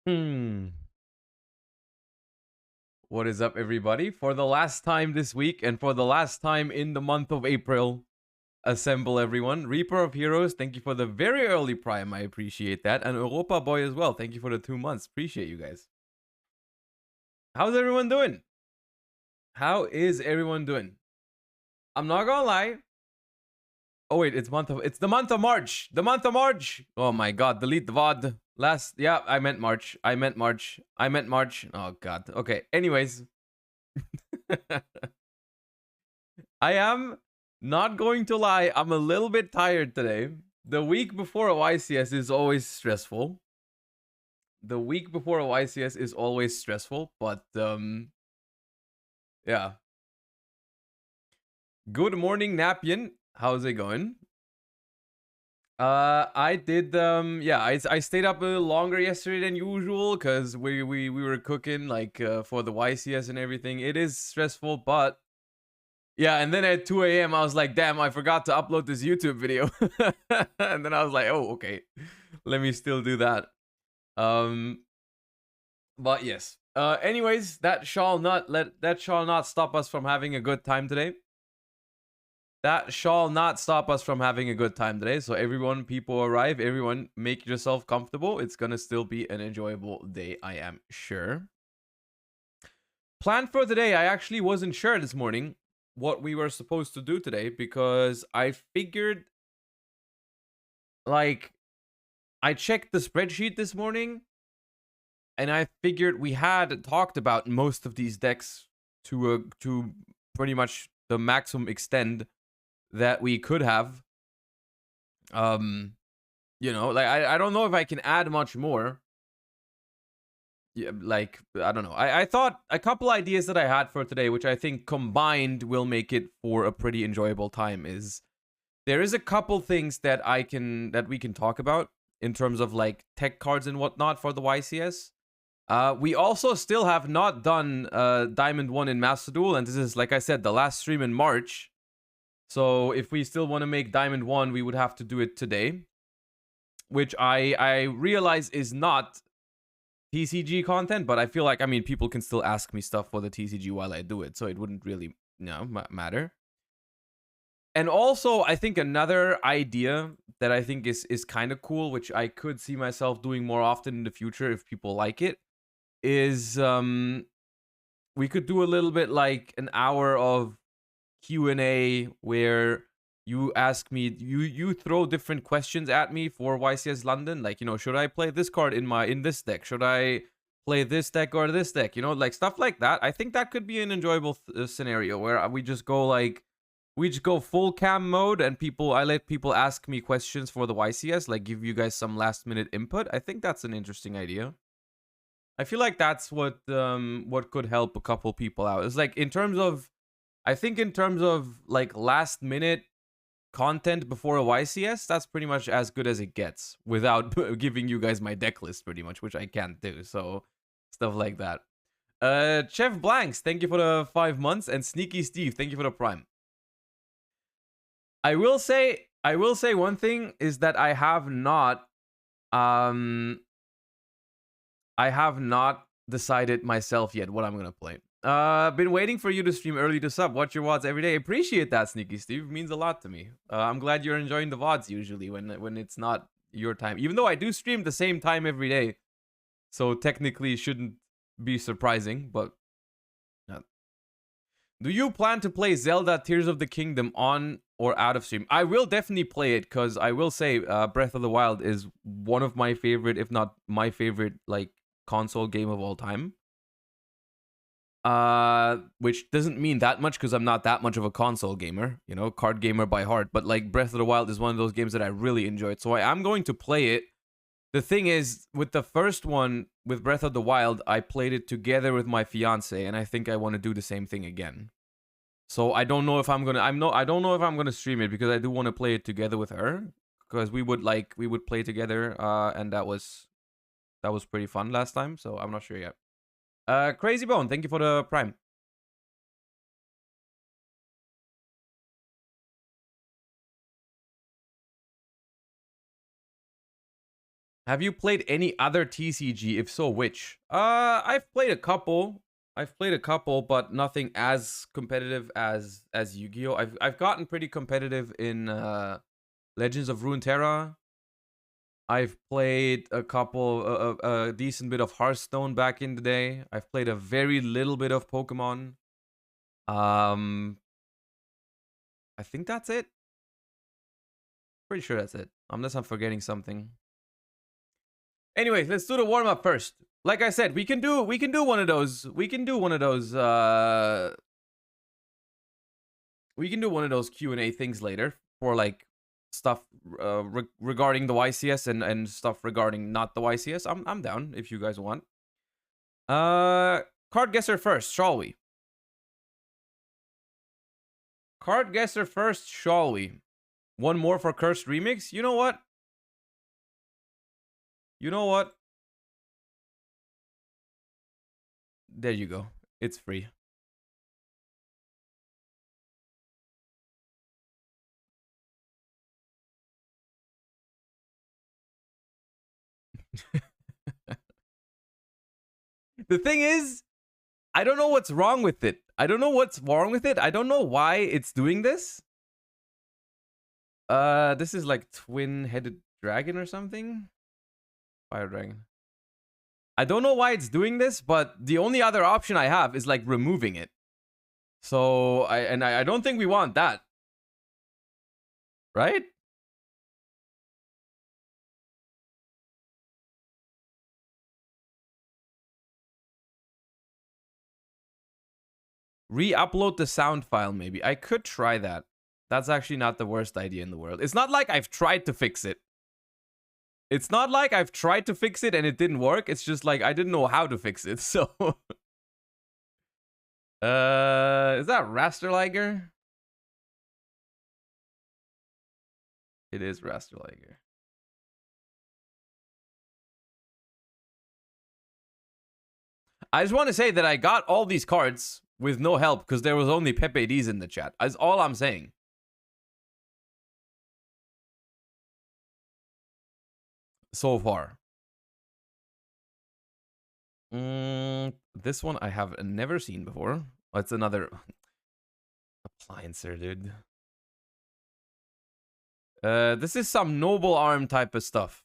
Hmm. What is up, everybody? For the last time this week and for the last time in the month of April, assemble everyone. Reaper of Heroes, thank you for the very early prime. I appreciate that. And Europa Boy as well. Thank you for the 2 months. Appreciate you guys. How's everyone doing? How is everyone doing? I'm not gonna lie. Oh wait, it's the month of March. The month of March. Oh my god, delete the VOD. I meant March. I meant March. I meant March. Oh god. Okay. Anyways. I am not going to lie, I'm a little bit tired today. The week before a YCS is always stressful. The week before a YCS is always stressful, but yeah. Good morning, Napian. How's it going? I did I stayed up a little longer yesterday than usual because we were cooking like for the YCS and everything. It is stressful, but yeah, and then at 2 a.m. I was like, damn, I forgot to upload this YouTube video. And then I was like, oh, okay. Let me still do that. Um but yes. Anyways, that shall not stop us from having a good time today. That shall not stop us from having a good time today. So everyone, people arrive, everyone make yourself comfortable. It's gonna still be an enjoyable day, I am sure. Plan for today, I actually wasn't sure this morning what we were supposed to do today because I figured, like, I checked the spreadsheet this morning and I figured we had talked about most of these decks to pretty much the maximum extent that we could have. Like I don't know if I can add much more. Yeah, like I don't know. I thought a couple ideas that I had for today, which I think combined will make it for a pretty enjoyable time, is there is a couple things that we can talk about in terms of like tech cards and whatnot for the YCS. We also still have not done Diamond 1 in Master Duel, and this is, like I said, the last stream in March. So if we still want to make Diamond 1, we would have to do it today, which I realize is not TCG content, but I feel like, I mean, people can still ask me stuff for the TCG while I do it, so it wouldn't really, matter. And also, I think another idea that I think is kind of cool, which I could see myself doing more often in the future if people like it, is we could do a little bit like an hour of Q&A where you ask me, you throw different questions at me for YCS London, like, should I play this card in this deck? Should I play this deck or this deck? Like stuff like that. I think that could be an enjoyable scenario where we just go full cam mode and I let people ask me questions for the YCS, like give you guys some last minute input. I think that's an interesting idea. I feel like that's what could help a couple people out. It's like in terms of like last minute content before a YCS, that's pretty much as good as it gets without giving you guys my deck list pretty much, which I can't do. So stuff like that. Chef Blanks, thank you for the 5 months, and Sneaky Steve, thank you for the prime. I will say one thing is that I have not decided myself yet what I'm gonna play. Been waiting for you to stream early to sub. Watch your VODs every day. Appreciate that, Sneaky Steve. It means a lot to me. I'm glad you're enjoying the VODs usually when it's not your time. Even though I do stream the same time every day, so technically it shouldn't be surprising. But do you plan to play Zelda Tears of the Kingdom on or out of stream? I will definitely play it because I will say Breath of the Wild is one of my favorite, if not my favorite, like console game of all time. Which doesn't mean that much because I'm not that much of a console gamer, card gamer by heart. But like Breath of the Wild is one of those games that I really enjoyed, so I am going to play it. The thing is, with the first one, with Breath of the Wild, I played it together with my fiance, and I think I want to do the same thing again. So I don't know if I'm gonna. I don't know if I'm gonna stream it because I do want to play it together with her because we would play together, and that was pretty fun last time. So I'm not sure yet. Crazy Bone, thank you for the prime. Have you played any other TCG? If so, which? I've played a couple. I've played a couple, but nothing as competitive as Yu-Gi-Oh. I've gotten pretty competitive in Legends of Runeterra. I've played a couple, a decent bit of Hearthstone back in the day. I've played a very little bit of Pokemon. I think that's it. Pretty sure that's it, unless I'm forgetting something. Anyways, let's do the warm up first. Like I said, we can do one of those. We can do one of those. We can do one of those Q&A things later for like stuff regarding the YCS and stuff regarding not the YCS. I'm down if you guys want. Card guesser first, shall we? Card guesser first, shall we? One more for Cursed Remix. You know what? You know what? There you go. It's free. The thing is, I don't know what's wrong with it. I don't know what's wrong with it. I don't know why it's doing this. This is like twin-headed dragon or something. Fire dragon. I don't know why it's doing this, but the only other option I have is like removing it. So I don't think we want that. Right? Re-upload the sound file, maybe. I could try that. That's actually not the worst idea in the world. It's not like I've tried to fix it. It's not like I've tried to fix it and it didn't work. It's just like I didn't know how to fix it. So is that Rasterliger? It is Rasterliger. I just want to say that I got all these cards with no help because there was only VODs in the chat. That's all I'm saying. So far. This one I have never seen before. Oh, it's another appliancer, dude. This is some noble arm type of stuff.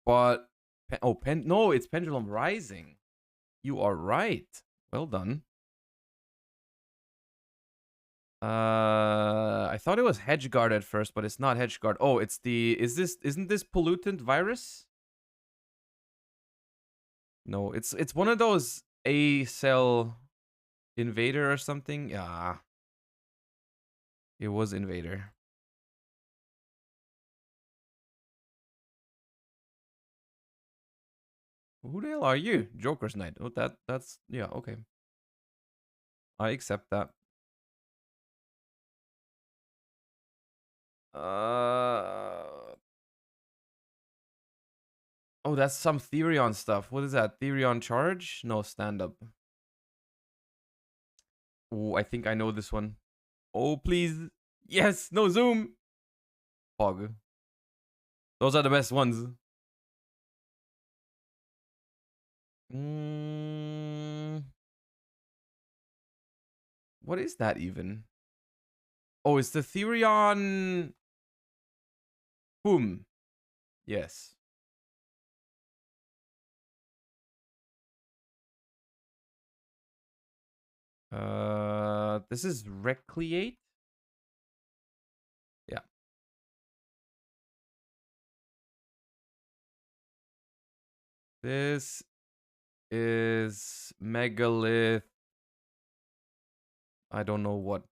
But no, it's Pendulum Rising. You are right. Well done. I thought it was Hedgeguard at first, but it's not Hedgeguard. Oh, it's the isn't this Pollutant Virus? No, it's one of those A cell Invader or something. Yeah. It was Invader. Who the hell are you? Joker's Knight. Oh, that's yeah, okay. I accept that. Oh, that's some Therion stuff. What is that? Therion Charge? No, stand up. Oh, I think I know this one. Oh, please. Yes, no zoom. Fog. Those are the best ones. What is that even? Oh, it's the Therion. Boom. Yes. This is Recreate. Yeah. This is Megalith. I don't know what.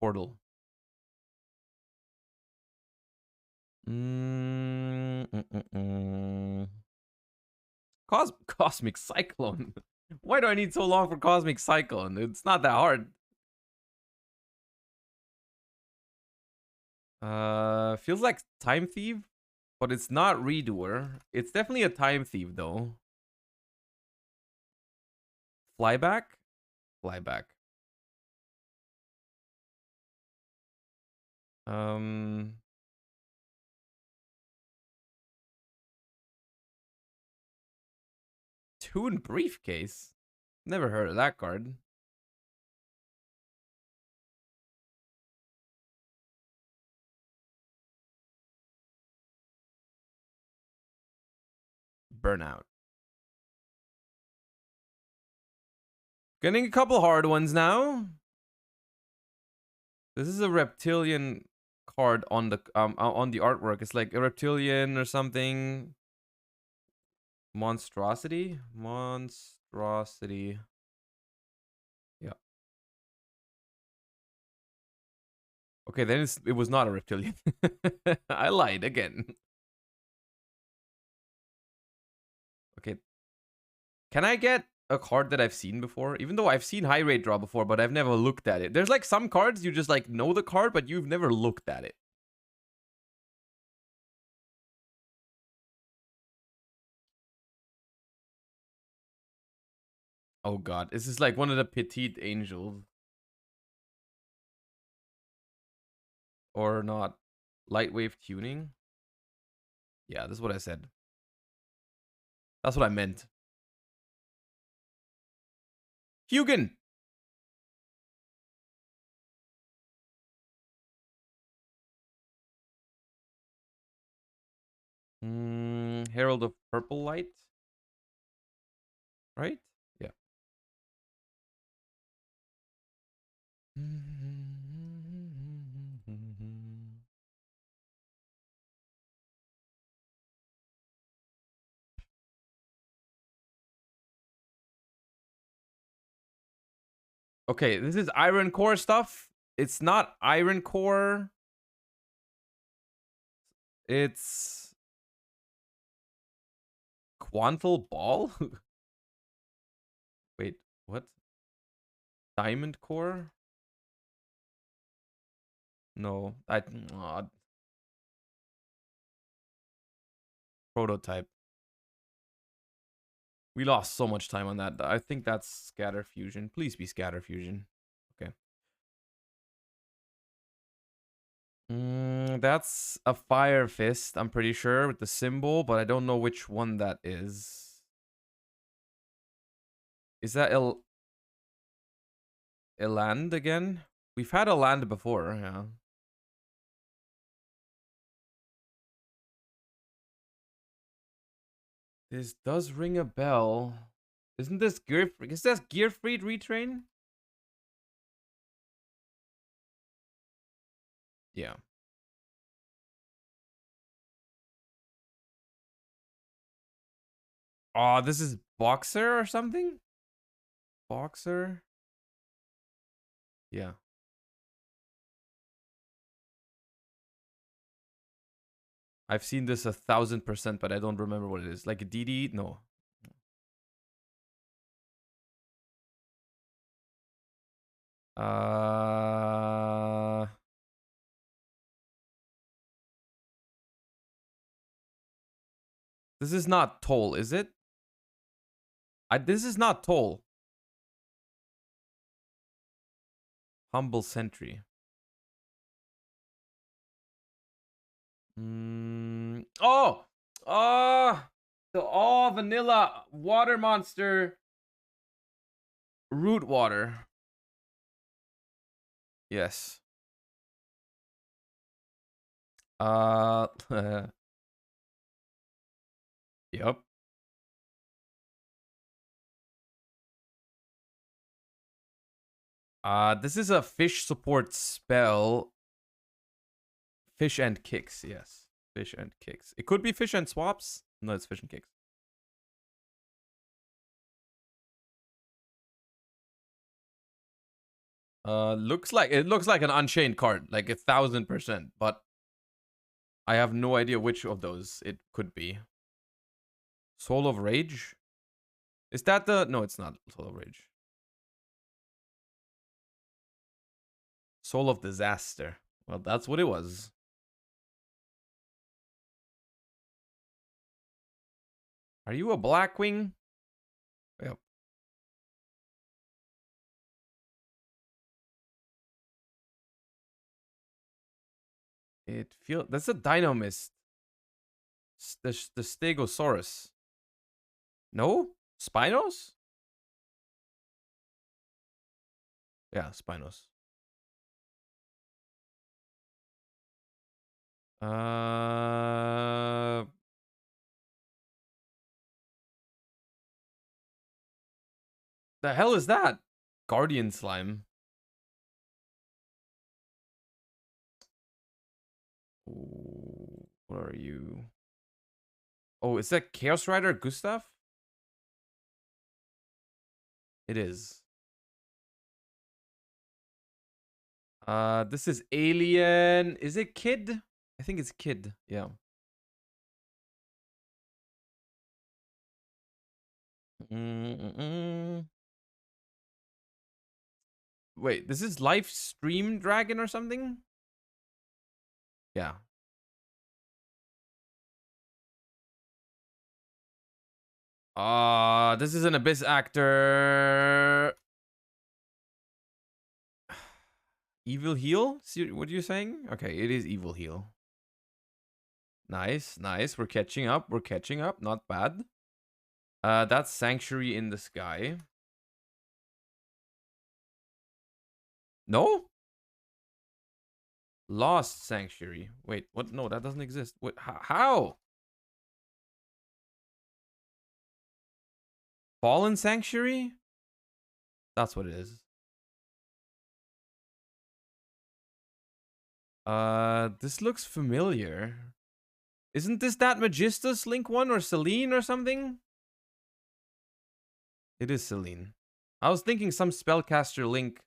Portal. Cosmic Cyclone. Why do I need so long for Cosmic Cyclone? It's not that hard. Feels like Time Thief, but it's not Redoer. It's definitely a Time Thief though. Flyback? Flyback. Harpoon Briefcase. Never heard of that card. Burnout. Getting a couple hard ones now. This is a reptilian card on the artwork. It's like a reptilian or something. Monstrosity? Monstrosity. Yeah. Okay, then it was not a reptilian. I lied again. Okay. Can I get a card that I've seen before? Even though I've seen high rate draw before, but I've never looked at it. There's like some cards you just like know the card, but you've never looked at it. Oh god, this is like one of the petite angels. Or not. Light wave tuning? Yeah, this is what I said. That's what I meant. Hugin! Herald of Purple Light? Right? Yeah. Okay, this is Iron Core stuff. It's not Iron Core. It's Quantal Ball? Wait, what? Diamond Core? No, prototype. We lost so much time on that. I think that's Scatter Fusion. Please be Scatter Fusion. Okay. That's a Fire Fist, I'm pretty sure, with the symbol, but I don't know which one that is. Is that a land again? We've had a land before, yeah. This does ring a bell. Isn't this Gearfried? Is this Gearfried Retrain? Yeah. Oh, this is Boxer or something? Boxer? Yeah. I've seen this 1000%, but I don't remember what it is. Like a DD? No. This is not Toll, is it? This is not Toll. Humble Sentry. Oh! Oh! The all vanilla water monster. Root water. Yes. Yep. This is a fish support spell. Fish and kicks, yes. Fish and kicks. It could be fish and swaps. No, it's fish and kicks. Looks like an Unchained card, like 1000%, but I have no idea which of those it could be. Soul of Rage? Is that the... No, it's not Soul of Rage. Soul of Disaster. Well, that's what it was. Are you a Blackwing? Yep. It feels... That's a Dynamist. The Stegosaurus. No? Spinos? Yeah, Spinos. The hell is that? Guardian slime. Ooh, what are you? Oh, is that Chaos Rider Gustav? It is. This is Alien. Is it Kid? I think it's Kid. Yeah. Wait, this is Live Stream Dragon or something? Yeah. This is an Abyss actor. Evil Heel? See what you're saying? Okay, it is Evil Heel. Nice, nice. We're catching up. We're catching up. Not bad. That's Sanctuary in the Sky. No? Lost Sanctuary. Wait, what? No, that doesn't exist. Wait, how? Fallen Sanctuary? That's what it is. This looks familiar. Isn't this that Magistus Link one or Celine or something? It is Celine. I was thinking some spellcaster Link.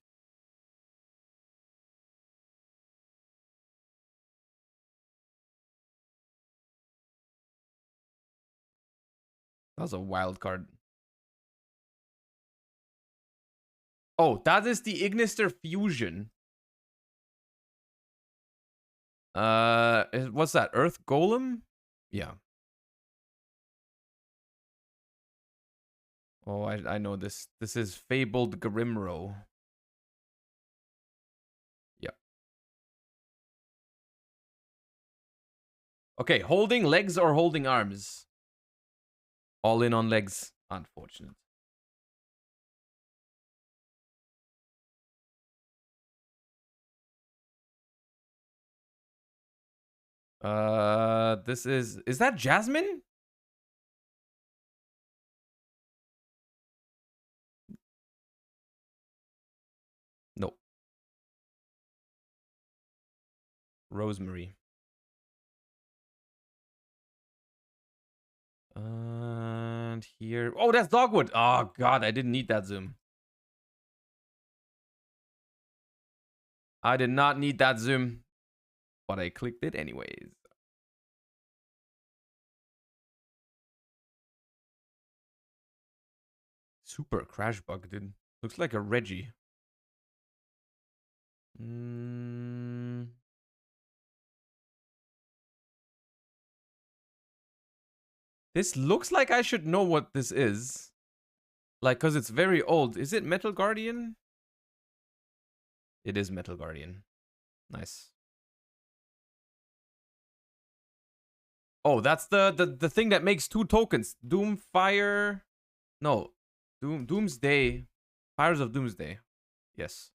That was a wild card. Oh, that is the Ignister Fusion. What's that? Earth Golem? Yeah. Oh, I know this. This is Fabled Grimro. Yep. Okay, holding legs or holding arms? All in on legs. Unfortunate. This is that Jasmine? No. Rosemary. And here. Oh, that's Dogwood. Oh, God. I didn't need that zoom. I did not need that zoom. But I clicked it anyways. Super crash bug, dude. Looks like a Reggie. This looks like I should know what this is. Like, because it's very old. Is it Metal Guardian? It is Metal Guardian. Nice. Oh, that's the thing that makes 2 tokens. Doomfire. No. Doomsday. Fires of Doomsday. Yes.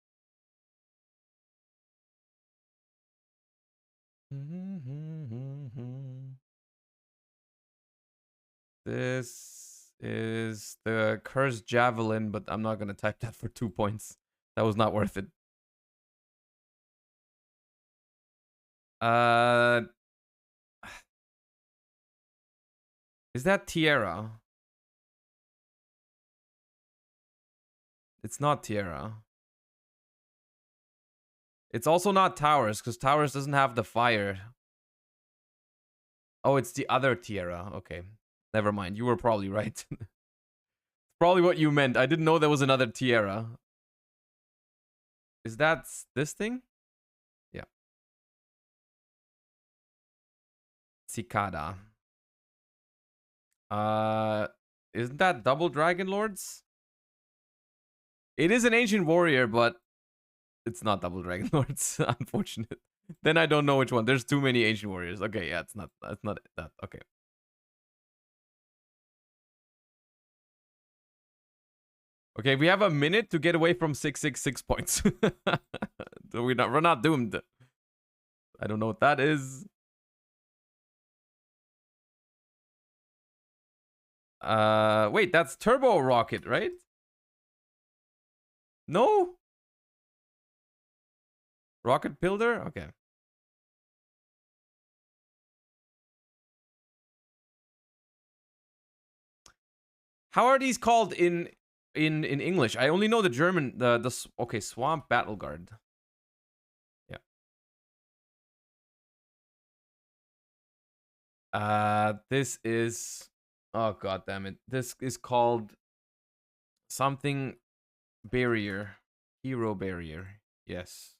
This is the Cursed Javelin, but I'm not going to type that for 2 points. That was not worth it. Is that Tierra? It's not Tierra. It's also not Towers, because Towers doesn't have the fire. Oh, it's the other Tierra. Okay. Never mind. You were probably right. Probably what you meant. I didn't know there was another Tierra. Is that this thing? Yeah. Cicada. Isn't that Double Dragon Lords? It is an Ancient Warrior, but it's not Double Dragon Lords. Unfortunate. Then I don't know which one. There's too many Ancient Warriors. Okay, yeah, it's not that. Okay. Okay, we have a minute to get away from 666 points. So we're not doomed. I don't know what that is. Wait, that's Turbo Rocket, right? No? Rocket Builder? Okay. How are these called in English? I only know the German. Okay, Swamp Battle Guard. Yeah. This is. Oh god damn it! This is called something barrier. Hero barrier. Yes.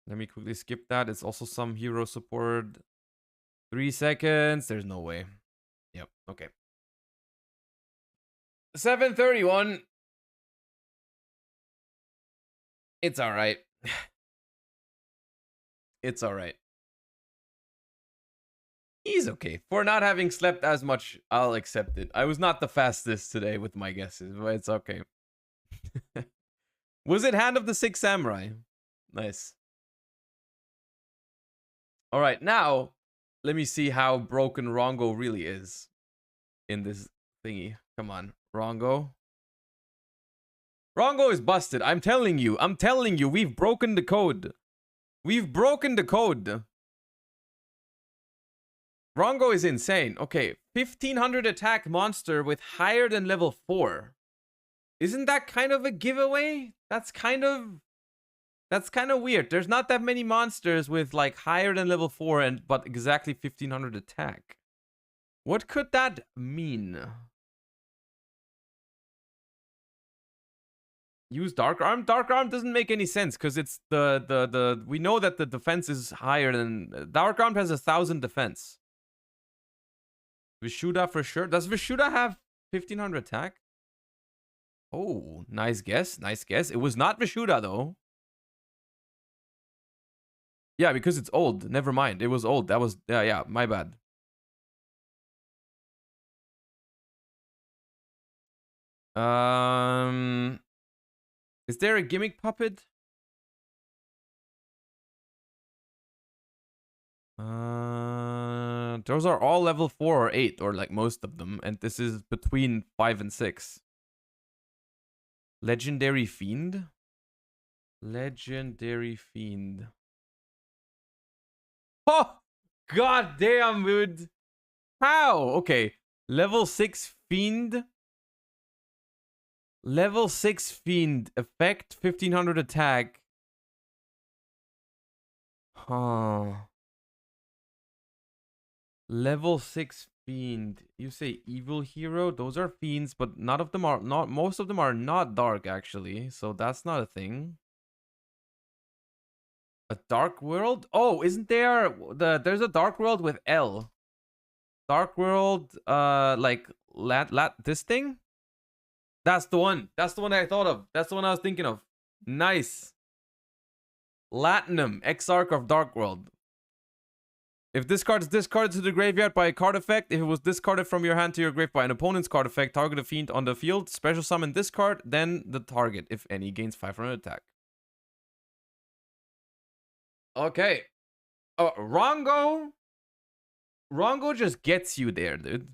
Let me quickly skip that. It's also some hero support. 3 seconds. There's no way. Yep. Okay. 7:31. It's all right. It's all right. He's okay. For not having slept as much, I'll accept it. I was not the fastest today with my guesses, but it's okay. Was it Hand of the Six Samurai? Nice. All right, now let me see how broken Rongo really is in this thingy. Come on, Rongo. Rongo is busted. I'm telling you. We've broken the code. We've broken the code. Rongo is insane. Okay, 1500 attack monster with higher than level 4. Isn't that kind of a giveaway? That's kind of weird. There's not that many monsters with like higher than level 4 but exactly 1500 attack. What could that mean? Use Dark Arm? Dark Arm doesn't make any sense because it's we know that the defense is higher than Dark Arm has 1000 defense. Vishuda for sure. Does Vishuda have 1500 attack? Oh, nice guess. Nice guess. It was not Vishuda though. Yeah, because it's old. Never mind. It was old. That was yeah, my bad. Is there a gimmick puppet? Those are all level 4 or 8, or like most of them, and this is between 5 and 6. Legendary Fiend? Legendary Fiend. Oh! God damn, dude! How? Okay. Level 6 Fiend. Level 6 Fiend. Effect 1500 attack. Huh. Level 6 Fiend. You say evil hero? Those are fiends, but most of them are not dark actually. So that's not a thing. A dark world? Oh, isn't there there's a dark world with L. Dark world like this thing? That's the one. That's the one I thought of. That's the one I was thinking of. Nice. Latinum, Exarch of Dark World. If this card is discarded to the graveyard by a card effect, if it was discarded from your hand to your grave by an opponent's card effect, target a fiend on the field, special summon this card, then the target, if any, gains 500 attack. Okay. Rongo just gets you there, dude.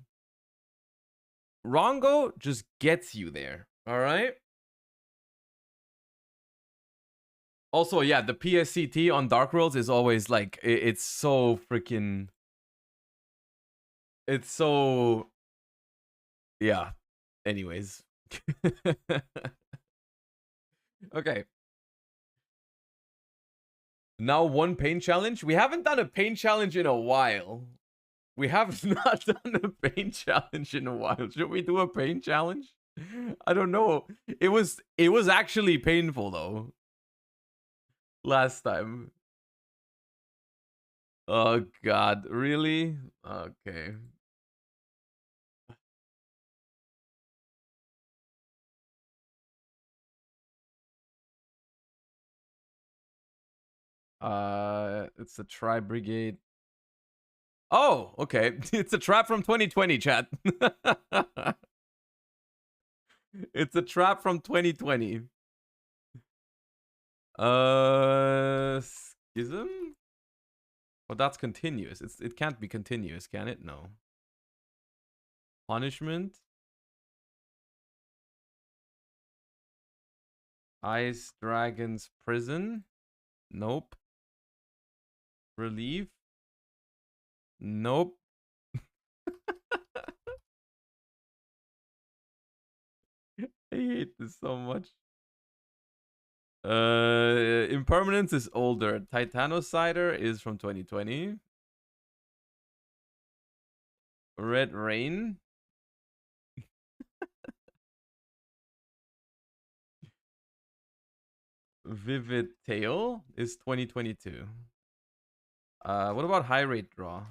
Rongo just gets you there. All right. Also, yeah, the PSCT on Dark Worlds is always like it's so freaking. It's so. Yeah. Anyways. Okay. Now one pain challenge. We haven't done a pain challenge in a while. We have not done a pain challenge in a while. Should we do a pain challenge? I don't know. It was actually painful though. Last time. Oh god, really? Okay. It's the Tri Brigade. Oh, okay. It's a trap from 2020, chat. It's a trap from 2020. Schism? Well, that's continuous. It can't be continuous, can it? No. Punishment. Ice Dragon's Prison. Nope. Relief. Nope. I hate this so much. Impermanence is older. Titanocider is from 2020. Red Rain. Vivid Tail is 2022. What about High Rate Draw?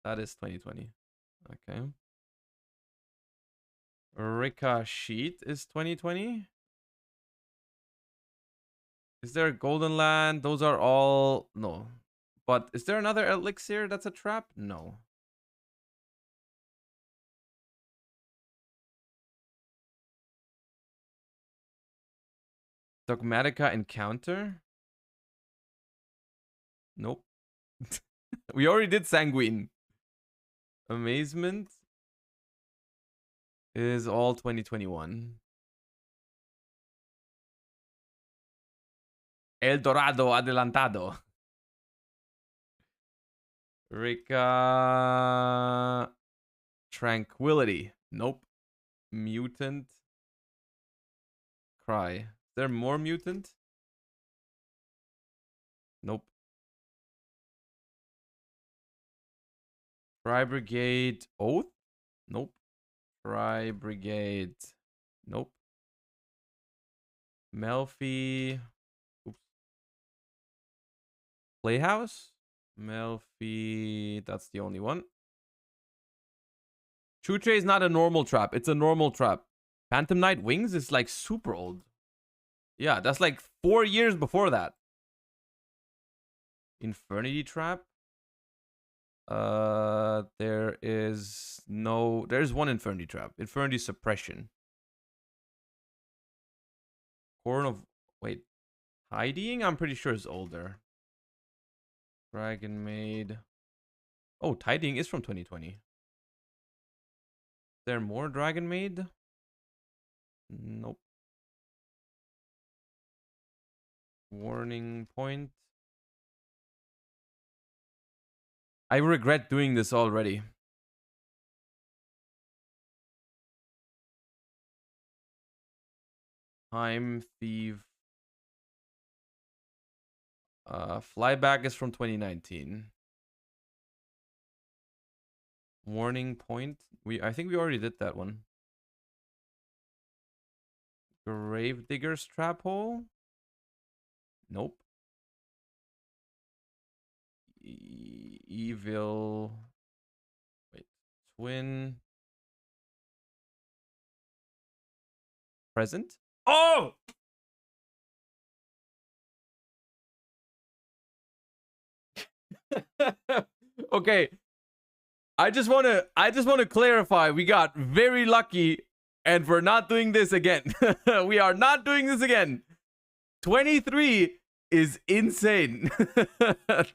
That is 2020. Okay. Rika Sheet is 2020. Is there a Golden Land? Those are all... No. But is there another elixir that's a trap? No. Dogmatica Encounter? Nope. We already did Sanguine. Amazement is all 2021. El Dorado Adelantado. Rika Tranquility. Nope. Mutant. Cry. Is there more mutant? Nope. Fry Brigade Oath? Nope. Fry Brigade. Nope. Melfi. Oops. Playhouse? Melfi. That's the only one. Chuche is not a normal trap. It's a normal trap. Phantom Knight Wings is like super old. Yeah, that's like 4 years before that. Infernity Trap. There's one Infernity Trap. Infernity Suppression. Horn of... Wait. Tidying? I'm pretty sure is older. Dragon Maid. Oh, Tidying is from 2020. Is there more Dragon Maid? Nope. Warning Point. I regret doing this already. Time Thief. Flyback is from 2019. Warning Point. I think we already did that one. Gravedigger's Trap Hole. Nope. Evil. Wait. Twin. Present. Oh! Okay. I just want to clarify. We got very lucky and we're not doing this again. We are not doing this again. 23 is insane.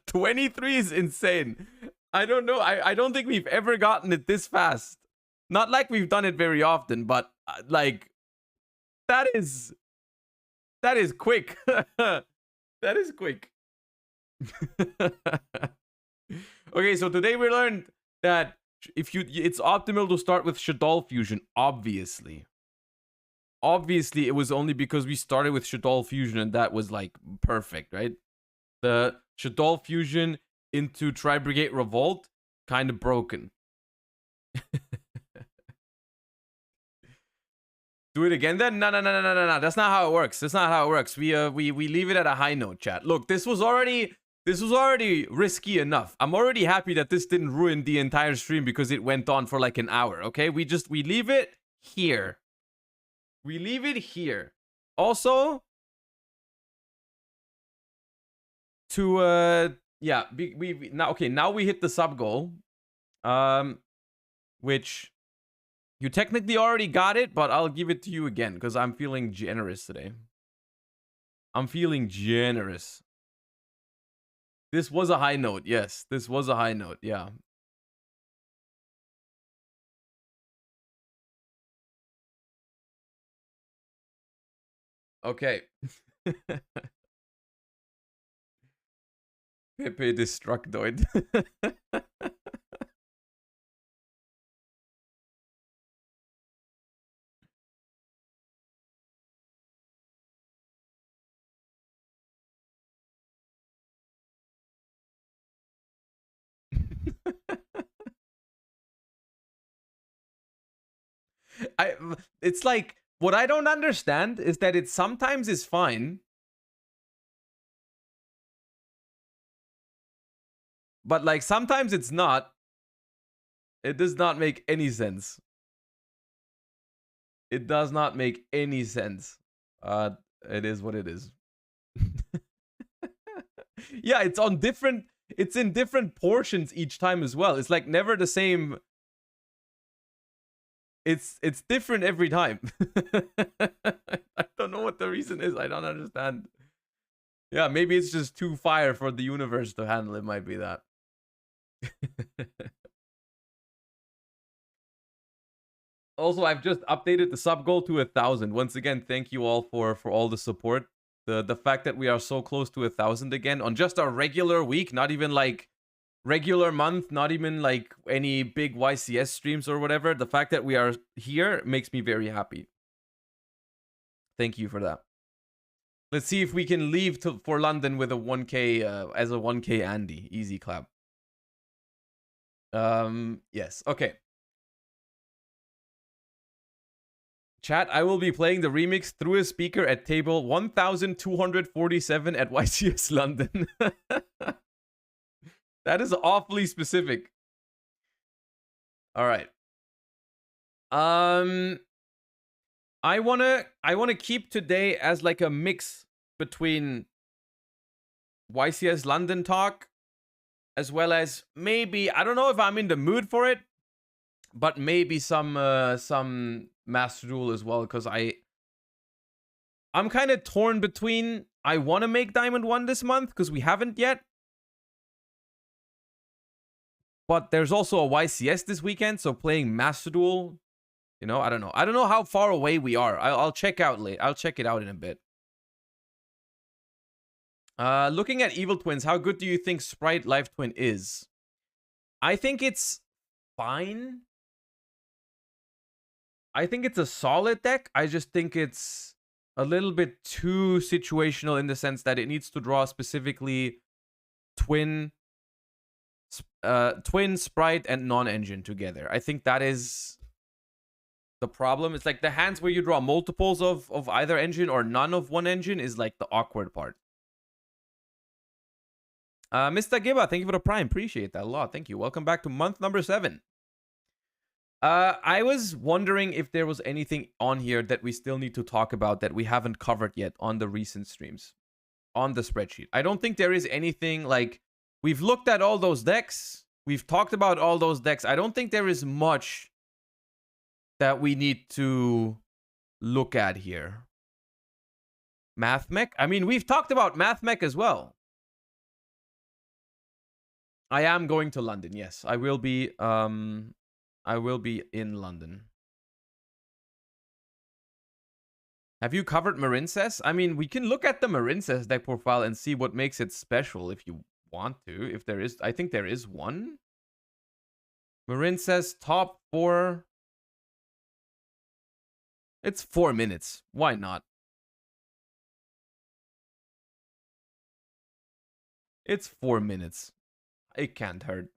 23 is insane. I don't know. I don't think we've ever gotten it this fast. Not like we've done it very often, but like that is quick. That is quick. Okay, so today we learned that it's optimal to start with Shaddoll Fusion, obviously. Obviously, it was only because we started with Shaddoll Fusion and that was like perfect, right? The Shaddoll Fusion into Tri-Brigade Revolt, kind of broken. Do it again then? No. That's not how it works. That's not how it works. We leave it at a high note, chat. Look, this was already risky enough. I'm already happy that this didn't ruin the entire stream because it went on for like an hour, okay? We leave it here. We leave it here. Also, to yeah, we now okay. Now we hit the sub goal, which you technically already got it, but I'll give it to you again because I'm feeling generous today. I'm feeling generous. This was a high note. Yes, this was a high note. Yeah. Okay. Pepe Destructoid. It's like, what I don't understand is that it sometimes is fine, but like sometimes it's not. It does not make any sense. It does not make any sense. It is what it is. Yeah, it's on different, it's in different portions each time as well. It's like never the same. It's different every time. I don't know what the reason is. I don't understand. Yeah, maybe it's just too fire for the universe to handle. It might be that. Also, I've just updated the sub goal to 1,000. Once again, thank you all for all the support. The fact that we are so close to 1,000 again on just a regular week, not even like regular month, not even like any big YCS streams or whatever. The fact that we are here makes me very happy. Thank you for that. Let's see if we can leave for London with a 1K as a 1K Andy. Easy clap. Yes. Okay. Chat, I will be playing the remix through a speaker at table 1247 at YCS London. That is awfully specific. All right. I wanna keep today as like a mix between YCS London talk as well as maybe, I don't know if I'm in the mood for it, but maybe some Master Duel as well, because I'm kind of torn between, I want to make Diamond 1 this month because we haven't yet, but there's also a YCS this weekend, so playing Master Duel, you know, I don't know how far away we are. I'll check out late. I'll check it out in a bit. Looking at Evil Twins, how good do you think Sprite Life Twin is? I think it's fine. I think it's a solid deck. I just think it's a little bit too situational in the sense that it needs to draw specifically twin, Sprite, and non-engine together. I think that is the problem. It's like the hands where you draw multiples of either engine or none of one engine is like the awkward part. Mr. Giba, thank you for the prime. Appreciate that a lot. Thank you. Welcome back to month number 7. I was wondering if there was anything on here that we still need to talk about that we haven't covered yet on the recent streams, on the spreadsheet. I don't think there is anything, like, we've looked at all those decks. We've talked about all those decks. I don't think there is much that we need to look at here. Math Mech? I mean, we've talked about Math Mech as well. I am going to London, yes. I will be in London. Have you covered Marincess? I mean, we can look at the Marincess deck profile and see what makes it special if you want to. If there is, I think there is one. Marincess top 4. It's 4 minutes. Why not? It's 4 minutes. It can't hurt.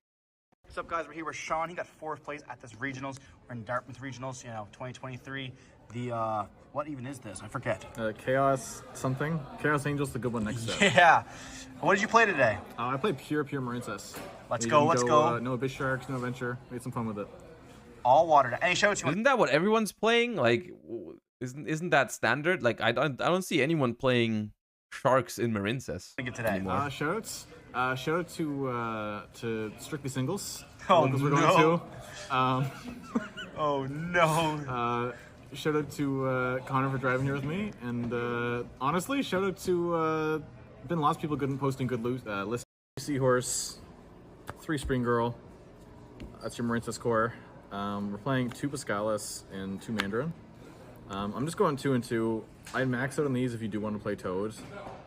What's up, guys? We're here with Sean. He got 4th place at this regionals. We're in Dartmouth regionals, you know, 2023. The what even is this? I forget. Chaos something. Chaos Angel's the good one next up. Yeah. What did you play today? I played pure Marincess. Let's go. No Big Sharks, no Adventure. Made some fun with it. All water. Any show to Isn't that what everyone's playing? Like, isn't that standard? Like, I don't see anyone playing Sharks in Marincess today. Shoutouts. Shout out to Strictly Singles. Oh, Locals we're going no. to. Oh no. Shout out to Connor for driving here with me, and honestly, shout out to been lots of people good posting good lists. Seahorse, 3 Spring Girl. That's your Marinta score. We're playing 2 Pascalis and 2 Mandarin. I'm just going 2 and 2. I max out on these if you do want to play Toad.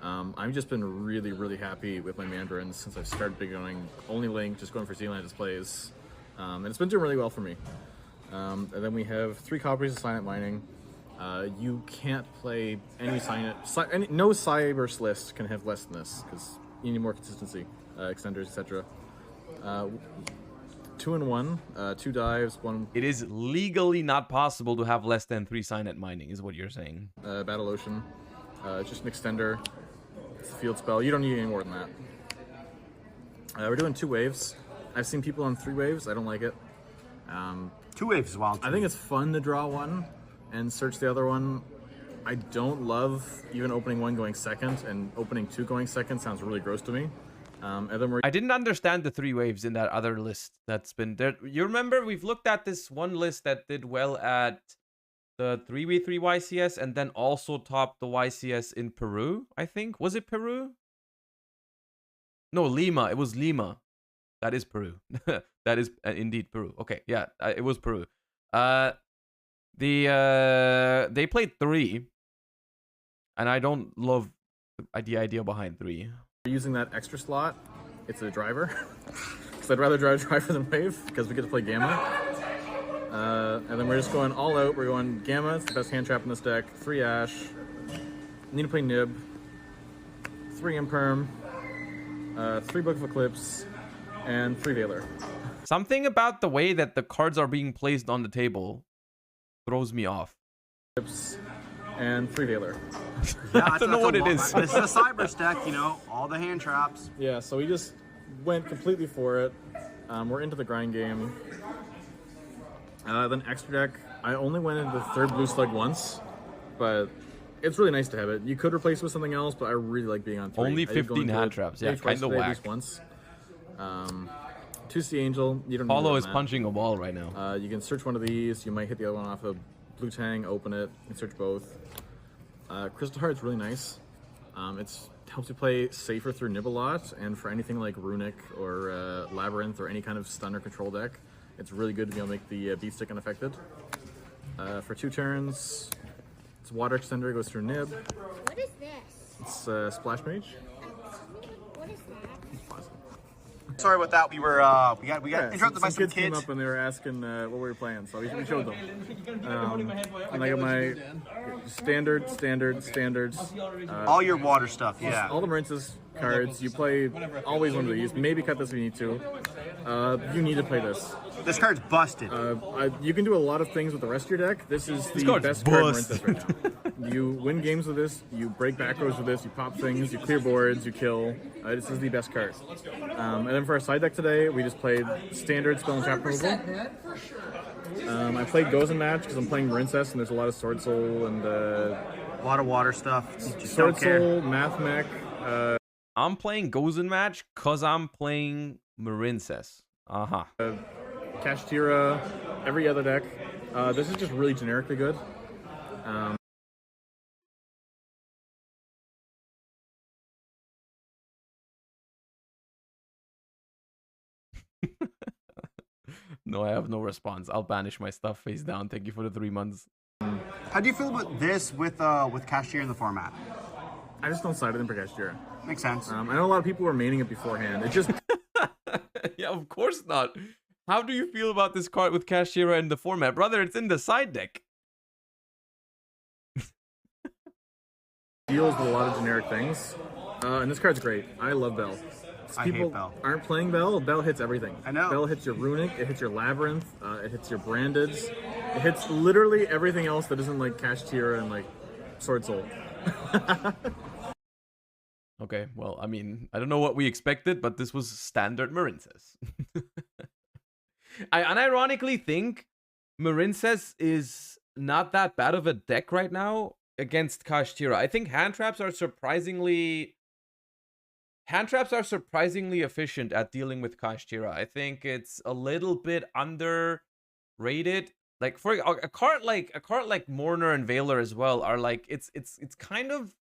I've just been really happy with my Mandarins since I've started going only Link, just going for Zealand displays, and it's been doing really well for me. And then we have 3 copies of Signet Mining. You can't play any Signet, no Cyberse list can have less than this because you need more consistency, extenders, etc. 2 and 1, 2 dives, 1. It is legally not possible to have less than 3 Signet Mining, is what you're saying. Battle Ocean. It's just an extender. It's a field spell. You don't need any more than that. We're doing 2 waves. I've seen people on 3 waves. I don't like it. 2 waves is wild. I think it's fun to draw one and search the other one. I don't love even opening 1 going second, and opening 2 going second sounds really gross to me. And then I didn't understand the 3 waves in that other list that's been there. You remember we've looked at this one list that did well at the 3v3 YCS and then also topped the YCS in Peru, I think. Was it Peru? No, Lima. It was Lima. That is Peru. That is indeed Peru. Okay, yeah, it was Peru. They played 3, and I don't love the idea behind 3. using that extra slot. It's a driver. Because I'd rather drive a driver than wave because we get to play Gamma. And then we're just going all out. We're going Gamma. It's the best hand trap in this deck. 3 Ash. Need to play Nib. 3 Imperm. 3 Book of Eclipse. And 3 Veiler. Something about the way that the cards are being placed on the table throws me off. And 3 Veiler. Yeah, I don't know what it is. This is a Cyber deck, you know, all the hand traps. Yeah, so we just went completely for it. We're into the grind game. Then extra deck. I only went into the 3rd blue slug once, but it's really nice to have it. You could replace it with something else, but I really like being on 3. Only 15 hand traps. Yeah, kind of whack. Once. 2 Sea Angel. You don't need Paulo more is than that. punching a wall right now. You can search one of these. You might hit the other one off a blue tang, open it, and search both. Crystal Heart's really nice. It helps you play safer through Nib a lot, and for anything like Runic or Labyrinth or any kind of stun or control deck, it's really good to be able to make the beat stick unaffected. For 2 turns, it's Water Extender, goes through Nib. What is this? It's Splash Mage. What is that? Sorry about that. We were we got interrupted by some kids came kids. up and they were asking what we were playing, so we showed them. And I got my standards. All your water stuff, yeah. All the Marinta's cards. You play always one of these. Maybe cut this if you need to. You need to play this. This card's busted. You can do a lot of things with the rest of your deck. This is the card's best card in busted. Marinta's right now. You win games with this. You break back rows with this. You pop things. You clear boards. You kill. This is the best card. And then for our side deck today, we just played standard spell and trap removal. I played Gozen Match because I'm playing Marincess and there's a lot of Sword Soul and A lot of water stuff. Just Sword don't care. Soul, Math Mech. I'm playing Gozen Match because I'm playing Marincess. Kashtira, every other deck. This is just really generically good. No, I have no response. I'll banish my stuff face down. Thank you for the 3 months. How do you feel about this with Cashier in the format? I just don't side with him for Kashtira. Makes sense. I know a lot of people were maining it beforehand. It just Yeah, of course not. How do you feel about this card with Kashira in the format? Brother, it's in the side deck. deals with a lot of generic things. And this card's great. I love Bell. I People hate Bell. aren't playing Bell. Bell hits everything. I know. Bell hits your Runic, it hits your Labyrinth, it hits your Brandeds, it hits literally everything else that isn't like Kashtira and like Sword Soul. Okay, well, I mean, I don't know what we expected, but this was standard Marincess. I unironically think Marincess is not that bad of a deck right now against Kashtira. I think hand traps are surprisingly hand traps are surprisingly efficient at dealing with Kashtira. I think it's a little bit underrated. Like for a card like Mourner and Veiler as well are like it's kind of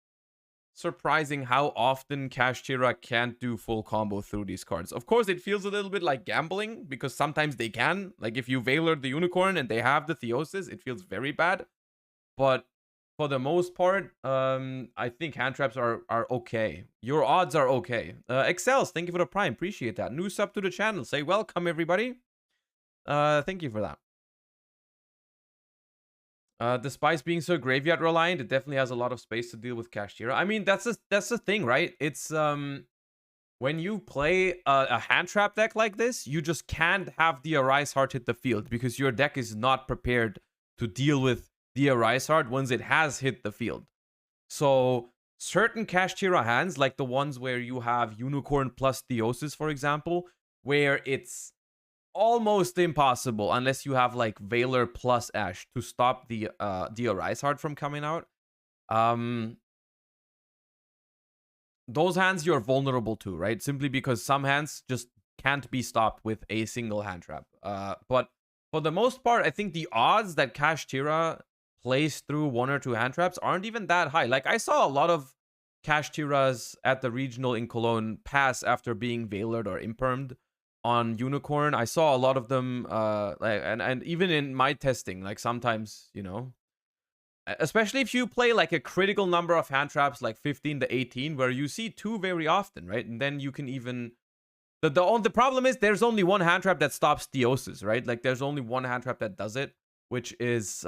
surprising how often Kashtira can't do full combo through these cards. Of course, it feels a little bit like gambling because sometimes they can. Like if you Veiler the Unicorn and they have the Theosis, it feels very bad. But for the most part, I think hand traps are okay. Your odds are okay. Excels, thank you for the Prime. Appreciate that. New sub to the channel. Say welcome, everybody. Thank you for that. Despite being so graveyard reliant, it definitely has a lot of space to deal with Kashtira. I mean, that's the thing, right? It's when you play a hand trap deck like this, you just can't have the Arise Heart hit the field because your deck is not prepared to deal with the Arise Heart once it has hit the field. So certain Kashtira hands, like the ones where you have Unicorn plus Theosis, for example, where it's almost impossible unless you have like Veiler plus Ash to stop the Arise Heart from coming out. Those hands you're vulnerable to, right? Simply because some hands just can't be stopped with a single hand trap. But for the most part, I think the odds that Kashtira plays through one or two hand traps aren't even that high. Like I saw a lot of Kashtiras at the regional in Cologne pass after being Veilered or impermed on Unicorn. I saw a lot of them and even in my testing, like sometimes, you know, especially if you play like a critical number of hand traps like 15 to 18 where you see two very often, right? And then you can even the problem is there's only one hand trap that stops Theosis, right? Like there's only one hand trap that does it, which is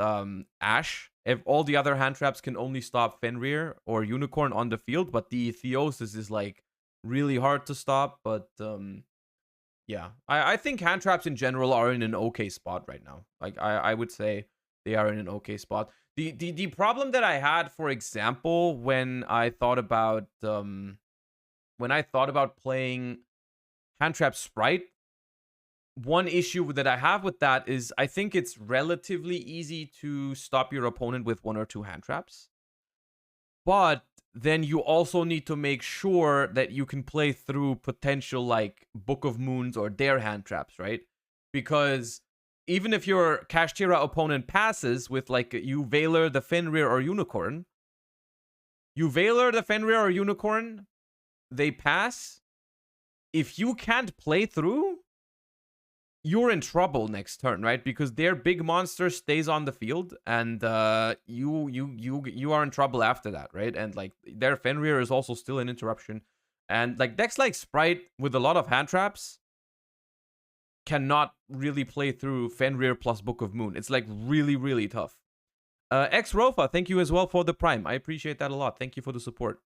Ash. If all the other hand traps can only stop Fenrir or Unicorn on the field, but the Theosis is like really hard to stop. But yeah, I think hand traps in general are in an okay spot right now. Like I would say they are in an okay spot. The problem that I had, for example, when I thought about playing hand trap Sprite, one issue that I have with that is I think it's relatively easy to stop your opponent with one or two hand traps. But then you also need to make sure that you can play through potential like Book of Moons or their hand traps, right? Because even if your Kashtira opponent passes with like you Veiler the Fenrir or Unicorn, they pass. If you can't play through, you're in trouble next turn, right? Because their big monster stays on the field, and you are in trouble after that, right? And like their Fenrir is also still an interruption, and like decks like Sprite with a lot of hand traps cannot really play through Fenrir plus Book of Moon. It's like really tough. X Rofa, thank you as well for the Prime. I appreciate that a lot. Thank you for the support.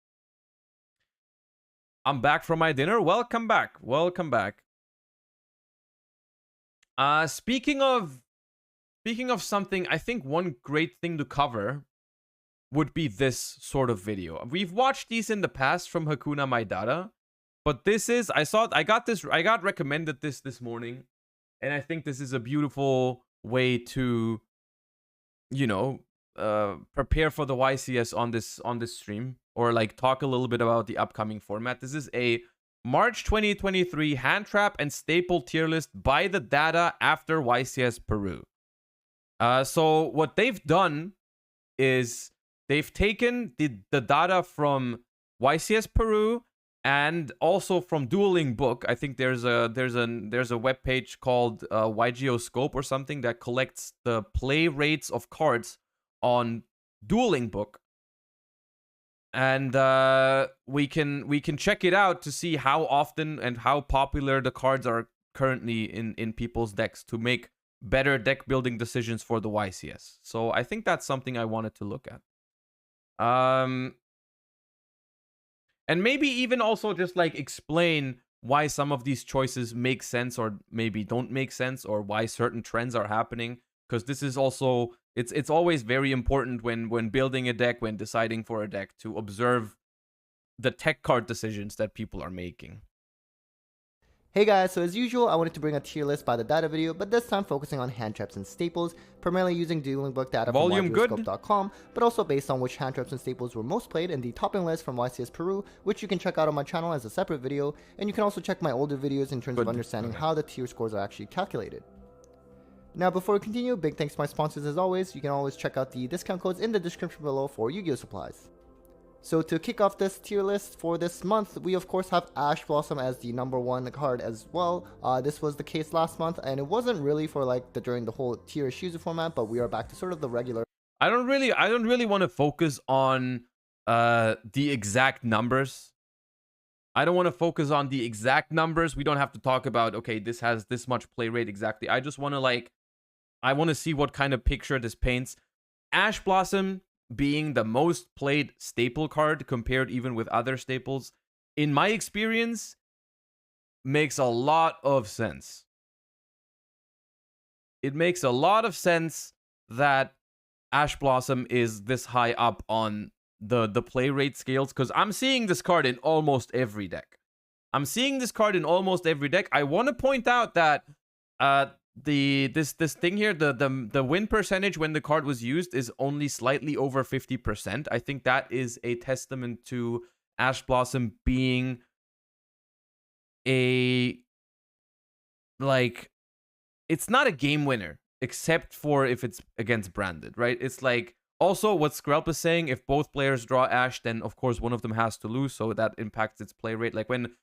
I'm back from my dinner. Welcome back. Welcome back. Speaking of something, I think one great thing to cover would be this sort of video. We've watched these in the past from Hakuna Maidara, but this is I got recommended this morning, and I think this is a beautiful way to, you know, prepare for the YCS on this stream, or like talk a little bit about the upcoming format. This is a March 2023 hand trap and staple tier list by the data after YCS Peru. So what they've done is they've taken the data from YCS Peru and also from Dueling Book. I think there's a web page called YuGiOh Scope or something that collects the play rates of cards on Dueling Book. And we can check it out to see how often and how popular the cards are currently in people's decks to make better deck building decisions for the YCS. So I think that's something I wanted to look at. And maybe even also just like explain why some of these choices make sense or maybe don't make sense, or why certain trends are happening. Because this is also, it's always very important when building a deck, when deciding for a deck, to observe the tech card decisions that people are making. Hey guys, so as usual, I wanted to bring a tier list by the data video, but this time focusing on hand traps and staples, primarily using dueling book data from YuGiOh.com, but also based on which hand traps and staples were most played in the topping list from YCS Peru, which you can check out on my channel as a separate video, and you can also check my older videos in terms of understanding how the tier scores are actually calculated. Now before we continue, big thanks to my sponsors as always. You can always check out the discount codes in the description below for YuGiOh supplies. So to kick off this tier list for this month, we of course have Ash Blossom as the #1 card as well. This was the case last month, and it wasn't really for like during the whole tier Shizu format, but we are back to sort of the regular. I don't really want to focus on the exact numbers. I don't want to focus on the exact numbers. We don't have to talk about, okay, this has this much play rate exactly. I just want to I want to see what kind of picture this paints. Ash Blossom being the most played staple card compared even with other staples, in my experience, makes a lot of sense. It makes a lot of sense that Ash Blossom is this high up on the play rate scales, because I'm seeing this card in almost every deck. I want to point out that this thing here, the win percentage when the card was used is only slightly over 50%. I think that is a testament to Ash Blossom being a, like, it's not a game winner except for if it's against branded, right? It's like, also what Skrelp is saying, if both players draw Ash, then of course one of them has to lose, so that impacts its play rate. Like when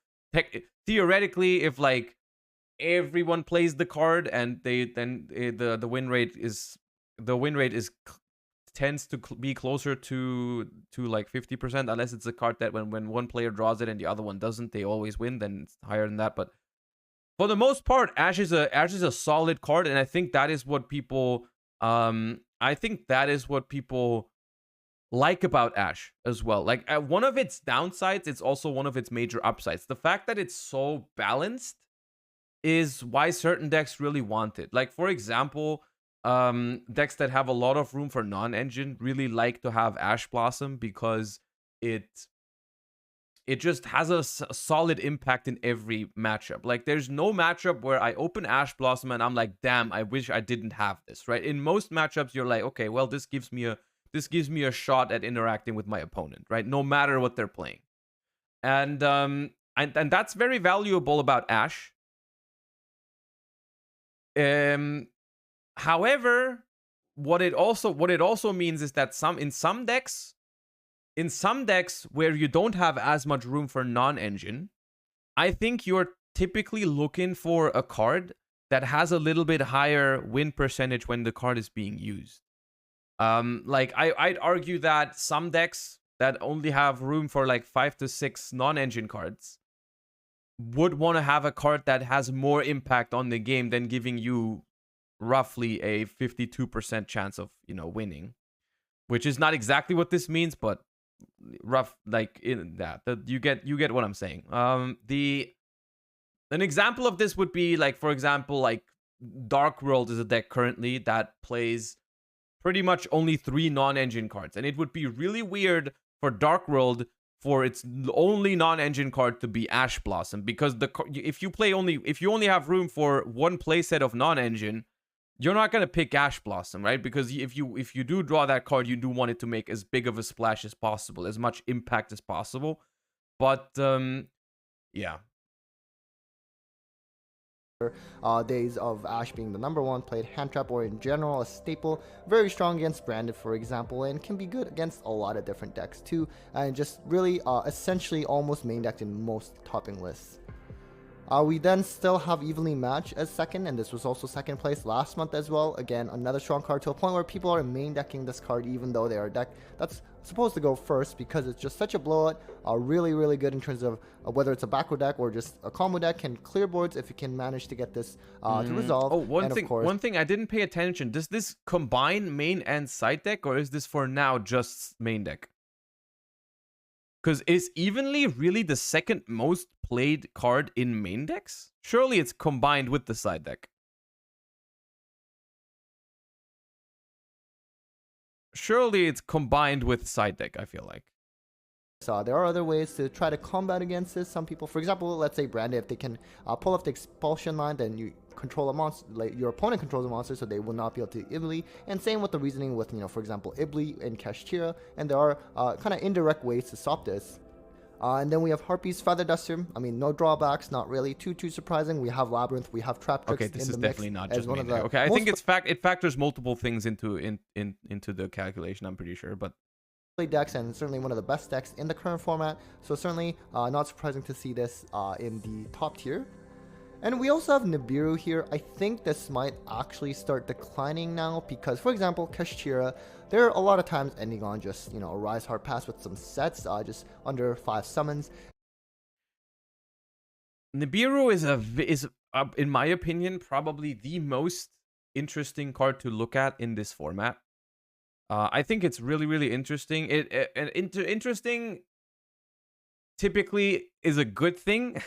theoretically, if like everyone plays the card and the win rate tends to be closer to like 50%, unless it's a card that when one player draws it and the other one doesn't, they always win, then it's higher than that. But for the most part, Ash is a solid card, and I think that is what people like about Ash as well. Like one of its downsides, it's also one of its major upsides. The fact that it's so balanced is why certain decks really want it. Like, for example, decks that have a lot of room for non-engine really like to have Ash Blossom, because it just has a solid impact in every matchup. Like, there's no matchup where I open Ash Blossom and I'm like, damn, I wish I didn't have this, right? In most matchups, you're like, okay, well, this gives me a shot at interacting with my opponent, right? No matter what they're playing. And that's very valuable about Ash. However, what it also means is that in some decks where you don't have as much room for non-engine, I think you're typically looking for a card that has a little bit higher win percentage when the card is being used. Like I'd argue that some decks that only have room for like 5 to 6 non-engine cards would want to have a card that has more impact on the game than giving you roughly a 52% chance of, winning, which is not exactly what this means, but rough, like in that you get what I'm saying. An example of this would be, like, for example, like Dark World is a deck currently that plays pretty much only 3 non-engine cards, and it would be really weird for Dark World for its only non-engine card to be Ash Blossom, because if you only have room for one playset of non-engine, you're not gonna pick Ash Blossom, right? Because if you do draw that card, you do want it to make as big of a splash as possible, as much impact as possible. But yeah. Days of Ash being the #1 played hand trap, or in general a staple, very strong against branded, for example, and can be good against a lot of different decks too, and just really essentially almost main decked in most topping lists. We then still have Evenly Match as second, and this was also second place last month as well. Again, another strong card, to a point where people are main decking this card even though they are a deck that's supposed to go first, because it's just such a blowout. Really, really good in terms of whether it's a backward deck or just a combo deck, can clear boards if you can manage to get this to resolve. Oh, one thing I didn't pay attention. Does this combine main and side deck, or is this for now just main deck? Because is Evenly really the second most played card in main decks? Surely it's combined with the side deck. Surely it's combined with side deck, I feel like. There are other ways to try to combat against this. Some people, for example, let's say Branded, if they can pull off the expulsion line, then you control a monster, like your opponent controls a monster, so they will not be able to Ibli. And same with the reasoning with, for example, Ibli and Kashtira. And there are kind of indirect ways to stop this. And then we have Harpy's Feather Duster. I mean, no drawbacks, not really too surprising. We have Labyrinth, we have Trap Tricks. Okay, this in is the mix definitely not as just one main of the deck. Okay, I think it factors multiple things into the calculation. I'm pretty sure, but decks, and certainly one of the best decks in the current format, so certainly not surprising to see this in the top tier. And we also have Nibiru here. I think this might actually start declining now because, for example, Kashtira, there are a lot of times ending on just, a Rise Hard Pass with some sets, just under 5 summons. Nibiru is in my opinion, probably the most interesting card to look at in this format. I think it's really interesting. Interesting typically is a good thing,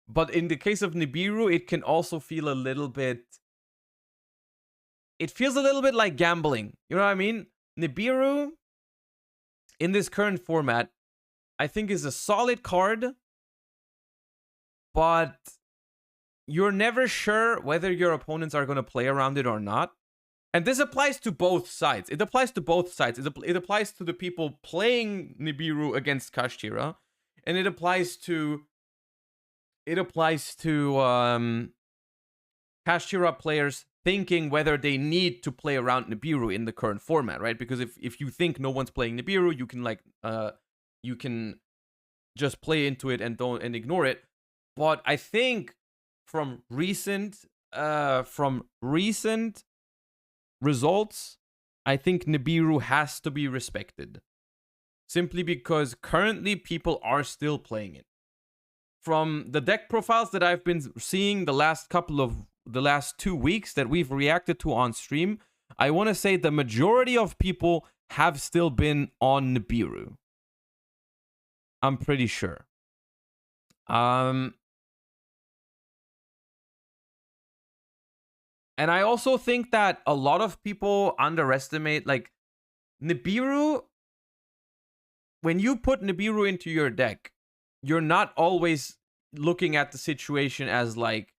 but in the case of Nibiru, it can also feel a little bit. It feels a little bit like gambling. You know what I mean? Nibiru in this current format, I think, is a solid card, but you're never sure whether your opponents are going to play around it or not. And this applies to both sides. It applies to both sides. It applies to the people playing Nibiru against Kashtira, and it applies to Kashtira players thinking whether they need to play around Nibiru in the current format, right? Because if you think no one's playing Nibiru, you can just play into it and ignore it. But I think from recent results, I think Nibiru has to be respected. Simply because currently people are still playing it. From the deck profiles that I've been seeing the last 2 weeks that we've reacted to on stream, I want to say the majority of people have still been on Nibiru. I'm pretty sure. And I also think that a lot of people underestimate, like, Nibiru. When you put Nibiru into your deck, you're not always looking at the situation as, like,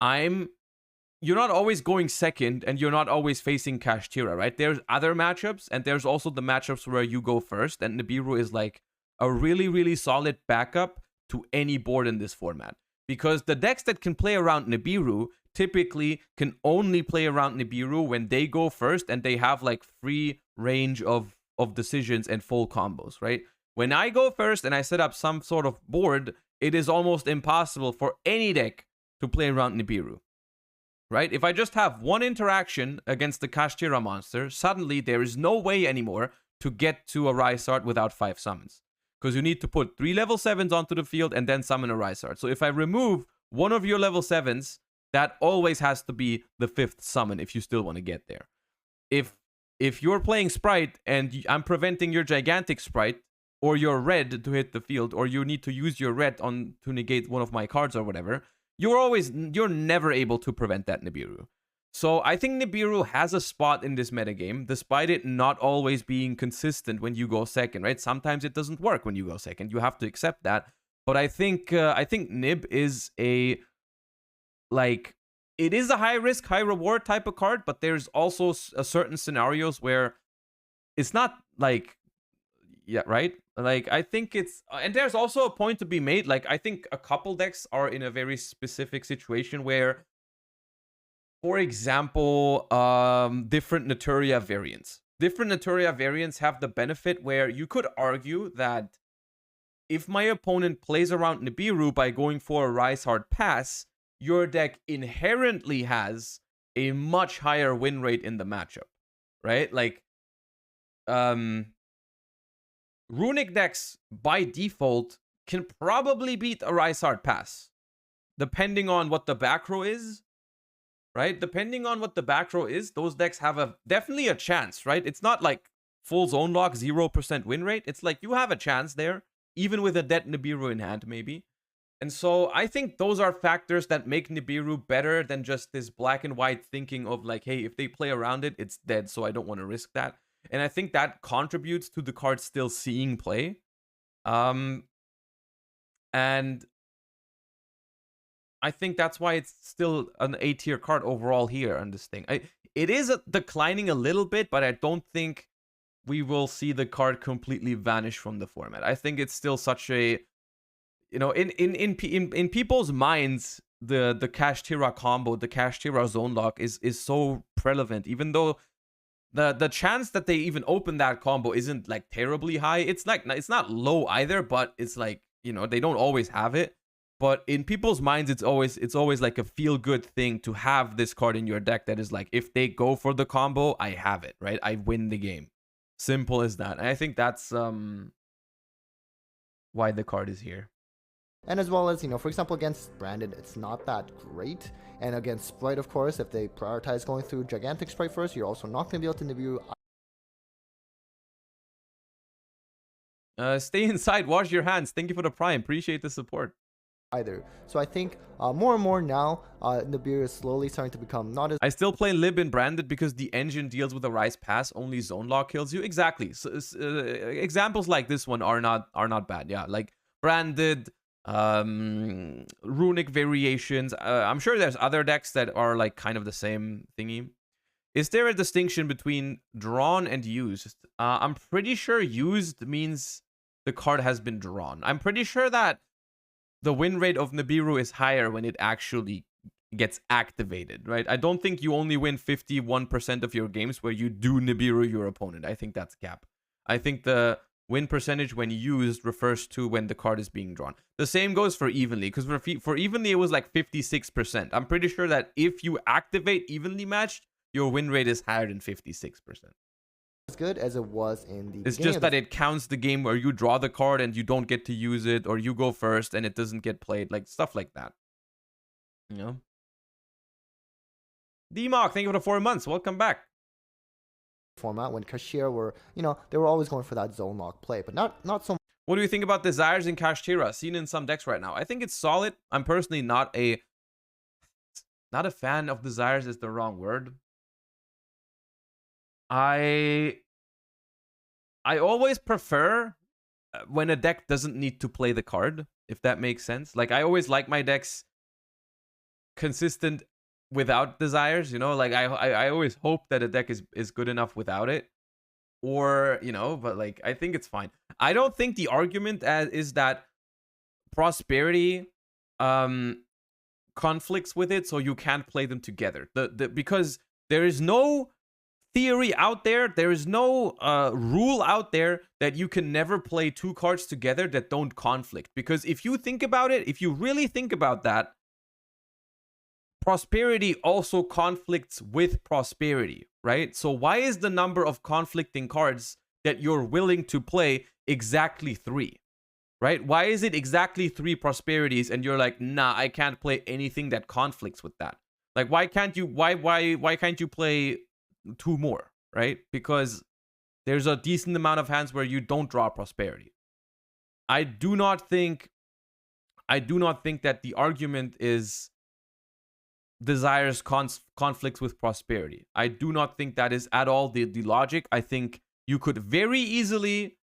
you're not always going second and you're not always facing Kashtira, right? There's other matchups, and there's also the matchups where you go first, and Nibiru is, like, a really solid backup to any board in this format. Because the decks that can play around Nibiru typically can only play around Nibiru when they go first and they have, like, free range of decisions and full combos, right? When I go first and I set up some sort of board, it is almost impossible for any deck to play around Nibiru, right? If I just have one interaction against the Kashtira monster, suddenly there is no way anymore to get to a Rise Art without 5 summons. Because you need to put 3 level 7s onto the field and then summon a Rise Art. So if I remove one of your level 7s, that always has to be the 5th summon if you still want to get there. If you're playing Sprite and I'm preventing your Gigantic Sprite or your red to hit the field, or you need to use your red to negate one of my cards or whatever, you're never able to prevent that Nibiru. So I think Nibiru has a spot in this metagame, despite it not always being consistent when you go second, right? Sometimes it doesn't work when you go second. You have to accept that. But I think Nib is it is a high risk, high reward type of card, but there's also certain scenarios where it's not like, yeah, right? Like, I think it's, and there's also a point to be made. Like, I think a couple decks are in a very specific situation where, for example, different Naturia variants. Different Naturia variants have the benefit where you could argue that if my opponent plays around Nibiru by going for a Rise Hard Pass, your deck inherently has a much higher win rate in the matchup, right? Like, Runic decks by default can probably beat a Rise Hard Pass, depending on what the back row is, right? Depending on what the back row is, those decks have definitely a chance, right? It's not like full zone lock, 0% win rate. It's like you have a chance there, even with a dead Nibiru in hand, maybe. And so I think those are factors that make Nibiru better than just this black and white thinking of, like, hey, if they play around it, it's dead, so I don't want to risk that. And I think that contributes to the card still seeing play. And I think that's why it's still an A tier card overall here on this thing. It is declining a little bit, but I don't think we will see the card completely vanish from the format. I think it's still such a, you know, in people's minds, the Cash Tira combo, the Cash Tira zone lock is so relevant, even though the chance that they even open that combo isn't like terribly high. It's not low either, but it's like, you know, they don't always have it. But in people's minds, it's always like a feel good thing to have this card in your deck that is like, if they go for the combo, I have it, right? I win the game. Simple as that. And I think that's why the card is here. And as well as, you know, for example, against Branded, it's not that great. And against Sprite, of course, if they prioritize going through Gigantic Sprite first, you're also not going to be able to Nibiru. Stay inside, wash your hands. Thank you for the prime. Appreciate the support. Either. So I think more and more now, Nibiru is slowly starting to become not as... I still play Lib in Branded because the engine deals with a Rise Pass. Only Zone Lock kills you. Exactly. So, examples like this one are not bad. Yeah, like Branded, Runic variations. I'm sure there's other decks that are like kind of the same thingy. Is there a distinction between drawn and used? I'm pretty sure used means the card has been drawn. I'm pretty sure that the win rate of Nibiru is higher when it actually gets activated, right? I don't think you only win 51% of your games where you do Nibiru your opponent. I think that's cap. I think the win percentage when used refers to when the card is being drawn. The same goes for evenly, because for evenly it was like 56%. I'm pretty sure that if you activate evenly matched, your win rate is higher than 56%. as good as it was in the... It's just that it counts the game where you draw the card and you don't get to use it, or you go first and it doesn't get played, like stuff like that. You know? D-Mock, thank you for the 4 months. Welcome back. Format when Cashier were, you know, they were always going for that zone lock play, but not so much. What do you think about Desires in Kashtira? Seen in some decks right now. I think it's solid. I'm personally not a fan of Desires is the wrong word. I always prefer when a deck doesn't need to play the card, if that makes sense. Like, I always like my decks consistent without Desires, you know? Like, I always hope that a deck is good enough without it. Or, you know, but like, I think it's fine. I don't think the argument is that Prosperity conflicts with it, so you can't play them together. Because there is no theory out there, there is no rule out there that you can never play two cards together that don't conflict. Because if you think about it, if you really think about that, Prosperity also conflicts with Prosperity, right? So why is the number of conflicting cards that you're willing to play exactly 3? Right? Why is it exactly 3 Prosperities and you're like, nah, I can't play anything that conflicts with that? Like, why can't you play 2 more, right? Because there's a decent amount of hands where you don't draw Prosperity. I do not think that the argument is Desires conflicts with Prosperity. I do not think that is at all the logic. I think you could very easily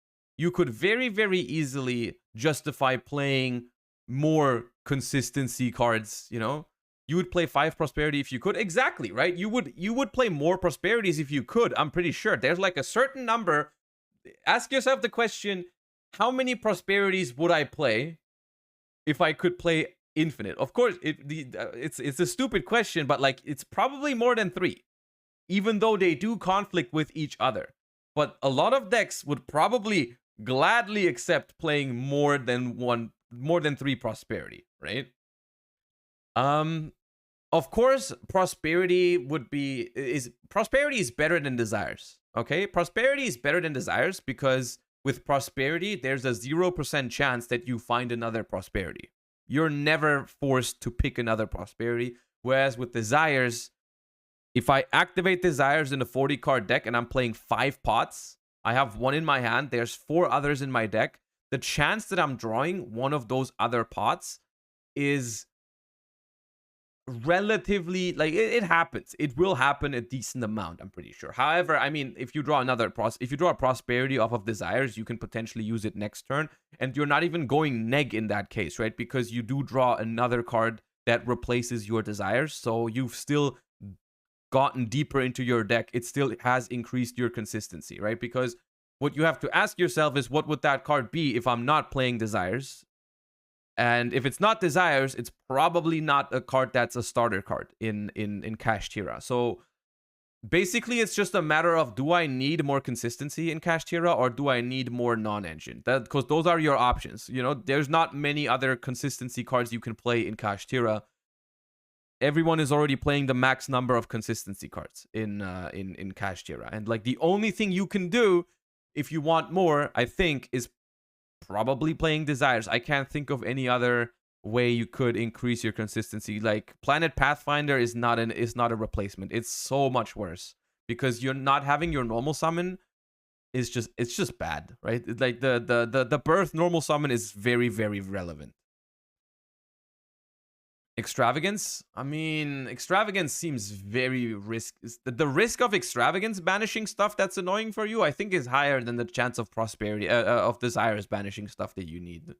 justify playing more consistency cards, you know? You would play 5 Prosperity if you could. Exactly, right? You would play more Prosperities if you could. I'm pretty sure. There's like a certain number. Ask yourself the question, how many Prosperities would I play if I could play infinite? Of course, it's a stupid question, but like, it's probably more than 3. Even though they do conflict with each other. But a lot of decks would probably gladly accept playing more than 3 Prosperity, right? Of course, Prosperity is better than Desires. Okay, Prosperity is better than Desires because with Prosperity, there's a 0% chance that you find another Prosperity. You're never forced to pick another Prosperity. Whereas with Desires, if I activate Desires in a 40 card deck and I'm playing 5 pots, I have 1 in my hand, there's 4 others in my deck. The chance that I'm drawing one of those other pots is relatively, like, it happens. It will happen a decent amount, I'm pretty sure. However, I mean, if you draw a prosperity off of desires, you can potentially use it next turn, and you're not even going neg in that case, right? Because you do draw another card that replaces your desires, so you've still gotten deeper into your deck. It still has increased your consistency, right? Because what you have to ask yourself is, what would that card be if I'm not playing desires? And if it's not desires, it's probably not a card that's a starter card in Kashtira. So basically, it's just a matter of, do I need more consistency in Kashtira, or do I need more non-engine? Because those are your options. You know, there's not many other consistency cards you can play in Kashtira. Everyone is already playing the max number of consistency cards in Kashtira. And like, the only thing you can do if you want more, I think, is probably playing desires. I can't think of any other way you could increase your consistency. Like, Planet Pathfinder is not a replacement. It's so much worse, because you're not having your normal summon it's just bad, right? Like the birth normal summon is very, very relevant. Extravagance? I mean, Extravagance seems very the risk of Extravagance banishing stuff that's annoying for you, I think, is higher than the chance of prosperity, of Desires banishing stuff that you need.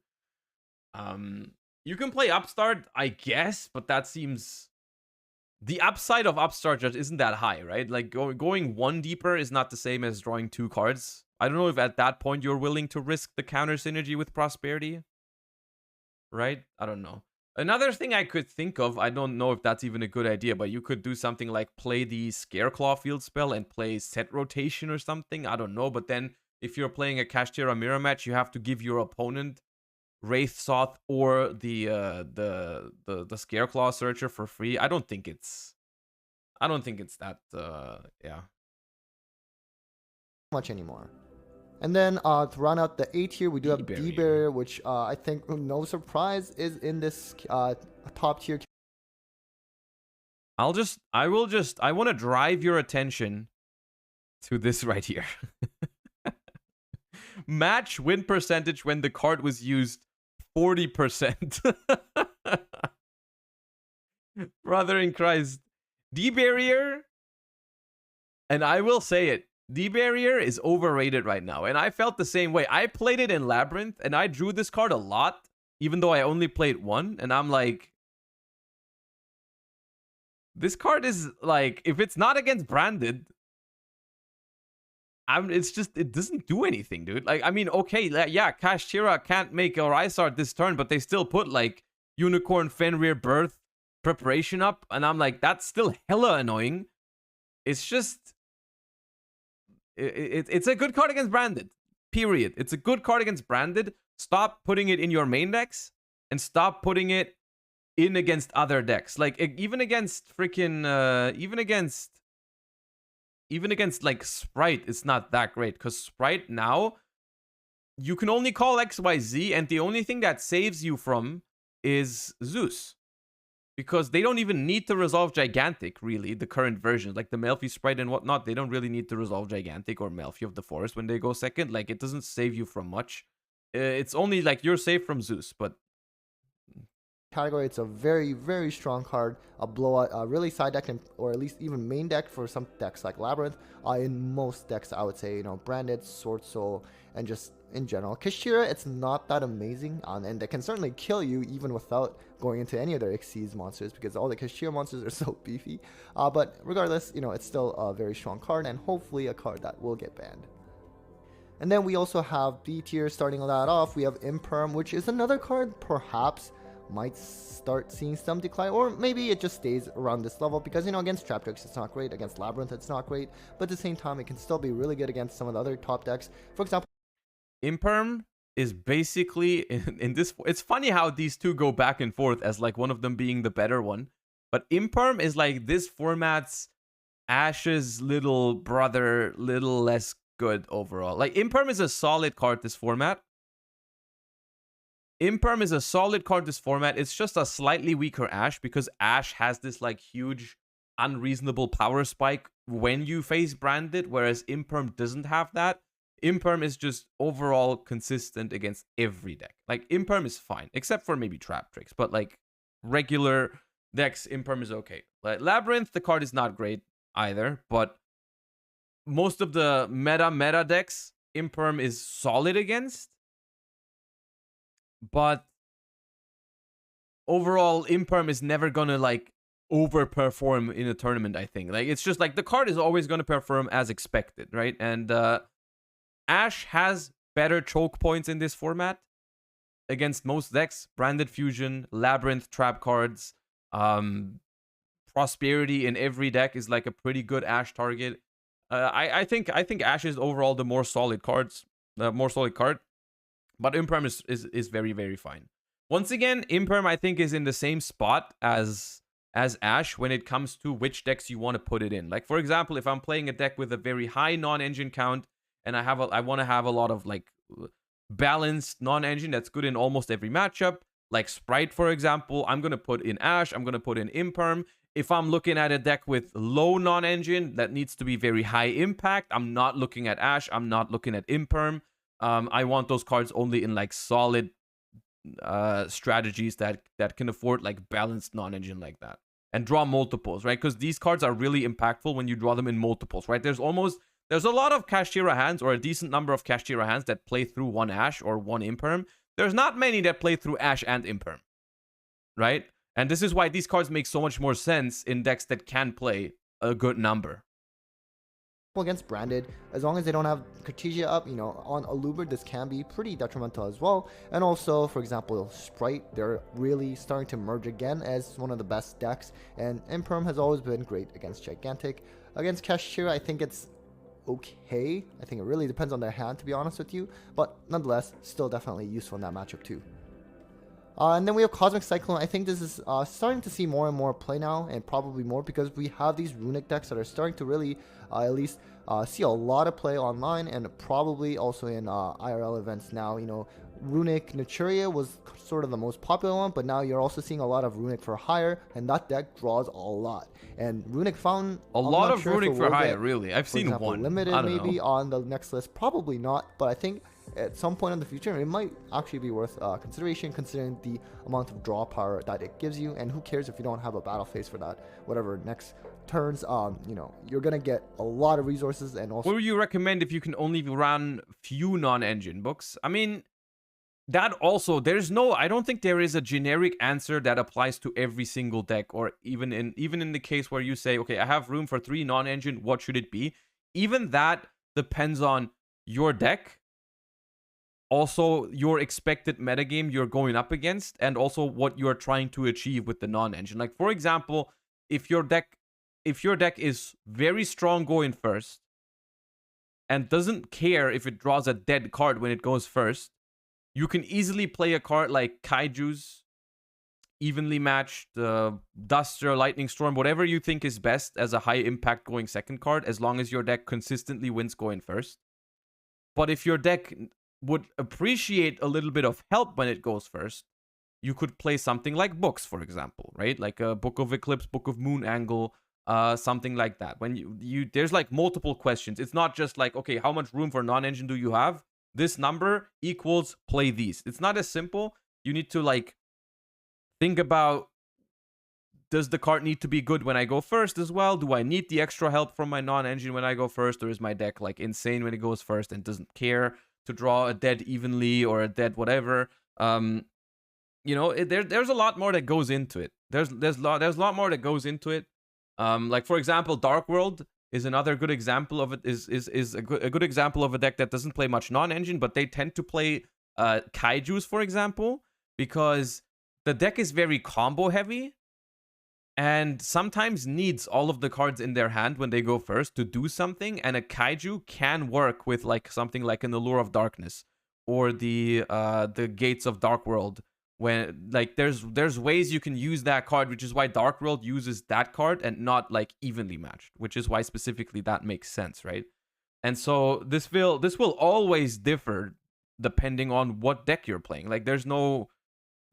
You can play Upstart, I guess, but that seems... The upside of Upstart just isn't that high, right? Like, going one deeper is not the same as drawing 2 cards. I don't know if at that point you're willing to risk the counter synergy with Prosperity. Right? I don't know. Another thing I could think of, I don't know if that's even a good idea, but you could do something like play the Scareclaw field spell and play Set Rotation or something. I don't know, but then if you're playing a Kashtira mirror match, you have to give your opponent Wraith Soth or the Scareclaw Searcher for free. I don't think it's that yeah. Much anymore. And then to round out the A tier, we do have D-Barrier, which I think, no surprise, is in this top tier. I want to drive your attention to this right here. Match win percentage when the card was used 40%. Brother in Christ. D-Barrier, and I will say it, D-Barrier is overrated right now, and I felt the same way. I played it in Labyrinth, and I drew this card a lot, even though I only played one, and I'm like... This card is, like, if it's not against Branded... it's just, it doesn't do anything, dude. Like, I mean, okay, yeah, Kashtira can't make a Rysart this turn, but they still put, like, Unicorn, Fenrir, Birth, Preparation up, and I'm like, that's still hella annoying. It's just... It's a good card against Branded. Period. It's a good card against Branded. Stop putting it in your main decks, and stop putting it in against other decks. Like, even against freaking... Even against, like, Sprite, it's not that great. Because Sprite now, you can only call XYZ, and the only thing that saves you from is Zeus. Because they don't even need to resolve Gigantic, really, the current version. Like, the Melfi Sprite and whatnot, they don't really need to resolve Gigantic or Melfi of the Forest when they go second. Like, it doesn't save you from much. It's only, like, you're safe from Zeus, but... Category, it's a very, very strong card, a blowout, really side deck, or at least even main deck for some decks like Labyrinth. In most decks, I would say, you know, Branded, Sword Soul, and just in general. Kashtira, it's not that amazing, and it can certainly kill you even without going into any other Xyz monsters, because all the Kashtira monsters are so beefy. But regardless, you know, it's still a very strong card, and hopefully a card that will get banned. And then we also have B tier. Starting that off, we have Imperm, which is another card perhaps might start seeing some decline, or maybe it just stays around this level, because, you know, against Trap decks it's not great, against Labyrinth it's not great, but at the same time it can still be really good against some of the other top decks. For example, Imperm is basically in this... It's funny how these two go back and forth as, like, one of them being the better one, but Imperm is like this format's Ash's little brother, little less good overall. Like, Imperm is a solid card this format. Imperm is a solid card this format. It's just a slightly weaker Ash, because Ash has this, like, huge unreasonable power spike when you face Branded, whereas Imperm doesn't have that. Imperm is just overall consistent against every deck. Like, Imperm is fine, except for maybe Trap Tricks, but, like, regular decks, Imperm is okay. Like Labyrinth, the card is not great either, but most of the meta decks, Imperm is solid against. But overall, Imperm is never gonna like overperform in a tournament, I think. Like, it's just like the card is always gonna perform as expected, right? And Ash has better choke points in this format against most decks. Branded Fusion, Labyrinth, trap cards, Prosperity in every deck is like a pretty good Ash target. I think Ash is overall the more solid card. But Imperm is very, very fine. Once again, Imperm I think is in the same spot as Ash when it comes to which decks you want to put it in. Like, for example, if I'm playing a deck with a very high non-engine count and I want to have a lot of like balanced non-engine that's good in almost every matchup, like Sprite, for example, I'm going to put in Ash, I'm going to put in Imperm. If I'm looking at a deck with low non-engine that needs to be very high impact, I'm not looking at Ash, I'm not looking at Imperm. I want those cards only in like solid strategies that can afford like balanced non-engine like that and draw multiples, right? Because these cards are really impactful when you draw them in multiples, right? There's a lot of Kashtira hands, or a decent number of Kashtira hands that play through one Ash or one Imperm. There's not many that play through Ash and Imperm, right? And this is why these cards make so much more sense in decks that can play a good number. Against Branded, as long as they don't have Cartesia up, you know, on Aluber, this can be pretty detrimental as well. And also, for example, Sprite, they're really starting to merge again as one of the best decks, and Imperm has always been great against Gigantic. Against Kashtira, I think it's okay. I think it really depends on their hand, to be honest with you, but nonetheless, still definitely useful in that matchup too. And then we have Cosmic Cyclone. I think this is starting to see more and more play now, and probably more because we have these runic decks that are starting to really at least see a lot of play online, and probably also in IRL events now. You know, Runic Naturia was sort of the most popular one, but now you're also seeing a lot of Runic for Hire, and that deck draws a lot. And Runic Fountain, a lot of Runic for Hire, really. I've seen one. Limited maybe on the next list, probably not, but I think at some point in the future it might actually be worth consideration, considering the amount of draw power that it gives you. And who cares if you don't have a battle phase for that, whatever next turns, you know, you're gonna get a lot of resources. And also, what would you recommend if you can only run few non-engine books? I mean, that also, I don't think there is a generic answer that applies to every single deck, or even in the case where you say, okay, I have room for 3 non-engine, what should it be? Even that depends on your deck, also your expected metagame you're going up against, and also what you're trying to achieve with the non-engine. Like, for example, if your deck is very strong going first and doesn't care if it draws a dead card when it goes first, you can easily play a card like Kaiju's evenly matched, Duster, Lightning Storm, whatever you think is best as a high impact going second card, as long as your deck consistently wins going first. But if your deck would appreciate a little bit of help when it goes first, you could play something like books, for example, right? Like a Book of Eclipse, Book of Moon Angle, something like that. When you there's like multiple questions. It's not just like, okay, how much room for non-engine do you have? This number equals play these. It's not as simple. You need to like think about, does the card need to be good when I go first as well? Do I need the extra help from my non-engine when I go first? Or is my deck like insane when it goes first and doesn't care to draw a dead evenly or a dead whatever? You know, there's a lot more that goes into it. There's a lot more that goes into it. Like, for example, Dark World is another good example of it. Is a good example of a deck that doesn't play much non-engine, but they tend to play Kaijus, for example, because the deck is very combo heavy and sometimes needs all of the cards in their hand when they go first to do something. And a Kaiju can work with like something like an Allure of Darkness or the Gates of Dark World. When like there's ways you can use that card, which is why Dark World uses that card and not like evenly matched, which is why specifically that makes sense, right? And so this will always differ depending on what deck you're playing. Like, there's no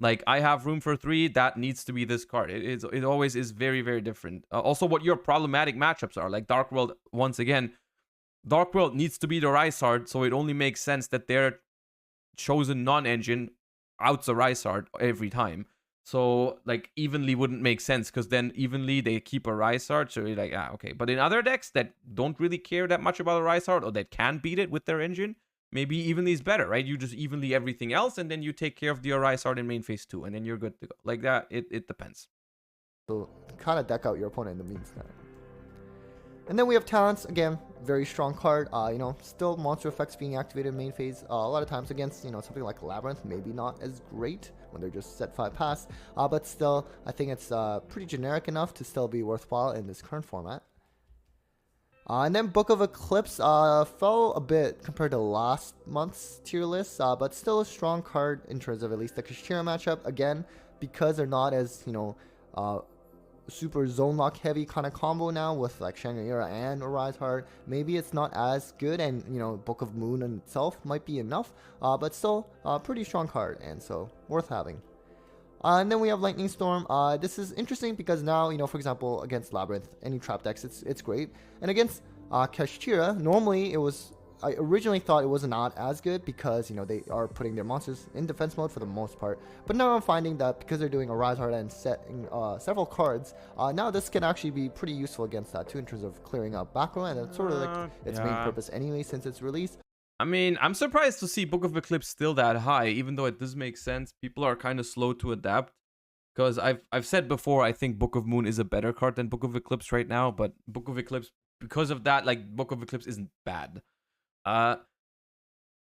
like, I have room for 3, that needs to be this card. It always is very, very different. Also, what your problematic matchups are. Like Dark World, once again, Dark World needs to be the Rysard, so it only makes sense that their chosen non-engine outs a Rysard every time. So like evenly wouldn't make sense, because then evenly they keep a Rise Art, so you're like, okay. But in other decks that don't really care that much about a Rise Art, or that can beat it with their engine, maybe evenly is better, right? You just evenly everything else, and then you take care of the Rise Art in main phase 2, and then you're good to go. Like that, it depends. So kind of deck out your opponent in the meantime. And then we have talents. Again, very strong card. You know, still monster effects being activated in main phase. A lot of times against, you know, something like Labyrinth, maybe not as great when they're just set 5 pass. But still, I think it's pretty generic enough to still be worthwhile in this current format. And then Book of Eclipse fell a bit compared to last month's tier list, but still a strong card in terms of at least the Kashira matchup. Again, because they're not as, you know, super zone lock heavy kind of combo now with like Shangri-La and Rise Heart. Maybe it's not as good, and you know, Book of Moon in itself might be enough, but still a pretty strong card, and so worth having. And then we have Lightning Storm. This is interesting because now, you know, for example, against Labyrinth, any trap decks, it's great. And against Kashira, normally I originally thought it was not as good because, you know, they are putting their monsters in defense mode for the most part. But now I'm finding that because they're doing a Rise Heart and setting several cards, now this can actually be pretty useful against that too in terms of clearing out back row, and that's sort of like its main purpose anyway since its release. I mean, I'm surprised to see Book of Eclipse still that high, even though it does make sense. People are kind of slow to adapt. Because I've said before, I think Book of Moon is a better card than Book of Eclipse right now. But Book of Eclipse, because of that, like, Book of Eclipse isn't bad.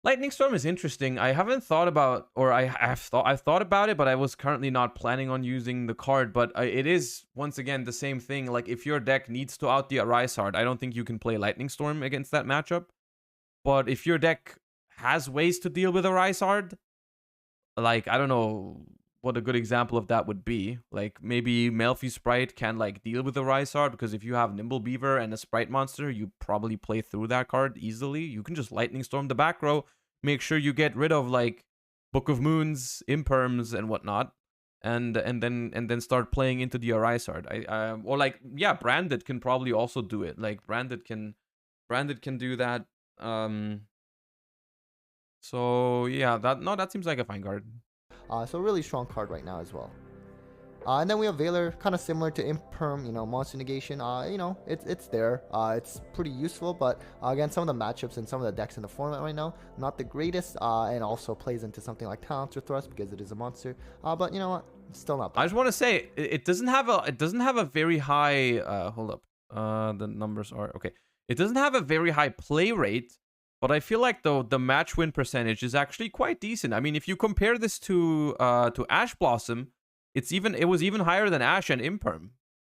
Lightning Storm is interesting. I haven't thought about, or I've thought about it, but I was currently not planning on using the card. But it is, once again, the same thing. Like, if your deck needs to out the Rise Heart, I don't think you can play Lightning Storm against that matchup. But if your deck has ways to deal with a Rise Heart, like, I don't know what a good example of that would be. Like, maybe Melfi Sprite can, like, deal with the Rise Heart, because if you have Nimble Beaver and a Sprite monster, you probably play through that card easily. You can just Lightning Storm the back row, make sure you get rid of, like, Book of Moons, Imperms, and whatnot, and then start playing into the Rise Heart. Or, like, yeah, Branded can probably also do it. Like, Branded can do that. So yeah, that seems like a fine card. So really strong card right now as well. And then we have Veiler, kind of similar to Imperm, you know, monster negation. You know, it's there. It's pretty useful, but again, some of the matchups and some of the decks in the format right now, not the greatest. And also plays into something like Talents or Thrust because it is a monster. But you know what? It's still not bad. I just want to say it doesn't have a very high. Hold up. The numbers are okay. It doesn't have a very high play rate, but I feel like the match win percentage is actually quite decent. I mean, if you compare this to Ash Blossom, it was even higher than Ash and Imperm,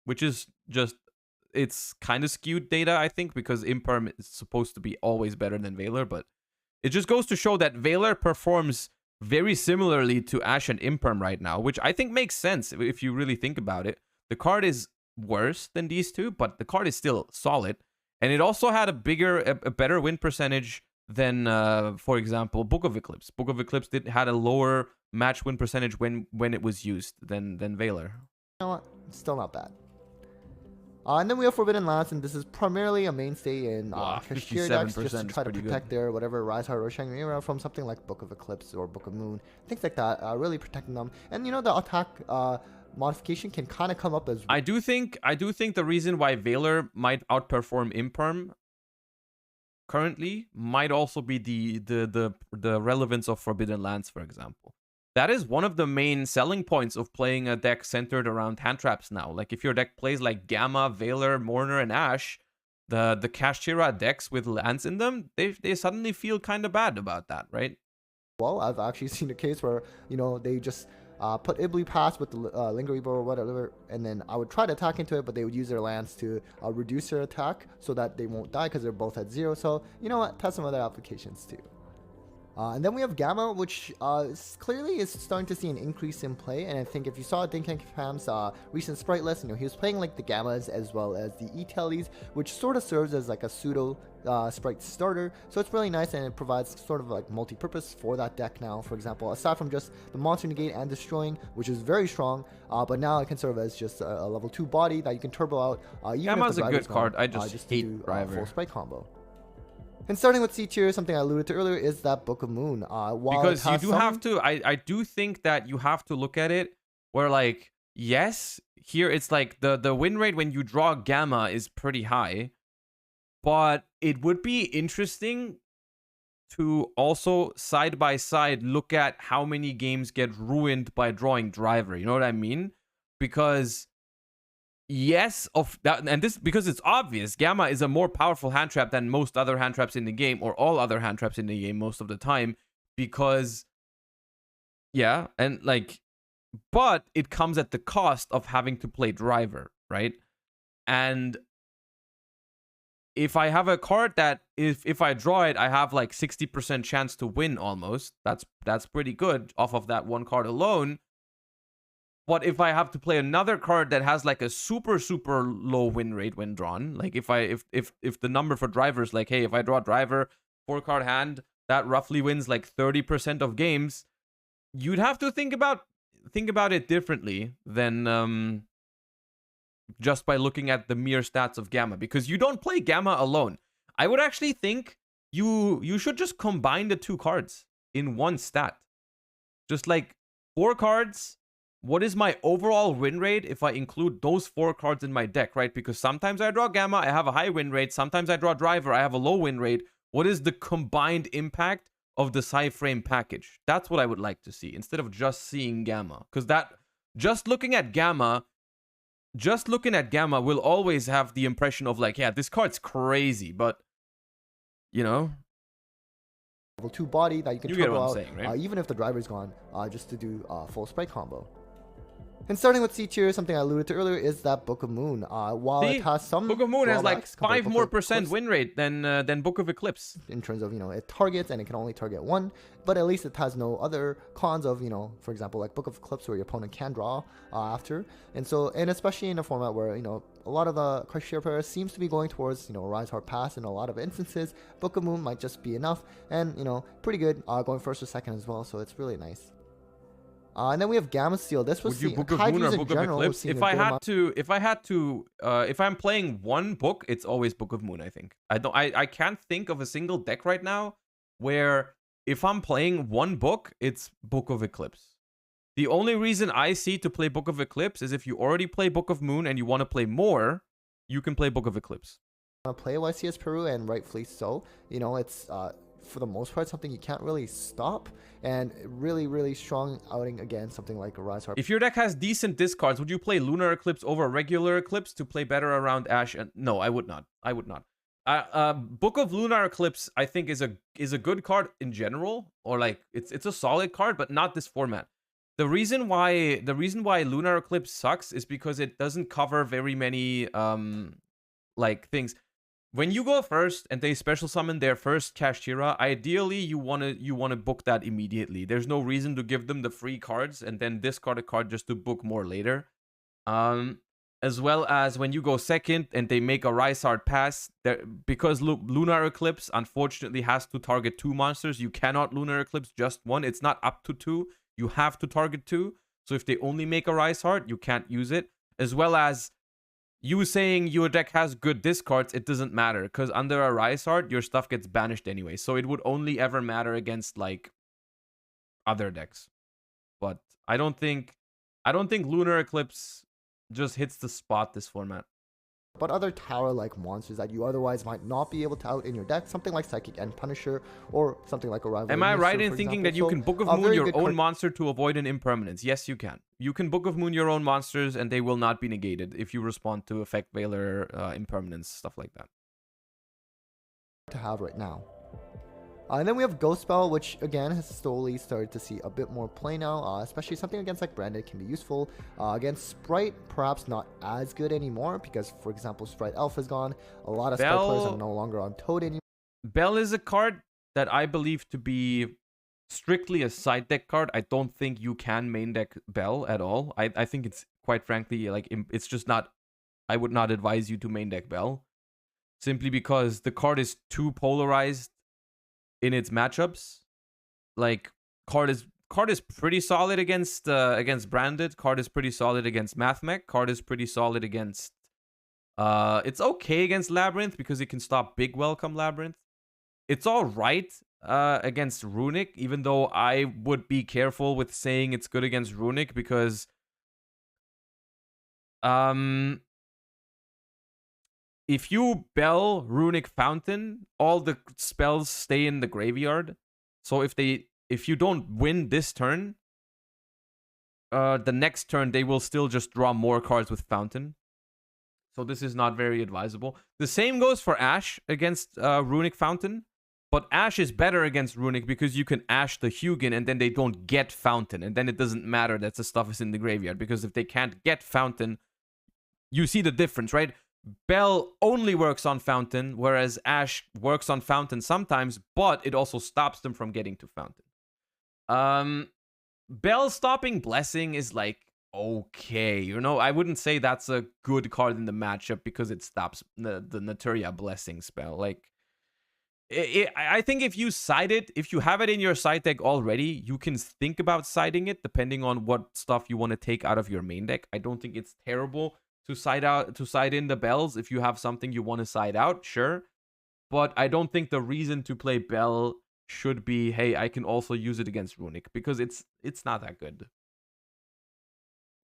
which is just, it's kind of skewed data, I think, because Imperm is supposed to be always better than Veiler, but it just goes to show that Veiler performs very similarly to Ash and Imperm right now, which I think makes sense if you really think about it. The card is worse than these two, but the card is still solid. And it also had a better win percentage than, for example, Book of Eclipse. Book of Eclipse had a lower match win percentage when it was used than Veiler. You know what? Still not bad. And then we have Forbidden Lands, and this is primarily a mainstay in Kashira decks, just to try to protect their whatever Rise Heart or Shangri-La from something like Book of Eclipse or Book of Moon, things like that. Really protecting them, and you know, the attack modification can kind of come up as well. I do think the reason why Veiler might outperform Imperm currently might also be the relevance of Forbidden Lands, for example. That is one of the main selling points of playing a deck centered around hand traps now. Like, if your deck plays like Gamma, Veiler, Mourner, and Ash, the Kashira decks with lands in them, they suddenly feel kind of bad about that, right? Well, I've actually seen a case where, you know, they just put Ibli Pass with the Lingering or whatever, and then I would try to attack into it, but they would use their lands to reduce their attack so that they won't die because they're both at 0. So, you know what? Test some other applications too. And then we have Gamma, which clearly is starting to see an increase in play. And I think if you saw Dinkan Pam's recent sprite list, you know, he was playing like the Gammas as well as the E-Tellies, which sort of serves as like a pseudo sprite starter. So it's really nice, and it provides sort of like multi-purpose for that deck now. For example, aside from just the monster negate and destroying, which is very strong, but now it can serve as just a level 2 body that you can turbo out. Gamma's a good card. I just hate Driver. Full sprite combo. And starting with C tier, something I alluded to earlier is that Book of Moon. Because you do have to, I do think that you have to look at it where like, yes, here it's like the win rate when you draw Gamma is pretty high, but it would be interesting to also side by side look at how many games get ruined by drawing Driver. You know what I mean? Because yes, of that, and this because it's obvious, Gamma is a more powerful hand trap than most other hand traps in the game, or all other hand traps in the game most of the time, because yeah, and like, but it comes at the cost of having to play Driver, right? And if I have a card that if I draw it, I have like 60% chance to win almost. That's pretty good off of that one card alone. But if I have to play another card that has like a super low win rate when drawn, like if the number for Driver is like, hey, if I draw Driver 4-card hand, that roughly wins like 30% of games, you'd have to think about it differently than just by looking at the mere stats of Gamma, because you don't play Gamma alone. I would actually think you should just combine the 2 cards in one stat. Just like 4 cards. What is my overall win rate if I include those 4 cards in my deck, right? Because sometimes I draw Gamma, I have a high win rate. Sometimes I draw Driver, I have a low win rate. What is the combined impact of the Frame package? That's what I would like to see, instead of just seeing Gamma. Because that, just looking at Gamma will always have the impression of like, yeah, this card's crazy, but, you know, level 2 body that you can you get turbo what I'm out, saying, right? even if the Driver's gone, just to do full Sprite combo. And starting with C tier, something I alluded to earlier is that Book of Moon. While it has some Book of Moon has like 5% more Eclipse win rate than Book of Eclipse. in terms of, you know, it targets and it can only target one, but at least it has no other cons of, you know, for example, like Book of Eclipse where your opponent can draw after. And so, and especially in a format where, you know, a lot of the Criteria players seems to be going towards, you know, Rise Hard Pass in a lot of instances, Book of Moon might just be enough, and, you know, pretty good going first or second as well, so it's really nice. And then we have Gamma Steel. This was Would you Book of Moon or Book of Eclipse? If I'm playing one book, it's always Book of Moon, I think. I can't think of a single deck right now where if I'm playing one book, it's Book of Eclipse. The only reason I see to play Book of Eclipse is if you already play Book of Moon and you want to play more, you can play Book of Eclipse. Play YCS Peru, and rightfully so. You know, it's for the most part something you can't really stop, and really strong outing against something like a Rise Hard. If your deck has decent discards, would you play Lunar Eclipse over regular Eclipse to play better around Ash? No, I would not. Book of Lunar Eclipse, I think, is a good card in general, or like it's a solid card, but not this format. The reason why Lunar Eclipse sucks is because it doesn't cover very many like things. When you go first and they special summon their first Kashtira, ideally you wanna book that immediately. There's no reason to give them the free cards and then discard a card just to book more later. As well as when you go second and they make a Rise Hard Pass, because Lunar Eclipse unfortunately has to target 2 monsters. You cannot Lunar Eclipse just 1. It's not up to 2. You have to target 2. So if they only make a Rise Hard, you can't use it. As well as you saying your deck has good discards, it doesn't matter, because under a Rise Hard, your stuff gets banished anyway. So it would only ever matter against like other decks. But I don't think Lunar Eclipse just hits the spot this format. But other tower-like monsters that you otherwise might not be able to out in your deck, something like Psychic and Punisher, or something like a Rival. Am I right in thinking that you can Book of Moon your own monster to avoid an impermanence? Yes, you can. You can Book of Moon your own monsters, and they will not be negated if you respond to Effect Veiler, impermanence, stuff like that. To have right now. And then we have Ghost Spell, which again has slowly started to see a bit more play now, especially something against like Branded can be useful. Against Sprite, perhaps not as good anymore, because for example, Sprite Elf is gone. A lot of Sprite players are no longer on Toad anymore. Bell is a card that I believe to be strictly a side deck card. I don't think you can main deck Bell at all. I think it's quite frankly like it's just not. I would not advise you to main deck Bell, simply because the card is too polarized in its matchups. Like card is pretty solid against Branded. Card is pretty solid against Mathmech. Card is pretty solid against it's okay against Labyrinth because it can stop big welcome Labyrinth. It's all right against Runic, even though I would be careful with saying it's good against Runic, because If you Bell Runic Fountain, all the spells stay in the graveyard. So if you don't win this turn, the next turn they will still just draw more cards with Fountain. So this is not very advisable. The same goes for Ash against Runic Fountain. But Ash is better against Runic because you can Ash the Hugin and then they don't get Fountain. And then it doesn't matter that the stuff is in the graveyard. Because if they can't get Fountain, you see the difference, right? Bell only works on Fountain, whereas Ash works on Fountain sometimes, but it also stops them from getting to Fountain. Bell stopping Blessing is like, okay. You know, I wouldn't say that's a good card in the matchup because it stops the Naturia Blessing spell. Like, I think if you side it, if you have it in your side deck already, you can think about siding it depending on what stuff you want to take out of your main deck. I don't think it's terrible to side in the Bells if you have something you want to side out, sure. But I don't think the reason to play Bell should be, hey, I can also use it against Runic, because it's not that good.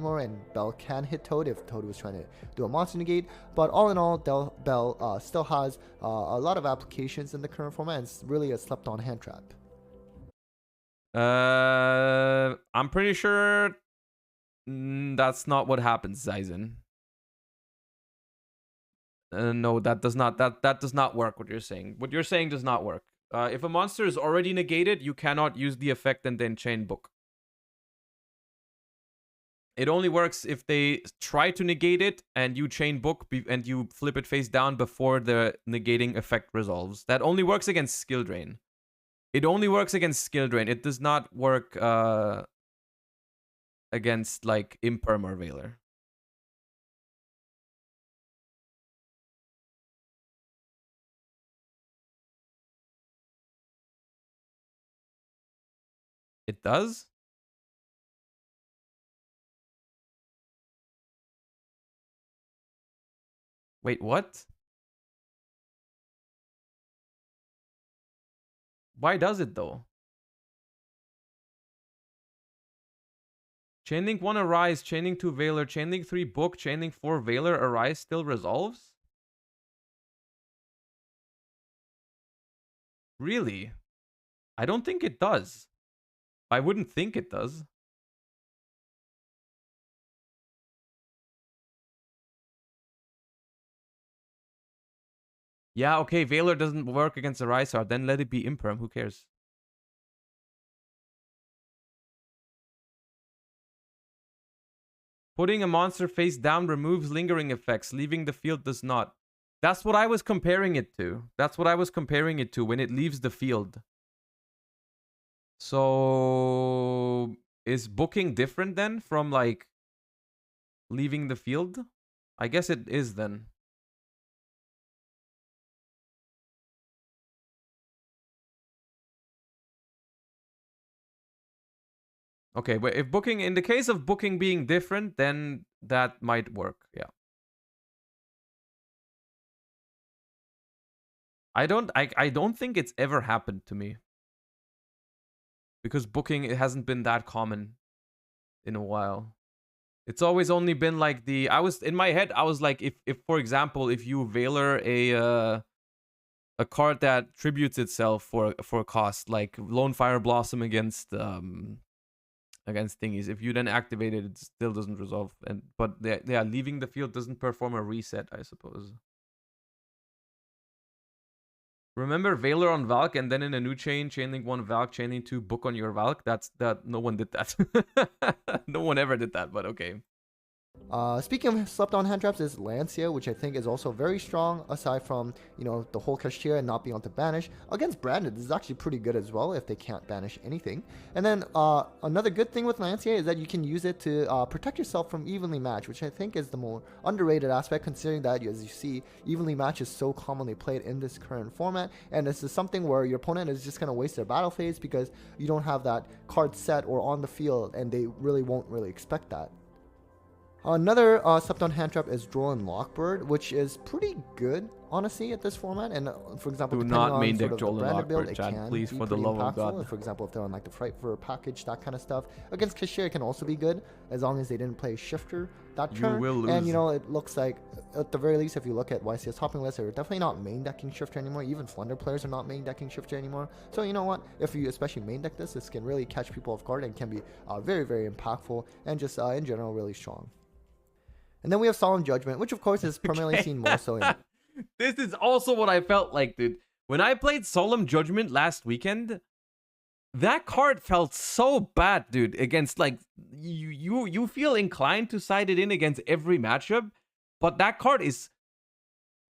And Bell can hit Toad if Toad was trying to do a monster negate, but all in all, Bell still has a lot of applications in the current format, and it's really a slept-on hand trap. I'm pretty sure that's not what happens, Zaizen. No, that does not work. What you're saying does not work. If a monster is already negated, you cannot use the effect and then chain book. It only works if they try to negate it and you chain book and you flip it face down before the negating effect resolves. That only works against skill drain. It only works against skill drain. It does not work against like Imperm or Veiler. It does? Wait, what? Why does it though? Chainlink 1 Arise, Chainlink 2 Veiler, Chainlink 3 Book, Chainlink 4 Veiler, Arise still resolves? Really? I don't think it does. I wouldn't think it does. Yeah, okay, Veiler doesn't work against the Rysar, then let it be Imperm, who cares? Putting a monster face down removes lingering effects, leaving the field does not. That's what I was comparing it to. That's what I was comparing it to when it leaves the field. So, is booking different then from like leaving the field? I guess it is then. Okay, but if booking, in the case of booking being different, then that might work, yeah. I don't think it's ever happened to me. Because booking, it hasn't been that common in a while. It's always only been like the, in my head, I was like, if for example, if you Veiler a card that tributes itself for a cost, like Lone Fire Blossom against thingies, if you then activate it, it still doesn't resolve. But yeah, leaving the field doesn't perform a reset, I suppose. Remember Veiler on Valk, and then in a new chain, Chainlink 1 Valk, Chainlink 2 Book on your Valk? That no one did that. No one ever did that, but okay. Speaking of slept-on hand traps is Lancia, which I think is also very strong, aside from, you know, the whole Cashier and not being able to banish. Against Branded, this is actually pretty good as well if they can't banish anything. And then another good thing with Lancia is that you can use it to protect yourself from Evenly Match, which I think is the more underrated aspect, considering that, as you see, Evenly Match is so commonly played in this current format, and this is something where your opponent is just going to waste their battle phase because you don't have that card set or on the field, and they really won't really expect that. Another slept-on hand trap is Droll and Lockbird, which is pretty good, honestly, at this format. And for example, do depending not main on deck sort of Droll the and branded build, Lockbird, it Chad, can please, be for the pretty love of impactful. God. For example, if they're on like the Fright for a package, that kind of stuff. Against Cashier, it can also be good, as long as they didn't play Shifter that You turn. will lose. And you know, it looks like at the very least, if you look at YCS topping list, they're definitely not main decking Shifter anymore. Even Flunder players are not main decking Shifter anymore. So you know what? If you especially main deck this can really catch people off guard and can be very, very impactful and just in general really strong. And then we have Solemn Judgment, which of course is primarily seen more so in. This is also what I felt like, dude. When I played Solemn Judgment last weekend, that card felt so bad, dude. Against like you feel inclined to side it in against every matchup, but that card is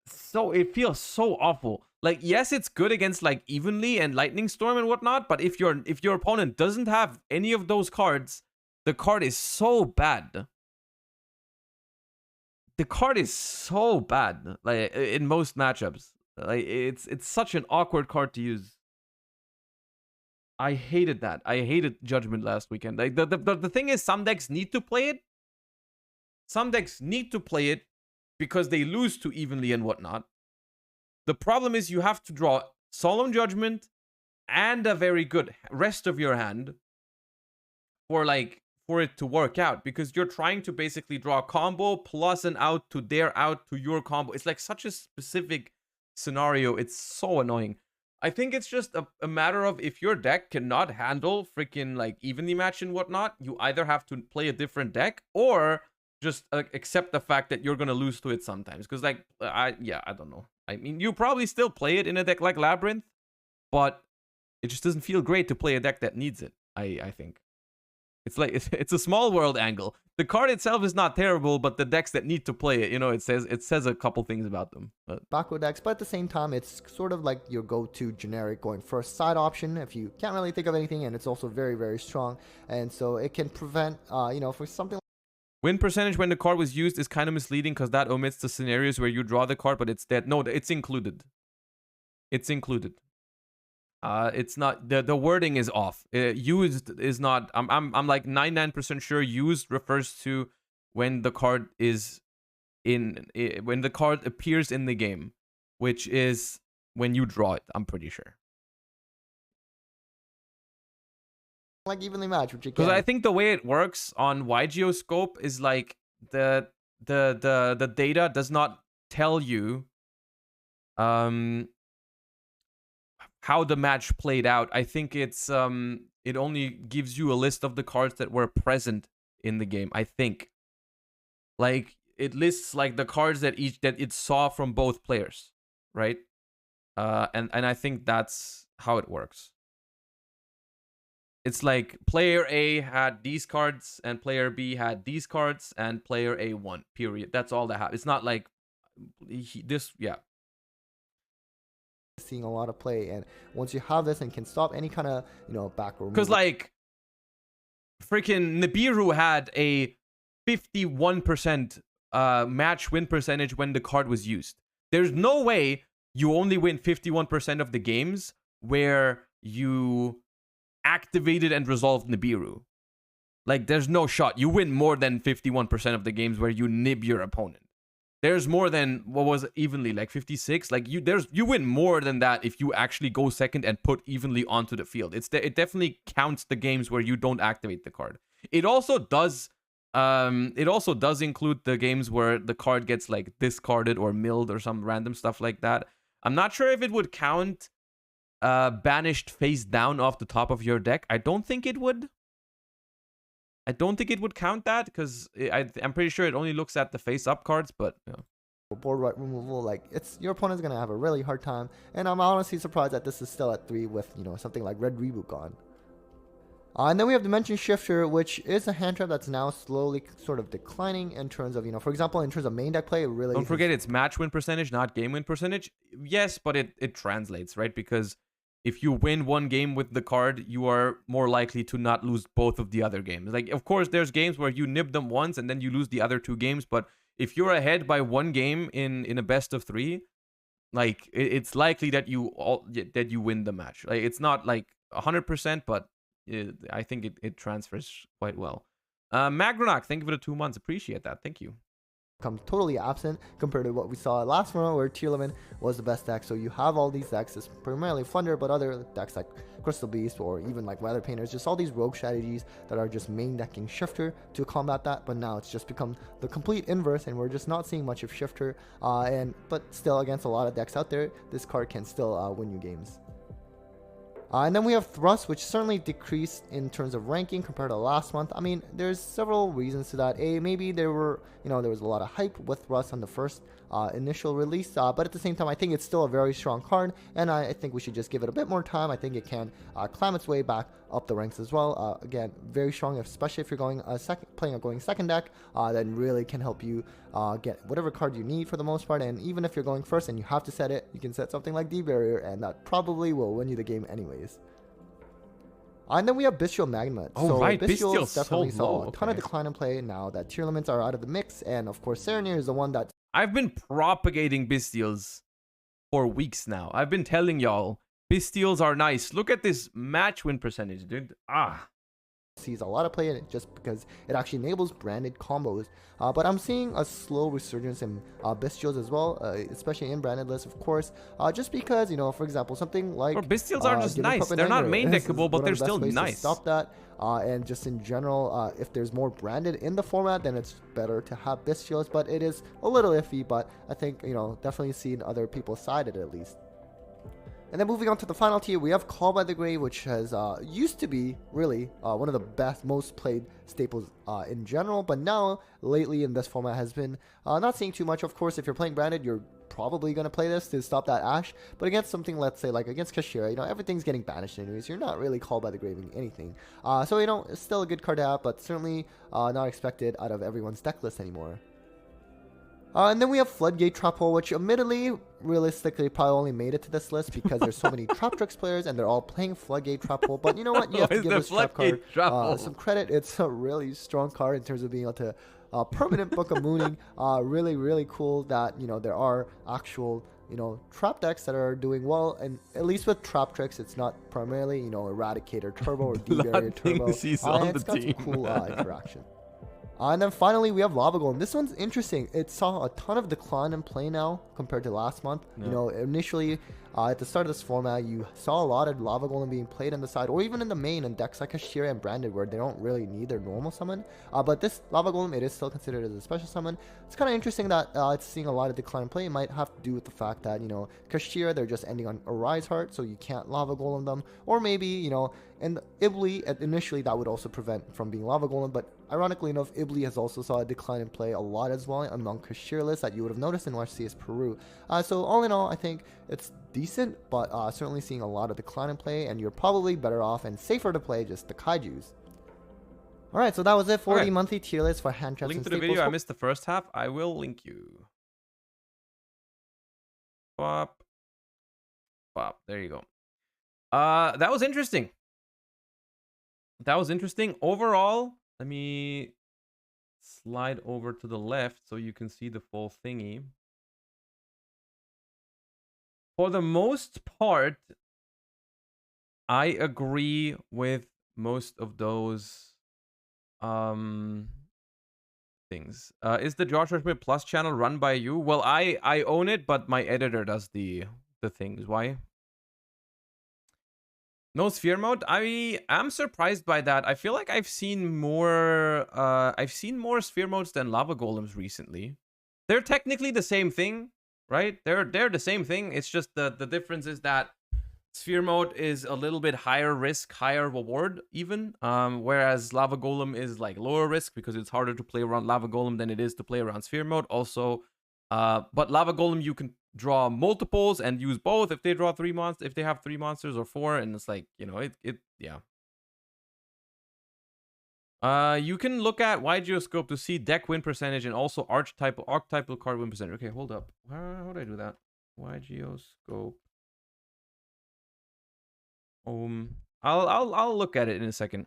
so, it feels so awful. Like, yes, it's good against like Evenly and Lightning Storm and whatnot, but if your opponent doesn't have any of those cards, the card is so bad. The card is so bad, like in most matchups. Like it's such an awkward card to use. I hated that. I hated Judgment last weekend. Like the thing is, some decks need to play it. Some decks need to play it because they lose to Evenly and whatnot. The problem is you have to draw Solemn Judgment and a very good rest of your hand for it to work out, because you're trying to basically draw a combo plus an out to their out to your combo. It's like such a specific scenario. It's so annoying. I think it's just a matter of, if your deck cannot handle freaking like evenly match and whatnot, you either have to play a different deck or just accept the fact that you're gonna lose to it sometimes. Because like I don't know. I mean, you probably still play it in a deck like Labyrinth, but it just doesn't feel great to play a deck that needs it. I think. It's like it's a small world angle. The card itself is not terrible, but the decks that need to play it, you know, it says a couple things about them. But Backward decks, but at the same time, it's sort of like your go-to generic going first side option if you can't really think of anything, and it's also very, very strong, and so it can prevent, you know, for something. Win percentage when the card was used is kind of misleading because that omits the scenarios where you draw the card, but it's dead. No, it's included. It's included. It's not, the wording is off. Used is not. I'm like 99% sure used refers to when the card is when the card appears in the game, which is when you draw it. I'm pretty sure. Like evenly match, which you Because can. I think the way it works on YuGiOh scope is like the data does not tell you how the match played out. I think it's it only gives you a list of the cards that were present in the game. I think, like, it lists like the cards that it saw from both players, right? And I think that's how it works. It's like player A had these cards and player B had these cards and player A won, period. That's all that happens. It's not like Seeing a lot of play, and once you have this and can stop any kind of, you know, backward. Because like freaking Nibiru had a 51% match win percentage when the card was used. There's no way you only win 51% of the games where you activated and resolved Nibiru. Like, there's no shot. You win more than 51% of the games where you nib your opponent. There's more than, what was it, evenly, like 56? Like, you win more than that if you actually go second and put evenly onto the field. It definitely counts the games where you don't activate the card. It also does include the games where the card gets like discarded or milled or some random stuff like that. I'm not sure if it would count banished face down off the top of your deck. I don't think it would. I don't think it would count that because I'm pretty sure it only looks at the face up cards, but yeah. Board right removal, like, it's your opponent's gonna have a really hard time, and I'm honestly surprised that this is still at 3 with, you know, something like Red Reboot gone. And then we have Dimension Shifter, which is a hand trap that's now slowly sort of declining in terms of, you know, for example, in terms of main deck play, it really... Don't forget it's match win percentage, not game win percentage. Yes, but it translates, right? Because if you win one game with the card, you are more likely to not lose both of the other games. Like, of course, there's games where you nib them once and then you lose the other 2 games. But if you're ahead by 1 game in a best of 3, like, it's likely that you win the match. Like, it's not like 100%, but I think it transfers quite well. Magronach, thank you for the 2 months. Appreciate that. Thank you. become totally absent compared to what we saw last round where tier 11 was the best deck. So you have all these decks, it's primarily Thunder, but other decks like Crystal Beast or even like Weather Painters, just all these rogue strategies that are just main decking Shifter to combat that. But now it's just become the complete inverse, and we're just not seeing much of Shifter. But still, against a lot of decks out there, this card can still win you games. And then we have Thrust, which certainly decreased in terms of ranking compared to last month. I mean, there's several reasons to that. Maybe there was a lot of hype with Thrust on the first initial release, but at the same time, I think it's still a very strong card, and I think we should just give it a bit more time. I think it can climb its way back up the ranks as well. Again, very strong, especially if you're going playing a going second deck, then really can help you get whatever card you need for the most part. And even if you're going first and you have to set it, you can set something like D-Barrier, and that probably will win you the game anyways. And then we have Bestial Magnet. Right, Bestial Bestial's definitely so saw low. a ton of decline in play now that tier limits are out of the mix, and of course Serenir is the one that I've been propagating Bestials for weeks now. I've been telling y'all, Bestials are nice. Look at this match win percentage, dude. sees a lot of play in it just because it actually enables branded combos. But I'm seeing a slow resurgence in Bestials as well, especially in branded lists, of course. Just because, for example, something like Bestials are just nice. They're not main deckable, but they're still nice. Stop that. And just in general, if there's more branded in the format, then it's better to have Bestials. But it is a little iffy. But I think definitely seen other people side it at least. And then moving on to the final tier, we have Call by the Grave, which has used to be really one of the best, most played staples in general. But now, lately in this format has been not seeing too much. Of course, if you're playing branded, you're probably going to play this to stop that Ash. But against something, let's say, like against Kashira, everything's getting banished anyways. You're not really Called by the Graving anything. So, it's still a good card to have, but certainly not expected out of everyone's deck list anymore. And then we have Floodgate Trap Hole, which admittedly, realistically, probably only made it to this list because there's so many Traptrix players and they're all playing Floodgate Trap Hole. But you know what? You have to give this trap card some credit. It's a really strong card in terms of being able to permanent Book of Mooning. Really, really cool that, there are actual, trap decks that are doing well. And at least with Traptrix, it's not primarily, Eradicator Turbo or D-Barrier Turbo. It's got some cool interaction. And then finally, we have Lava Golem. This one's interesting. It saw a ton of decline in play now compared to last month. Yeah. Initially, at the start of this format, you saw a lot of Lava Golem being played in the side or even in the main in decks like Ashira and Branded where they don't really need their normal summon. But this Lava Golem, it is still considered as a special summon. It's kind of interesting that it's seeing a lot of decline in play. It might have to do with the fact that, Kashira, they're just ending on Arise Heart, so you can't Lava Golem them. Or maybe, and Ibli, initially that would also prevent from being Lava Golem, but ironically enough, Ibli has also saw a decline in play a lot as well among Kashira lists that you would have noticed in YCS Peru. So all in all, I think it's decent, but certainly seeing a lot of decline in play, and you're probably better off and safer to play just the Kaijus. Alright, so that was it for the monthly tier list for hand traps and staples. Link to the video, I missed the first half. I will link you. Bop. Bop. There you go. That was interesting. Overall, let me slide over to the left so you can see the full thingy. For the most part, I agree with most of those things. Is the Joshua Schmidt Plus channel run by you? Well, I own it, but my editor does the things. Why? No sphere mode. I am surprised by that. I feel like I've seen more sphere modes than lava golems recently. They're technically the same thing, right? They're the same thing. It's just the difference is that sphere mode is a little bit higher risk, higher reward even. Whereas lava golem is like lower risk because it's harder to play around lava golem than it is to play around sphere mode. Also, but lava golem you can draw multiples and use both if they draw if they have 3 monsters or 4, and it's like, yeah. You can look at YuGiOh scope to see deck win percentage and also archetypal card win percentage. Okay, hold up. How do I do that? YuGiOh scope. I'll look at it in a second.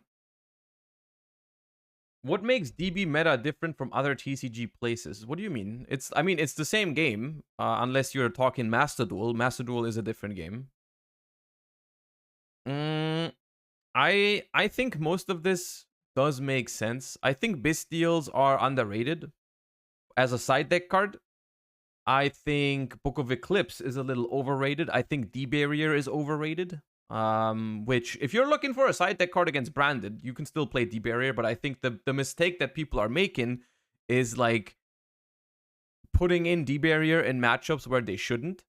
What makes DB meta different from other TCG places? What do you mean? It's the same game, unless you're talking Master Duel. Master Duel is a different game. I think most of this does make sense. I think Bestials are underrated. as a side deck card. I think Book of Eclipse is a little overrated. I think D-Barrier is overrated. Which, if you're looking for a side deck card against Branded, you can still play D-Barrier, but I think the mistake that people are making is, like, putting in D-Barrier in matchups where they shouldn't.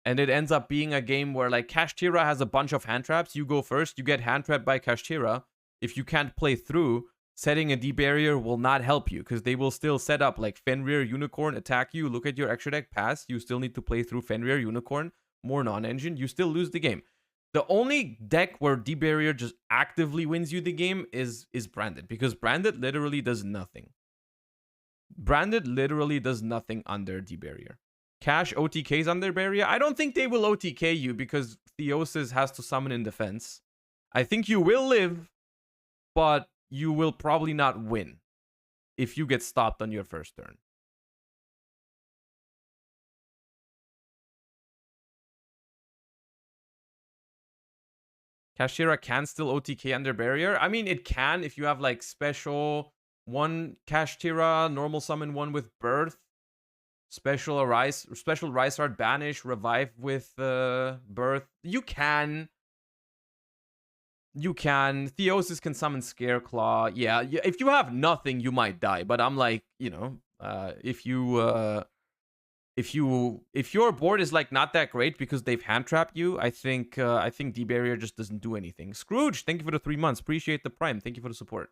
And it ends up being a game where, like, Kashtira has a bunch of hand traps. You go first, you get hand trapped by Kashtira. If you can't play through, setting a D-Barrier will not help you, because they will still set up, like, Fenrir, Unicorn, attack you, look at your extra deck, pass. You still need to play through Fenrir, Unicorn, more non-engine. You still lose the game. The only deck where D-Barrier just actively wins you the game is Branded, because Branded literally does nothing. Branded literally does nothing under D-Barrier. Cash OTKs under Barrier. I don't think they will OTK you because Theosis has to summon in defense. I think you will live, but you will probably not win if you get stopped on your first turn. Kashtira can still OTK under Barrier. I mean, it can if you have, like, special one Kashtira, normal summon one with Birth. Special Rise Art Banish, Revive with Birth. You can. Theosis can summon Scareclaw. Yeah, if you have nothing, you might die. But I'm like, you know, if your board is, like, not that great because they've hand trapped you, I think D-Barrier just doesn't do anything. Scrooge, thank you for the 3 months. Appreciate the Prime. Thank you for the support.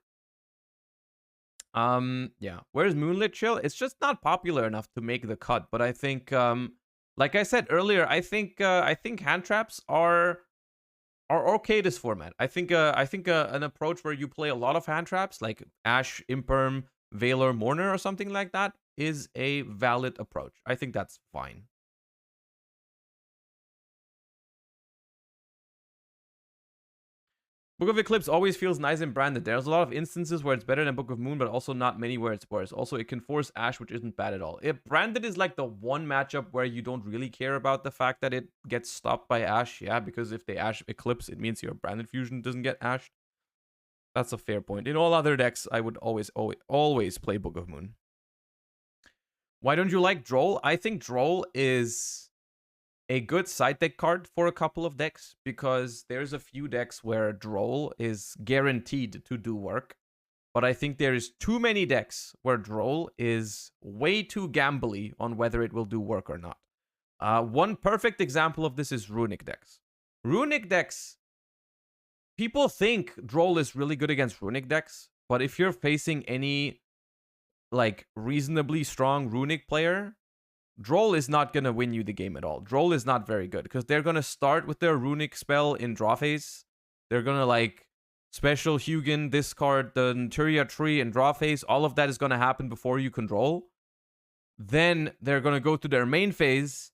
Yeah. Where's Moonlit Chill? It's just not popular enough to make the cut. But I think, like I said earlier, I think hand traps are okay this format. I think an approach where you play a lot of hand traps, like Ash, Imperm, Valor, Mourner, or something like that, is a valid approach. I think that's fine. Book of Eclipse always feels nice and Branded. There's a lot of instances where it's better than Book of Moon, but also not many where it's worse. Also, it can force Ash, which isn't bad at all. Branded is like the one matchup where you don't really care about the fact that it gets stopped by Ash. Yeah, because if they Ash Eclipse, it means your Branded Fusion doesn't get Ashed. That's a fair point. In all other decks, I would always play Book of Moon. Why don't you like Droll? I think Droll is a good side deck card for a couple of decks, because there's a few decks where Droll is guaranteed to do work. But I think there is too many decks where Droll is way too gambly on whether it will do work or not. One perfect example of this is Runic decks. Runic decks, people think Droll is really good against Runic decks, but if you're facing any, like, reasonably strong Runic player, Droll is not going to win you the game at all. Droll is not very good, because they're going to start with their Runic spell in draw phase. They're going to, like, special Hugin, discard the Naturia tree in draw phase. All of that is going to happen before you control. Then they're going to go to their main phase.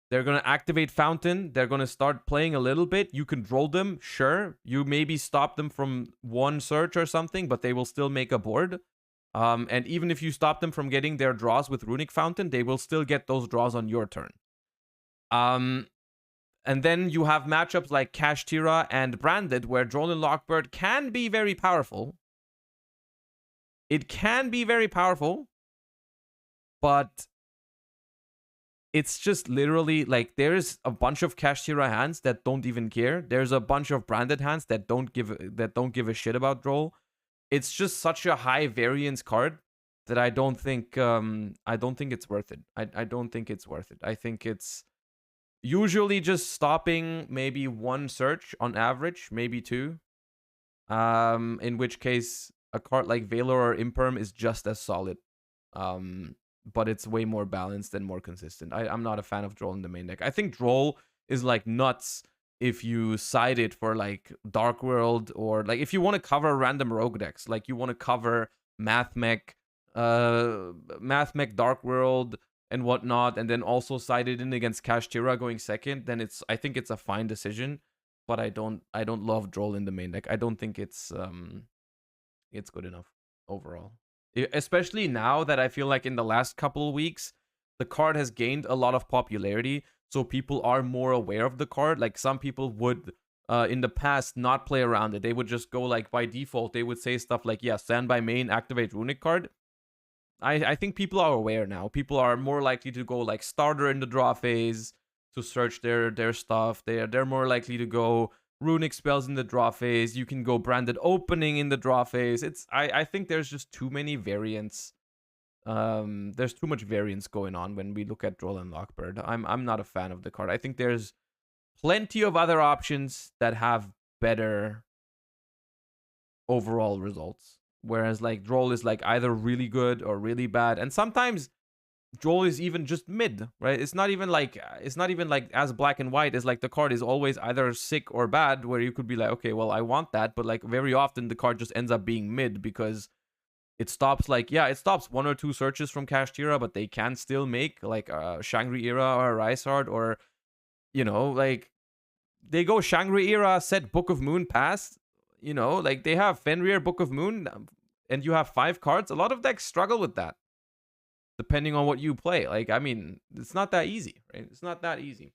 They're going to activate Fountain. They're going to start playing a little bit. You control them, sure. You maybe stop them from one search or something, but they will still make a board. And even if you stop them from getting their draws with Runic Fountain, they will still get those draws on your turn. And then you have matchups like Kashtira and Branded, where Droll and Lockbird can be very powerful. It can be very powerful, but it's just literally, like, there's a bunch of Kashtira hands that don't even care. There's a bunch of Branded hands that don't give a shit about Droll. It's just such a high variance card that I don't think it's worth it. I don't think it's worth it. I think it's usually just stopping maybe one search on average, maybe two. In which case a card like Valor or Imperm is just as solid. But it's way more balanced and more consistent. I'm not a fan of Droll in the main deck. I think Droll is, like, nuts if you side it for, like, Dark World, or, like, if you want to cover random rogue decks, like you want to cover Mathmech, Dark World, and whatnot, and then also side it in against Kashtira going second, then I think it's a fine decision. But I don't love Droll in the main deck. I don't think it's good enough overall. Especially now that I feel like in the last couple of weeks, the card has gained a lot of popularity. So people are more aware of the card. Like, some people would, in the past, not play around it. They would just go, like, by default, they would say stuff like, yeah, stand by main, activate Runic card. I think people are aware now. People are more likely to go like starter in the draw phase to search their stuff. They're more likely to go runic spells in the draw phase. You can go branded opening in the draw phase. I think there's just too many variants. There's too much variance going on when we look at Droll and Lockbird. I'm not a fan of the card. I think there's plenty of other options that have better overall results. Whereas like Droll is like either really good or really bad, and sometimes Droll is even just mid, right? It's not even like as black and white as like the card is always either sick or bad, where you could be like, okay, well I want that, but like very often the card just ends up being mid because it stops like, yeah, it stops 1 or 2 searches from Kashtira, but they can still make like a Shangri-Ira or a Rysard, or you know, like they go Shangri-Ira, set Book of Moon pass, you know, like they have Fenrir, Book of Moon, and you have 5 cards. A lot of decks struggle with that, depending on what you play. Like, I mean, it's not that easy, right? It's not that easy.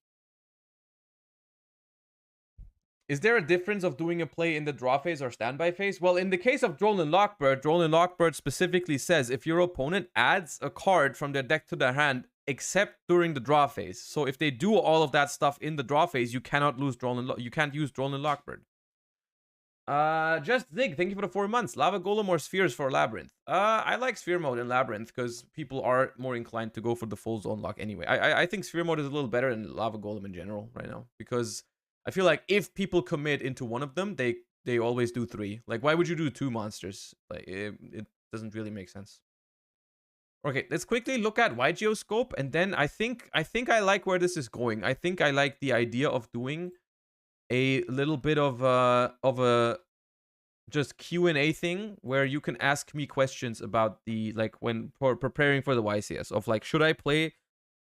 Is there a difference of doing a play in the draw phase or standby phase? Well, in the case of Droll and Lockbird specifically says if your opponent adds a card from their deck to their hand, except during the draw phase. So if they do all of that stuff in the draw phase, you cannot lose you can't use Droll and Lockbird. Just Zig, thank you for the 4 months. Lava Golem or Spheres for Labyrinth? I like Sphere mode in Labyrinth because people are more inclined to go for the full zone lock anyway. I think Sphere mode is a little better than Lava Golem in general right now, because I feel like if people commit into one of them, they always do 3. Like, why would you do 2 monsters? Like, it doesn't really make sense. Okay, let's quickly look at YuGiOh scope, and then I think I like where this is going. I think I like the idea of doing a little bit of a just Q&A thing where you can ask me questions about the, like, when preparing for the YCS, of like, should I play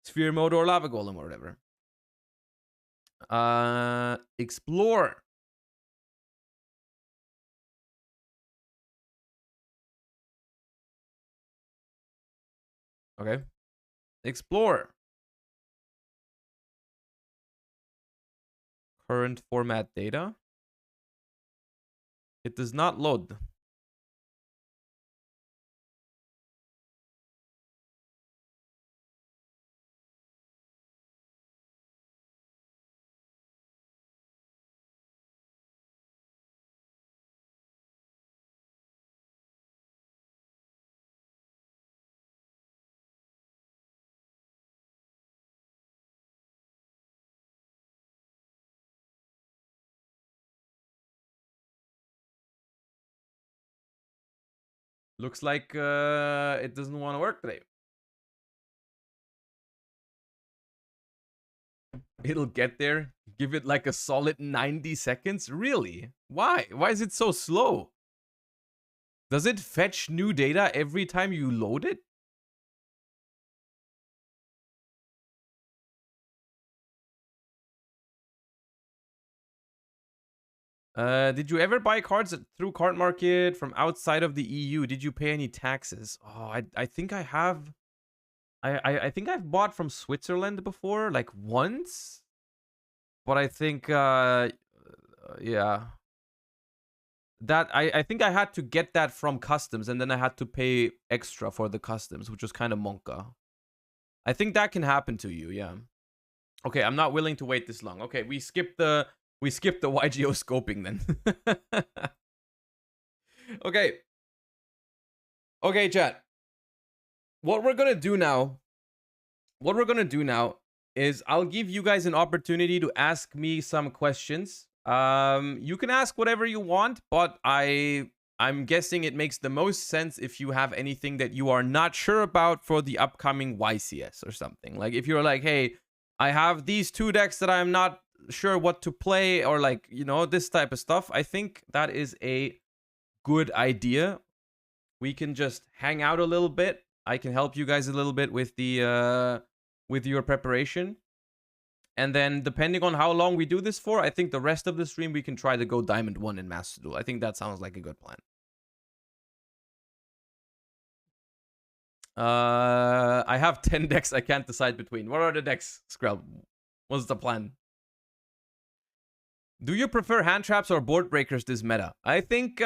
Sphere mode or Lava Golem or whatever. Explore. Okay. Explore. Current format data. It does not load. Looks like it doesn't want to work today. It'll get there. Give it like a solid 90 seconds. Really? Why? Why is it so slow? Does it fetch new data every time you load it? Did you ever buy cards through Card Market from outside of the EU? Did you pay any taxes? Oh, I think I have. I think I've bought from Switzerland before, like once. But I think, yeah. That, I think I had to get that from customs, and then I had to pay extra for the customs, which was kind of monka. I think that can happen to you, yeah. Okay, I'm not willing to wait this long. Okay, we skipped the YuGiOh scoping then. Okay. Okay, chat. What we're gonna do now is I'll give you guys an opportunity to ask me some questions. You can ask whatever you want, but I'm guessing it makes the most sense if you have anything that you are not sure about for the upcoming YCS or something. Like if you're like, hey, I have these 2 decks that I'm not sure what to play, or like, you know, this type of stuff. I think that is a good idea. We can just hang out a little bit. I can help you guys a little bit with the with your preparation. And then depending on how long we do this for, I think the rest of the stream we can try to go Diamond 1 in Master Duel. I think that sounds like a good plan. I have 10 decks I can't decide between. What are the decks, Skrell? What's the plan? Do you prefer hand traps or board breakers this meta? I think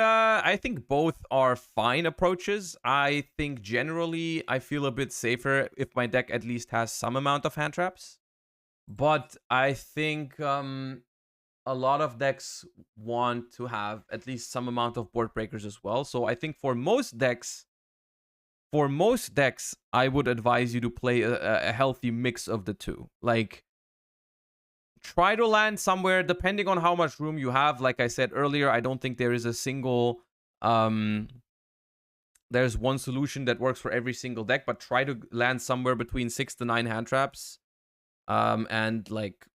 both are fine approaches. I think generally I feel a bit safer if my deck at least has some amount of hand traps. But I think a lot of decks want to have at least some amount of board breakers as well. So I think for most decks, I would advise you to play a healthy mix of the two. Like, try to land somewhere depending on how much room you have. Like I said earlier, I don't think there is a single there's one solution that works for every single deck, but try to land somewhere between 6 to 9 hand traps and like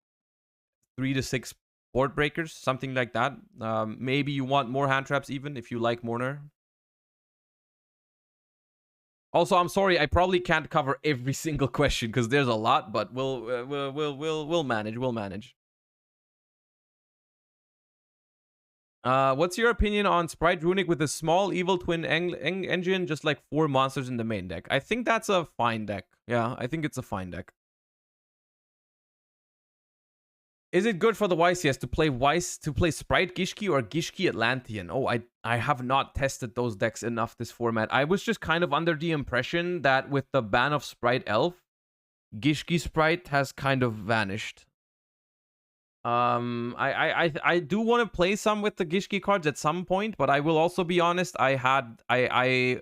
3 to 6 board breakers, something like that. Maybe you want more hand traps even if you like Mourner. Also, I'm sorry, I probably can't cover every single question because there's a lot, but we'll manage. We'll manage. What's your opinion on Sprite Runic with a small evil twin engine, just like 4 monsters in the main deck? I think that's a fine deck. Yeah, I think it's a fine deck. Is it good for the YCS to play Sprite Gishki or Gishki Atlantean? Oh, I have not tested those decks enough this format. I was just kind of under the impression that with the ban of Sprite Elf, Gishki Sprite has kind of vanished. I do want to play some with the Gishki cards at some point, but I will also be honest, I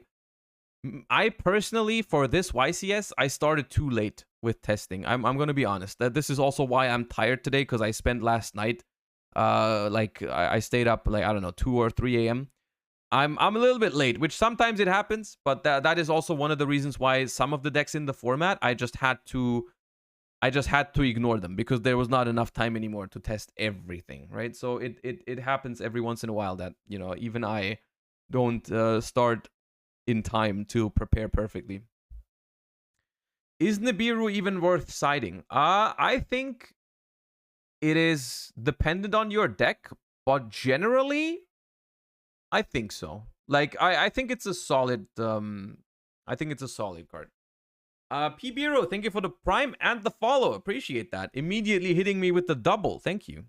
personally, for this YCS, I started too late with testing. I'm gonna be honest. That this is also why I'm tired today, because I spent last night, like I stayed up like, I don't know, 2 or 3 a.m. I'm a little bit late, which sometimes it happens, but that is also one of the reasons why some of the decks in the format I just had to ignore them, because there was not enough time anymore to test everything, right? So it happens every once in a while that, you know, even I don't start in time to prepare perfectly. Is Nibiru even worth siding? I think it is dependent on your deck, but generally, I think so. Like, I think it's a solid I think it's a solid card. P-Biro, thank you for the prime and the follow. Appreciate that. Immediately hitting me with the double. Thank you.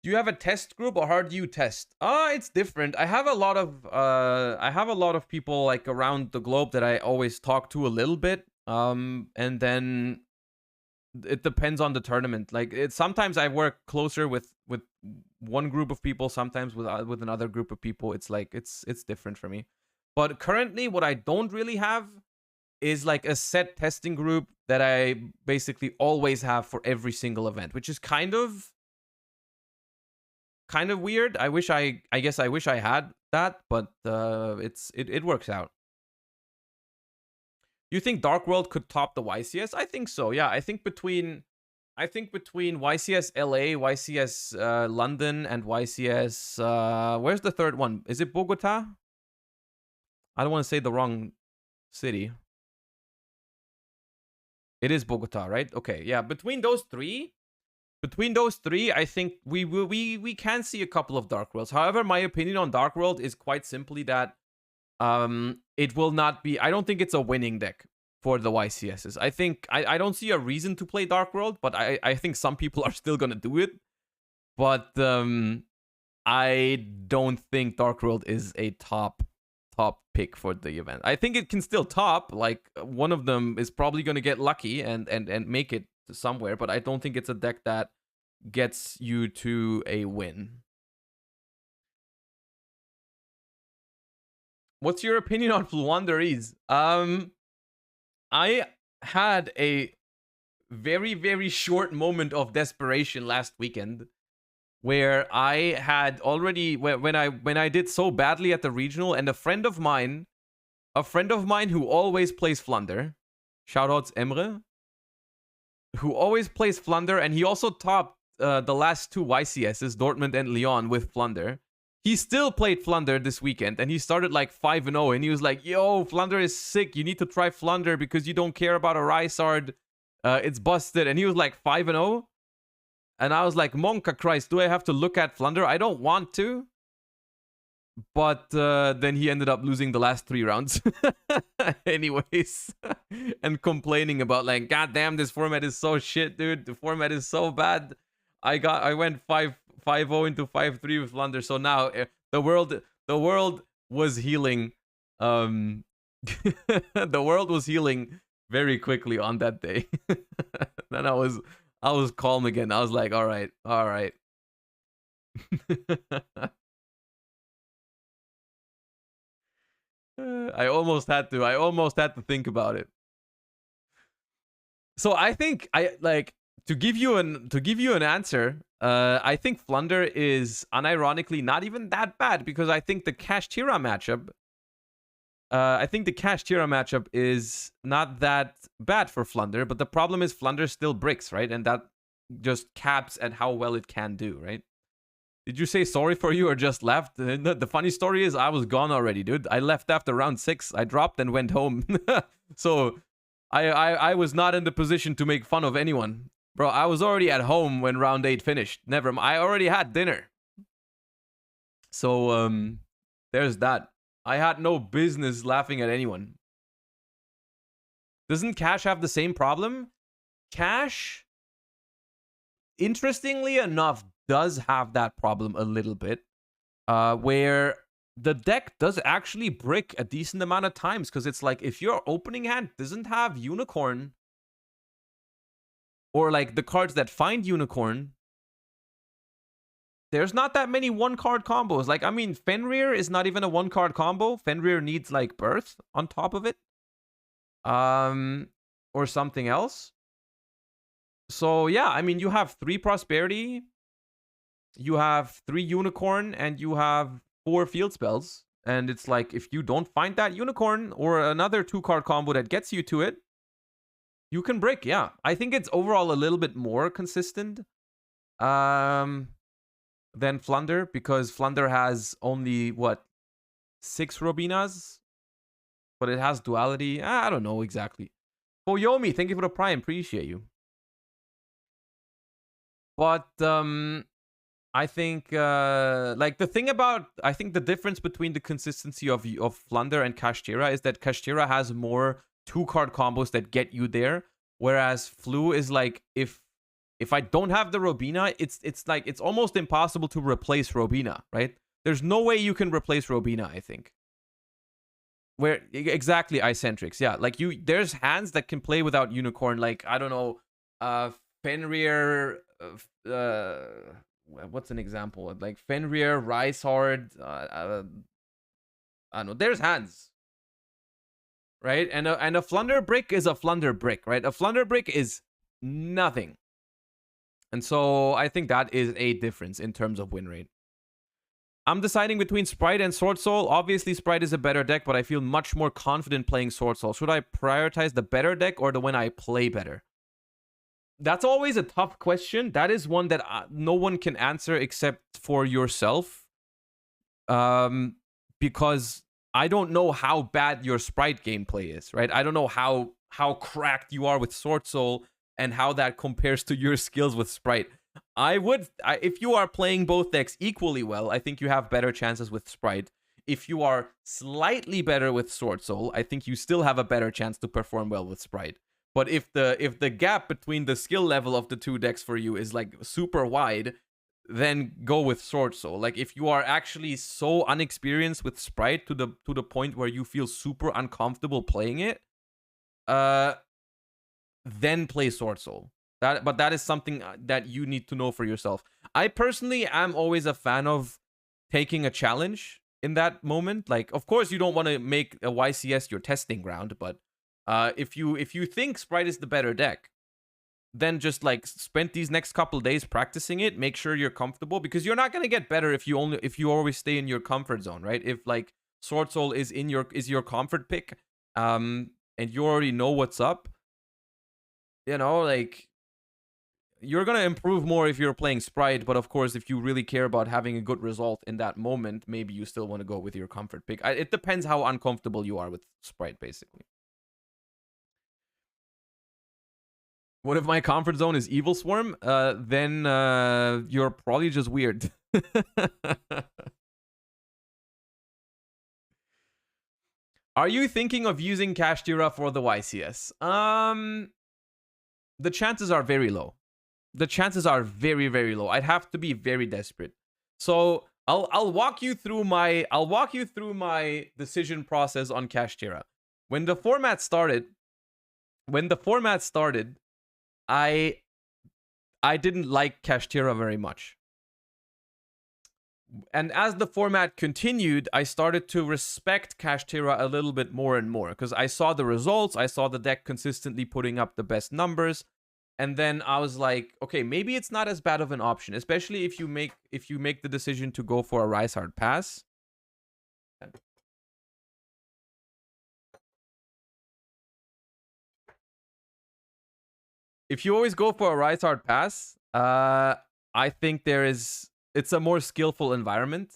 Do you have a test group, or how do you test? It's different. I have a lot of people like around the globe that I always talk to a little bit. And then it depends on the tournament. Like, sometimes I work closer with one group of people, sometimes with another group of people. It's like it's different for me. But currently, what I don't really have is like a set testing group that I basically always have for every single event, which is kind of weird. I guess I wish I had that, but it works out. You think Dark World could top the YCS? I think so. Yeah, I think between YCS LA, YCS London, and YCS where's the third one? Is it Bogota? I don't want to say the wrong city. It is Bogota, right? Okay, yeah. Between those three, I think we can see a couple of Dark Worlds. However, my opinion on Dark World is quite simply that it will not be. I don't think it's a winning deck for the YCSs. I think I don't see a reason to play Dark World, but I think some people are still gonna do it. But I don't think Dark World is a top pick for the event. I think it can still top. Like, one of them is probably gonna get lucky and make it somewhere, but I don't think it's a deck that gets you to a win. What's your opinion on Fluanderies? I had a very, very short moment of desperation last weekend where I had already, when I did so badly at the regional, and a friend of mine who always plays Flunder, shoutouts Emre, who always plays Flunder, and he also topped the last 2 YCSs, Dortmund and Lyon, with Flunder. He still played Flunder this weekend, and he started like 5-0, and he was like, yo, Flunder is sick. You need to try Flunder because you don't care about a Rysard. It's busted. And he was like 5-0. And I was like, Monka Christ, do I have to look at Flunder? I don't want to. But then he ended up losing the last 3 rounds. Anyways. And complaining about like, God damn, this format is so shit, dude. The format is so bad. I went 5-0 into 5-3 with Flunder. So now the world was healing. The world was healing very quickly on that day. Then I was calm again. I was like, all right. I almost had to think about it. So I think to give you an answer, I think Flunder is unironically not even that bad because I think the Kashtira matchup is not that bad for Flunder, but the problem is Flunder still bricks, right? And that just caps at how well it can do, right? Did you say sorry for you or just left? The funny story is I was gone already, dude. I left after round 6. I dropped and went home. So I was not in the position to make fun of anyone. Bro, I was already at home when round 8 finished. Never mind. I already had dinner. So there's that. I had no business laughing at anyone. Doesn't Cash have the same problem? Cash, interestingly enough, does have that problem a little bit, where the deck does actually brick a decent amount of times, because it's like if your opening hand doesn't have Unicorn, or like the cards that find Unicorn, there's not that many one-card combos. Like, I mean, Fenrir is not even a one-card combo. Fenrir needs like Birth on top of it, or something else. So yeah, I mean, you have 3 Prosperity, you have 3 Unicorn, and you have 4 field spells. And it's like, if you don't find that Unicorn or another 2-card combo that gets you to it, you can brick. Yeah, I think it's overall a little bit more consistent than Flunder, because Flunder has only, what, 6 Robinas? But it has duality. I don't know exactly. Oh, Yomi, thank you for the Prime. Appreciate you. But I think like the thing about, I think the difference between the consistency of Flunder and Kashtira is that Kashtira has more 2-card combos that get you there, whereas Flu is like, if I don't have the Robina, it's like it's almost impossible to replace Robina, right? There's no way you can replace Robina, I think. Where exactly Icentrix, yeah. Like there's hands that can play without Unicorn, like I don't know, Fenrir, what's an example? Like Fenrir, Ricehard, I don't know. There's hands, right? And a Flunder brick is a Flunder brick, right? A Flunder brick is nothing. And so I think that is a difference in terms of win rate. I'm deciding between Sprite and Sword Soul. Obviously, Sprite is a better deck, but I feel much more confident playing Sword Soul. Should I prioritize the better deck or the one I play better? That's always a tough question. That is one that no one can answer except for yourself. Because I don't know how bad your Sprite gameplay is, right? I don't know how cracked you are with Sword Soul and how that compares to your skills with Sprite. If you are playing both decks equally well, I think you have better chances with Sprite. If you are slightly better with Sword Soul, I think you still have a better chance to perform well with Sprite. But if the gap between the skill level of the 2 decks for you is like super wide, then go with Sword Soul. Like if you are actually so unexperienced with Sprite to the point where you feel super uncomfortable playing it, then play Sword Soul. But that is something that you need to know for yourself. I personally am always a fan of taking a challenge in that moment. Like, of course, you don't want to make a YCS your testing ground, but if you think Sprite is the better deck, then just like spend these next couple days practicing it. Make sure you're comfortable, because you're not gonna get better if you always stay in your comfort zone, right? If like Sword Soul is your comfort pick, and you already know what's up, you know, like you're gonna improve more if you're playing Sprite. But of course, if you really care about having a good result in that moment, maybe you still want to go with your comfort pick. It depends how uncomfortable you are with Sprite, basically. What if my comfort zone is Evil Swarm? Then you're probably just weird. Are you thinking of using Cash Tira for the YCS? The chances are very low. The chances are very, very low. I'd have to be very desperate. So I'll walk you through my decision process on Cash Tira. When the format started, I didn't like Cash Tira very much. And as the format continued, I started to respect Cash Tira a little bit more and more because I saw the results, I saw the deck consistently putting up the best numbers. And then I was like, okay, maybe it's not as bad of an option, especially if you make the decision to go for a Rise Hard pass. If you always go for a Rise Hard pass, I think it's a more skillful environment.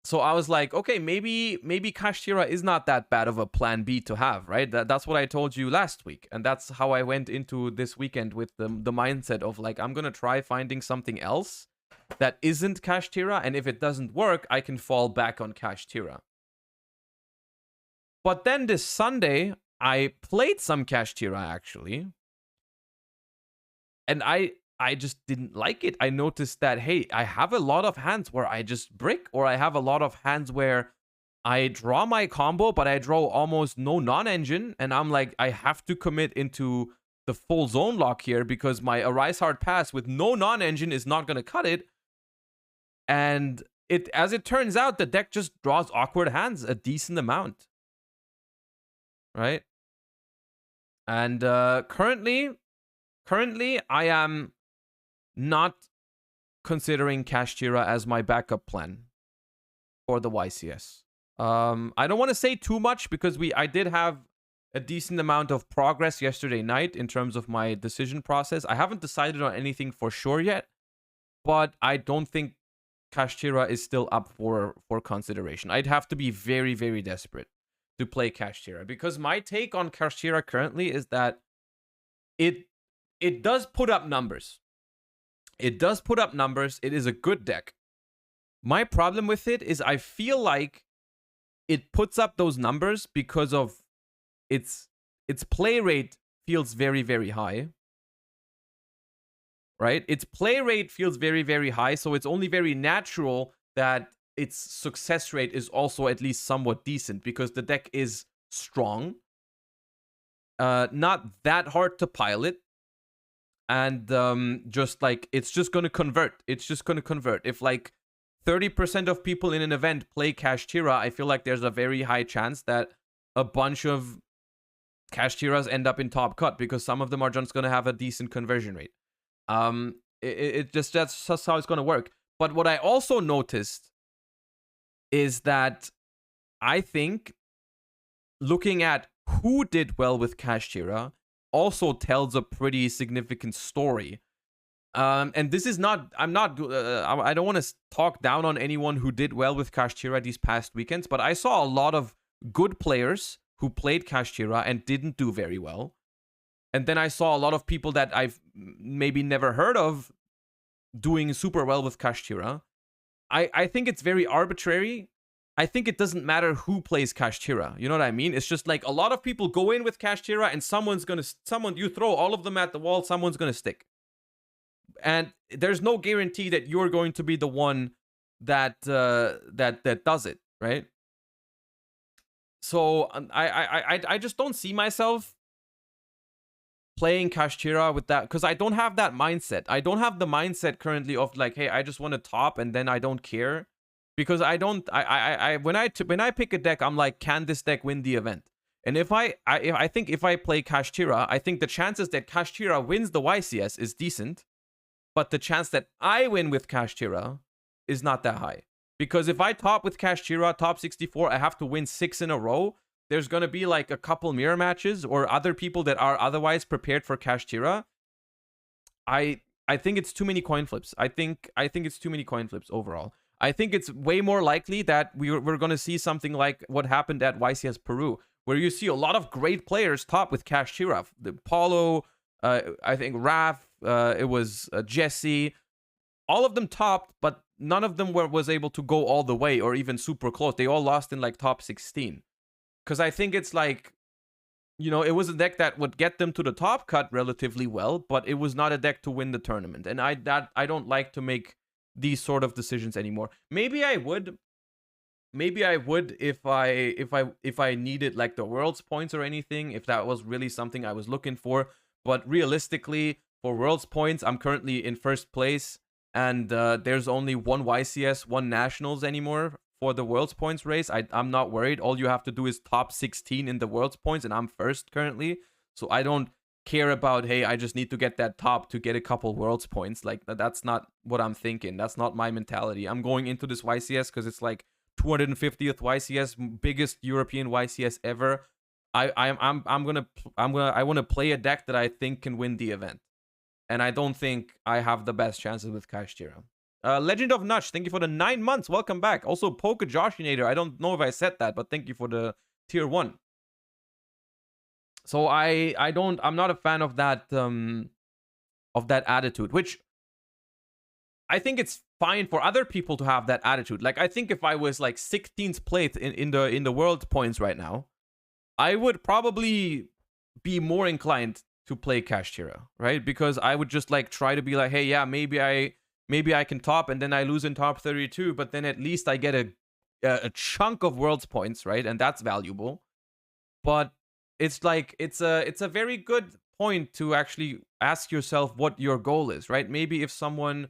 So I was like, okay, maybe Cash Tira is not that bad of a plan B to have, right? That's what I told you last week. And that's how I went into this weekend with the mindset of like, I'm going to try finding something else that isn't Cash Tira. And if it doesn't work, I can fall back on Cash Tira. But then this Sunday, I played some Cash Tira actually. And I just didn't like it. I noticed that, hey, I have a lot of hands where I just brick, or I have a lot of hands where I draw my combo, but I draw almost no non-engine. And I'm like, I have to commit into the full zone lock here because my Arise Hard pass with no non-engine is not going to cut it. And as it turns out, the deck just draws awkward hands a decent amount. Right? And currently, I am not considering Cash Tira as my backup plan for the YCS. I don't want to say too much because I did have a decent amount of progress yesterday night in terms of my decision process. I haven't decided on anything for sure yet, but I don't think Cash Tira is still up for consideration. I'd have to be very, very desperate to play Cash Tira because my take on Cash Tira currently is that it does put up numbers. It does put up numbers. It is a good deck. My problem with it is I feel like it puts up those numbers because of its play rate feels very, very high. Right? Its play rate feels very, very high, so it's only very natural that its success rate is also at least somewhat decent because the deck is strong. Not that hard to pilot. And just like it's just going to convert. It's just going to convert. If like 30% of people in an event play Cash Tira, I feel like there's a very high chance that a bunch of Cash Tiras end up in top cut because some of them are just going to have a decent conversion rate. That's just how it's going to work. But what I also noticed is that I think looking at who did well with Cash Tira also tells a pretty significant story. And this is not, I don't want to talk down on anyone who did well with Cash Tira these past weekends, but I saw a lot of good players who played Cash Tira and didn't do very well. And then I saw a lot of people that I've maybe never heard of doing super well with Cash Tira. I think it's very arbitrary. I think it doesn't matter who plays Cash Tira. You know what I mean? It's just like a lot of people go in with Cash Tira and you throw all of them at the wall, someone's going to stick. And there's no guarantee that you're going to be the one that does it, right? So I just don't see myself playing Cash Tira with that because I don't have that mindset. I don't have the mindset currently of like, hey, I just want to top and then I don't care. Because when I pick a deck, I'm like, can this deck win the event? And if I play Cash Tira, I think the chances that Cash Tira wins the YCS is decent, but the chance that I win with Cash Tira is not that high. Because if I top with Cash Tira, top 64, I have to win 6 in a row. There's gonna be like a couple mirror matches or other people that are otherwise prepared for Cash Tira. I think it's too many coin flips. I think it's too many coin flips overall. I think it's way more likely that we're going to see something like what happened at YCS Peru, where you see a lot of great players top with Cash Tira. The Paulo, I think Raph, it was Jesse. All of them topped, but none of them was able to go all the way or even super close. They all lost in like top 16. Because I think it's like, you know, it was a deck that would get them to the top cut relatively well, but it was not a deck to win the tournament. And I don't like to make these sort of decisions anymore. Maybe I would if I needed like the world's points or anything, if that was really something I was looking for. But realistically, for world's points, I'm currently in first place, and there's only one YCS, one nationals anymore for the world's points race. I'm not worried. All you have to do is top 16 in the world's points, and I'm first currently. So I don't care about, hey, I just need to get that top to get a couple world's points. Like, that's not what I'm thinking. That's not my mentality. I'm going into this YCS because it's like 250th YCS, biggest European YCS ever. I want to play a deck that I think can win the event, and I don't think I have the best chances with Kashtira. Legend of Nutch, thank you for the 9 months. Welcome back. Also, Poke Joshinator. I don't know if I said that, but thank you for the tier 1. So I'm not a fan of that attitude, which I think it's fine for other people to have that attitude. Like, I think if I was like 16th place in the world points right now, I would probably be more inclined to play Kashtira, right? Because I would just like try to be like, hey, yeah, maybe I can top, and then I lose in top 32, but then at least I get a chunk of world's points, right? And that's valuable. But it's like it's a very good point to actually ask yourself what your goal is, right? Maybe if someone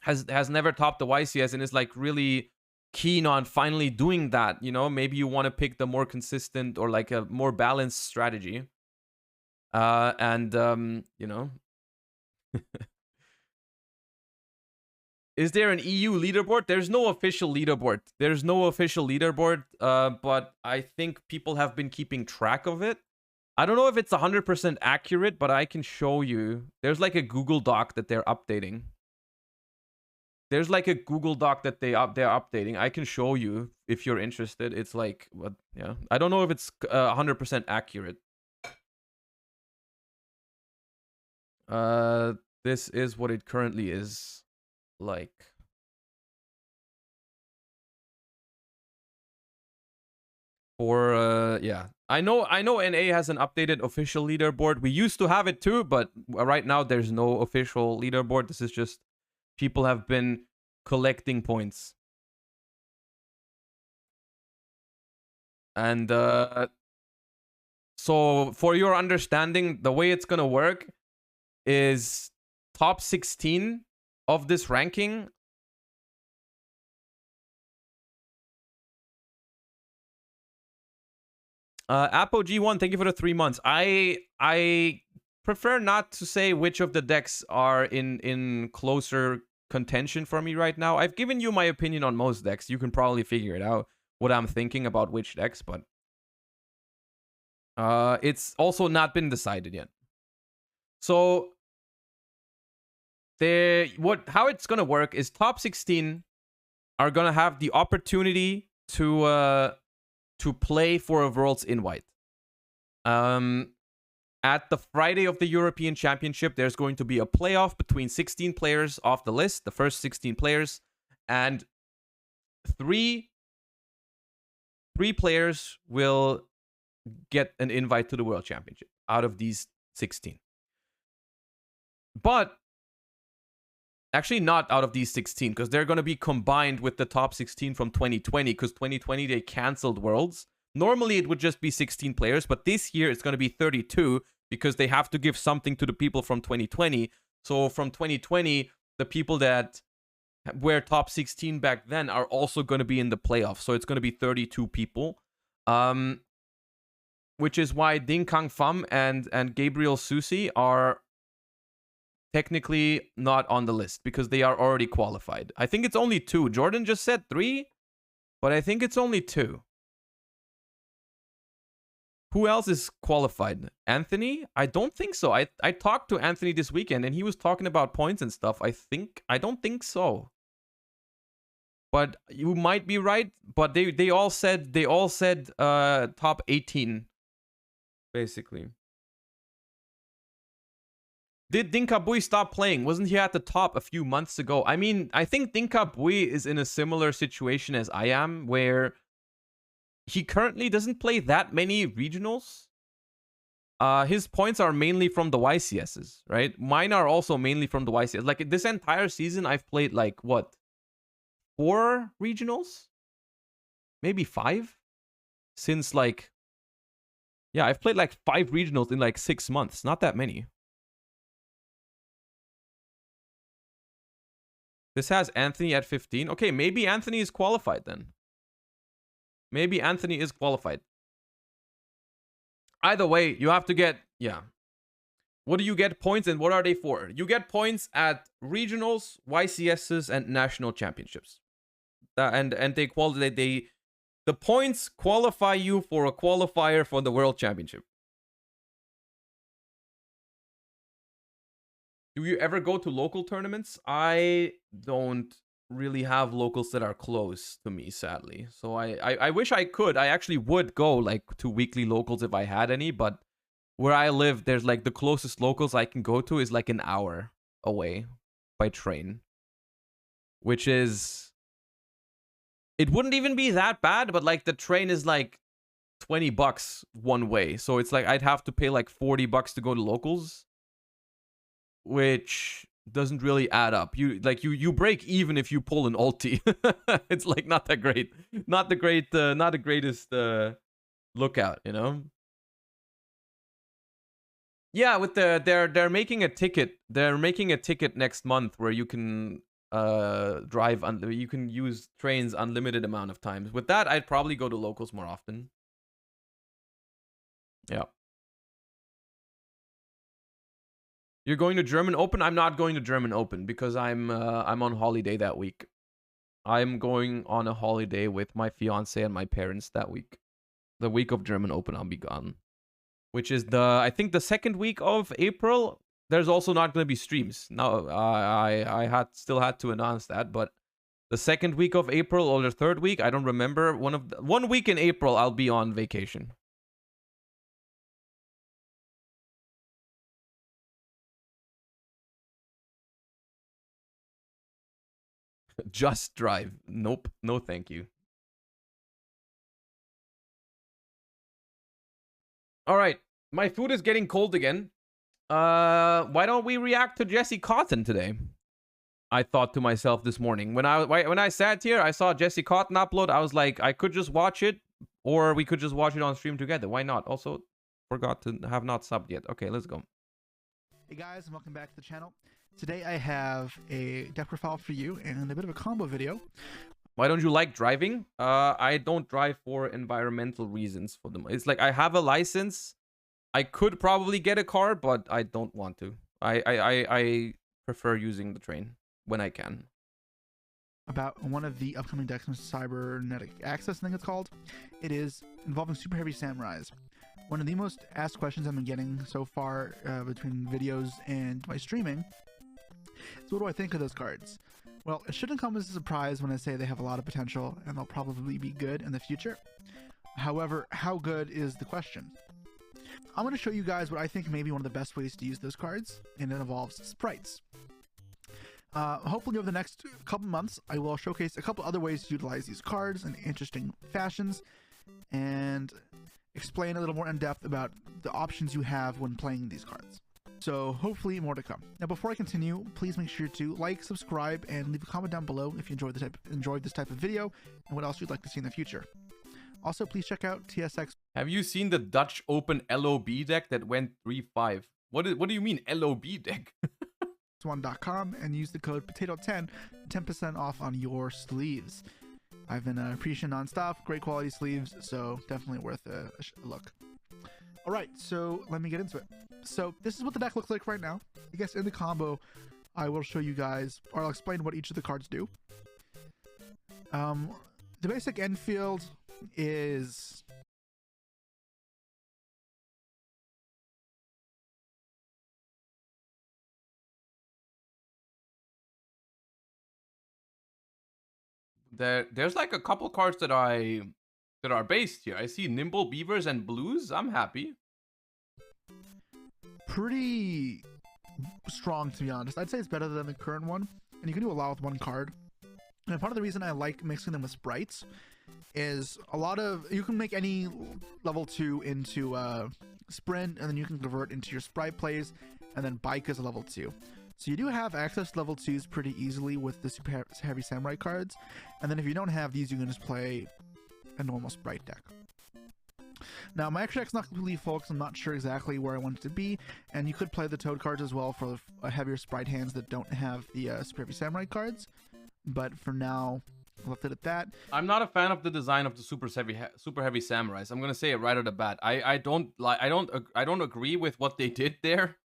has never topped the YCS and is like really keen on finally doing that, you know, maybe you want to pick the more consistent or like a more balanced strategy. You know, is there an EU leaderboard? There's no official leaderboard. But I think people have been keeping track of it. I don't know if it's 100% accurate, but I can show you. There's like a Google Doc that they're updating. They're updating. I can show you if you're interested. It's like, what? Yeah. I don't know if it's 100% accurate. This is what it currently is like. For yeah, I know NA has an updated official leaderboard. We used to have it too, but right now there's no official leaderboard. This is just people have been collecting points. And so for your understanding, the way it's gonna work is top 16 of this ranking Apo G1, thank you for the 3 months. I prefer not to say which of the decks are in closer contention for me right now. I've given you my opinion on most decks. You can probably figure it out what I'm thinking about which decks, but it's also not been decided yet. So how it's gonna work is top 16 are gonna have the opportunity to play for a Worlds invite. At the Friday of the European Championship, there's going to be a playoff between 16 players off the list, the first 16 players, and three players will get an invite to the World Championship out of these 16. But actually not out of these 16, because they're going to be combined with the top 16 from 2020, because 2020 they canceled Worlds. Normally it would just be 16 players, but this year it's going to be 32 because they have to give something to the people from 2020. So from 2020, the people that were top 16 back then are also going to be in the playoffs. So it's going to be 32 people. Which is why Ding Kang Pham and Gabriel Susi are technically not on the list because they are already qualified. I think it's only 2. Jordan just said 3, but I think it's only 2. Who else is qualified? Anthony? I don't think so. I talked to Anthony this weekend and he was talking about points and stuff. I don't think so. But you might be right. But they all said top 18 basically. Did Dinka Bui stop playing? Wasn't he at the top a few months ago? I mean, I think Dinka Bui is in a similar situation as I am, where he currently doesn't play that many regionals. His points are mainly from the YCSs, right? Mine are also mainly from the YCS. Like this entire season, I've played like what, 4 regionals, maybe 5, since like, yeah, I've played like 5 regionals in like 6 months. Not that many. This has Anthony at 15. Okay, maybe Anthony is qualified then. Maybe Anthony is qualified. Either way, you have to get, yeah. What do you get points and what are they for? You get points at regionals, YCSs, and national championships. And they qualify, the points qualify you for a qualifier for the World Championship. Do you ever go to local tournaments? I don't really have locals that are close to me, sadly. So I wish I could. I actually would go like to weekly locals if I had any, but where I live, there's like the closest locals I can go to is like an hour away by train, which is, it wouldn't even be that bad, but like the train is like $20 one way. So it's like I'd have to pay like $40 to go to locals, which doesn't really add up. You break even if you pull an ulti. It's like not that great. Not the greatest lookout, you know? Yeah, with they're making a ticket. They're making a ticket next month where you can drive, you can use trains unlimited amount of times. With that, I'd probably go to locals more often. Yeah. You're going to German Open? I'm not going to German Open because I'm on holiday that week. I'm going on a holiday with my fiance and my parents that week. The week of German Open, I'll be gone. Which is I think the 2nd week of April. There's also not going to be streams. No, I still had to announce that, but the 2nd week of April or the 3rd week, I don't remember. One week in April, I'll be on vacation. Just drive. Nope. No, thank you. All right. My food is getting cold again. Why don't we react to Jesse Cotton today? I thought to myself this morning. When I sat here, I saw Jesse Cotton upload. I was like, I could just watch it, or we could just watch it on stream together. Why not? Also, forgot to have not subbed yet. Okay, let's go. Hey guys, and welcome back to the channel. Today I have a deck profile for you and a bit of a combo video. Why don't you like driving? I don't drive for environmental reasons for them. It's like I have a license. I could probably get a car, but I don't want to. I prefer using the train when I can. About one of the upcoming decks in Cybernetic Access, I think it's called. It is involving Super Heavy Samurais. One of the most asked questions I've been getting so far between videos and my streaming is, what do I think of those cards? Well, it shouldn't come as a surprise when I say they have a lot of potential and they'll probably be good in the future. However, how good is the question? I'm going to show you guys what I think may be one of the best ways to use those cards, and it involves sprites. Hopefully over the next couple months, I will showcase a couple other ways to utilize these cards in interesting fashions, and explain a little more in depth about the options you have when playing these cards. So hopefully more to come. Now before I continue, please make sure to like, subscribe, and leave a comment down below if you enjoyed this type of video and what else you'd like to see in the future. Also, please check out TSX. Have you seen the Dutch Open LOB deck that went 3-5? What do you mean LOB deck? One.com and use the code potato10 10% off on your sleeves. I've been appreciating non-stop, great quality sleeves, so definitely worth a look. Alright, so let me get into it. So this is what the deck looks like right now. I guess in the combo, I will show you guys, or I'll explain what each of the cards do. The basic end field is... There's like a couple cards that are based here. I see Nimble Beavers and Blues. I'm happy. Pretty strong, to be honest. I'd say it's better than the current one, and you can do a lot with one card. And part of the reason I like mixing them with sprites is a lot of, you can make any level 2 into sprint, and then you can convert into your sprite plays, and then bike is a level 2. So you do have access to level 2s pretty easily with the super heavy samurai cards, and then if you don't have these, you can just play a normal sprite deck. Now my extra deck's not completely full because I'm not sure exactly where I want it to be, and you could play the toad cards as well for heavier sprite hands that don't have the super heavy samurai cards, but for now I left it at that. I'm not a fan of the design of the super heavy samurais. I'm gonna say it right out of the bat. I don't agree with what they did there,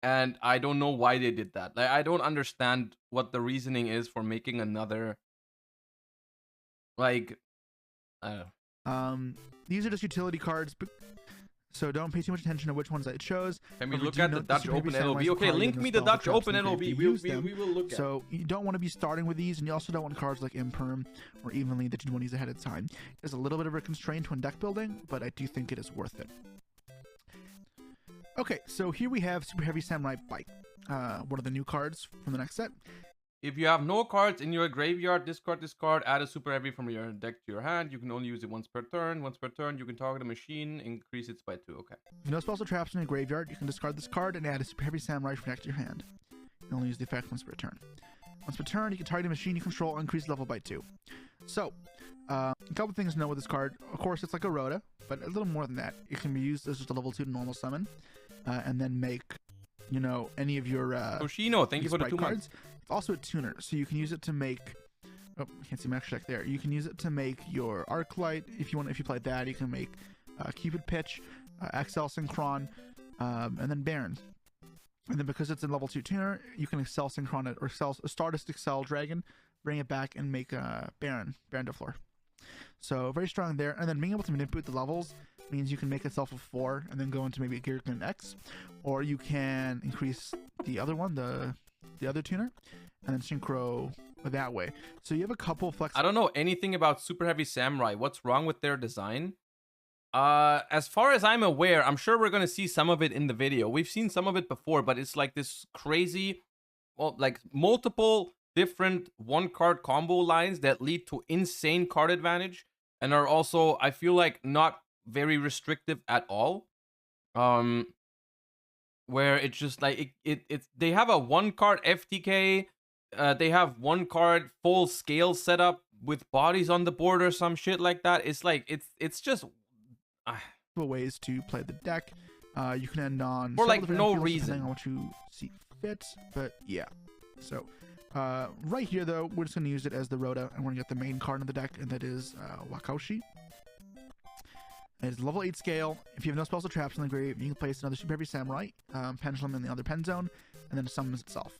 and I don't know why they did that. Like, I don't understand what the reasoning is for making another, like, I don't know. These are just utility cards, so don't pay too much attention to which ones I chose. Can we look at the Dutch Open LOB? Okay, link me the Dutch Open LOB. We will look at. So you don't want to be starting with these, and you also don't want cards like Imperm or Evenly that you want to use ahead of time. It's a little bit of a constraint when deck building, but I do think it is worth it. Okay, so here we have Super Heavy Samurai Bike. One of the new cards from the next set. If you have no cards in your graveyard, discard this card, add a super heavy from your deck to your hand. You can only use it once per turn. Once per turn, you can target a machine, increase it by 2. Okay. If no spells or traps in your graveyard, you can discard this card and add a super heavy samurai from your deck to your hand. You can only use the effect once per turn. Once per turn, you can target a machine you control, increase level by 2. So, a couple things to know with this card. Of course, it's like a Rhoda, but a little more than that. It can be used as just a level 2 normal summon, and then make, you know, any of your Oshino, thank you for the 2 cards. It's also a tuner, so you can use it to make. Oh, I can't see my extra deck there. You can use it to make your Arclight if you want. If you play that, you can make Cupid Pitch, XL Synchron, and then Baron. And then because it's a level 2 tuner, you can Excel Synchron it or Stardust Excel Dragon, bring it back and make Baron de Fleur. So very strong there. And then being able to manipulate the levels means you can make itself a 4 and then go into maybe a Girakin X, or you can increase the other one, the other tuner, and then synchro that way. So you have a couple flex. I don't know anything about Super Heavy Samurai. What's wrong with their design? As far as I'm aware, I'm sure we're gonna see some of it in the video. We've seen some of it before, but it's like this crazy, well, like multiple different 1-card combo lines that lead to insane card advantage and are also, I feel like, not very restrictive at all. Where it's just like it's they have a 1-card FTK, they have 1-card full scale setup with bodies on the board or some shit like that. It's like it's just ways to play the deck. You can end on for like no reason, depending on what you see fit. But yeah, so right here though, we're just gonna use it as the Rhoda, and we're gonna get the main card in the deck, and that is Wakoshi. It's level 8 scale. If you have no spells or traps in the grave, you can place another Super Heavy Samurai, Pendulum in the other pen zone, and then it summons itself.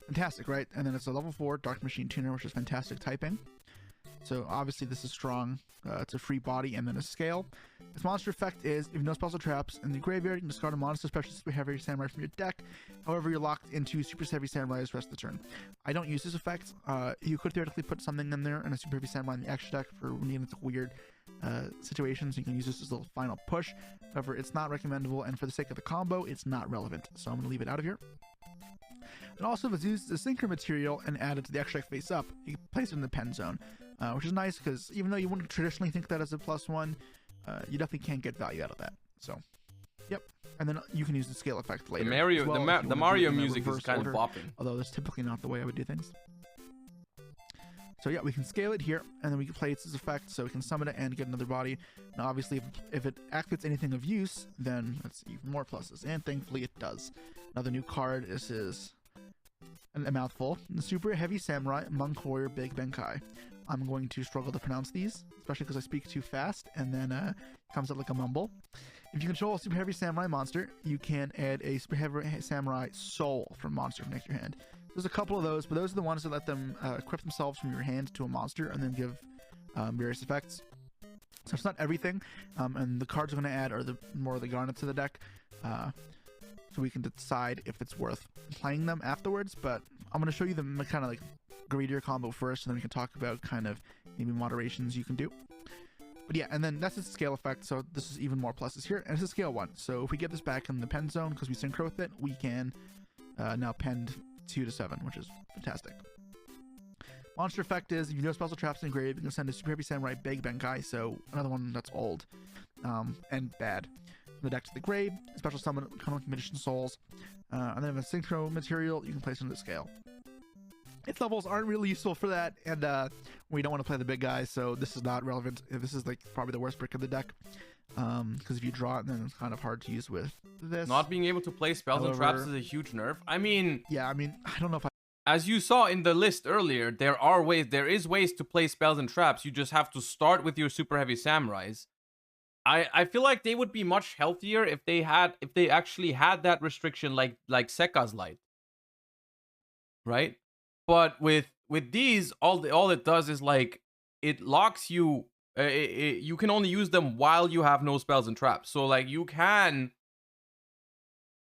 Fantastic, right? And then it's a level 4 Dark Machine Tuner, which is fantastic typing. So obviously this is strong. It's a free body and then a scale. Its monster effect is, if you have no spells or traps in the graveyard, you can discard a monster, especially Super Heavy Samurai from your deck. However, you're locked into Super Heavy Samurai the rest of the turn. I don't use this effect. You could theoretically put something in there and a Super Heavy Samurai in the extra deck for when you get into weird situations. You can use this as a little final push. However, it's not recommendable, and for the sake of the combo, it's not relevant. So I'm going to leave it out of here. And also, if it's used the Synchro material and added to the extra deck face up, you can place it in the pen zone, which is nice because even though you wouldn't traditionally think that as a +1, you definitely can't get value out of that. So, yep. And then you can use the scale effect later. The Mario music is kind of bopping. Although that's typically not the way I would do things. So yeah, we can scale it here, and then we can play its effect, so we can summon it and get another body. Now obviously, if it activates anything of use, then that's even more pluses, and thankfully it does. Another new card, this is a mouthful. The Super Heavy Samurai Monk Warrior Big Benkai. I'm going to struggle to pronounce these, especially because I speak too fast, and then it comes out like a mumble. If you control a Super Heavy Samurai monster, you can add a Super Heavy Samurai Soul from monster from next to your hand. There's a couple of those, but those are the ones that let them equip themselves from your hand to a monster and then give various effects. So it's not everything, and the cards we're going to add are more of the garnets to the deck, so we can decide if it's worth playing them afterwards. But I'm going to show you the kind of like greedier combo first, and then we can talk about kind of maybe moderations you can do. But yeah, and then that's its scale effect, so this is even more pluses here, and it's a scale 1. So if we get this back in the pen zone because we synchro with it, we can now pen 2 to 7, which is fantastic. Monster effect is if you know spells or traps in the grave, you can send a Super Heavy Samurai Big Benkai, so another one that's old and bad. From the deck to the grave, special summon common magician souls, and then if a synchro material, you can place into the scale. Its levels aren't really useful for that, and we don't want to play the big guys, so this is not relevant. This is like probably the worst brick of the deck, because if you draw it, then it's kind of hard to use with this. Not being able to play spells and traps is a huge nerf. I mean, yeah, I mean, I don't know if as you saw in the list earlier, there is ways to play spells and traps. You just have to start with your super heavy samurais. I feel like they would be much healthier if they actually had that restriction like Sekka's Light. Right? But with these, all it does is like it locks you. You can only use them while you have no spells and traps. So like you can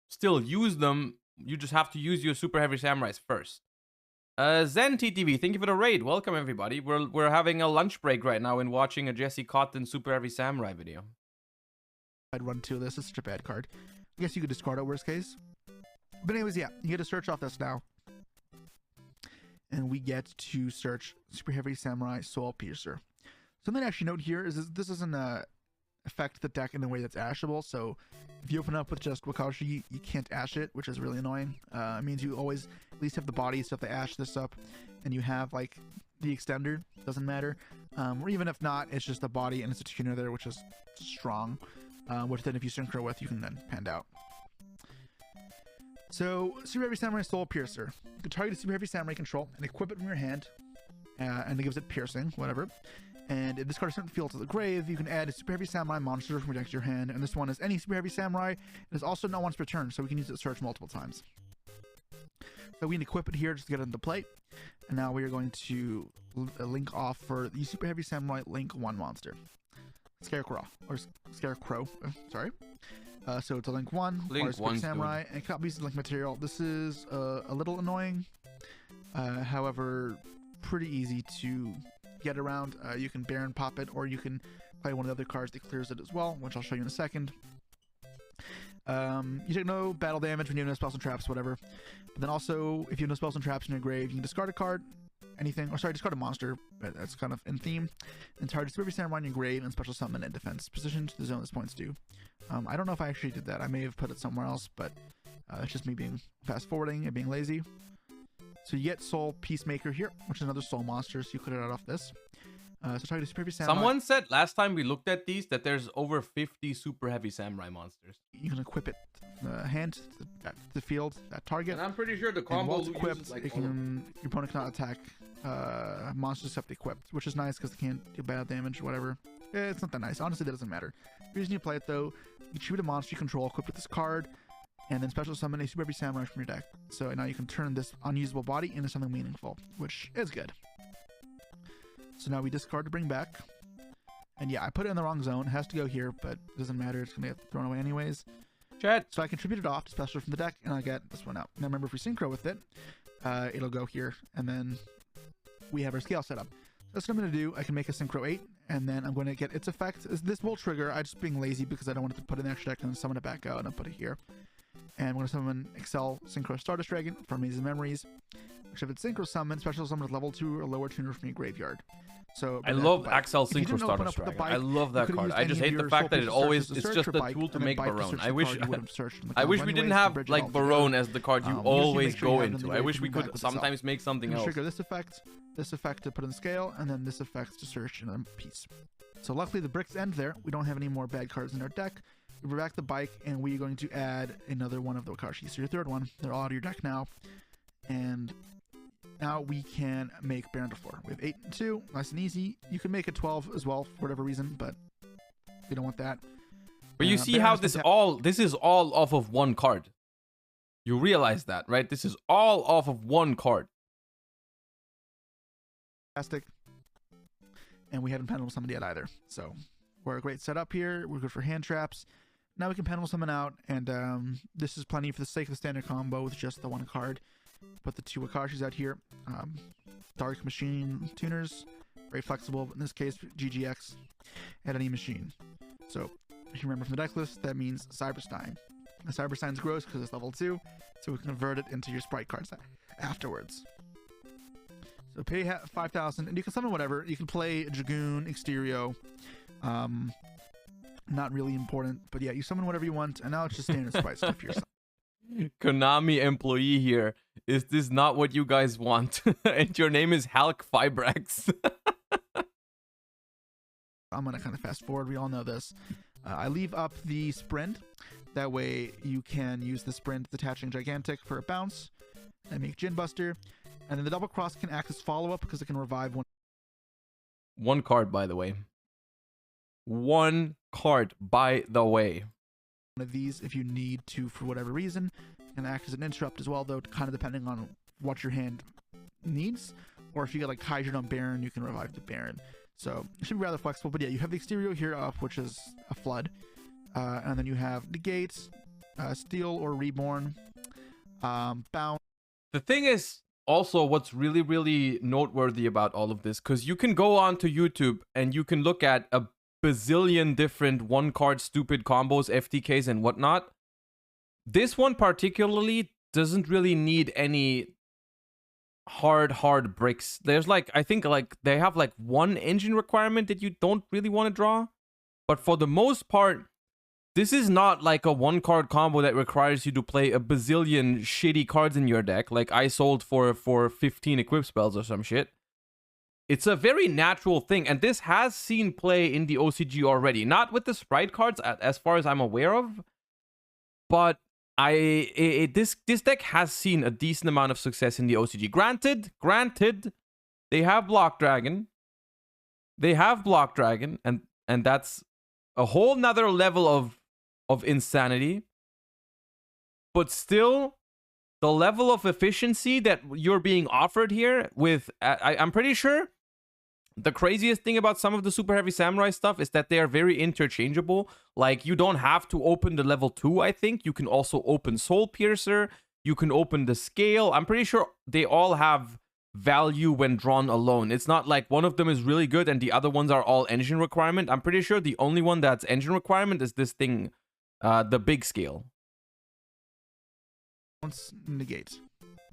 still use them. You just have to use your super heavy samurais first. Zen TTV, thank you for the raid. Welcome everybody. We're having a lunch break right now and watching a Jesse Cotton super heavy samurai video. I'd run 2 of this. It's such a bad card. I guess you could discard it worst case. But anyways, yeah, you get to search off this now. And we get to search Super Heavy Samurai Soul Piercer. Something to actually note here is this doesn't affect the deck in a way that's ashable. So if you open up with just Wakashi, you can't ash it, which is really annoying. It means you always at least have the body, so if they ash this up and you have like the extender, doesn't matter. Or even if not, it's just the body and it's a tuner there, which is strong. Which then if you synchro with, you can then pand out. So, Super Heavy Samurai Soul Piercer. You can target a Super Heavy Samurai control and equip it from your hand, and it gives it piercing, whatever. And if this card is sent from the field to the grave, you can add a Super Heavy Samurai monster from your deck to your hand, and this one is any Super Heavy Samurai. It is also not once per turn, so we can use it to search multiple times. So we can equip it here just to get it into play. And now we are going to link off for the Super Heavy Samurai Link 1 monster. Scarecrow, sorry. So it's a Link 1, Link 1 Samurai, and it cannot be used as Link material. This is a little annoying, however, pretty easy to get around. You can Baron pop it, or you can play one of the other cards that clears it as well, which I'll show you in a second. You take no battle damage when you have no spells and traps, whatever. But then also, if you have no spells and traps in your grave, you can discard a card, anything, or sorry, discard a monster, but that's kind of in theme. And target Super Heavy Samurai in your grave and special summon and defense position to the zone this points do. I don't know if I actually did that. I may have put it somewhere else, but it's just me being fast forwarding and being lazy. So you get Soul Peacemaker here, which is another soul monster, so you clear it off this. So target Super Heavy Samurai. Someone said last time we looked at these that there's over 50 super heavy samurai monsters. You can equip it hand to the field, that target. And I'm pretty sure the combo equipped, like your opponent cannot attack monsters except equipped, which is nice because they can't do bad damage or whatever. It's not that nice. Honestly, that doesn't matter. The reason you play it though, you shoot a monster you control equipped with this card, and then special summon a Super Heavy Samurai from your deck. So now you can turn this unusable body into something meaningful, which is good. So now we discard to bring back. And yeah, I put it in the wrong zone. It has to go here, but it doesn't matter. It's going to get thrown away anyways. Chat. So I contribute it off to special from the deck, and I get this one out. Now remember, if we synchro with it, it'll go here, and then we have our scale set up. That's what I'm going to do. I can make a synchro 8, and then I'm going to get its effect. This will trigger. I'm just being lazy because I don't want it to put it in the extra deck and then summon it back out, and I'll put it here. And I'm going to summon Excel Synchro Stardust Dragon from Maze of Memories. Which if it's synchro summon, special summon with level 2 or lower tuner from your graveyard. So I love Axel Synchro Stardust Dragon. I love that card. I just hate the fact that it's just a tool to make Barone. I wish we didn't have like Barone as the card you always go into. I wish we could sometimes make something else. Trigger this effect to put in scale, and then this effect to search in a piece. So luckily the bricks end there. We don't have any more bad cards in our deck. We bring back the bike, and we're going to add another one of the Wakashis. So your third one. They're all out of your deck now. And now we can make Baron to 4. We have 8 and 2, nice and easy. You can make it 12 as well for whatever reason, but we don't want that. But you see how this is all off of one card. You realize that, right? This is all off of one card. Fantastic. And we haven't pendulum summoned yet either. So we're a great setup here. We're good for hand traps. Now we can pendulum summon out, and this is plenty for the sake of the standard combo with just the one card. Put the 2 Wakashis out here. Dark Machine tuners, very flexible, but in this case, GGX at any machine. So if you remember from the deck list, that means Cyberstein. The Cyberstein's gross because it's level 2, so we can convert it into your sprite cards afterwards. So pay 5,000, and you can summon whatever. You can play Dragoon, Exterio. Not really important, but yeah, you summon whatever you want, and now it's just standard sprite stuff here. Konami employee here. Is this not what you guys want? And your name is Halk Fibrax. I'm gonna kind of fast forward. We all know this. I leave up the sprint. That way you can use the sprint detaching Gigantic for a bounce and make Gin Buster. And then the double cross can act as follow-up because it can revive one card, by the way. One card, by the way. One of these if you need to for whatever reason. It can act as an interrupt as well, though, kind of depending on what your hand needs. Or if you get like Hydroid on Baron, you can revive the Baron. So it should be rather flexible. But yeah, you have the Exterio here up, which is a Flood. And then you have Negate, Steal or Reborn, Bound. The thing is, also what's really, really noteworthy about all of this, because you can go onto YouTube and you can look at a bazillion different one-card stupid combos, FTKs, and whatnot. This one particularly doesn't really need any hard bricks. There's like, I think like they have like one engine requirement that you don't really want to draw. But for the most part, this is not like a one-card combo that requires you to play a bazillion shitty cards in your deck, like I sold for 15 equip spells or some shit. It's a very natural thing, and this has seen play in the OCG already. Not with the sprite cards, as far as I'm aware of, but this deck has seen a decent amount of success in the OCG. Granted, they have Block Dragon. And that's a whole nother level of insanity. But still, the level of efficiency that you're being offered here with, I'm pretty sure the craziest thing about some of the Super Heavy Samurai stuff is that they are very interchangeable. Like, you don't have to open the level 2, I think. You can also open Soul Piercer. You can open the Scale. I'm pretty sure they all have value when drawn alone. It's not like one of them is really good and the other ones are all engine requirement. I'm pretty sure the only one that's engine requirement is this thing, the Big Scale. Negate,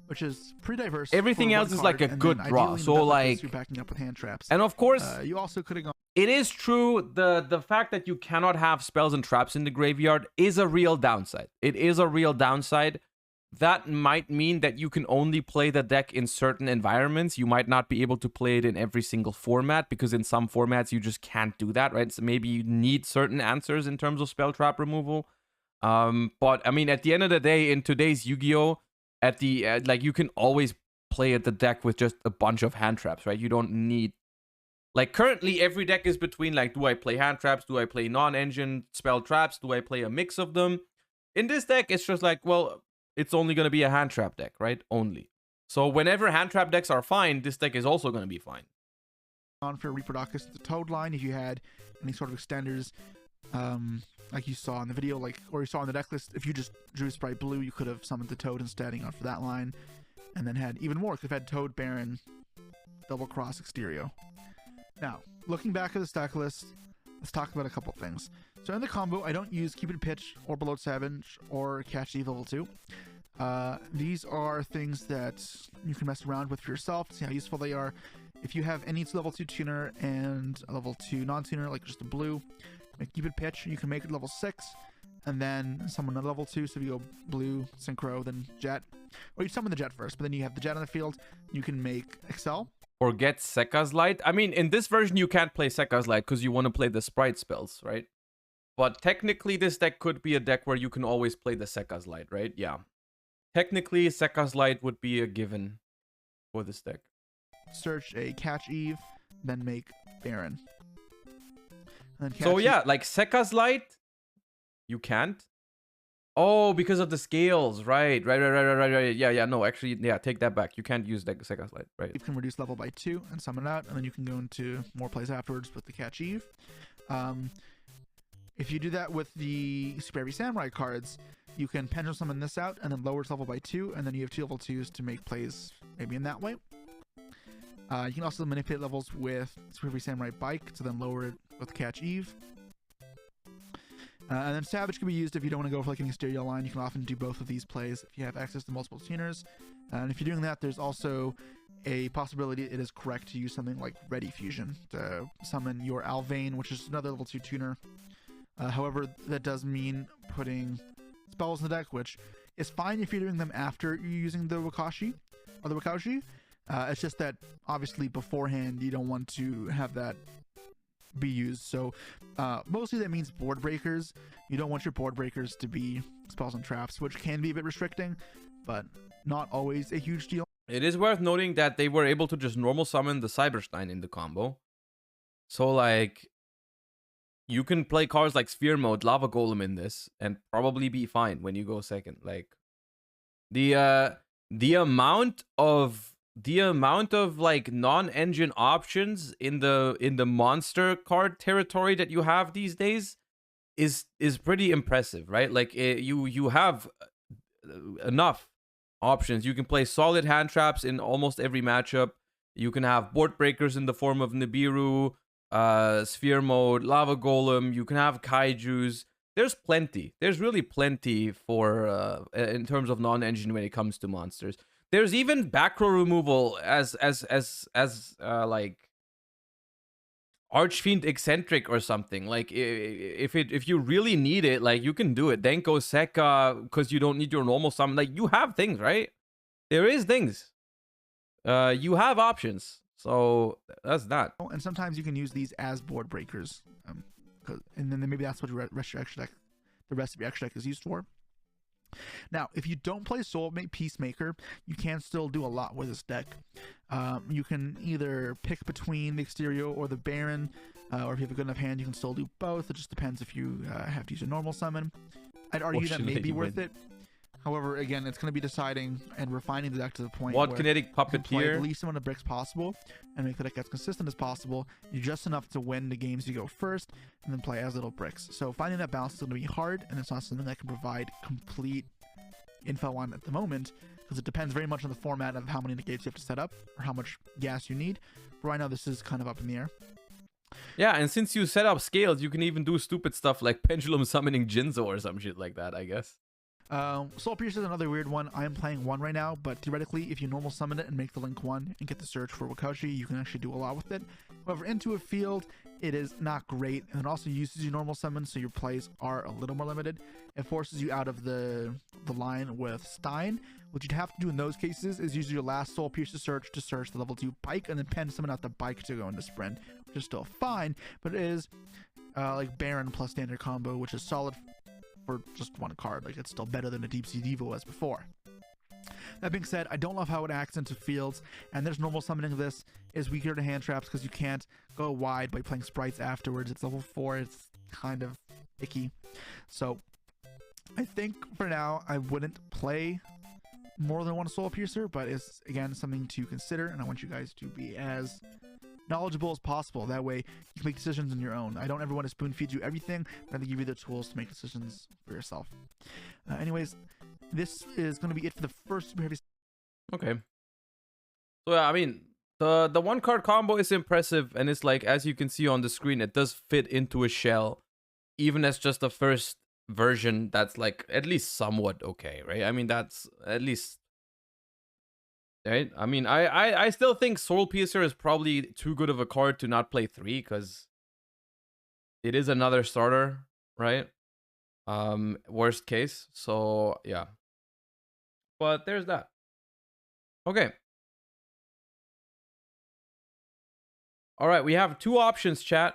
which is pretty diverse. Everything else is like a good draw. So like, you're backing up with hand traps. And of course, you also could have gone. It is true, the fact that you cannot have spells and traps in the graveyard is a real downside. It is a real downside. That might mean that you can only play the deck in certain environments. You might not be able to play it in every single format, because in some formats you just can't do that, right? So maybe you need certain answers in terms of spell trap removal. But I mean, at the end of the day, in today's Yu-Gi-Oh, at the like, you can always play at the deck with just a bunch of hand traps, right? You don't need, like, currently every deck is between like, do I play hand traps? Do I play non-engine spell traps? Do I play a mix of them? In this deck, it's just like, well, it's only going to be a hand trap deck, right? Only. So whenever hand trap decks are fine, this deck is also going to be fine. On for Reproducus, the Toad line, if you had any sort of extenders, like you saw in the video, like, or you saw in the deck list, if you just drew Sprite Blue, you could have summoned the Toad instead, on for that line, and then had even more. Could have had Toad, Baron, Double Cross, Exterio. Now, looking back at the stack list, let's talk about a couple things. So in the combo, I don't use Cupid Pitch or Below Savage or Catch Eve level 2. These are things that you can mess around with for yourself to see how useful they are. If you have any level 2 tuner and a level 2 non-tuner, like just a blue, make Cupid Pitch, you can make it level 6, and then summon a level 2, so if you go blue, Synchro, then Jet. Or you summon the Jet first, but then you have the Jet on the field, you can make Excel. Or get Sekka's Light. I mean, in this version, you can't play Sekka's Light because you want to play the Sprite spells, right? But technically, this deck could be a deck where you can always play the Sekka's Light, right? Yeah. Technically, Sekka's Light would be a given for this deck. Search a Catch Eve, then make Baron. So yeah, like Sekka's Light, you can't. Oh, because of the scales, right. Yeah, no, actually, yeah, take that back. You can't use Sekka's Light, right? You can reduce level by 2 and summon it out, and then you can go into more plays afterwards with the Catch Eve. If you do that with the Super Heavy Samurai cards, you can Pendulum Summon this out, and then lower its level by 2, and then you have 2 level 2s to make plays maybe in that way. You can also manipulate levels with Super Heavy Samurai Bike to then lower it with Catch Eve. And then Savage can be used if you don't want to go for like an Exterio line. You can often do both of these plays if you have access to multiple tuners. And if you're doing that, there's also a possibility, it is correct to use something like Ready Fusion to summon your Alvain, which is another level 2 tuner. However, that does mean putting spells in the deck, which is fine if you're doing them after you're using the Wakashi or the Wakaushi. It's just that obviously beforehand you don't want to have that be used. So mostly that means board breakers. You don't want your board breakers to be spells and traps, which can be a bit restricting, but not always a huge deal. It is worth noting that they were able to just normal summon the Cyberstein in the combo. So like, you can play cards like Sphere Mode, Lava Golem in this, and probably be fine when you go second. Like, the amount of like non-engine options in the monster card territory that you have these days is pretty impressive, right? Like, you have enough options. You can play solid hand traps in almost every matchup. You can have board breakers in the form of Nibiru, Sphere Mode, Lava Golem. You can have Kaijus. There's plenty. There's really plenty for in terms of non-engine when it comes to monsters. There's even back row removal as like Archfiend Eccentric or something. Like, if you really need it, like, you can do it. Denko Sekka, because you don't need your normal summon. Like, you have things, right? There is things. You have options. So that's that. And sometimes you can use these as board breakers, and then maybe that's what the rest of your extra deck is used for. Now, if you don't play Soulmate Peacemaker, you can still do a lot with this deck. You can either pick between the Exterior or the Baron, or if you have a good enough hand, you can still do both. It just depends if you have to use a normal summon. I'd argue that may be worth it. However, again, it's going to be deciding and refining the deck to the point where Kinetic Puppeteer, you can play the least amount of bricks possible and make the deck as consistent as possible. You're just enough to win the games you go first, and then play as little bricks. So finding that balance is going to be hard, and it's not something I can provide complete info on at the moment, because it depends very much on the format of how many negates you have to set up or how much gas you need. But right now, this is kind of up in the air. Yeah, and since you set up scales, you can even do stupid stuff like pendulum summoning Jinzo or some shit like that, I guess. Soul Piercer is another weird one. I am playing one right now, but theoretically, if you normal summon it and make the link 1 and get the search for Wakashi, you can actually do a lot with it. However, into a field, it is not great, and it also uses your normal summon, so your plays are a little more limited. It forces you out of the line with Stein. What you'd have to do in those cases is use your last Soul Piercer search to search the level 2 bike, and then pen summon out the bike to go into sprint, which is still fine, but it is like Baron plus standard combo, which is solid for just one card. Like, it's still better than a Deep Sea Devo as before. That being said, I don't love how it acts into fields, and there's normal summoning this is weaker to hand traps because you can't go wide by playing sprites afterwards. It's level 4. It's kind of icky. So I think for now I wouldn't play more than one Soul Piercer, but it's again something to consider, and I want you guys to be as knowledgeable as possible. That way you can make decisions on your own. I don't ever want to spoon feed you everything, but I give you the tools to make decisions for yourself. Anyways, this is going to be it for the first Super Heavy. Okay. So yeah, I mean, the one card combo is impressive, and it's like, as you can see on the screen, it does fit into a shell, even as just the first version that's like at least somewhat okay, right? I mean, that's at least right. I mean, I still think Soul Piercer is probably too good of a card to not play 3, because it is another starter, right? Worst case. So yeah, but there's that. Okay. All right, we have 2 options, chat,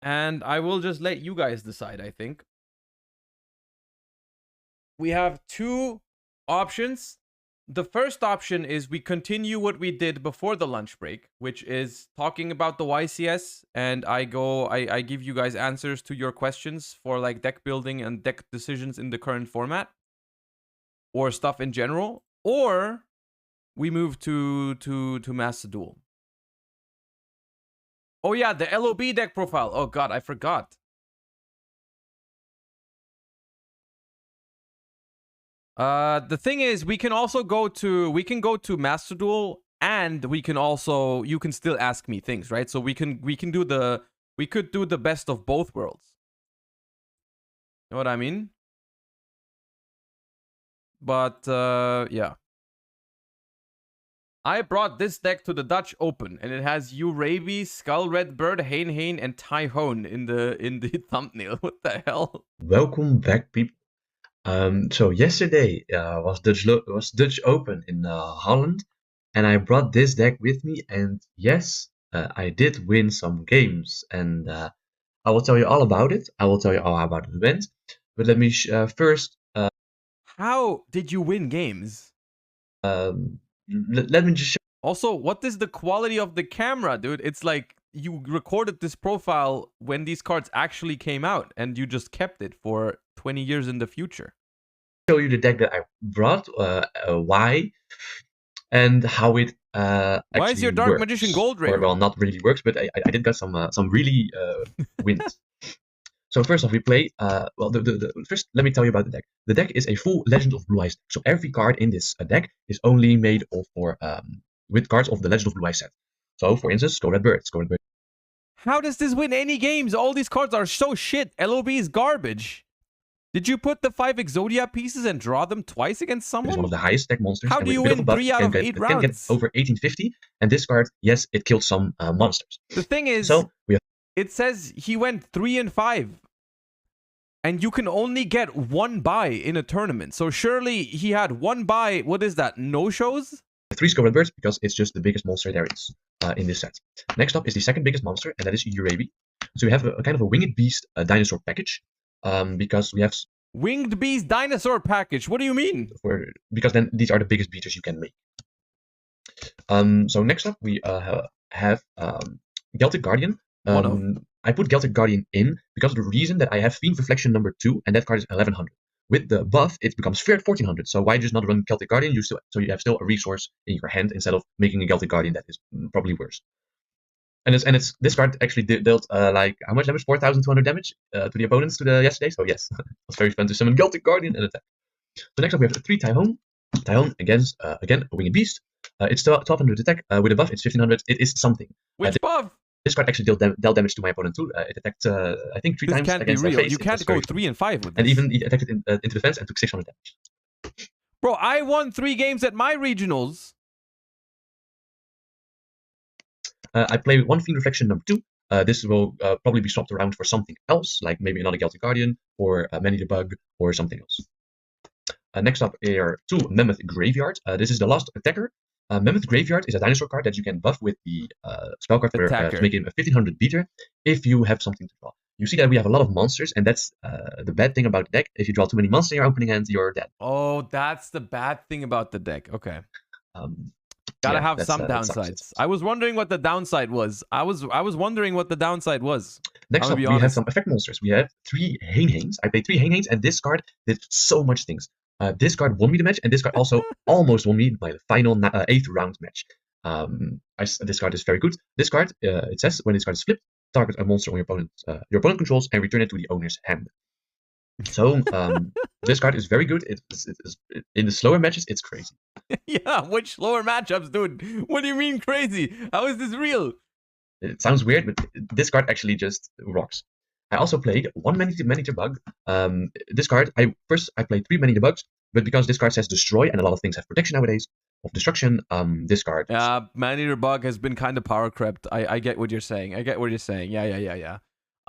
and I will just let you guys decide. I think we have 2 options. The first option is we continue what we did before the lunch break, which is talking about the YCS, and I give you guys answers to your questions for like deck building and deck decisions in the current format, or stuff in general, or we move to Master Duel. Oh yeah, the LOB deck profile. Oh god, I forgot. The thing is, we can go to Master Duel, and you can still ask me things, right? So we could do the best of both worlds. You know what I mean? But yeah. I brought this deck to the Dutch Open, and it has YuGiOh, Skull Redbird, Hein, and Tyhone in the thumbnail. What the hell? Welcome back, people. So yesterday was Dutch Open in Holland, and I brought this deck with me. And yes, I did win some games, and I will tell you all about it. I will tell you all about the went. But let me first. How did you win games? Let me just show. Also, what is the quality of the camera, dude? It's like you recorded this profile when these cards actually came out, and you just kept it for 20 years in the future. Show you the deck that I brought, why, and how it why is your Dark works. Magician Gold Ray? Or, well, not really works, but I did got some really wins. So first off, we play. Well, first let me tell you about the deck. The deck is a full Legend of Blue Eyes deck. So every card in this deck is only made of with cards of the Legend of Blue Eyes set. So for instance, Skull Redbird. How does this win any games? All these cards are so shit. LOB is garbage. Did you put the 5 Exodia pieces and draw them twice against someone? It's one of the highest deck monsters. How do you win 3 out of 8 rounds? Can get over 1850. And this card, yes, it killed some monsters. The thing is, so it says he went 3 and 5. And you can only get 1 buy in a tournament. So surely he had 1 buy. What is that? No shows? 3 Skull Redbirds because it's just the biggest monster there is in this set. Next up is the second biggest monster, and that is YuGiOh. So we have a kind of a Winged Beast dinosaur package. Because we have Winged Beast dinosaur package. What do you mean? Because then these are the biggest beaters you can make. So next up we have Celtic Guardian. I put Celtic Guardian in because of the reason that I have Fiend Reflection number 2, and that card is 1100. With the buff, it becomes 1400. So why just not run Celtic Guardian? So you have still a resource in your hand instead of making a Celtic Guardian that is probably worse. And this card actually dealt like how much damage? 4,200 damage to the opponents yesterday. So yes, it was very fun to summon Celtic Guardian and attack. So next up we have 3 Tyhone. Tyhone against again a Winged Beast. It's 1200 attack with a buff. It's 1500. It is something. Which buff? This card actually dealt damage to my opponent too. It attacked I think 3 times. This can't be real. You can't go 3 and 5 with this. And even it attacked it into defense and took 600 damage. Bro, I won 3 games at my regionals. I play 1 Fiend Reflection number 2. This will probably be swapped around for something else, like maybe another Celtic Guardian or a Many the Bug or something else. Next up are 2 Mammoth Graveyard. This is the last attacker. Mammoth Graveyard is a dinosaur card that you can buff with the spell card to make him a 1500 beater if you have something to draw. You see that we have a lot of monsters, and that's the bad thing about the deck. If you draw too many monsters in your opening hand, you're dead. Oh, that's the bad thing about the deck. Okay. Gotta have some downsides. I was wondering what the downside was. I was wondering what the downside was. Next up, we have some effect monsters. We have 3 Hein-Hains. I played 3 Hein-Hains, and this card did so much things. This card won me the match, and this card also almost won me my final 8th round match. This card is very good. This card, it says when this card is flipped, target a monster on your opponent controls and return it to the owner's hand. So this card is very good. It's in the slower matches, it's crazy. Yeah, which slower matchups, dude? What do you mean crazy? How is this real? It sounds weird, but this card actually just rocks. I also played 1 Many-to Bug. This card, I played 3 Many-to-Bugs, but because this card says destroy and a lot of things have protection nowadays of destruction, this card. Yeah, Many-to-Bug has been kind of power crept. I get what you're saying. Yeah.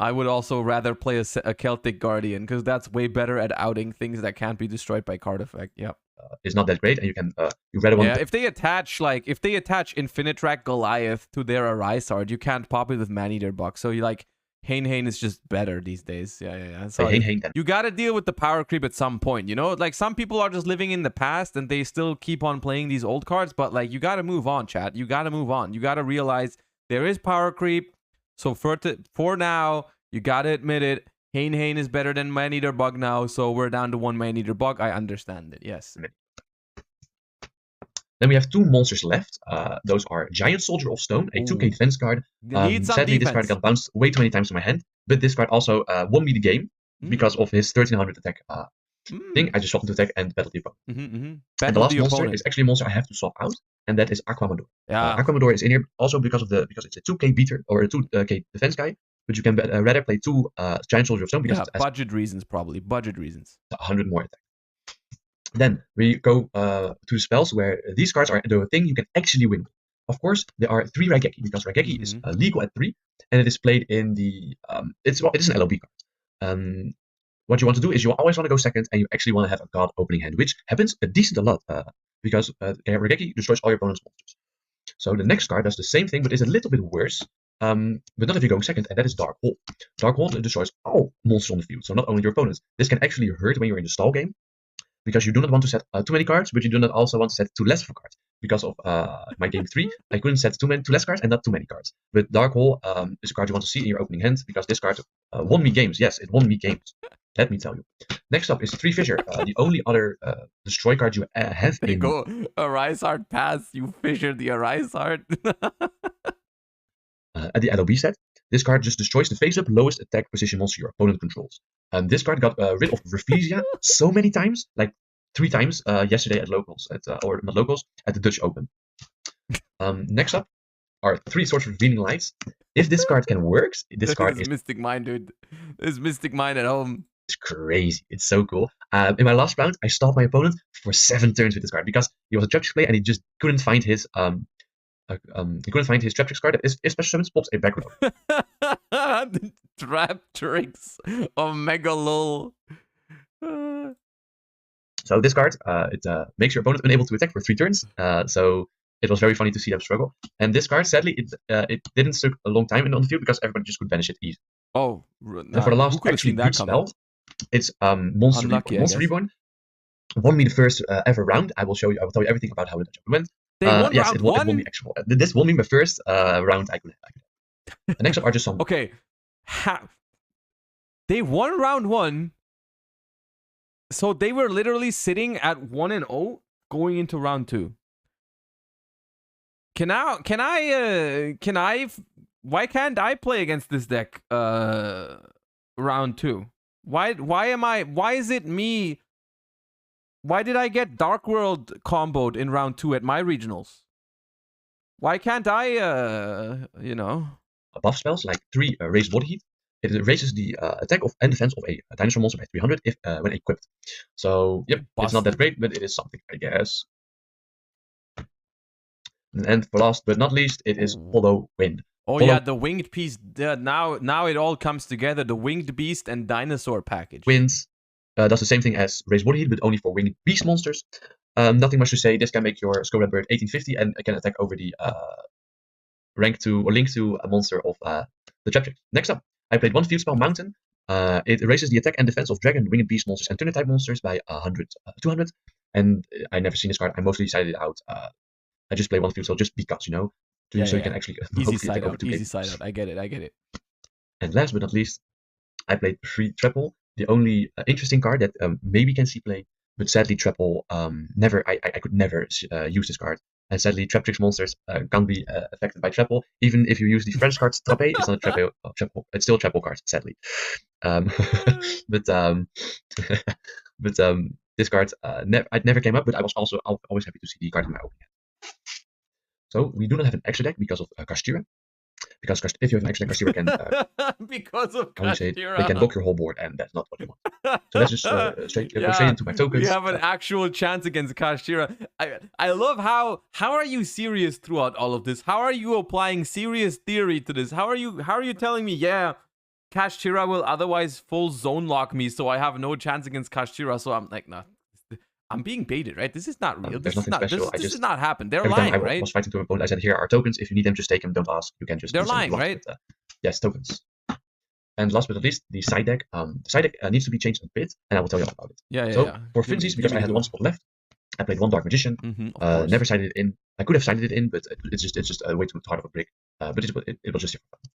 I would also rather play a Celtic Guardian because that's way better at outing things that can't be destroyed by card effect. Yep. It's not that great, and you can you rather want. Yeah, if they attach Infinitrack Goliath to their Arise card, you can't pop it with Maneater Buck. So you like Hein is just better these days. Yeah. So you gotta deal with the power creep at some point. You know, like some people are just living in the past and they still keep on playing these old cards, but like you gotta move on, chat. You gotta move on. You gotta realize there is power creep. So for now, you gotta admit it. Hein is better than Maneater Bug now, so we're down to 1 Maneater Bug. I understand it, yes. Then we have 2 monsters left. Those are Giant Soldier of Stone, a 2k defense card. Sadly, this card got bounced way too many times to my hand, but this card also won me the game because of his 1300 attack thing. I just swapped into attack and battled the opponent. And the last monster is actually a monster I have to swap out, and that is Aquamador. Aquamador is in here also because it's a 2k beater or a 2k defense guy. But you can rather play 2 Giant Soldier of Stone because budget reasons, probably. Budget reasons. 100 more attack. Then we go to the spells where these cards are the thing you can actually win. Of course, there are 3 Raigeki because Raigeki is legal at 3, and it is played in the it is an LLB card. What you want to do is you always want to go second, and you actually want to have a god opening hand, which happens a decent a lot because Raigeki destroys all your opponent's monsters. So the next card does the same thing, but is a little bit worse. But not if you're going second, and that is Dark Hole. Dark Hole destroys all monsters on the field, so not only your opponents. This can actually hurt when you're in the stall game, because you do not want to set too many cards, but you do not also want to set too less of cards. Because of my game 3, I couldn't set too less cards and not too many cards. But Dark Hole is a card you want to see in your opening hand, because this card won me games. Yes, it won me games. Let me tell you. Next up is 3 Fissure, the only other destroy card you have. There you go. Arise Heart pass. You Fissure the Arise Heart. At the LOB set, this card just destroys the face-up lowest attack position monster your opponent controls. This card got rid of Reflesia so many times, like 3 times yesterday at locals, or not locals, at the Dutch Open. Next up are 3 Swords of Revealing Lights. If this card can work, this card is Mystic Mind, dude. This Mystic Mind at home. It's crazy. It's so cool. In my last round, I stopped my opponent for 7 turns with this card because he was a Traptrix play and he just couldn't find his Traptrix card. His special summons pops a back row. Traptrix Omega lol. So this card, it makes your opponent unable to attack for 3 turns. So it was very funny to see them struggle. And this card, sadly, it didn't stick a long time on the field because everybody just could banish it easy. Oh, and for the last actually good spell, it's Monster Reborn. Won me the first ever round. I will tell you everything about how it went. Yes, it won me actually. This won me my first round I could have. The next up are just some. Okay, they won round 1. So they were literally sitting at 1-0 going into round 2. Why can't I play against this deck round 2? Why is it me? Why did I get Dark World comboed in round 2 at my regionals? Why can't I buff spells like 3 raise body heat. It raises the attack and defense of a dinosaur monster by 300 if when equipped. So yep, it's not that great, but it is something, I guess. And for last but not least, it is Follow Wind. Oh yeah, the winged piece. Now it all comes together. The winged beast and dinosaur package. Winds does the same thing as Raise Body Heat, but only for winged beast monsters. Nothing much to say. This can make your Skull Red Bird 1850 and can attack over the rank to or link to a monster of the Traptrix. Next up, I played 1 field spell Mountain. It raises the attack and defense of dragon, winged beast monsters, and turner type monsters by 200. And I never seen this card. I mostly decided it out. I just play 1 field spell just because, so you can actually easy side out. Easy side out. I get it. And last but not least, I played 3 Treble, the only interesting card that maybe can see play, but sadly Treble I could never use this card. And sadly, Traptrix monsters can't be affected by Treble. Even if you use the French card Trappe, it's not a Treble. It's still a Treble card, sadly. But this card it never came up. But I was also always happy to see the card in my opening hand. So we do not have an extra deck because of Kashtira. Because if you have an extra deck, Kashtira can because of Kashtira, they can block your whole board, and that's not what you want. So let's just go straight into my tokens. You have an actual chance against Kashtira. I love how are you serious throughout all of this? How are you applying serious theory to this? How are you telling me, yeah, Kashtira will otherwise full zone lock me, so I have no chance against Kashtira? So I'm like, nah. I'm being baited, right? This is not real. This does not happen. They're lying, right? I was fighting to my opponent. I said, here are tokens. If you need them, just take them. Don't ask. You can just. They're lying, right? But, yes, tokens. And last but not least, the side deck. The side deck needs to be changed a bit, and I will tell you all about it. Yeah. For Finzies, because I had 1 spot left, I played 1 Dark Magician. Never sided it in. I could have sided it in, but it's just way too hard of a brick. But it was just here for fun.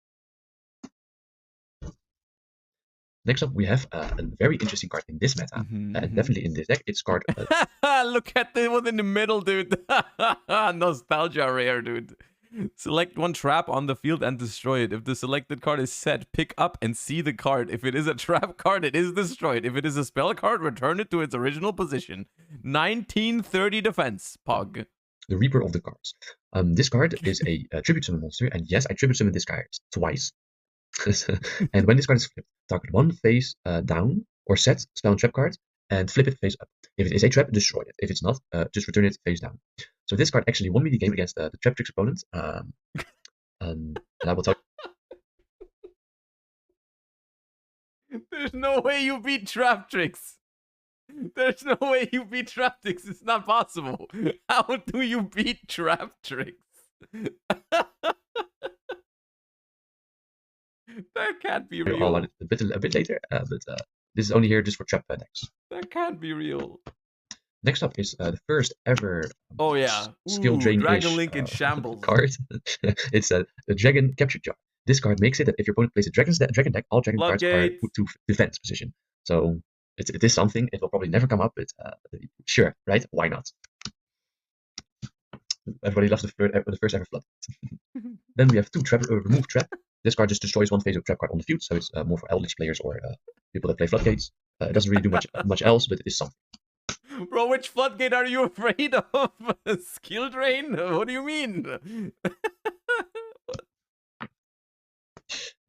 Next up, we have a very interesting card in this meta, and definitely in this deck. It's card. Look at the one in the middle, dude. Nostalgia rare, dude. Select 1 trap on the field and destroy it. If the selected card is set, pick up and see the card. If it is a trap card, it is destroyed. If it is a spell card, return it to its original position. 1930 defense. Pog. The Reaper of the Cards. This card is a tribute summon monster, and yes, I tribute summon this card twice. And when this card is flipped, target 1 face down or set spell and trap card and flip it face up. If it is a trap, destroy it. If it's not, just return it face down. So this card actually won me the game against the Trap Tricks opponent. And I will tell you. There's no way you beat Trap Tricks. There's no way you beat Trap Tricks. It's not possible. How do you beat Trap Tricks? That can't be real. All on it a bit later, but this is only here just for trap decks. That can't be real. Next up is the first ever skill drain Dragon Link in shambles card. It's the Dragon Capture Jar. This card makes it that if your opponent plays a dragon deck, all dragon cards are put to defense position. So it is something. It will probably never come up, but sure, right? Why not? Everybody loves the first ever flood. Then we have two remove trap. This card just destroys one phase of trap card on the field, so it's more for Eldritch players or people that play floodgates. It doesn't really do much else, but it is something. Bro, which floodgate are you afraid of? Skill drain? What do you mean?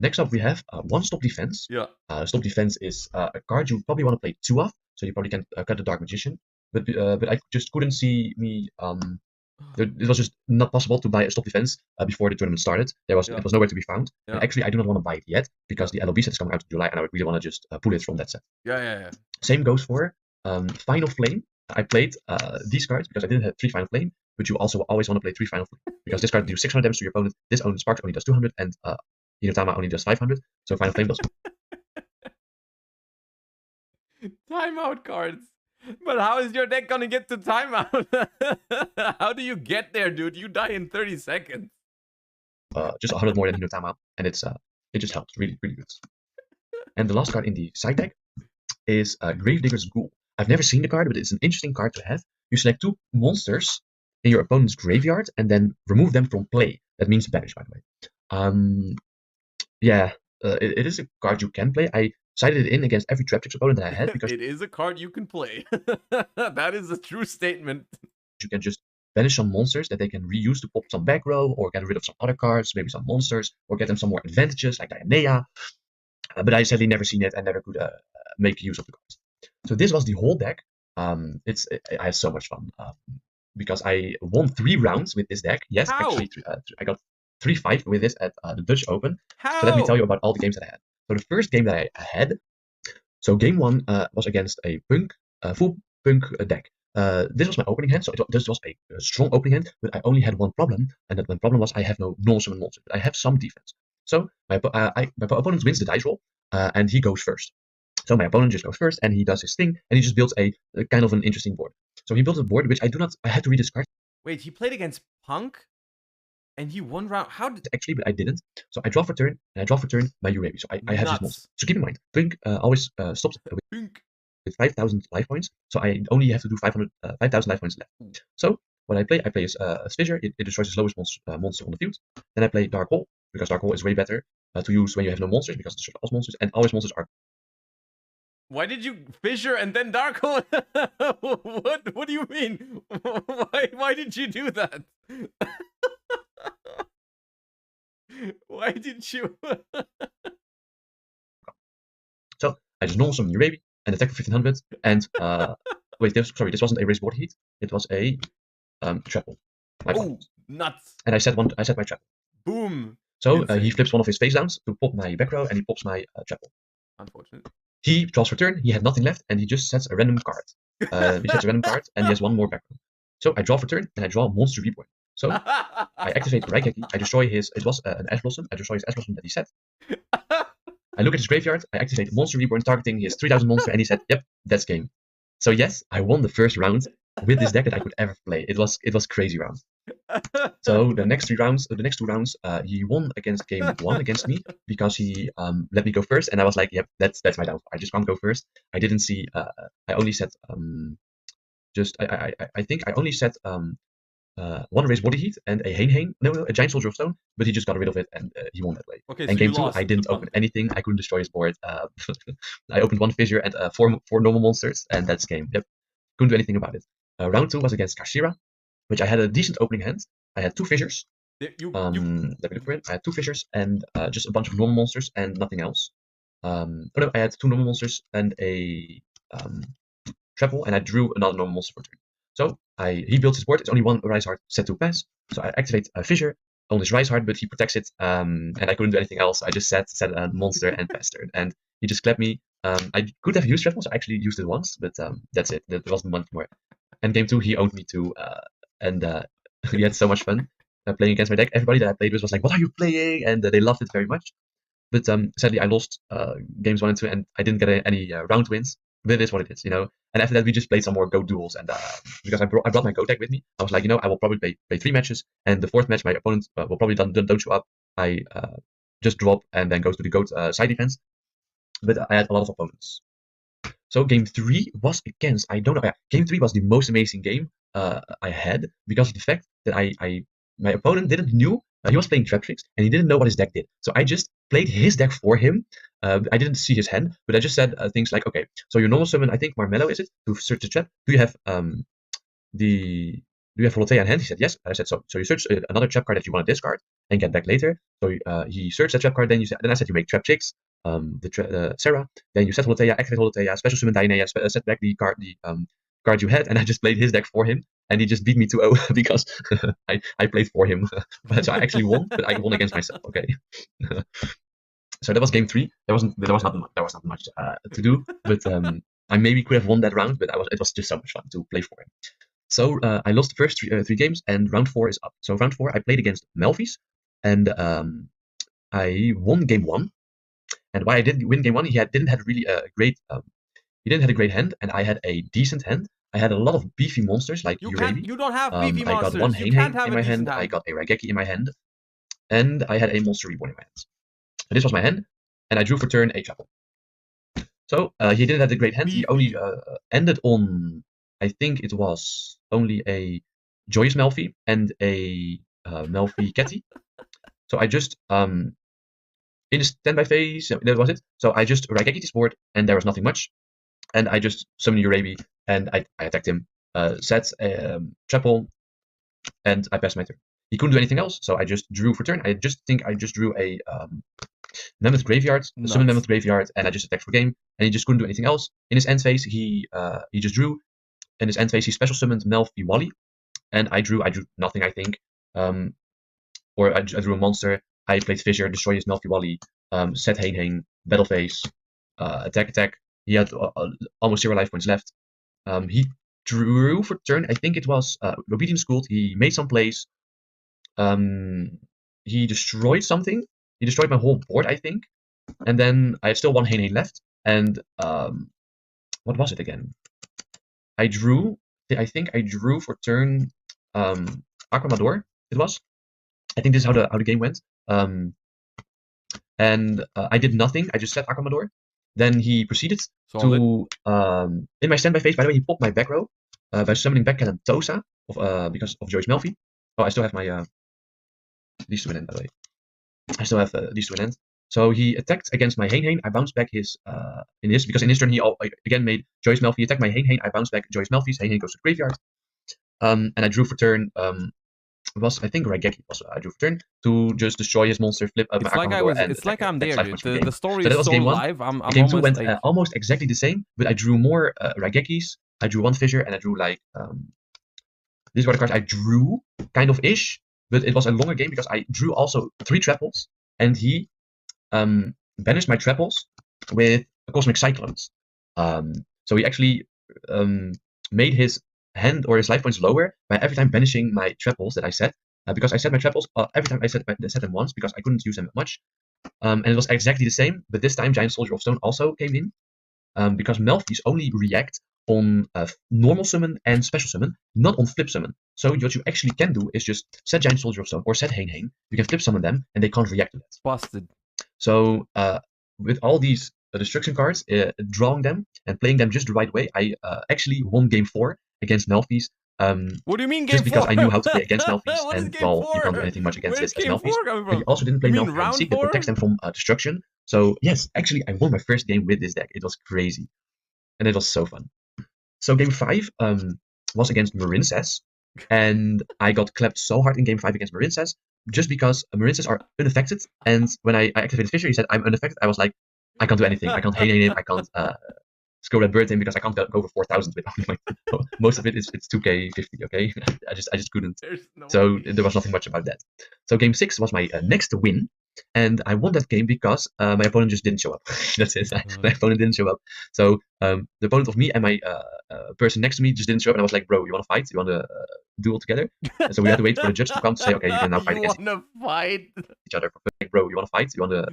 Next up, we have one stop defense. Yeah. Stop defense is a card you probably want to play 2 of, so you probably can cut the Dark Magician. But I just couldn't see me. It was just not possible to buy a stop defense before the tournament started. It was nowhere to be found. And actually, I do not want to buy it yet because the LOB set is coming out in July, and I would really want to just pull it from that set. Yeah. Same goes for Final Flame. I played these cards because I didn't have 3 Final Flame, but you also always want to play 3 Final Flame because this card deals 600 damage to your opponent. This own Sparks only does 200, and Hinotama only does 500. So Final Flame does. Timeout cards. But how is your deck gonna get to timeout? How do you get there, dude? You die in 30 seconds. Just 100 more than Hinotama, and it just helps really, really good. And the last card in the side deck is Gravedigger's Ghoul. I've never seen the card, but it's an interesting card to have. You select 2 monsters in your opponent's graveyard and then remove them from play. That means banish, by the way. It is a card you can play. I sided it in against every Trap Tricks opponent that I had because it is a card you can play. That is a true statement. You can just banish some monsters that they can reuse to pop some back row or get rid of some other cards, maybe some monsters, or get them some more advantages like Dianea. But I sadly never seen it and never could make use of the cards. So this was the whole deck. I had so much fun because I won 3 rounds with this deck. Yes, How? Actually, I got 3-5 with this at the Dutch Open. How? So let me tell you about all the games that I had. So the first game that I had, so game 1 was against a full punk deck. This was my opening hand, so this was a strong opening hand, but I only had one problem, and that one problem was I have no non-summon monster, but I have some defense. So my opponent wins the dice roll, and he goes first. So my opponent just goes first, and he does his thing, and he just builds a kind of an interesting board. So he built a board which I had to read his card. Wait, he played against Punk? And he won round. How did actually? But I didn't. So I draw for turn, and I draw for turn my Urabi. So I have this monster. So keep in mind, Punk always stops with 5,000 life points. So I only have to do 5,000 life points left. So what I play is a Fissure. It destroys the slowest monster on the field. Then I play Dark Hole because Dark Hole is way better to use when you have no monsters because it destroys all monsters, and always monsters are. Why did you Fissure and then Dark Hole? What do you mean? Why did you do that? Why did you? So I just normal summon Urabi and attack for 1500 and wait, this wasn't a raised board heat. It was a triple. Oh, nuts! And I set my triple. Boom. So he flips one of his face downs to pop my back row, and he pops my triple. Unfortunate. He draws for turn. He had nothing left, and he just sets a random card. He sets a random card, and he has one more back row. So I draw for turn, and I draw Monster Reborn. So I activate Raigeki. I destroy his. It was an Ash Blossom. I destroy his Ash Blossom that he set. I look at his graveyard. I activate Monster Reborn, targeting his 3,000 monster, and he said, "Yep, that's game." So yes, I won the first round with this deck that I could ever play. It was crazy round. So the next 2 rounds, he won against game 1 against me because he let me go first, and I was like, "Yep, that's my downfall. I just can't go first." I didn't see. I only set I think I only set one raised body heat and a a giant soldier of stone, but he just got rid of it and he won that way. Okay, and so game 2, I didn't open anything. I couldn't destroy his board. I opened 1 Fissure and 4 normal monsters, and that's game. Yep, couldn't do anything about it. Round 2 was against Kashira, which I had a decent opening hand. I had 2 Fissures. Let me look for it. I had 2 Fissures and just a bunch of normal monsters and nothing else. I had 2 normal monsters and a triple, and I drew another normal monster for turn. So he builds his board. It's only one Rise Heart set to pass. So I activate a Fissure on his Rise Heart, but he protects it, and I couldn't do anything else. I just set a monster and passed turn, and he just clapped me. I could have used Triple, so I actually used it once, but that's it. There wasn't much more. And game 2, he owned me too, and we had so much fun playing against my deck. Everybody that I played with was like, "What are you playing?" And they loved it very much. But sadly, I lost games 1 and 2, and I didn't get any round wins. But it is what it is, you know. And after that, we just played some more Go duels, and because I brought my Go deck with me, I was like, you know, I will probably play 3 matches, and the 4th match, my opponent will probably don't show up. I just drop and then go to the Go side defense. But I had a lot of opponents. So game 3 was against, I don't know, game 3 was the most amazing game I had, because of the fact that my opponent didn't knew. He was playing Trap Tricks, and he didn't know what his deck did. So I just played his deck for him. I didn't see his hand, but I just said things like, okay, so your normal summon, I think Marmello is it, to search the trap. Do you have Volotea in hand? He said yes. I said so you search another trap card that you want to discard and get back later. So he searched that trap card. Then I said you make Trap Tricks, the Sarah. Then you set Volotea, activate Volotea, special summon Dionea, set back the card you had, and I just played his deck for him, and he just beat me 2-0 because I played for him. So I actually won, but I won against myself. Okay. So that was game 3. There was not much to do, but I maybe could have won that round, but it was just so much fun to play for him. So I lost the first three games, and round 4 is up. So round 4, I played against Melvis, and I won game 1. And why I did win game 1, he didn't have a great hand, and I had a decent hand. I had a lot of beefy monsters like Urabi. You don't have beefy monsters. I got one Hain in my hand. I got a Raigeki in my hand, and I had a Monster Reborn in my hand. And this was my hand, and I drew for turn a Chapel. So he didn't have a great hand. He only ended on, I think it was only a Joyous Melfi and a Melfi Ketty. So I just in the standby phase, that was it. So I just Raigeki this board, and there was nothing much. And I just summoned Urabi, and I attacked him, set Chapel, and I passed my turn. He couldn't do anything else, so I just drew for turn. I just drew a Mammoth Graveyard, summoned Mammoth Graveyard, and I just attacked for game. And he just couldn't do anything else. In his end phase, he just drew. In his end phase, he special summoned Melfi Wally, and I drew nothing, I think. Or I drew a monster. I played Fissure, destroy his Melfi Wally, set Hain, battle phase, attack. He had almost 0 life points left. He drew for turn. I think it was Obedient Schooled. He made some plays. He destroyed something. He destroyed my whole board, I think. And then I had still one Hain left. And what was it again? I think I drew for turn Aquamador. It was. I think this is how the game went. And I did nothing. I just set Aquamador. Then he proceeded to in my standby phase. By the way, he popped my back row by summoning back Cannon Tosa because of Joyce Melfi. Oh, I still have my these two in end, by the way. I still have these two in end. So he attacked against my Hain. I bounced back his because in his turn he again made Joyce Melfi. He attacked my Hain. I bounced back Joyce Melfi's. Hain goes to the graveyard. And I drew for turn. I think Raigeki also I drew for turn to just destroy his monster, flip up. It's like I'm there, dude. The story is so game live. I'm game 2 went almost exactly the same, but I drew more Raigekis. I drew one Fissure, and I drew like these were the cards I drew, kind of ish, but it was a longer game because I drew also 3 Trapples, and he banished my Trapples with Cosmic Cyclones. So he actually made his hand or his life points lower by every time banishing my Trapples that I set. Because I set my Trapples every time I set them once because I couldn't use them much. And it was exactly the same, but this time Giant Soldier of Stone also came in. Because Melfis only react on normal summon and special summon, not on flip summon. So what you actually can do is just set Giant Soldier of Stone or set Hain. You can flip summon them and they can't react to that. Busted. So with all these destruction cards, drawing them and playing them just the right way, I actually won game 4 against Melfis. What do you mean game 4? Just because I knew how to play against Melfis, and well, you can't do anything much against this as Melfis. But he also didn't play Melfis that protects them from destruction. So yes, actually I won my first game with this deck. It was crazy. And it was so fun. So game 5 was against Marincess, and I got clapped so hard in game 5 against Marincess, just because Marincess are unaffected, and when I activated Fissure, he said I'm unaffected. I was like, I can't do anything. I can't hate him. I can't Skull Red Bird in because I can't go for 4,000 with only most of it is it's 2k50. Okay, I just couldn't. So there was nothing much about that. So game 6 was my next win, and I won that game because my opponent just didn't show up. That's it. My opponent didn't show up. So the opponent of me and my person next to me just didn't show up, and I was like, bro, you want to fight? You want to duel together? And so we had to wait for the judge to come to say, okay, you can now fight against each other. Like, bro, you want to fight? You want to?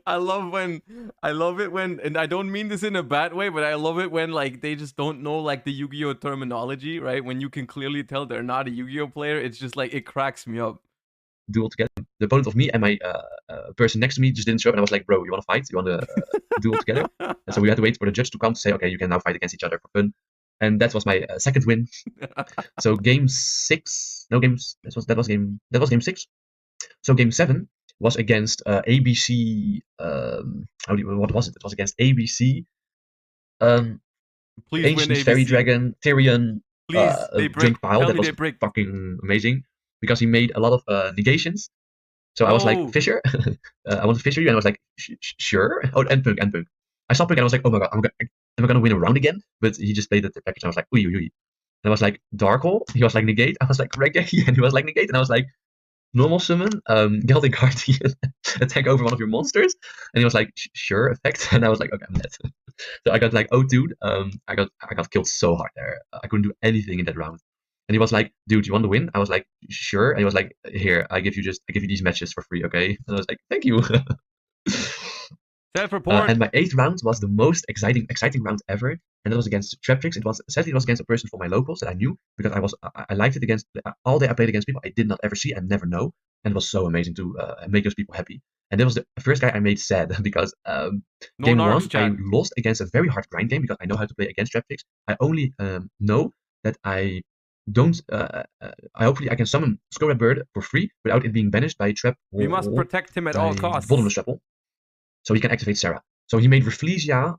I love it when, and I don't mean this in a bad way, but I love it when like they just don't know like the Yu-Gi-Oh terminology, right? When you can clearly tell they're not a Yu-Gi-Oh player, it's just like it cracks me up. Duel together. The opponent of me and my person next to me just didn't show up, and I was like, bro, you want to fight? You want to duel together? And so we had to wait for the judge to come to say, okay, you can now fight against each other for fun. And that was my second win. So game 6, no games. That was game 6. So game 7 was against ABC. What was it? It was against ABC. Please Ancient win ABC. Fairy Dragon, Tyrion, Please, Drink Pile. That was fucking amazing because he made a lot of negations. So I was like, Fisher, I want to Fisher you, and I was like, sure. Oh, and Punk. I saw Punk and I was like, oh my god, am I gonna win a round again? But he just played the package, and I was like, ooh. And I was like, Darkle. He was like negate. I was like Reggae, and he was like negate, and I was like, normal summon, Gelding Guardian, attack over one of your monsters, and he was like, sure, effect, and I was like, okay, I'm dead. So I got like, oh dude, I got killed so hard there. I couldn't do anything in that round. And he was like, dude, you want to win? I was like, sure. And he was like, here, I give you these matches for free, okay? And I was like, thank you. Self-report. And my 8th round was the most exciting round ever, and that was against Traptrix. It was against a person from my locals that I knew because I liked it against all day. I played against people I did not ever see and never know, and it was so amazing to make those people happy. And that was the first guy I made sad because game 1 I lost against a very hard grind game because I know how to play against Traptrix. I only know that I don't. Hopefully I can summon Skull Red Bird for free without it being banished by a trap. We must protect him at all costs. Bottomless Trapple. So he can activate Sarah. So he made Rafflesia.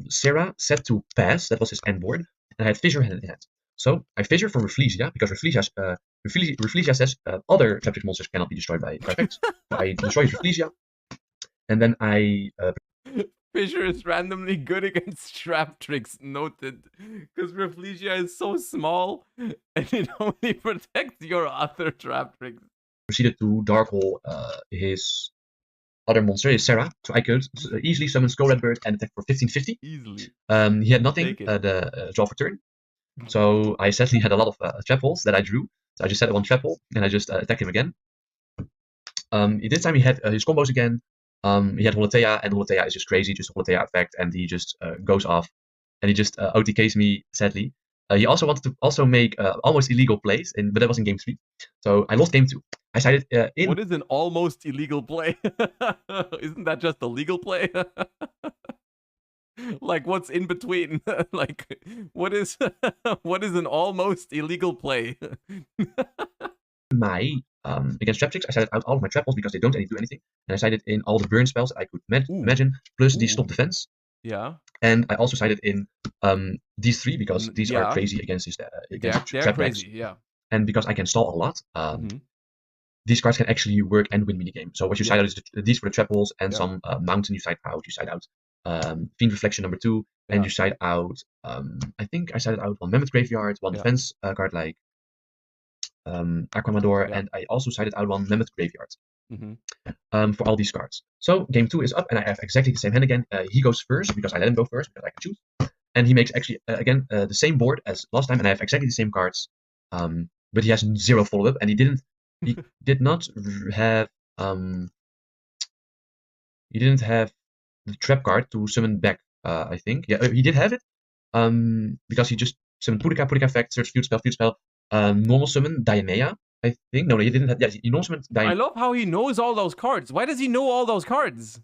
Sarah set to pass. That was his end board, and I had Fissure in it. So I Fissure from Rafflesia because Rafflesia says other Traptrix monsters cannot be destroyed by effects. So I destroy Rafflesia, and then I. Fissure is randomly good against Traptrix, noted, because Rafflesia is so small and it only protects your other Traptrix. Proceeded to Darkle his other monster, his Sarah, so I could easily summon Skull Red Bird and attack for 1550. Easily. He had nothing, the draw for turn, so I sadly had a lot of trap holes that I drew. So I just set one trap hole and I just attacked him again. This time he had his combos again. He had Holotea, and Holotea is just crazy, just Holotea effect, and he just goes off, and he just OTKs me sadly. He also wanted to make almost illegal plays, but that was in game 3. So I lost game 2. I sided in. What is an almost illegal play? Isn't that just a legal play? Like, what's in between? Like, what is an almost illegal play? My against Traptrix, I sided out all of my trapballs because they don't do anything, and I sided in all the burn spells I could imagine, plus the stop defense. Yeah. And I also sided in these 3 because these are crazy against his they're crazy, yeah. And because I can stall a lot, these cards can actually work and win minigame. So what you side out is these for the trap holes and some mountain you side out. You side out Fiend Reflection number 2, and you side out I think I sided out one Mammoth Graveyard, one defense card like Aquamador, and I also sided out one Mammoth Graveyard. For all these cards. So game 2 is up, and I have exactly the same hand again. He goes first because I let him go first because I can choose, and he makes actually again the same board as last time, and I have exactly the same cards. But he has 0 follow-up, and he did not have the trap card to summon back. I think he did have it because he just summoned Pudika effect, search field spell, normal summon Dianea. I think no, he didn't have. Yeah, he knows summoned Dianea. I love how he knows all those cards. Why does he know all those cards?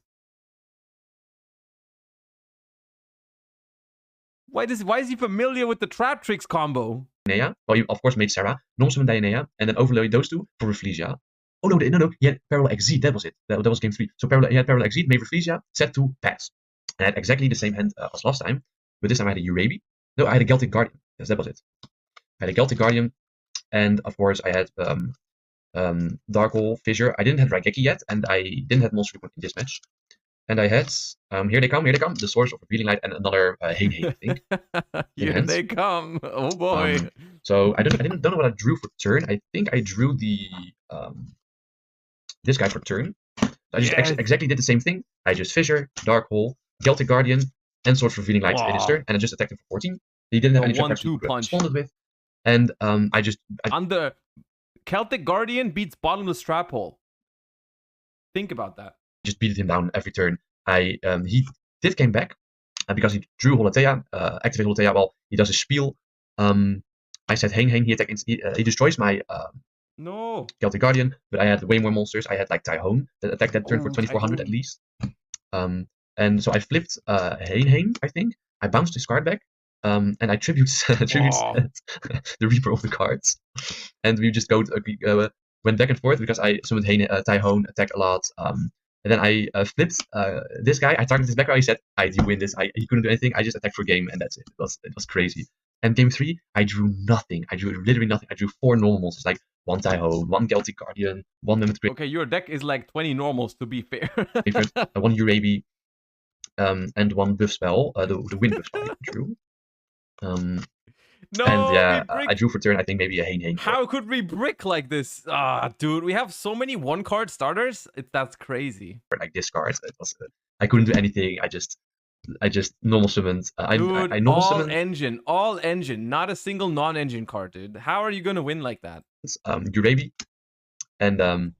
Why is he familiar with the Traptrix combo? Dianea. Well, you of course made Sarah, normal summon Dianea, and then overlay those 2 for Rafflesia. Oh no, he had Parallel Exceed. That was it. That was game 3. So he had Parallel Exceed, made Rafflesia, set to pass, and I had exactly the same hand as last time, but this time I had a Urabi. No, I had a Celtic Guardian. Yes, that was it. I had a Celtic Guardian, and of course I had Darkle, Fissure. I didn't have Raigeki yet, and I didn't have Monster Recon in this match. and I had here they come, the source of revealing light and another Hein Hein, I think. Here they come. Oh boy. So I don't know what I drew for turn. I think I drew the this guy for turn. I just exactly did the same thing. I just Fissure, Dark Hole, Celtic Guardian, and Source of Revealing Light in his turn, and I just attacked him for 14. He didn't have any trap cards to respond with, and I under Celtic Guardian beats Bottomless Trap Hole. Think about that. Just beat him down every turn. He did came back because he drew Holotea, activated Holotea. Well, he does a spiel. I said Hein Hein. He destroys my no Celtic Guardian, but I had way more monsters. I had like Tyhone that attacked that turn for 2400 at least. And so I flipped Hein Hein, I think. I bounced his card back, and I tribute the Reaper of the cards. And we just went back and forth because I summoned Tyhone, attack a lot. And then I flipped this guy. I targeted his back row. He said, you win this. He couldn't do anything. I just attacked for game, and that's it. It was crazy. And game 3, I drew nothing. I drew literally nothing. I drew 4 normal monsters, like 1 Tyhone, 1 Celtic Guardian, 1 Mimic. Okay, your deck is like 20 normals, to be fair. 1 Uraby, and 1 buff spell, the wind buff spell I drew. No, and yeah, I drew for turn, I think maybe a Hein Hein. How could we brick like this? Dude, we have so many 1-card starters. That's crazy. Like this card, I couldn't do anything. I just normal summoned. Dude, I normal summoned. All engine, not a single non-engine card, dude. How are you gonna win like that? Uraby, and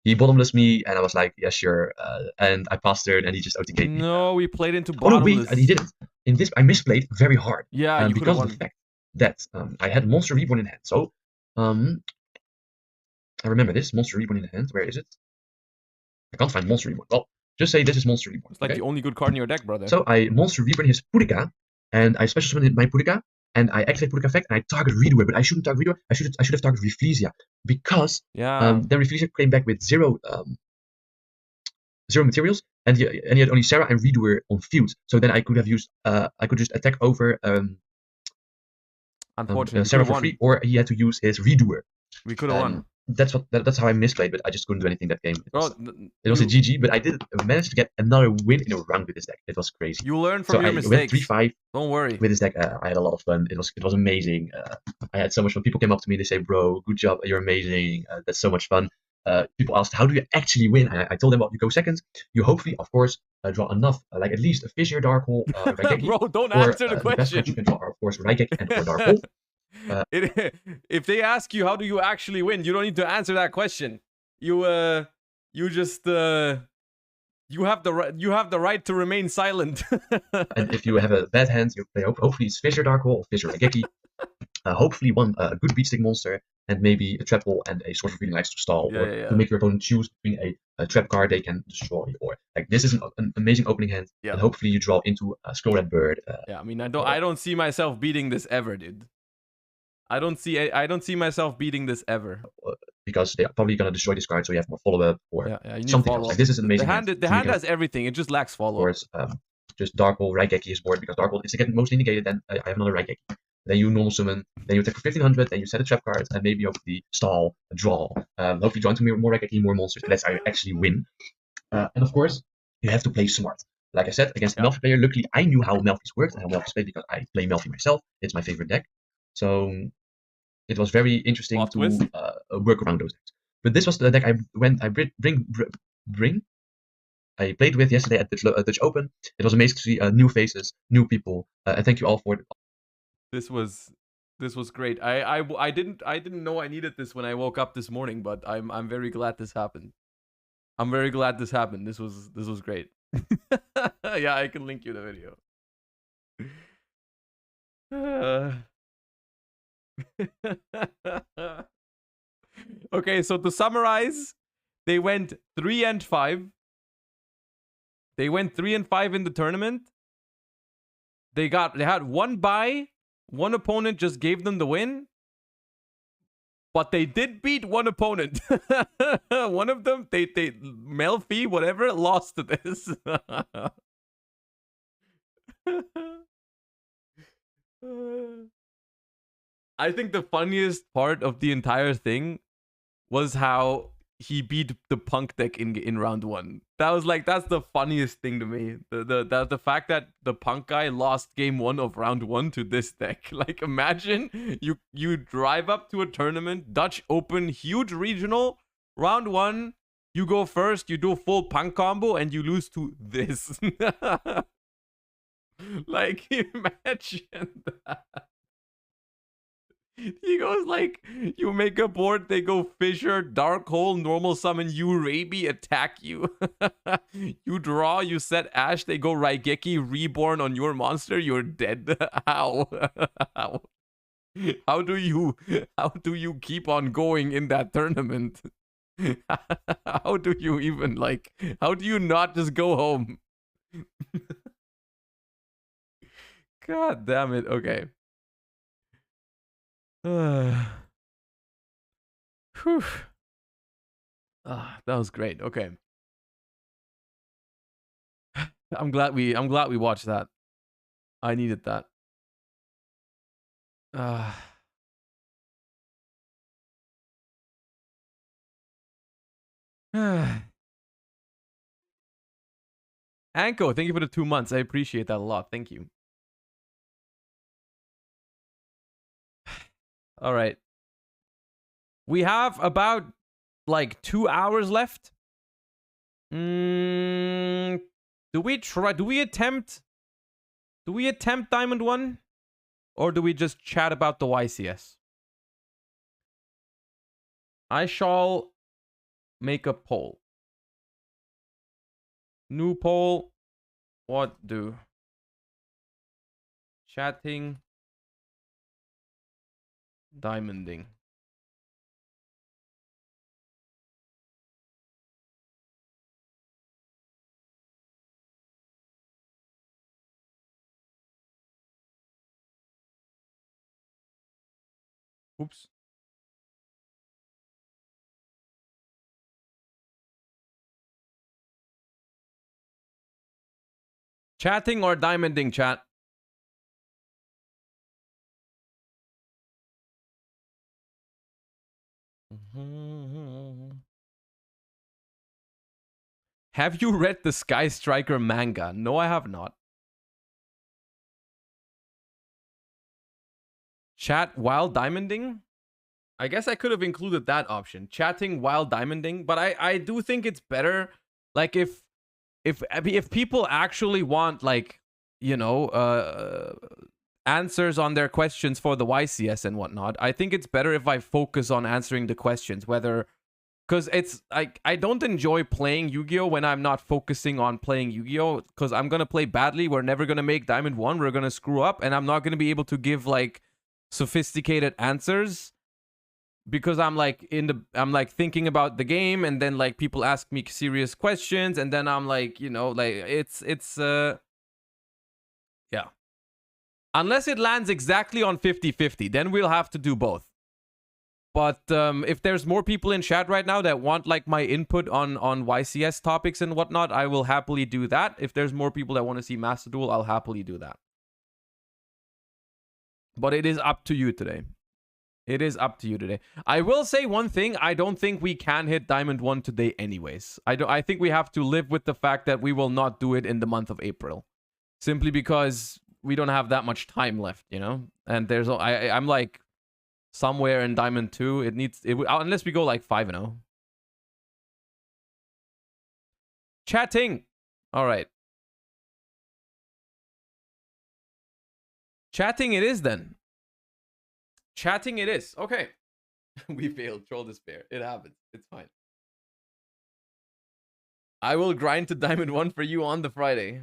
he bottomless me, and I was like, yeah, sure. And I passed turn, and he just OTK'd me. No, we played into bottomless. Oh no, wait, he didn't. In this, I misplayed very hard. Yeah, because of the fact that I had Monster Reborn in hand. So, I remember this Monster Reborn in hand. Where is it? I can't find Monster Reborn. Well, just say this is Monster Reborn. It's like the only good card in your deck, brother. So I Monster Reborn his Purika, and I special summoned my Purika, and I activate Purika effect, and I target Redoer, but I shouldn't target Redoer. I should have targeted Reflesia, because then Reflesia came back with 0 materials, and he had only Sarah and Redoer on field. So then I could have used I could just attack over unfortunately Sarah for free, or he had to use his Redoer. We could have won. That's how I misplayed, but I just couldn't do anything that game. It was a GG, but I did manage to get another win in a round with this deck. It was crazy. You learn from your mistakes. I went 3-5. Don't worry. With this deck, I had a lot of fun. It was amazing. I had so much fun. People came up to me, they say, "Bro, good job. You're amazing. That's so much fun." People asked, "How do you actually win?" I told them, "Well, you go second. You hopefully, of course, draw enough, like at least a Fissure, Dark Hole, Raigeki." Bro, don't answer the The question. best cards you can draw are, of course, Raigeki and or Dark Hole. If they ask you how do you actually win, you don't need to answer that question. You just you have the right to remain silent. And if you have a bad hand, you play hopefully it's Fissure, Dark Hole, or Fissure, Raigeki. Hopefully one good beatstick monster, and maybe a trap hole and a Source of Revealing Light to stall, to make your opponent choose between a trap card they can destroy, or like this is an amazing opening hand, and hopefully you draw into a Scroll Red Bird. Yeah, I mean, I don't see myself beating this ever, dude. I don't see myself beating this ever. Because they're probably gonna destroy this card, so you have more follow-up or you need something follow-up. else. Like this is an amazing hand. The hand has everything. It just lacks follow-up. Of course, just Dark Hole, Raigeki is board, because Dark Hole is again mostly negated. Then I have another Raigeki. Then you normal summon. Then you attack for 1500. Then you set a trap card, and maybe hopefully stall, draw. Hopefully draw into more Raigeki, more monsters. That's how you actually win. And of course, you have to play smart. Like I said, against a Melfi player, luckily I knew how Melfi's worked and how Melfi's played because I play Melfi myself. It's my favorite deck. So it was very interesting to work around those decks. But this was the deck I played with yesterday at Dutch Open. It was amazing to see new faces, new people, and thank you all for it. This was great. I didn't know I needed this when I woke up this morning, but I'm very glad this happened. I'm very glad this happened. This was great. Yeah, I can link you the video. Okay, so to summarize, they went 3-5. They went 3-5 in the tournament. They had 1 bye. 1 opponent just gave them the win. But they did beat 1 opponent. One of them, they Melfi, whatever, lost to this. I think the funniest part of the entire thing was how he beat the punk deck in round 1. That was like, that's the funniest thing to me. The fact that the punk guy lost game 1 of round 1 to this deck. Like, imagine you drive up to a tournament, Dutch Open, huge regional, round 1, you go first, you do a full punk combo, and you lose to this. Like, imagine that. He goes like, you make a board, they go Fissure, Dark Hole, normal summon you, Raby, attack you. You draw, you set Ash, they go Raigeki, Reborn on your monster, you're dead. How? How do you keep on going in that tournament? How do you even like, how do you not just go home? God damn it. Okay. Whew. That was great. Okay. I'm glad we watched that. I needed that. Anko, thank you for the 2 months. I appreciate that a lot. Thank you. All right. We have about like 2 hours left. Do we attempt Diamond 1? Or do we just chat about the YCS? I shall make a poll. New poll. What do? Chatting. Diamonding. Oops. Chatting or diamonding, chat? Have you read the Sky Striker manga? No, I have not. Chat while diamonding? I guess I could have included that option. Chatting while diamonding, but I do think it's better like if people actually want like, you know, answers on their questions for the YCS and whatnot, I think it's better if I focus on answering the questions, whether because it's like I don't enjoy playing Yu-Gi-Oh when I'm not focusing on playing Yu-Gi-Oh because I'm gonna play badly. We're never gonna make Diamond 1. We're gonna screw up, and I'm not gonna be able to give like sophisticated answers because I'm like thinking about the game, and then like people ask me serious questions, and then I'm like, you know, like it's yeah. Unless it lands exactly on 50-50, then we'll have to do both. But if there's more people in chat right now that want like my input on YCS topics and whatnot, I will happily do that. If there's more people that want to see Master Duel, I'll happily do that. But it is up to you today. It is up to you today. I will say one thing. I don't think we can hit Diamond 1 today anyways. I think we have to live with the fact that we will not do it in the month of April. Simply because we don't have that much time left, you know? And there's... I'm like... somewhere in Diamond 2, it needs... unless we go like 5-0. Chatting! Alright. Chatting it is then. Chatting it is. Okay. We failed. Troll despair. It happens. It's fine. I will grind to Diamond 1 for you on the Friday.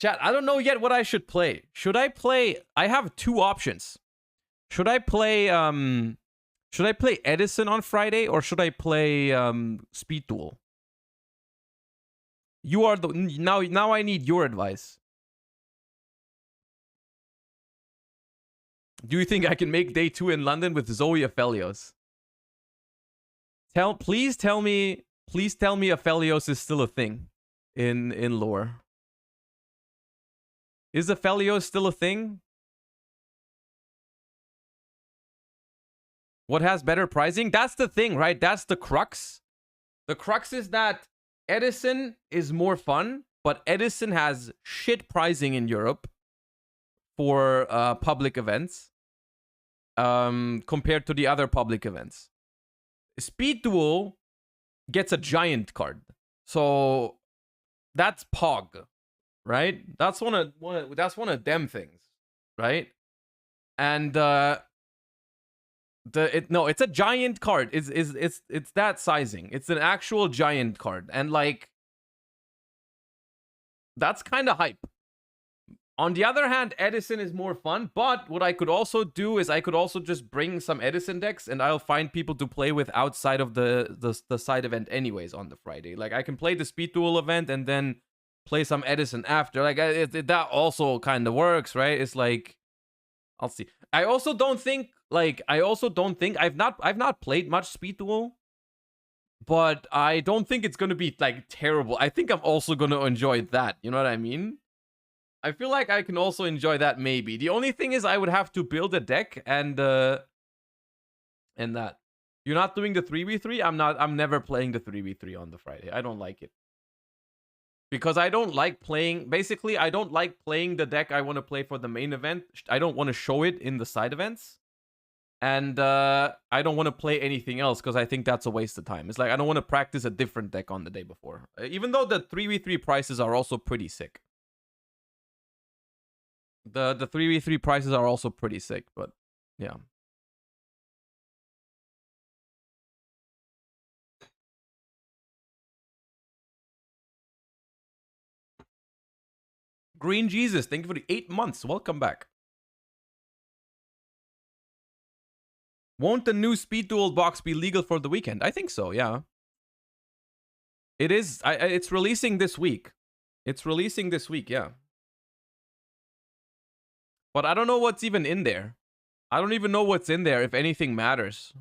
Chat, I don't know yet what I should play. Should I play... I have 2 options. Should I play Edison on Friday, or should I play Speed Duel? You are the now I need your advice. Do you think I can make day 2 in London with Zoe Aphelios? Please tell me Aphelios is still a thing in lore. Is Aphelios still a thing? What has better pricing? That's the thing, right? That's the crux. The crux is that Edison is more fun, but Edison has shit pricing in Europe for public events compared to the other public events. Speed Duel gets a giant card. So that's Pog, right? That's one of them things, right? And it's a giant card. It's that sizing. It's an actual giant card, and like that's kind of hype. On the other hand, Edison is more fun, but what I could also do is I could also just bring some Edison decks, and I'll find people to play with outside of the side event anyways on the Friday. Like I can play the Speed Duel event and then play some Edison after. Like that also kind of works, right? It's like I'll see. I also don't think I've not played much Speed Duel, but I don't think it's gonna be like terrible. I think I'm also gonna enjoy that. You know what I mean? I feel like I can also enjoy that maybe. The only thing is I would have to build a deck and that. You're not doing the 3v3? I'm never playing the 3v3 on the Friday. I don't like it. Because I don't like playing, basically I don't like playing the deck I want to play for the main event. I don't want to show it in the side events. And I don't want to play anything else because I think that's a waste of time. It's like I don't want to practice a different deck on the day before. Even though the 3v3 prices are also pretty sick. The 3v3 prices are also pretty sick, but yeah. Green Jesus, thank you for the 8 months. Welcome back. Won't the new Speed Duel box be legal for the weekend? I think so, yeah. It is. It's releasing this week. It's releasing this week, yeah. But I don't know what's even in there. I don't even know what's in there, if anything matters.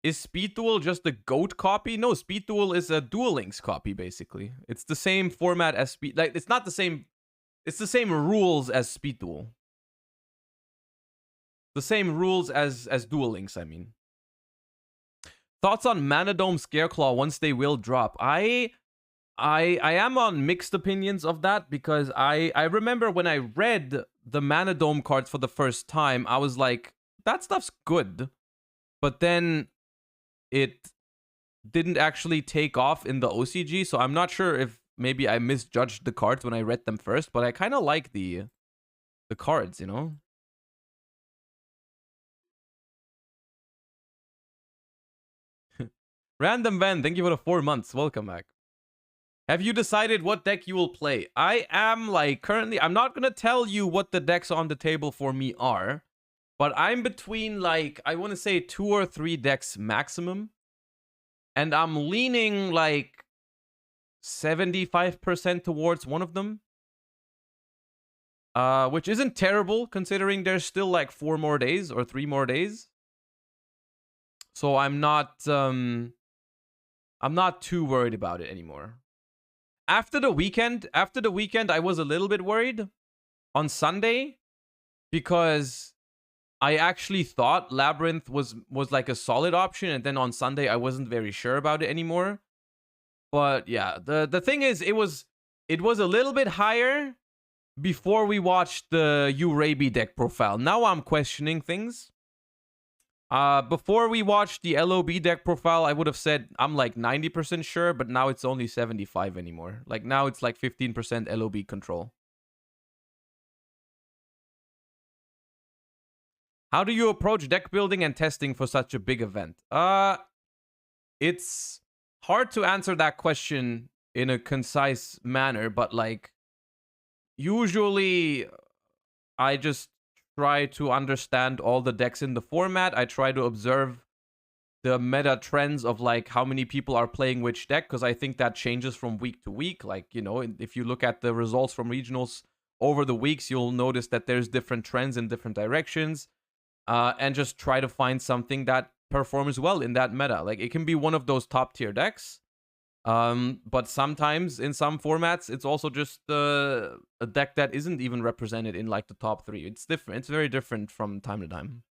Is Speed Duel just the GOAT copy? No, Speed Duel is a Duel Links copy, basically. It's the same format as Speed... Like, it's not the same... It's the same rules as Speed Duel. The same rules as Duel Links, I mean. Thoughts on Mana Dome Scareclaw once they will drop? I am on mixed opinions of that because I remember when I read the Mana Dome cards for the first time, I was like, that stuff's good. But then it didn't actually take off in the OCG, so I'm not sure if maybe I misjudged the cards when I read them first, but I kind of like the cards, you know? Random Van, thank you for the 4 months. Welcome back. Have you decided what deck you will play? I am, like, currently... I'm not going to tell you what the decks on the table for me are. But I'm between, like, I want to say 2 or 3 decks maximum. And I'm leaning, like, 75% towards one of them. Which isn't terrible, considering there's still, like, 4 more days or 3 more days. So I'm not too worried about it anymore. After the weekend, I was a little bit worried on Sunday because I actually thought Labyrinth was like a solid option, and then on Sunday I wasn't very sure about it anymore. But yeah, the thing is, it was a little bit higher before we watched the Urabi deck profile. Now I'm questioning things. Before we watched the LOB deck profile, I would have said I'm like 90% sure, but now it's only 75 anymore. Like now it's like 15% LOB control. How do you approach deck building and testing for such a big event? It's hard to answer that question in a concise manner, but like usually I just try to understand all the decks in the format. I try to observe the meta trends of like how many people are playing which deck, because I think that changes from week to week. Like, you know, if you look at the results from regionals over the weeks, you'll notice that there's different trends in different directions. And just try to find something that performs well in that meta. Like, it can be one of those top tier decks. But sometimes in some formats, it's also just a deck that isn't even represented in like the top 3. It's different. It's very different from time to time.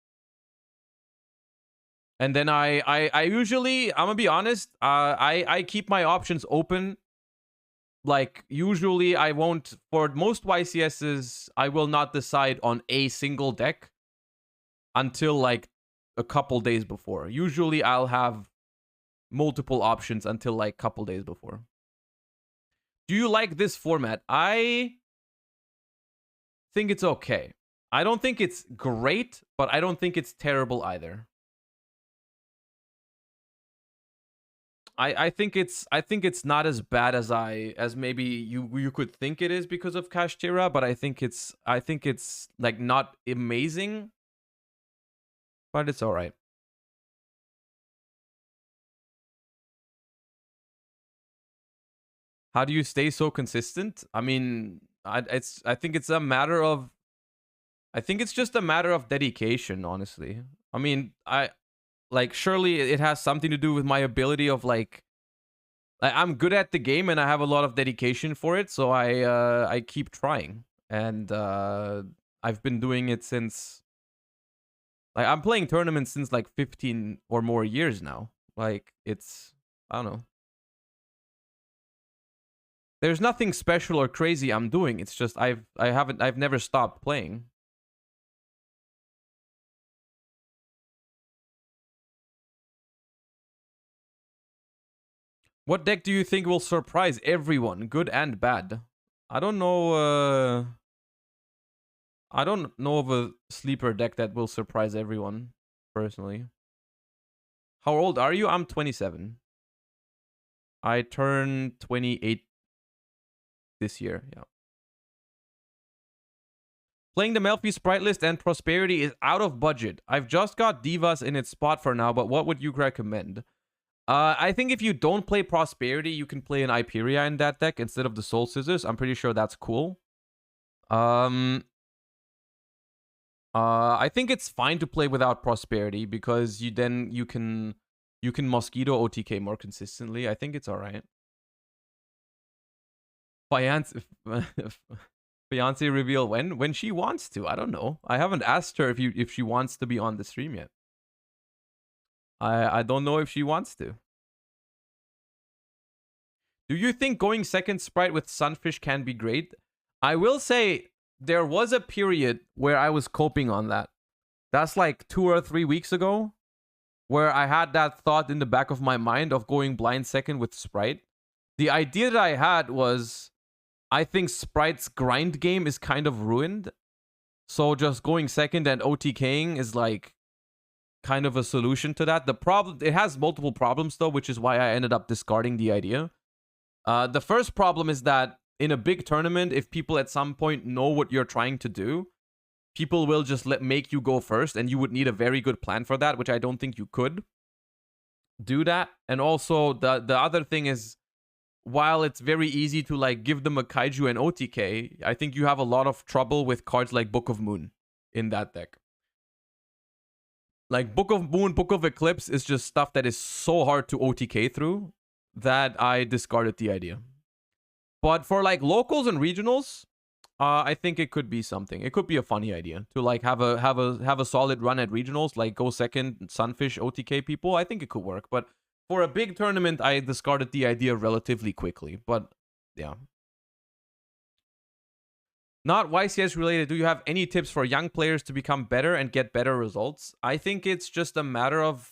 And then I usually, I'm gonna be honest, I keep my options open. Like, usually I won't, for most YCSs, I will not decide on a single deck until like a couple days before. Usually I'll have multiple options until like couple days before. Do you like this format? I think it's okay. I don't think it's great, but I don't think it's terrible either. I think it's not as bad as maybe you could think it is because of Kashtira, but I think it's like not amazing, but it's all right. How do you stay so consistent? I mean, I think it's a matter of, I think it's just a matter of dedication, honestly. I mean, like, surely it has something to do with my ability of like I'm good at the game and I have a lot of dedication for it, so I keep trying. And I've been doing it since, like, I'm playing tournaments since like 15 or more years now. Like, it's, I don't know. There's nothing special or crazy I'm doing. It's just I've never stopped playing. What deck do you think will surprise everyone, good and bad? I don't know. I don't know of a sleeper deck that will surprise everyone, personally. How old are you? I'm 27. I turned 28 this year, yeah. Playing the Melfi Sprite list and Prosperity is out of budget. I've just got Divas in its spot for now, but what would you recommend? I think if you don't play Prosperity, you can play an Hyperia in that deck instead of the Soul Scissors. I'm pretty sure that's cool. I think it's fine to play without Prosperity because you can Mosquito OTK more consistently. I think it's all right. Fiance reveal when she wants to. I don't know. I haven't asked her if she wants to be on the stream yet. I don't know if she wants to. Do you think going second Sprite with Sunfish can be great? I will say there was a period where I was coping on that. That's like 2 or 3 weeks ago, where I had that thought in the back of my mind of going blind second with Sprite. The idea that I had was, I think Sprite's grind game is kind of ruined. So just going second and OTKing is like kind of a solution to that. The problem, it has multiple problems though, which is why I ended up discarding the idea. The first problem is that in a big tournament, if people at some point know what you're trying to do, people will just make you go first, and you would need a very good plan for that, which I don't think you could do that. And also the other thing is, while it's very easy to like give them a Kaiju and OTK, I think you have a lot of trouble with cards like Book of Moon in that deck. Like Book of Moon, Book of Eclipse is just stuff that is so hard to OTK through that I discarded the idea. But for like locals and regionals, I think it could be something. It could be a funny idea to like have a solid run at regionals, like go second, Sunfish, OTK people. I think it could work. But for a big tournament, I discarded the idea relatively quickly. But yeah. Not YCS related, do you have any tips for young players to become better and get better results? I think it's just a matter of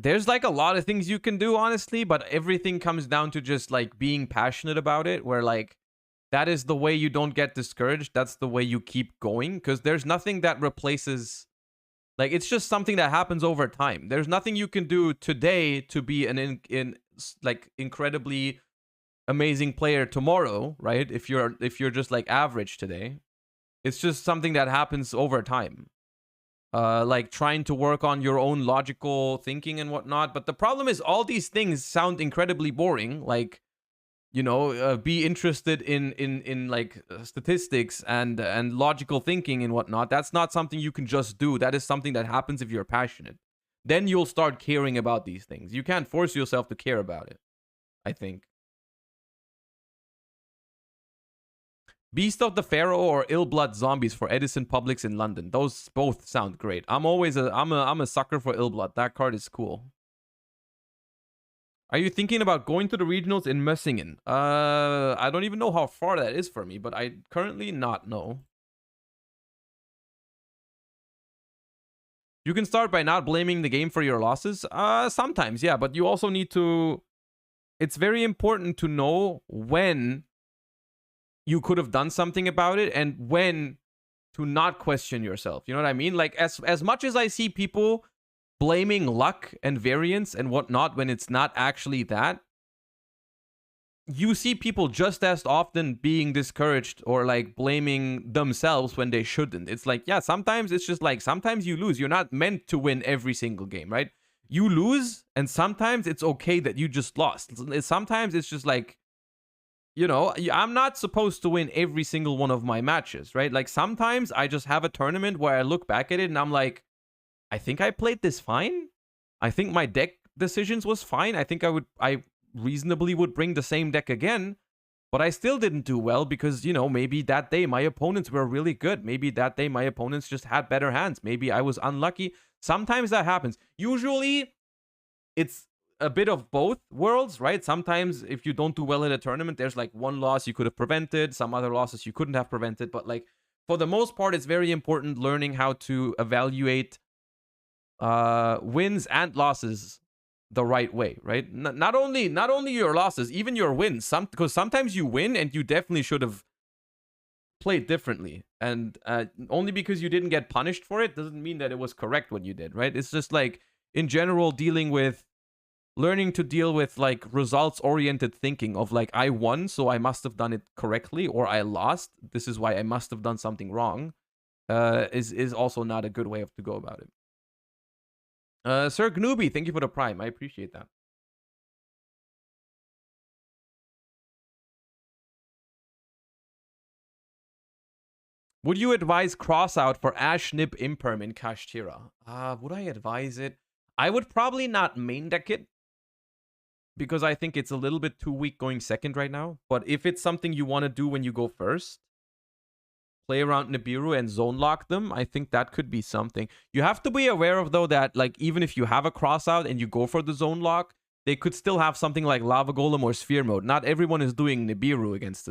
there's like a lot of things you can do, honestly, but everything comes down to just like being passionate about it, where like that is the way you don't get discouraged. That's the way you keep going, because there's nothing that replaces, like, it's just something that happens over time. There's nothing you can do today to be an like incredibly amazing player tomorrow, right? If you're just like average today, it's just something that happens over time. Like trying to work on your own logical thinking and whatnot. But the problem is all these things sound incredibly boring. Like, you know, be interested in like statistics and logical thinking and whatnot. That's not something you can just do. That is something that happens if you're passionate. then you'll start caring about these things. You can't force yourself to care about it, I think. Beast of the Pharaoh or Ill Blood Zombies for Edison Publix in London. Those both sound great. I'm a sucker for Ill Blood. That card is cool. Are you thinking about going to the regionals in Mössingen? I don't even know how far that is for me, but I currently not know. You can start by not blaming the game for your losses. Sometimes, yeah, but you also need to... It's very important to know when you could have done something about it and when to not question yourself. You know what I mean? Like, as much as I see people blaming luck and variance and whatnot when it's not actually that, you see people just as often being discouraged or like blaming themselves when they shouldn't. It's like, yeah, sometimes it's just like, sometimes you lose. You're not meant to win every single game, right? You lose, and sometimes it's okay that you just lost. Sometimes it's just like, you know, I'm not supposed to win every single one of my matches, right? Like, sometimes I just have a tournament where I look back at it and I'm like, I think I played this fine. I think my deck decisions was fine. I think I reasonably would bring the same deck again, but I still didn't do well because, you know, maybe that day my opponents were really good. Maybe that day my opponents just had better hands. Maybe I was unlucky. Sometimes that happens. Usually it's a bit of both worlds, right? Sometimes if you don't do well in a tournament, there's like one loss you could have prevented, some other losses you couldn't have prevented. But like, for the most part, it's very important learning how to evaluate wins and losses the right way, right? Not only your losses, even your wins. Because sometimes you win and you definitely should have played differently. And only because you didn't get punished for it doesn't mean that it was correct what you did, right? It's just like, in general, learning to deal with like results-oriented thinking of like, I won, so I must have done it correctly, or I lost, this is why I must have done something wrong, is also not a good way to go about it. Sir Gnooby, thank you for the Prime. I appreciate that. Would you advise Crossout for Ash Nib Imperm in Kashtira? Would I advise it? I would probably not main deck it, because I think it's a little bit too weak going second right now. But if it's something you want to do when you go first, play around Nibiru and zone lock them, I think that could be something. You have to be aware of, though, that like, even if you have a Crossout and you go for the zone lock, they could still have something like Lava Golem or Sphere Mode. Not everyone is doing Nibiru against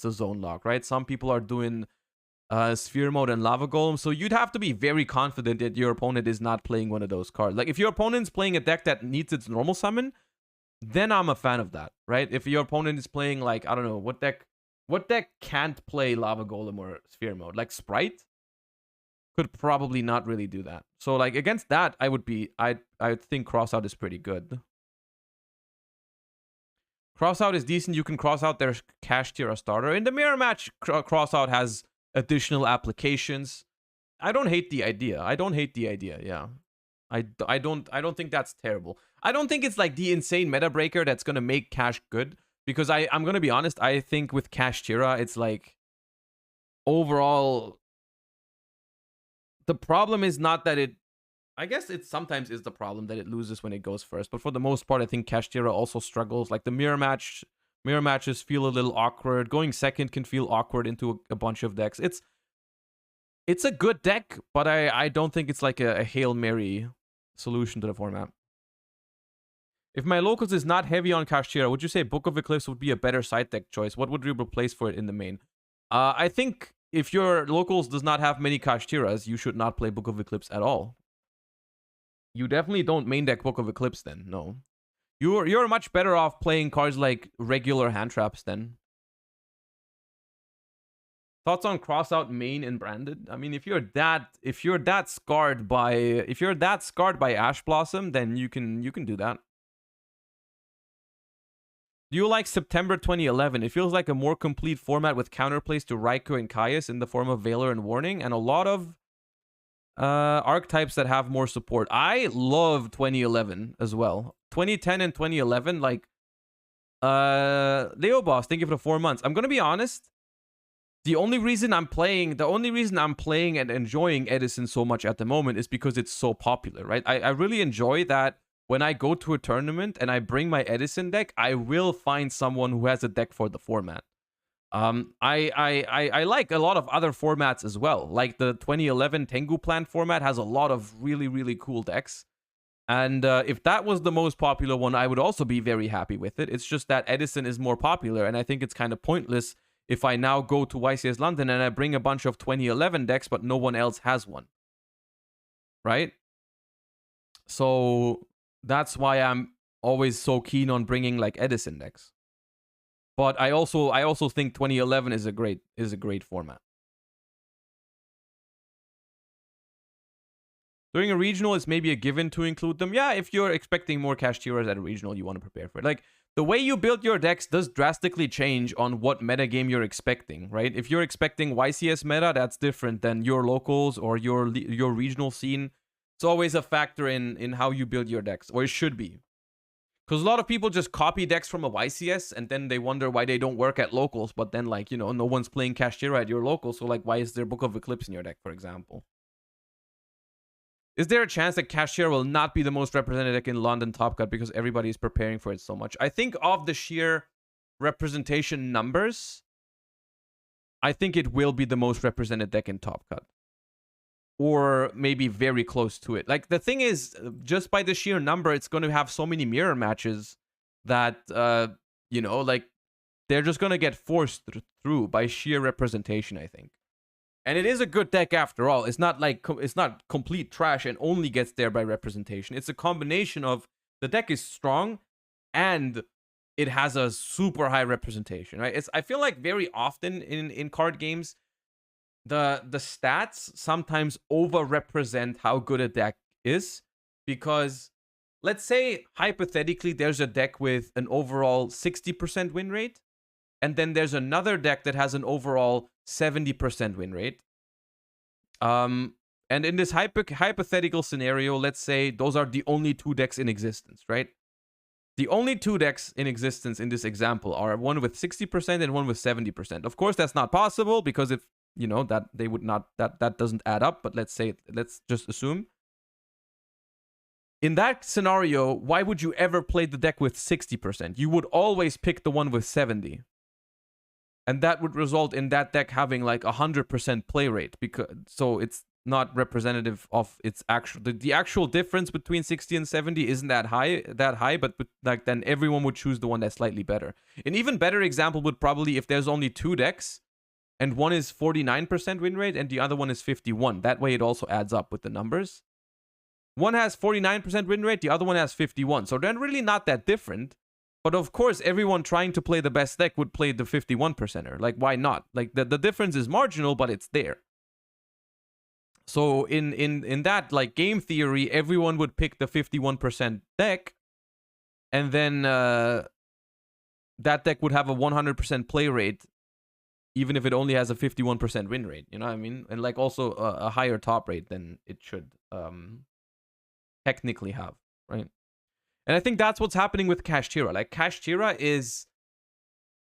the zone lock, right? Some people are doing Sphere Mode and Lava Golem, so you'd have to be very confident that your opponent is not playing one of those cards. Like, if your opponent's playing a deck that needs its normal summon, then I'm a fan of that, right? If your opponent is playing, like, I don't know, what deck can't play Lava Golem or Sphere Mode? Like, Sprite could probably not really do that. So, like, against that, I think Crossout is pretty good. Crossout is decent. You can cross out their Kashtira starter. In the mirror match, Crossout has additional applications. I don't hate the idea. Yeah. I don't think that's terrible. I don't think it's like the insane meta breaker that's gonna make Cash good, because I'm gonna be honest, I think with Kashtira, it's like, overall, the problem is not that it, I guess it sometimes is the problem that it loses when it goes first, but for the most part, I think Kashtira also struggles. Like, the mirror matches feel a little awkward. Going second can feel awkward into a bunch of decks. It's a good deck, but I don't think it's like a Hail Mary solution to the format. If my locals is not heavy on Kashtira, would you say Book of Eclipse would be a better side deck choice? What would you replace for it in the main? I think if your locals does not have many Kashtiras, you should not play Book of Eclipse at all. You definitely don't main deck Book of Eclipse then, no. You're much better off playing cards like regular hand traps then. Thoughts on Crossout main and branded? I mean, if you're that scarred by Ash Blossom, then you can do that. Do you like September 2011? It feels like a more complete format with counterplays to Raikou and Caius in the form of Valor and Warning, and a lot of archetypes that have more support. I love 2011 as well. 2010 and 2011, like, Leo Boss, thank you for the 4 months. I'm gonna be honest. the only reason I'm playing and enjoying Edison so much at the moment is because it's so popular, right? I really enjoy that when I go to a tournament and I bring my Edison deck, I will find someone who has a deck for the format. I like a lot of other formats as well. Like the 2011 Tengu Plant format has a lot of really, really cool decks. And if that was the most popular one, I would also be very happy with it. It's just that Edison is more popular, and I think it's kind of pointless if I now go to YCS London and I bring a bunch of 2011 decks, but no one else has one. Right? So that's why I'm always so keen on bringing like Edison decks. But I also think 2011 is a great format. During a regional, it's maybe a given to include them. Yeah, if you're expecting more Kashtira's at a regional, you want to prepare for it. Like, the way you build your decks does drastically change on what metagame you're expecting, right? If you're expecting YCS meta, that's different than your locals or your regional scene. It's always a factor in how you build your decks, or it should be. Because a lot of people just copy decks from a YCS, and then they wonder why they don't work at locals, but then, like, you know, no one's playing Kashtira at your local, so, like, why is there Book of Eclipse in your deck, for example? Is there a chance that Kashtira will not be the most represented deck in London Top Cut because everybody is preparing for it so much? I think of the sheer representation numbers, I think it will be the most represented deck in Top Cut. Or maybe very close to it. Like, the thing is, just by the sheer number, it's going to have so many mirror matches that, you know, like, they're just going to get forced through by sheer representation, I think. And it is a good deck after all. It's not like, it's not complete trash and only gets there by representation. It's a combination of the deck is strong and it has a super high representation, right? I feel like very often in card games, the stats sometimes over-represent how good a deck is, because let's say hypothetically there's a deck with an overall 60% win rate, and then there's another deck that has an overall 70% win rate. And in this hypothetical scenario, let's say those are the only two decks in existence, right? The only two decks in existence in this example are one with 60% and one with 70%. Of course, that's not possible because if, you know, that they would not, that doesn't add up, but let's just assume. In that scenario, why would you ever play the deck with 60%? You would always pick the one with 70%. And that would result in that deck having like 100% play rate, because so it's not representative of its actual, the actual difference between 60 and 70 isn't that high, but like then everyone would choose the one that's slightly better. An even better example would probably, if there's only two decks and one is 49% win rate and the other one is 51. That way it also adds up with the numbers. One has 49% win rate, the other one has 51. So they're really not that different. But of course, everyone trying to play the best deck would play the 51%er. Like, why not? Like, the difference is marginal, but it's there. So in that, like, game theory, everyone would pick the 51% deck. And then that deck would have a 100% play rate, even if it only has a 51% win rate. You know what I mean? And, like, also a higher top rate than it should technically have, right? And I think that's what's happening with Kashtira. Like, Kashtira is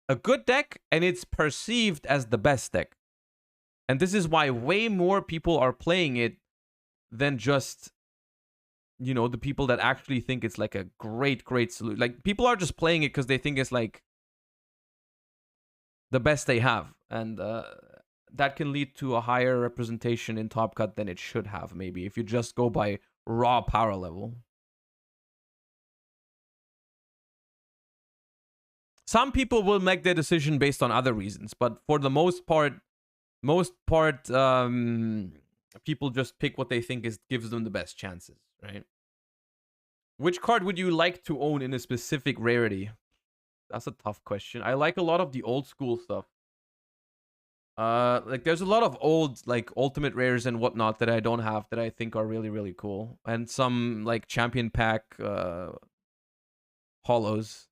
a good deck, and it's perceived as the best deck. And this is why way more people are playing it than just, you know, the people that actually think it's like a great solution. Like, people are just playing it because they think it's like the best they have. And that can lead to a higher representation in Top Cut than it should have, maybe, if you just go by raw power level. Some people will make their decision based on other reasons, but for the most part, people just pick what they think gives them the best chances, right? Which card would you like to own in a specific rarity? That's a tough question. I like a lot of the old school stuff. Like, there's a lot of old, like, ultimate rares and whatnot that I don't have that I think are really, really cool. And some, like, champion pack holos.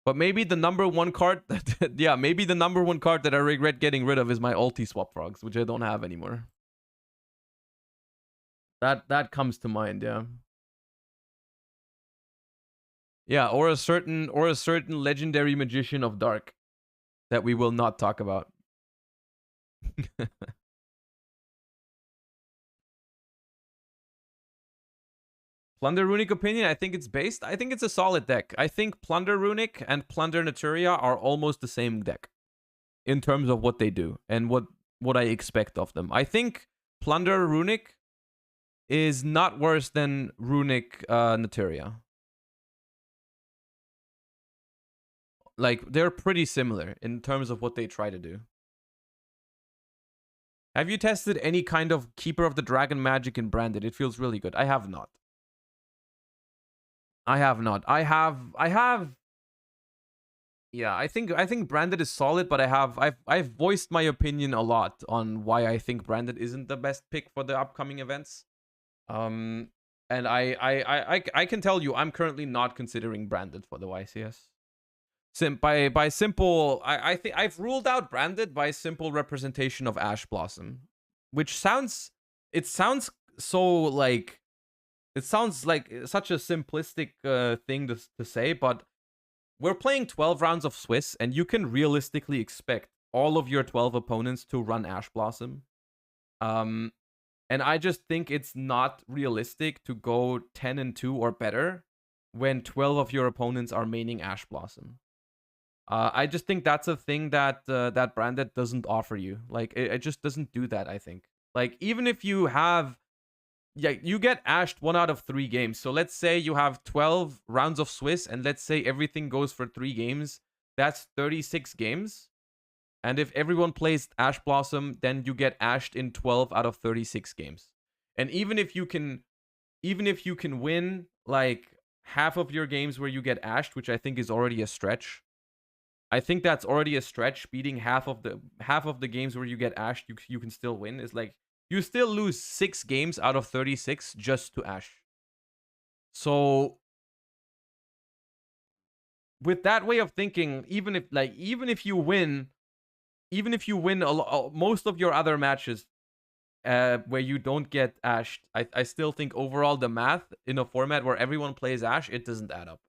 But maybe the number one card that, yeah, maybe the number one card that I regret getting rid of is my ulti swap frogs, which I don't have anymore. That comes to mind, yeah. Yeah, or a certain legendary magician of dark that we will not talk about. Plunder Runic opinion, I think it's based. I think it's a solid deck. I think Plunder Runic and Plunder Naturia are almost the same deck in terms of what they do and what I expect of them. I think Plunder Runic is not worse than Runic Naturia. Like, they're pretty similar in terms of what they try to do. Have you tested any kind of Keeper of the Dragon magic in Branded? It feels really good. I have not. I have not. I have. Yeah, I think Branded is solid, but I've voiced my opinion a lot on why I think Branded isn't the best pick for the upcoming events. And I can tell you, I'm currently not considering Branded for the YCS. By simple, I think I've ruled out Branded by simple representation of Ash Blossom, which sounds so like. It sounds like such a simplistic thing to say, but we're playing 12 rounds of Swiss, and you can realistically expect all of your 12 opponents to run Ash Blossom. And I just think it's not realistic to go 10-2 or better when 12 of your opponents are maining Ash Blossom. I just think that's a thing that that Branded doesn't offer you. Like, it just doesn't do that, I think. Like, even if you have... Yeah, you get ashed 1 out of 3 games. So let's say you have 12 rounds of Swiss, and let's say everything goes for 3 games. That's 36 games. And if everyone plays Ash Blossom, then you get ashed in 12 out of 36 games. And even if you can win like half of your games where you get ashed, which I think is already a stretch. I think that's already a stretch. Beating half of the games where you get ashed, you can still win. Is like, you still lose 6 games out of 36 just to Ash. So with that way of thinking, even if you win most of your other matches where you don't get ashed, I still think overall the math in a format where everyone plays Ash, it doesn't add up.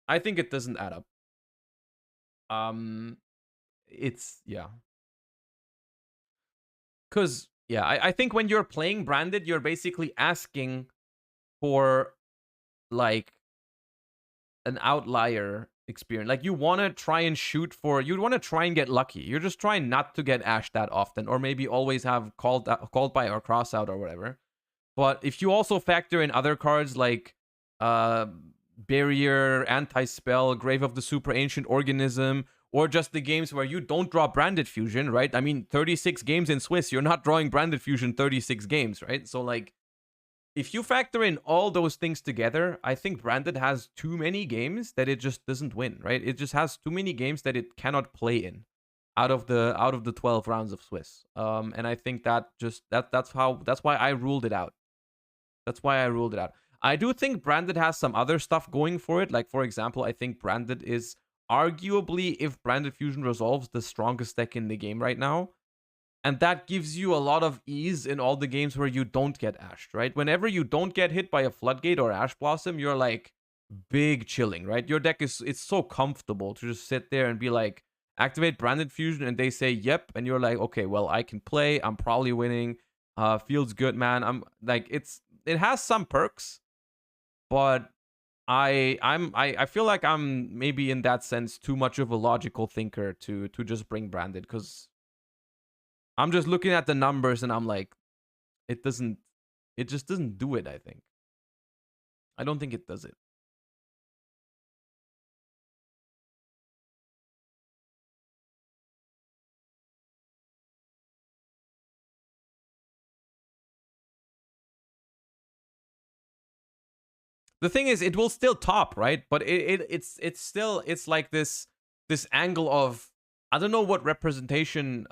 I think it doesn't add up. It's, yeah. Because, yeah, I think when you're playing Branded, you're basically asking for, like, an outlier experience. Like, you want to try and shoot for... You want to try and get lucky. You're just trying not to get ashed that often. Or maybe always have called by or cross out or whatever. But if you also factor in other cards like Barrier, Anti-Spell, Grave of the Super Ancient Organism... Or just the games where you don't draw Branded Fusion, right? I mean, 36 games in Swiss, you're not drawing Branded Fusion 36 games, right? So, like, if you factor in all those things together, I think Branded has too many games that it just doesn't win, right? It just has too many games that it cannot play in out of the 12 rounds of Swiss. And I think that's why I ruled it out. That's why I ruled it out. I do think Branded has some other stuff going for it. Like, for example, I think Branded is... arguably, if Branded Fusion resolves, the strongest deck in the game right now. And that gives you a lot of ease in all the games where you don't get ashed, right? Whenever you don't get hit by a Floodgate or Ash Blossom, you're like big chilling, right? Your deck it's so comfortable to just sit there and be like, activate Branded Fusion, and they say, yep. And you're like, okay, well, I can play. I'm probably winning. Feels good, man. I'm like, it has some perks, but I feel like I'm maybe in that sense too much of a logical thinker to just bring Branded, because I'm just looking at the numbers and I'm like, it just doesn't do it, I think. I don't think it does it. The thing is, it will still top, right? But it's still, it's like this angle of, I don't know what representation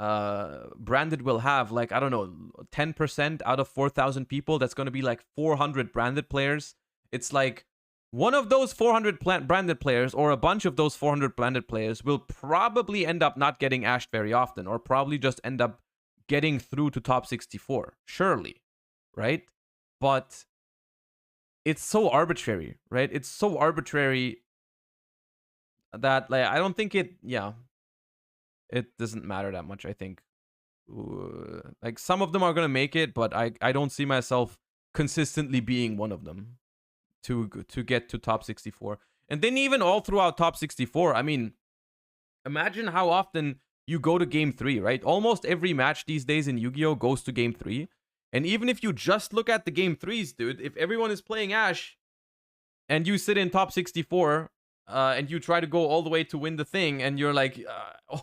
Branded will have. Like, I don't know, 10% out of 4,000 people. That's going to be like 400 Branded players. It's like one of those 400 Branded players, or a bunch of those 400 Branded players, will probably end up not getting ashed very often, or probably just end up getting through to top 64. Surely, right? But it's so arbitrary, right? It's so arbitrary that, like, I don't think it doesn't matter that much, I think. like some of them are gonna make it, but I don't see myself consistently being one of them to get to top 64. And then even all throughout top 64, I mean, imagine how often you go to game 3, right? Almost every match these days in Yu-Gi-Oh goes to game 3. And even if you just look at the game 3s, dude, if everyone is playing Ash and you sit in top 64 and you try to go all the way to win the thing, and you're like,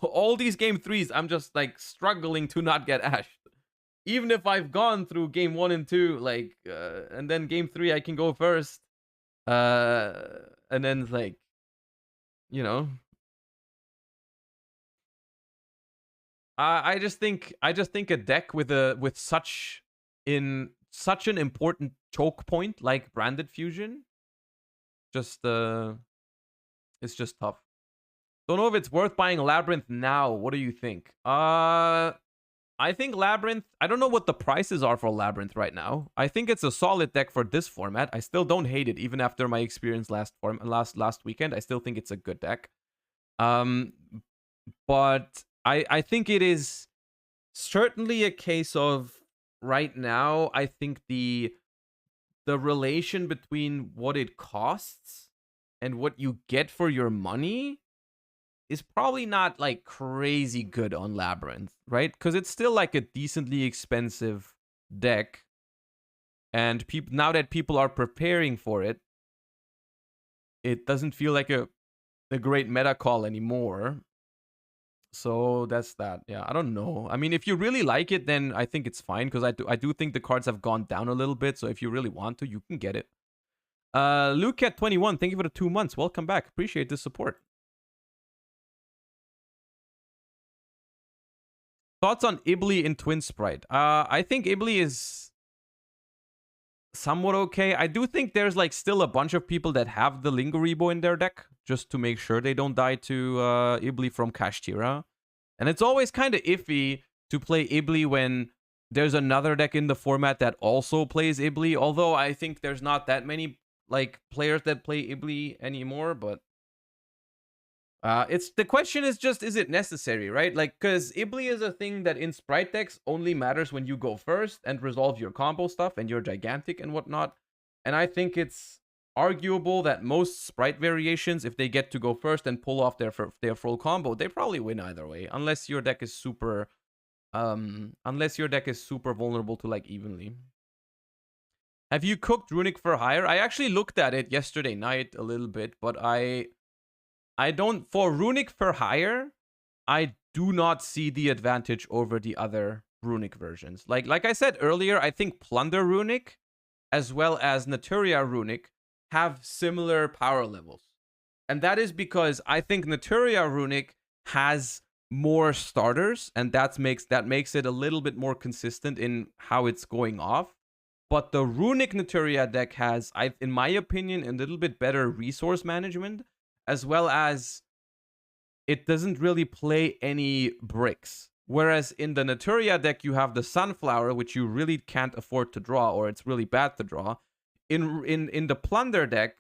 all these game 3s, I'm just like struggling to not get Ash. Even if I've gone through game 1 and 2, like, and then game 3 I can go first. And then like, you know, I just think a deck with such an important choke point like Branded Fusion, just it's just tough. Don't know if it's worth buying Labyrinth now. What do you think? I think Labyrinth, I don't know what the prices are for Labyrinth right now. I think it's a solid deck for this format. I still don't hate it, even after my experience last weekend. I still think it's a good deck. But I think it is certainly a case of right now, I think the relation between what it costs and what you get for your money is probably not like crazy good on Labyrinth, right? Because it's still like a decently expensive deck, and now that people are preparing for it, it doesn't feel like a great meta call anymore. So that's that. Yeah, I don't know. I mean, if you really like it, then I think it's fine, because I do think the cards have gone down a little bit. So if you really want to, you can get it. Luke at 21, thank you for the 2 months. Welcome back. Appreciate the support. Thoughts on Ibli in Twin Sprite? I think Ibli is somewhat okay. I do think there's like still a bunch of people that have the Linguribo in their deck, just to make sure they don't die to Ibli from Kashtira. And it's always kind of iffy to play Ibli when there's another deck in the format that also plays Ibli. Although I think there's not that many like players that play Ibli anymore, but it's the question is just, is it necessary, right? Like, because Ibli is a thing that in Sprite decks only matters when you go first and resolve your combo stuff and you're gigantic and whatnot. And I think it's arguable that most Sprite variations, if they get to go first and pull off their full combo, they probably win either way, unless your deck is super vulnerable to like evenly. Have you cooked Runic for Hire? I actually looked at it yesterday night a little bit, but I don't, for Runic for Hire, I do not see the advantage over the other Runic versions. Like I said earlier, I think Plunder Runic as well as Naturia Runic have similar power levels. And that is because I think Naturia Runic has more starters, and that makes it a little bit more consistent in how it's going off. But the Runic Naturia deck has, in my opinion, a little bit better resource management, as well as it doesn't really play any bricks. Whereas in the Naturia deck, you have the Sunflower, which you really can't afford to draw, or it's really bad to draw. In the Plunder deck,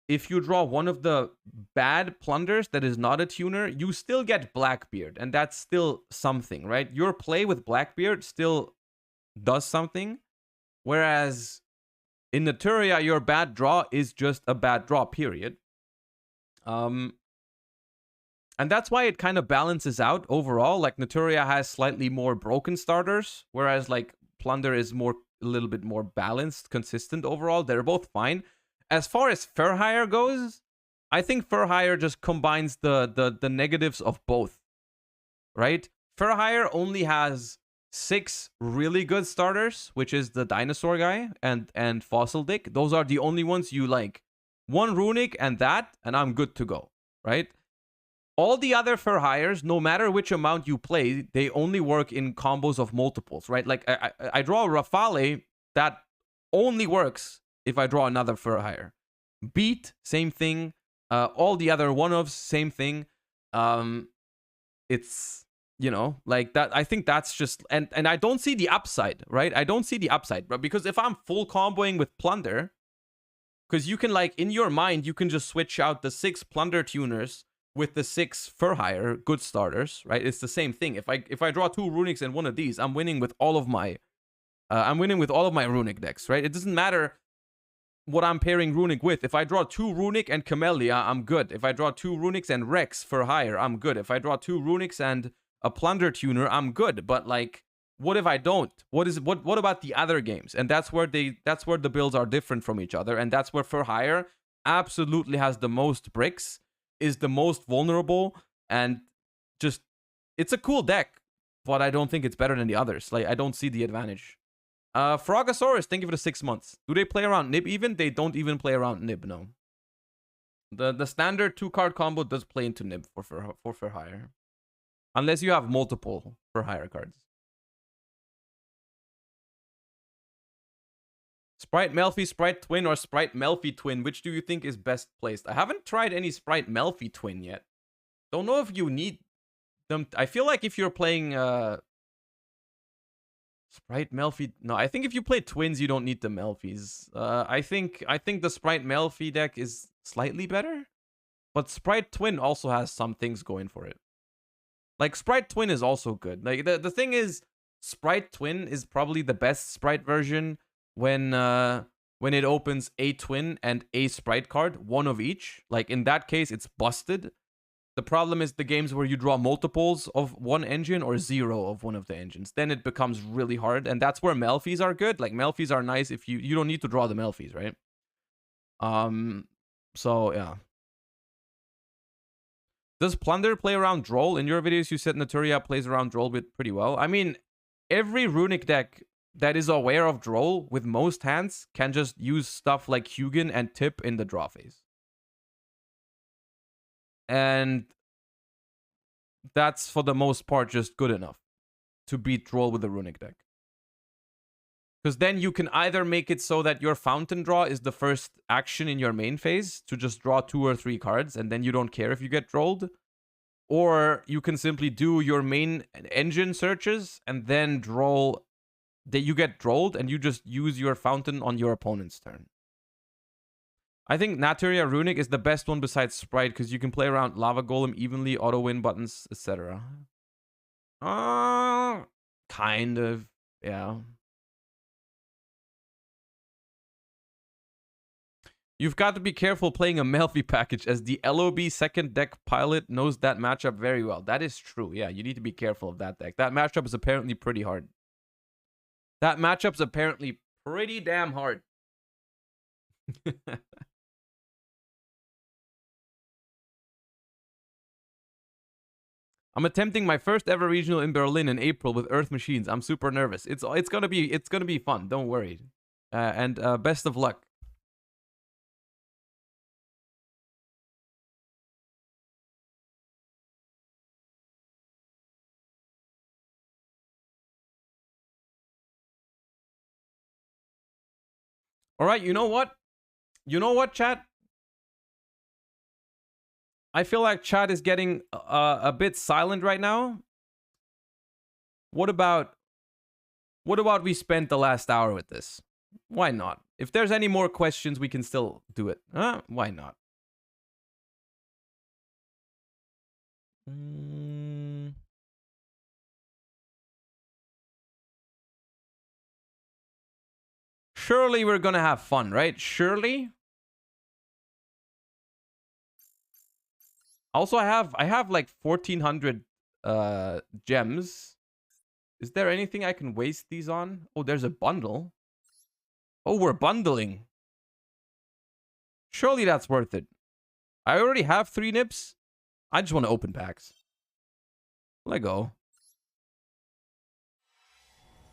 if you draw one of the bad Plunders that is not a tuner, you still get Blackbeard, and that's still something, right? Your play with Blackbeard still does something, whereas in Naturia, your bad draw is just a bad draw, period. And that's why it kind of balances out overall. Like Naturia has slightly more broken starters, whereas like Plunder is a little bit more balanced, consistent overall. They're both fine. As far as Fair Hire goes, I think Fair Hire just combines the negatives of both, right? Fair Hire only has 6 really good starters, which is the Dinosaur guy and Fossil Dick. Those are the only ones you like. 1 Runic and I'm good to go, right? All the other Fair Hires, no matter which amount you play, they only work in combos of multiples, right? Like I draw a Rafale, that only works if I draw another Fair Hire. Beat, same thing. All the other one-offs, same thing. It's, you know, like that. I think that's just, and I don't see the upside, right? I don't see the upside, but because if I'm full comboing with Plunder, because you can, like, in your mind, you can just switch out the 6 Plunder tuners with the 6 for hire good starters, right? It's the same thing. If I draw 2 runics and one of these, I'm winning with all of my runic decks, right? It doesn't matter what I'm pairing runic with. If I draw 2 runic and Camellia, I'm good. If I draw 2 runics and Rex for hire, I'm good. If I draw 2 runics and a Plunder Tuner, I'm good. But like, what if I don't? What about the other games? And that's where the builds are different from each other, and that's where for hire absolutely has the most bricks, is the most vulnerable, and just it's a cool deck, but I don't think it's better than the others. Like, I don't see the advantage. Frogosaurus, thank you for the 6 months. Do they play around Nib even? They don't even play around Nib, no. The standard 2-card combo does play into Nib for hire. Unless you have multiple for hire cards. Sprite Melfi, Sprite Twin, or Sprite Melfi Twin, which do you think is best placed? I haven't tried any Sprite Melfi Twin yet. Don't know if you need them. I feel like if you're playing Sprite Melfi, no, I think if you play Twins, you don't need the Melfis. I think the Sprite Melfi deck is slightly better, but Sprite Twin also has some things going for it. Like, Sprite Twin is also good. Like, the thing is, Sprite Twin is probably the best Sprite version when it opens a Twin and a Sprite card, one of each. Like, in that case, it's busted. The problem is the games where you draw multiples of one engine or 0 of one of the engines. Then it becomes really hard, and that's where Melfis are good. Like, Melfis are nice if you don't need to draw the Melfis, right? So, yeah. Does Plunder play around Droll? In your videos, you said Naturia plays around Droll pretty well. I mean, every runic deck that is aware of Droll with most hands can just use stuff like Hugin and Tip in the draw phase. And that's, for the most part, just good enough to beat Droll with a runic deck. Because then you can either make it so that your fountain draw is the first action in your main phase to just draw 2 or 3 cards, and then you don't care if you get drolled. Or you can simply do your main engine searches and then droll. That you get drolled and you just use your fountain on your opponent's turn. I think Naturia Runic is the best one besides Sprite because you can play around Lava Golem evenly, auto win buttons, etc. Kind of, yeah. You've got to be careful playing a Melfi package, as the LOB second deck pilot knows that matchup very well. That is true. Yeah, you need to be careful of that deck. That matchup is apparently pretty hard. That matchup's apparently pretty damn hard. I'm attempting my first ever regional in Berlin in April with Earth Machines. I'm super nervous. It's gonna be fun. Don't worry. And best of luck. All right, you know what? You know what, chat? I feel like chat is getting a bit silent right now. What about we spend the last hour with this? Why not? If there's any more questions, we can still do it. Huh? Why not? Surely we're gonna have fun, right? Surely. Also, I have like 1,400 gems. Is there anything I can waste these on? Oh, there's a bundle. Oh, we're bundling. Surely that's worth it. I already have 3 nips. I just want to open packs. Let go.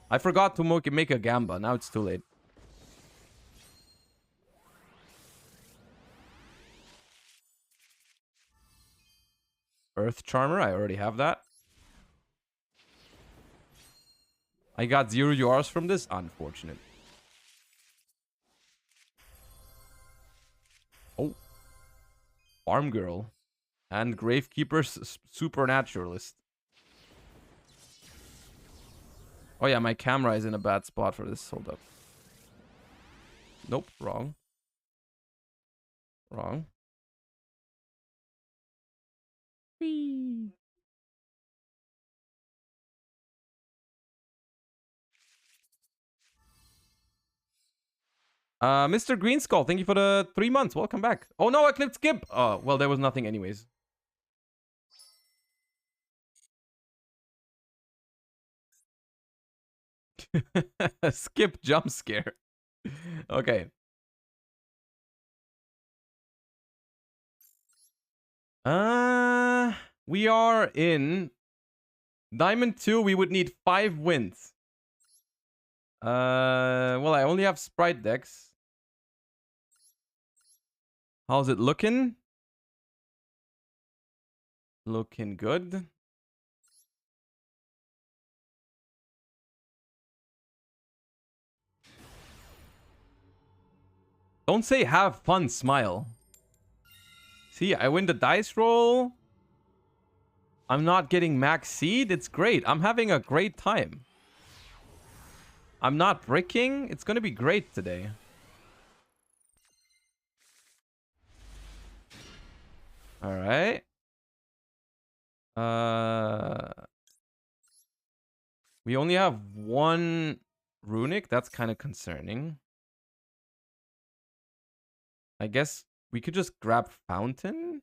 I forgot to make a Gamba. Now it's too late. Earth Charmer, I already have that. I got 0 URs from this. Unfortunate. Oh. Farm Girl. And Gravekeeper's Supernaturalist. Oh yeah, my camera is in a bad spot for this. Hold up. Nope, wrong. Wrong. Whee. Mr. Greenskull, thank you for the 3 months. Welcome back. Oh no, I clicked skip. Oh, well, there was nothing anyways. Skip jump scare. Okay. We are in Diamond 2. We would need 5 wins. Well, I only have Sprite decks. How's it looking? Looking good. Don't say have fun, smile. See, I win the dice roll. I'm not getting max seed. It's great. I'm having a great time. I'm not bricking. It's going to be great today. All right. We only have 1 runic. That's kind of concerning. I guess we could just grab Fountain.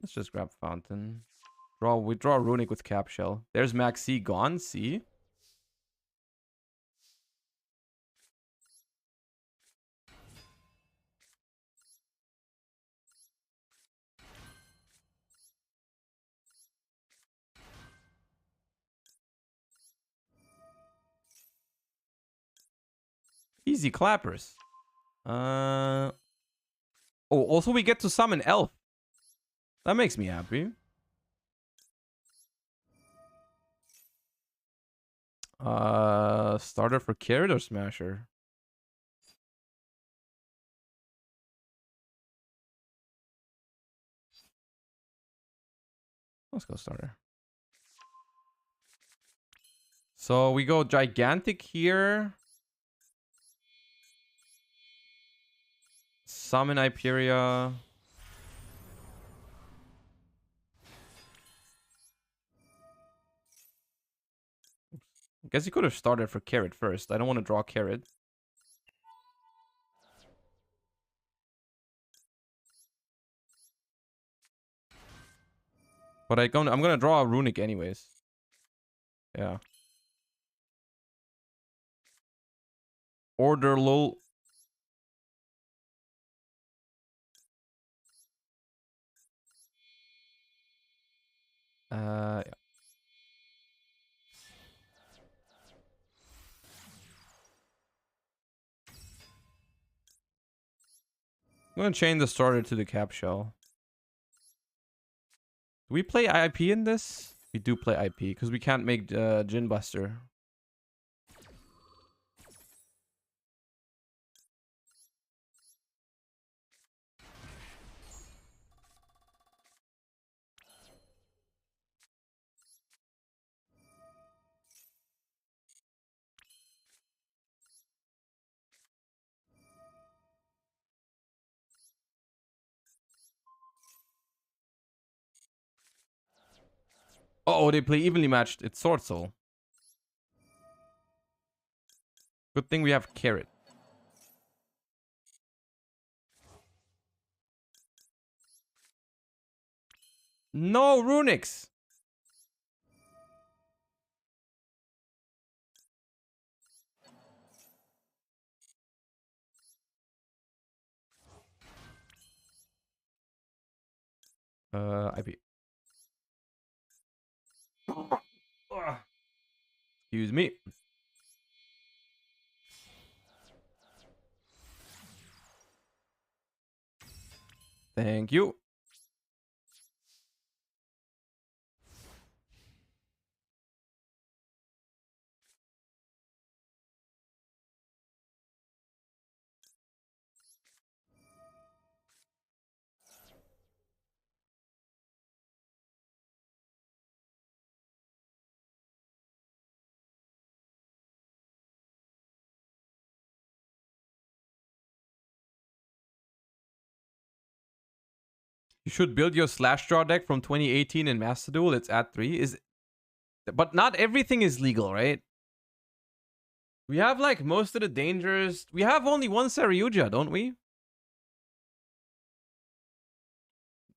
Let's just grab Fountain. We draw runic with Cap Shell. There's Max C gone. See. Easy clappers. Oh, also we get to summon Elf. That makes me happy. Starter for Carrot or Smasher? Let's go starter. So we go Gigantic here. Summon Hyperia. I guess you could have started for Carrot first. I don't want to draw Carrot. But I'm gonna draw a runic anyways. Yeah. Order lol. Yeah. I'm gonna chain the starter to the Cap Shell. Do we play IP in this? We do play IP because we can't make Gin Buster. Oh, they play evenly matched. It's Sword Soul. Good thing we have Carrot. No runics. IP. Excuse me. Thank you. You should build your slash draw deck from 2018 in Master Duel. It's at 3. But not everything is legal, right? We have like most of the dangers. We have only one Saryuja, don't we?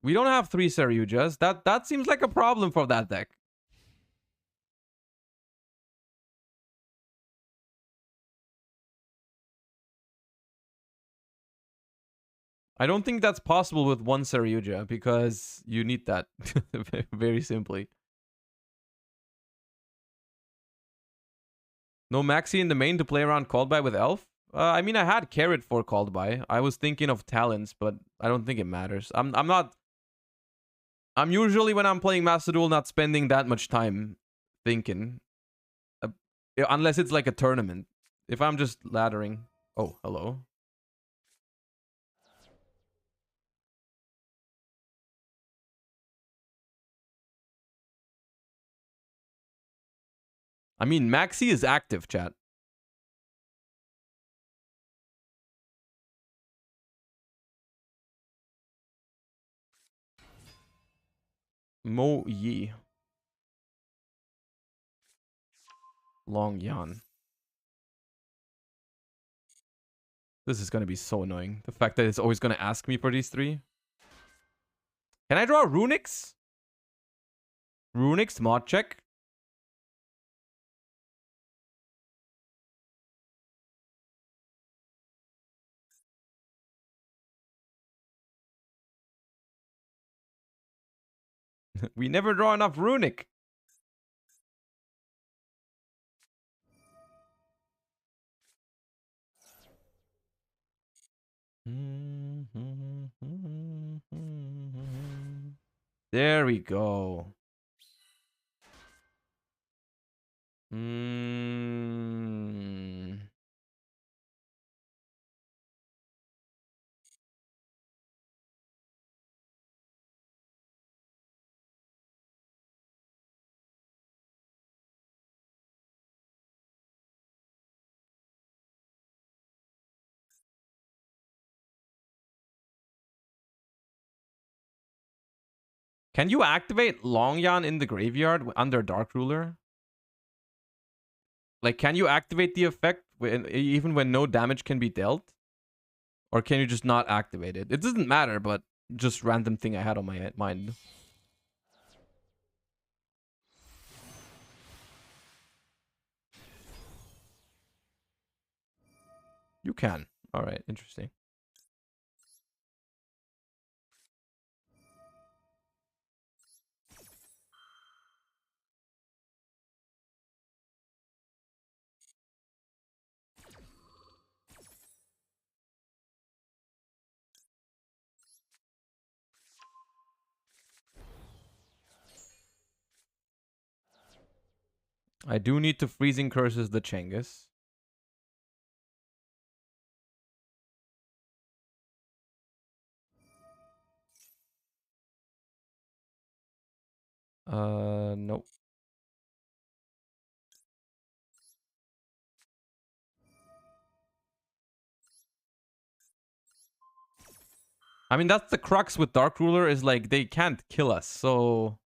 We don't have 3 Saryujas. That seems like a problem for that deck. I don't think that's possible with one Saryuja because you need that very simply. No Maxi in the main to play around Called By with Elf? I mean, I had Carrot for Called By. I was thinking of talents, but I don't think it matters. I'm usually, when I'm playing Master Duel, not spending that much time thinking. Unless it's like a tournament. If I'm just laddering... Oh, hello. I mean, Maxi is active, chat. Mo Yi. Long Yan. This is going to be so annoying. The fact that it's always going to ask me for these 3. Can I draw Runix? Runix mod check? We never draw enough Runic. There we go. Can you activate Longyan in the graveyard under Dark Ruler? Like, can you activate the effect even when no damage can be dealt? Or can you just not activate it? It doesn't matter, but just random thing I had on my mind. You can. All right, interesting. I do need to Freezing Curses the Chengus. Nope. I mean, that's the crux with Dark Ruler, is like they can't kill us, so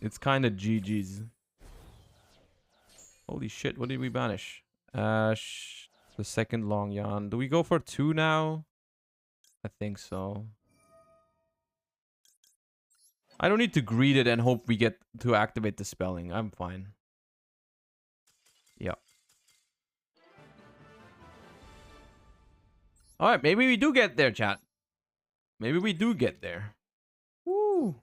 it's kind of GG's. Holy shit, what did we banish? Ash, the second Long Yan. Do we go for 2 now? I think so. I don't need to greed it and hope we get to activate the spelling. I'm fine. Yeah. Alright, maybe we do get there, chat. Maybe we do get there. Woo!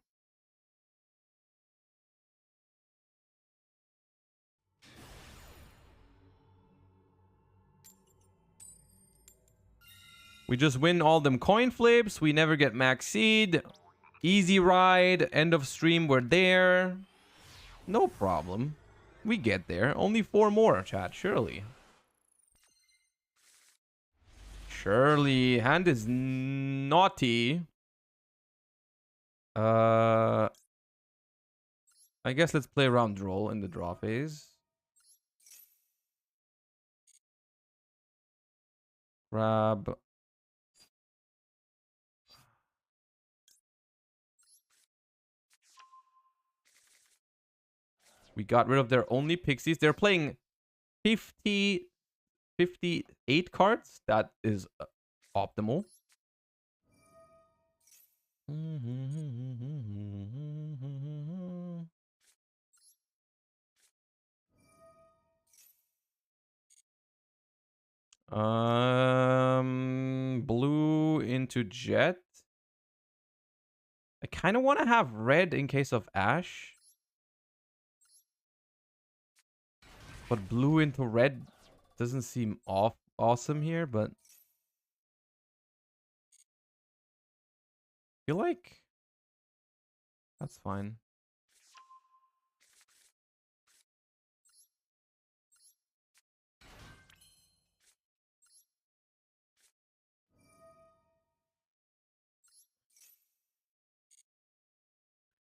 We just win all them coin flips. We never get max seed. Easy ride. End of stream. We're there. No problem. We get there. Only 4 more, chat. Surely. Surely. Hand is naughty. I guess let's play around roll in the draw phase. Grab. We got rid of their only pixies. They're playing 58 cards. That is optimal. Blue into jet. I kind of want to have red in case of Ash. But blue into red doesn't seem awesome here, but I feel like that's fine.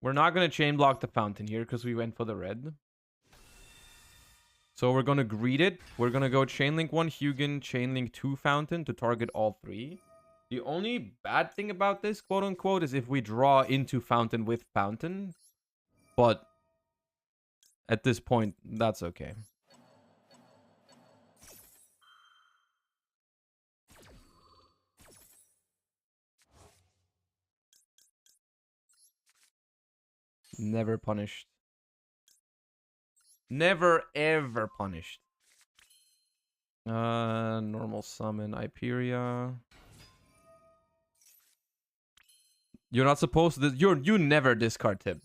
We're not going to chain block the fountain here because we went for the red. So we're going to greet it. We're going to go chainlink 1 Hugin, chainlink 2 fountain to target all 3. The only bad thing about this, quote unquote, is if we draw into fountain with fountain. But at this point, that's okay. Never punished. Never ever punished. Normal summon Hyperia. You're not supposed to. You never discard tip.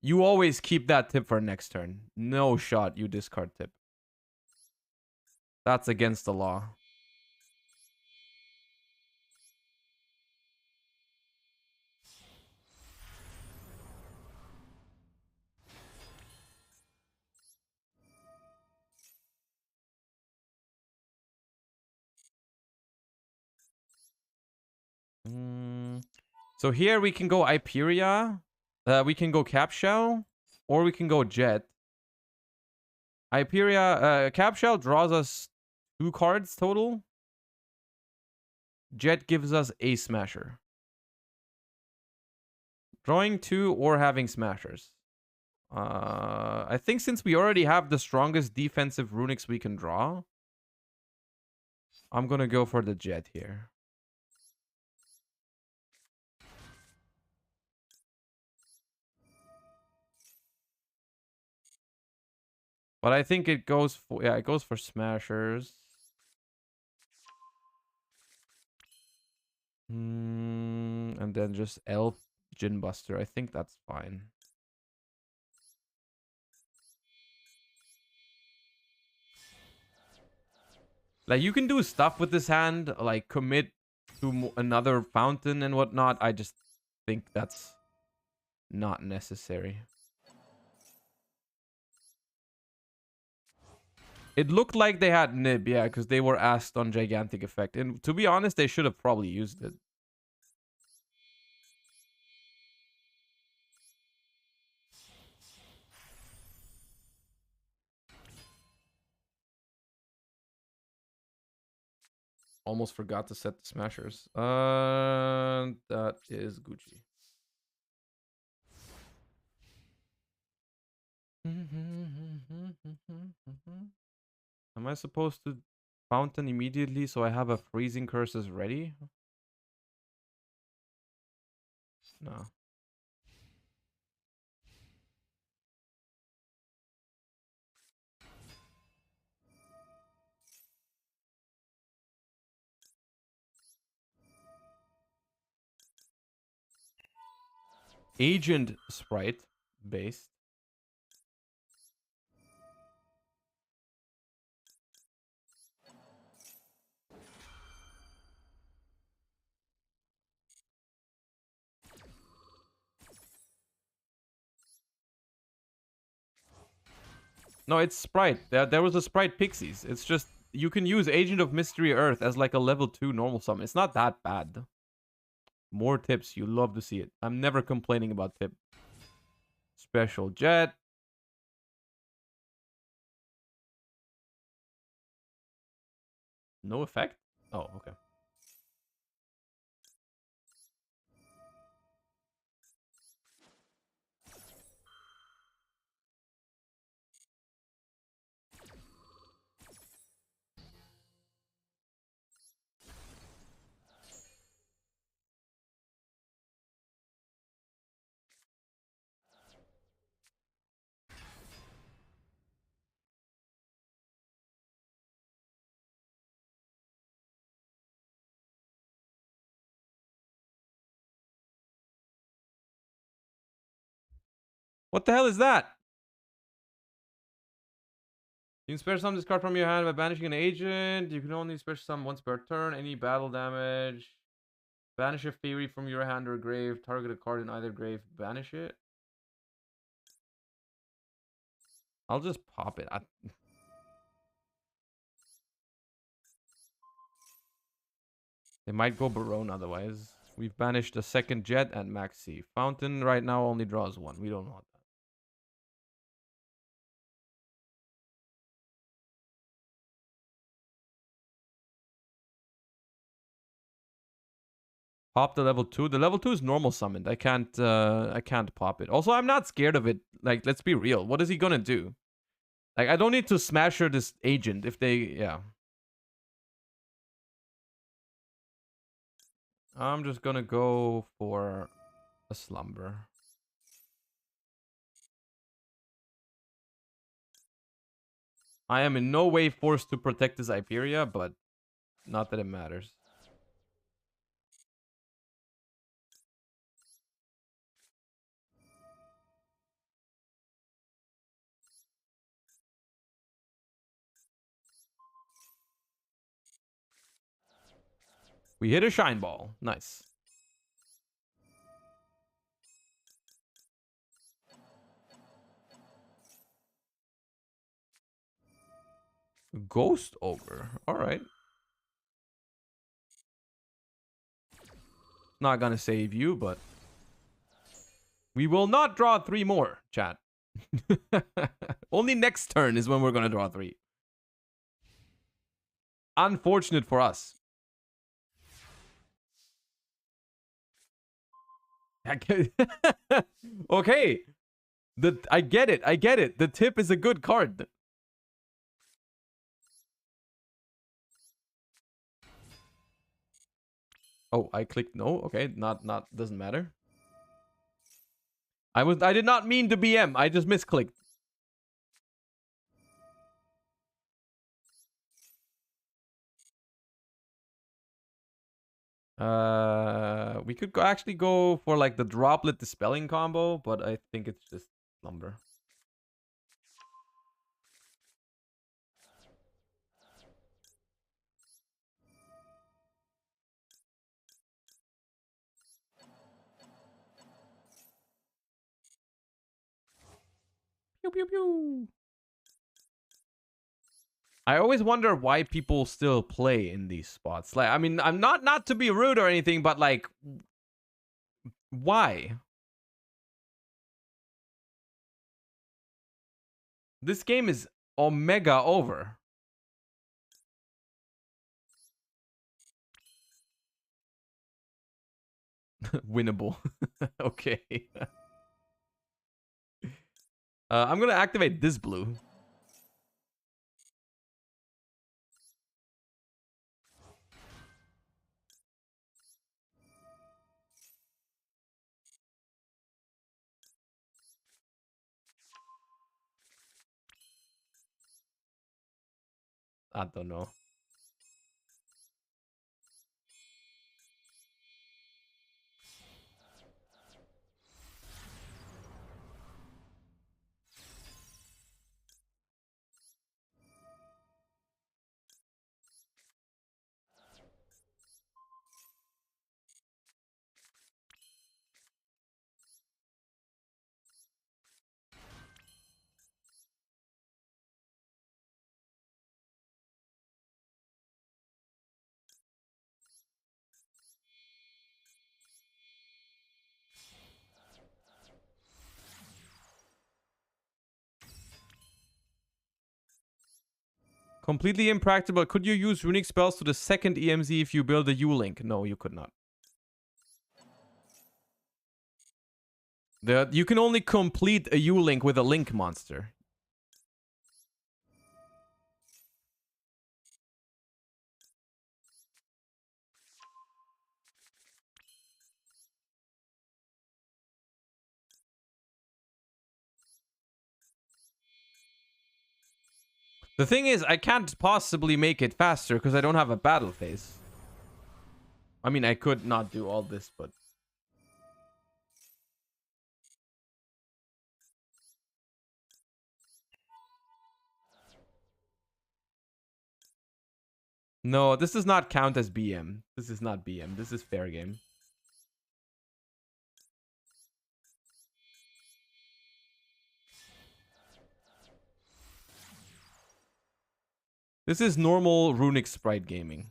You always keep that tip for next turn. No shot you discard tip. That's against the law. So here we can go Hyperia. We can go Cap Shell. Or we can go Jet. Hyperia, Cap Shell draws us 2 cards total. Jet gives us a Smasher. Drawing 2 or having Smashers. I think since we already have the strongest defensive runics we can draw, I'm gonna go for the Jet here. But I think it goes for, yeah, it goes for Smashers. And then just Elf Gin Buster. I think that's fine. Like, you can do stuff with this hand, like commit to another fountain and whatnot. I just think that's not necessary. It looked like they had Nib, yeah, because they were asked on Gigantic Effect. And to be honest, they should have probably used it. Almost forgot to set the Smashers. That is Gucci. Am I supposed to fountain immediately so I have a freezing curses ready? No. Agent Sprite based. No, it's Sprite. There was a Sprite Pixies. It's just, you can use Agent of Mystery Earth as like a level 2 normal summon. It's not that bad. More tips. You love to see it. I'm never complaining about tip. Special Jet. No effect? Oh, okay. What the hell is that? You can spare some this card from your hand by banishing an agent. You can only spare some once per turn. Any battle damage. Banish a fairy from your hand or grave. Target a card in either grave. Banish it. I'll just pop it. They might go Barone otherwise. We've banished a second jet and Maxi. Fountain right now only draws one. We don't want that. Pop the level 2. The level 2 is normal summoned. I can't pop it. Also, I'm not scared of it. Like, let's be real. What is he gonna do? Like, I don't need to smasher this agent if they... Yeah. I'm just gonna go for a slumber. I am in no way forced to protect this Iberia, but not that it matters. We hit a shine ball. Nice. Ghost Ogre. All right. Not gonna save you, but we will not draw 3 more, chat. Only next turn is when we're gonna draw 3. Unfortunate for us. Okay. I get it. I get it. The tip is a good card. Oh, I clicked no. Okay, not doesn't matter. I did not mean to BM. I just misclicked. We could actually go for like the droplet dispelling combo, but I think it's just slumber. Pew pew pew. I always wonder why people still play in these spots. Like, I mean, I'm not to be rude or anything, but like, why? This game is omega over. Winnable. Okay. I'm gonna activate this blue. I don't know. Completely impractical. Could you use runic spells to the second EMZ if you build a U-Link? No, you could not. You can only complete a U-Link with a Link monster. The thing is, I can't possibly make it faster because I don't have a battle phase. I mean, I could not do all this, but... No, this does not count as BM. This is not BM. This is fair game. This is normal runic sprite gaming.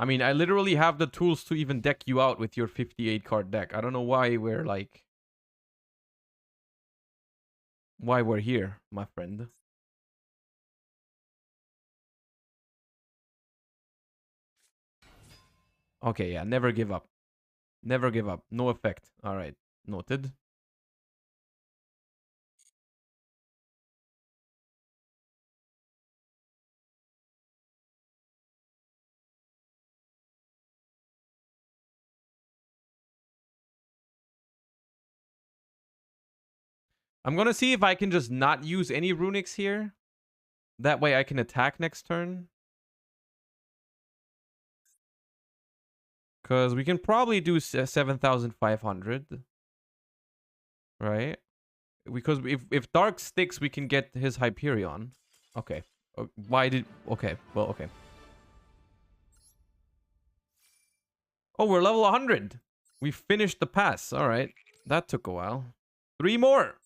I mean, I literally have the tools to even deck you out with your 58 card deck. I don't know why we're like... why we're here, my friend. Okay, yeah, never give up. Never give up. No effect. Alright, noted. I'm gonna see if I can just not use any runics here. That way I can attack next turn. Because we can probably do 7,500. Right? Because if Dark sticks, we can get his Hyperion. Okay. Why did... okay. Well, okay. Oh, we're level 100. We finished the pass. All right. That took a while. 3 more.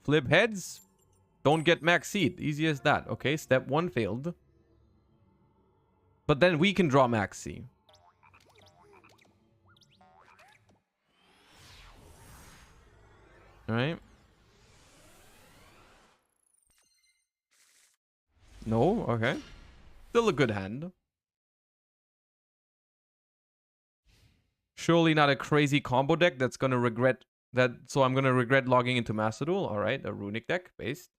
Flip heads. Don't get max seed. Easy as that. Okay, step 1 failed. But then we can draw max seed. All right. No, okay. Still a good hand. Surely not a crazy combo deck that's gonna regret that. So I'm gonna regret logging into Master Duel. All right, a runic deck based.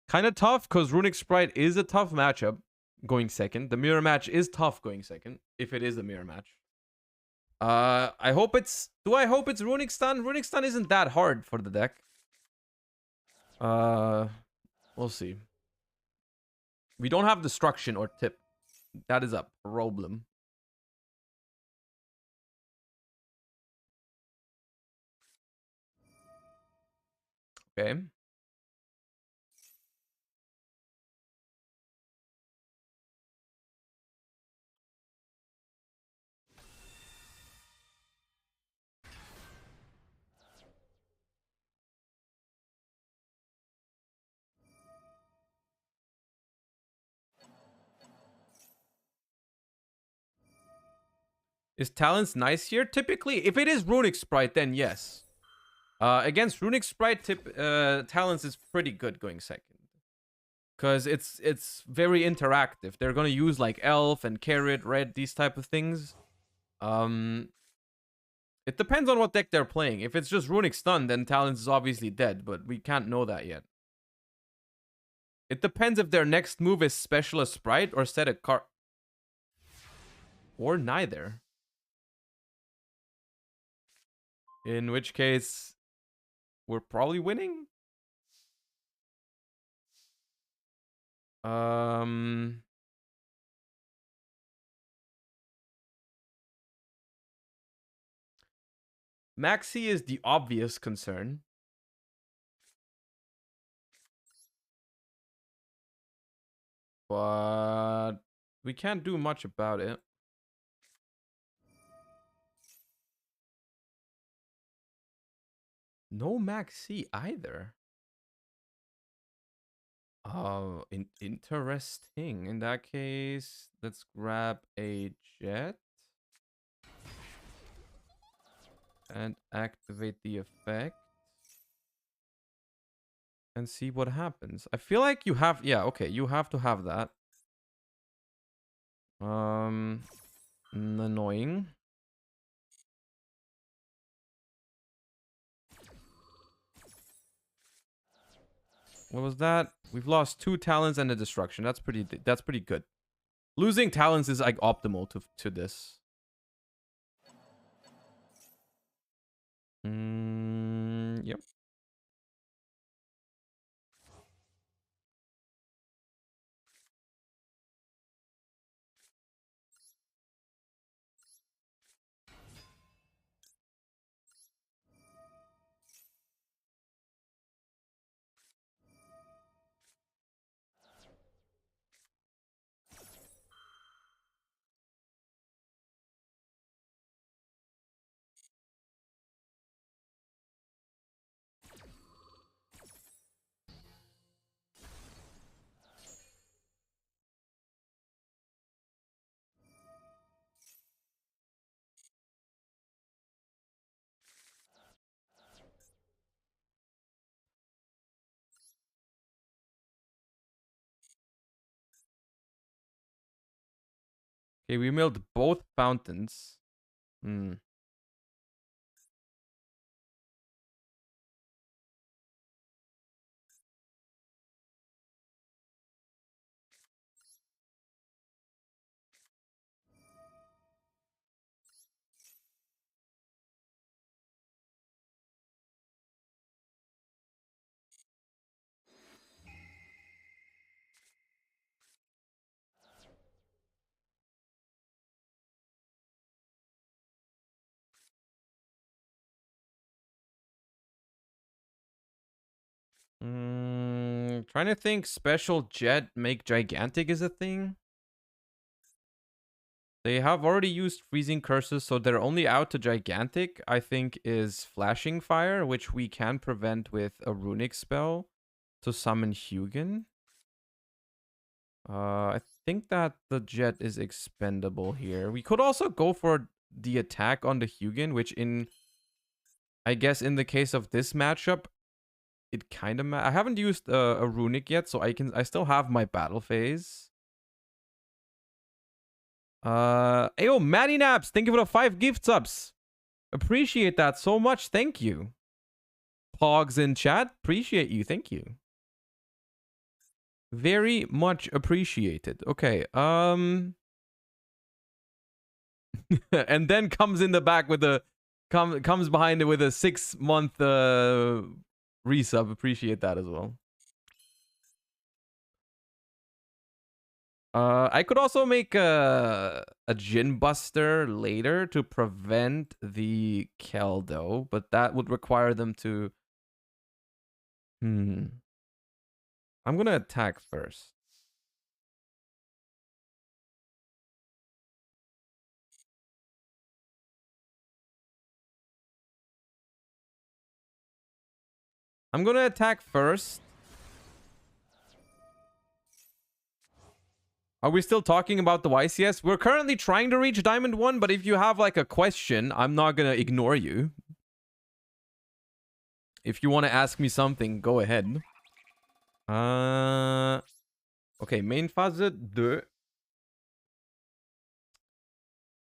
Kind of tough because Runic Sprite is a tough matchup going second. The mirror match is tough going second if it is a mirror match. I hope it's... do I hope it's Runic Stun? Runic Stun isn't that hard for the deck. We'll see. We don't have Destruction or Tip. That is a problem. Okay. Is Talents nice here? Typically, if it is Runic Sprite, then yes. Against Runic Sprite, Talents is pretty good going second. Because it's very interactive. They're going to use like Elf and Carrot, Red, these type of things. It depends on what deck they're playing. If it's just Runic Stun, then Talents is obviously dead. But we can't know that yet. It depends if their next move is Special a Sprite or set a card. Or neither. In which case, we're probably winning. Maxi is the obvious concern. But we can't do much about it. No Maxi either. Oh, interesting. In that case, let's grab a jet. And activate the effect. And see what happens. I feel like you have... yeah, okay. You have to have that. Annoying. What was that? We've lost 2 talents and a destruction. That's pretty good. Losing talents is like optimal to this. Yep. Okay, we milled both fountains. Trying to think. Special jet make gigantic is a thing. They have already used freezing curses, so they're only out to gigantic. I think is flashing fire, which we can prevent with a runic spell to summon Hugin. I think that the jet is expendable here. We could also go for the attack on the Hugin, which I guess in the case of this matchup, it kind of I haven't used a runic yet, so I still have my battle phase. Ayo, Matty Naps, thank you for the 5 gift subs. Appreciate that so much. Thank you. Pogs in chat, appreciate you. Thank you. Very much appreciated. Okay, and then comes in the back with a comes behind it with a 6-month resub. Appreciate that as well. I could also make a Djinn Buster later to prevent the Keldo, but that would require them to... I'm gonna attack first. I'm gonna attack first. Are we still talking about the YCS? We're currently trying to reach Diamond 1, but if you have like a question, I'm not gonna ignore you. If you want to ask me something, go ahead. Okay, main phase 2.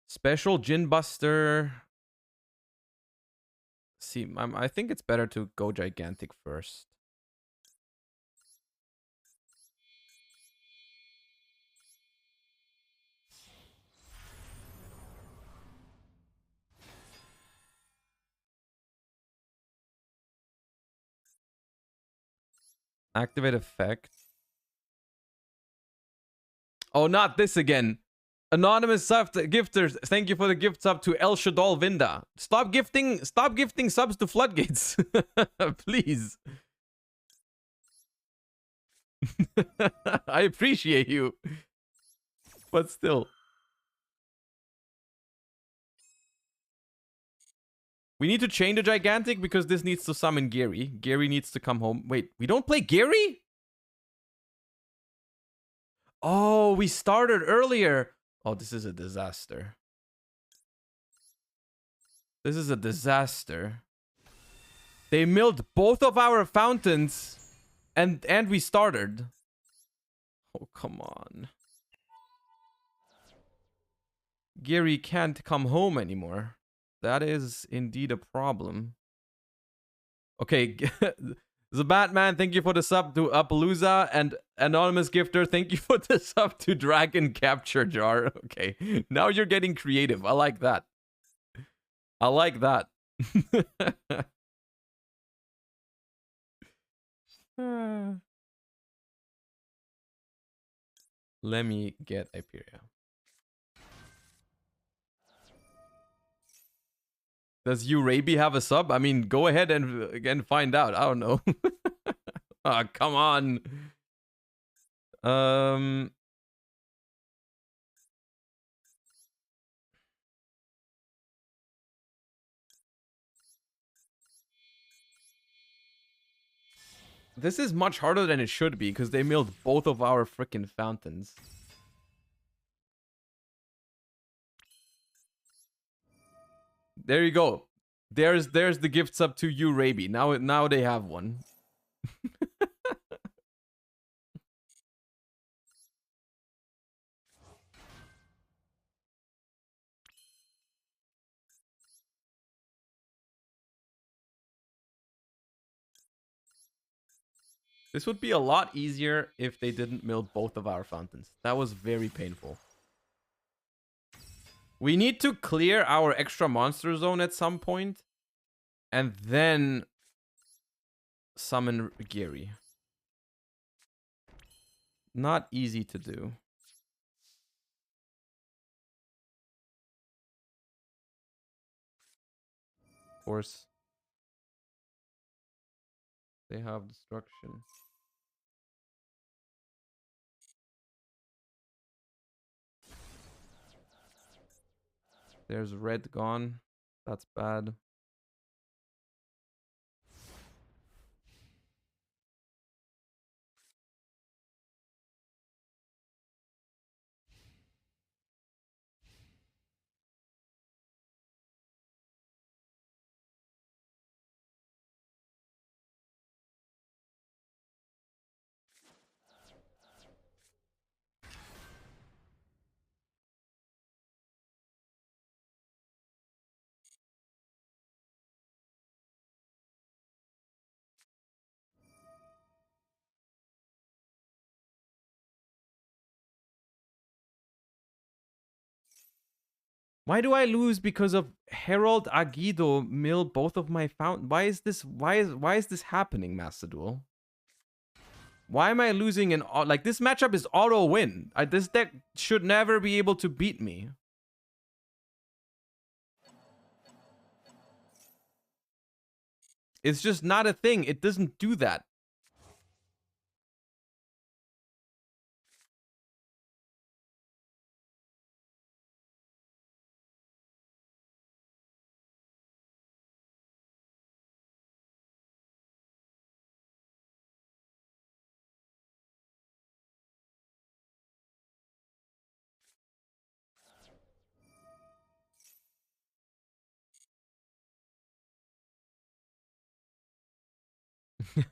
Special Djinn Buster. See, I think it's better to go gigantic first. Activate effect. Oh, not this again. Anonymous gifters, thank you for the gift sub to El Shadol Vinda. Stop gifting subs to Floodgates. Please. I appreciate you. But still. We need to chain the gigantic because this needs to summon Gary. Gary needs to come home. Wait, we don't play Gary? Oh, we started earlier. Oh, this is a disaster. This is a disaster. They milled both of our fountains and we started. Oh, come on. Gary can't come home anymore. That is indeed a problem. Okay, The Batman, thank you for the sub to Appaloosa, and Anonymous Gifter, thank you for the sub to Dragon Capture Jar. Okay, now you're getting creative. I like that. I like that. Let me get Hyperia. Does Urabi have a sub? I mean, go ahead and again find out. I don't know. Oh, come on. This is much harder than it should be because they milled both of our freaking fountains. There you go. There's the gift sub to you, Raby. Now they have one. This would be a lot easier if they didn't mill both of our fountains. That was very painful. We need to clear our extra monster zone at some point, and then summon Gary. Not easy to do. Of course. They have destruction. There's red gone. That's bad. Why do I lose because of Herald Agido mill both of my fountain? Why is this happening, Master Duel? Why am I losing an like this matchup is auto win? This deck should never be able to beat me. It's just not a thing. It doesn't do that.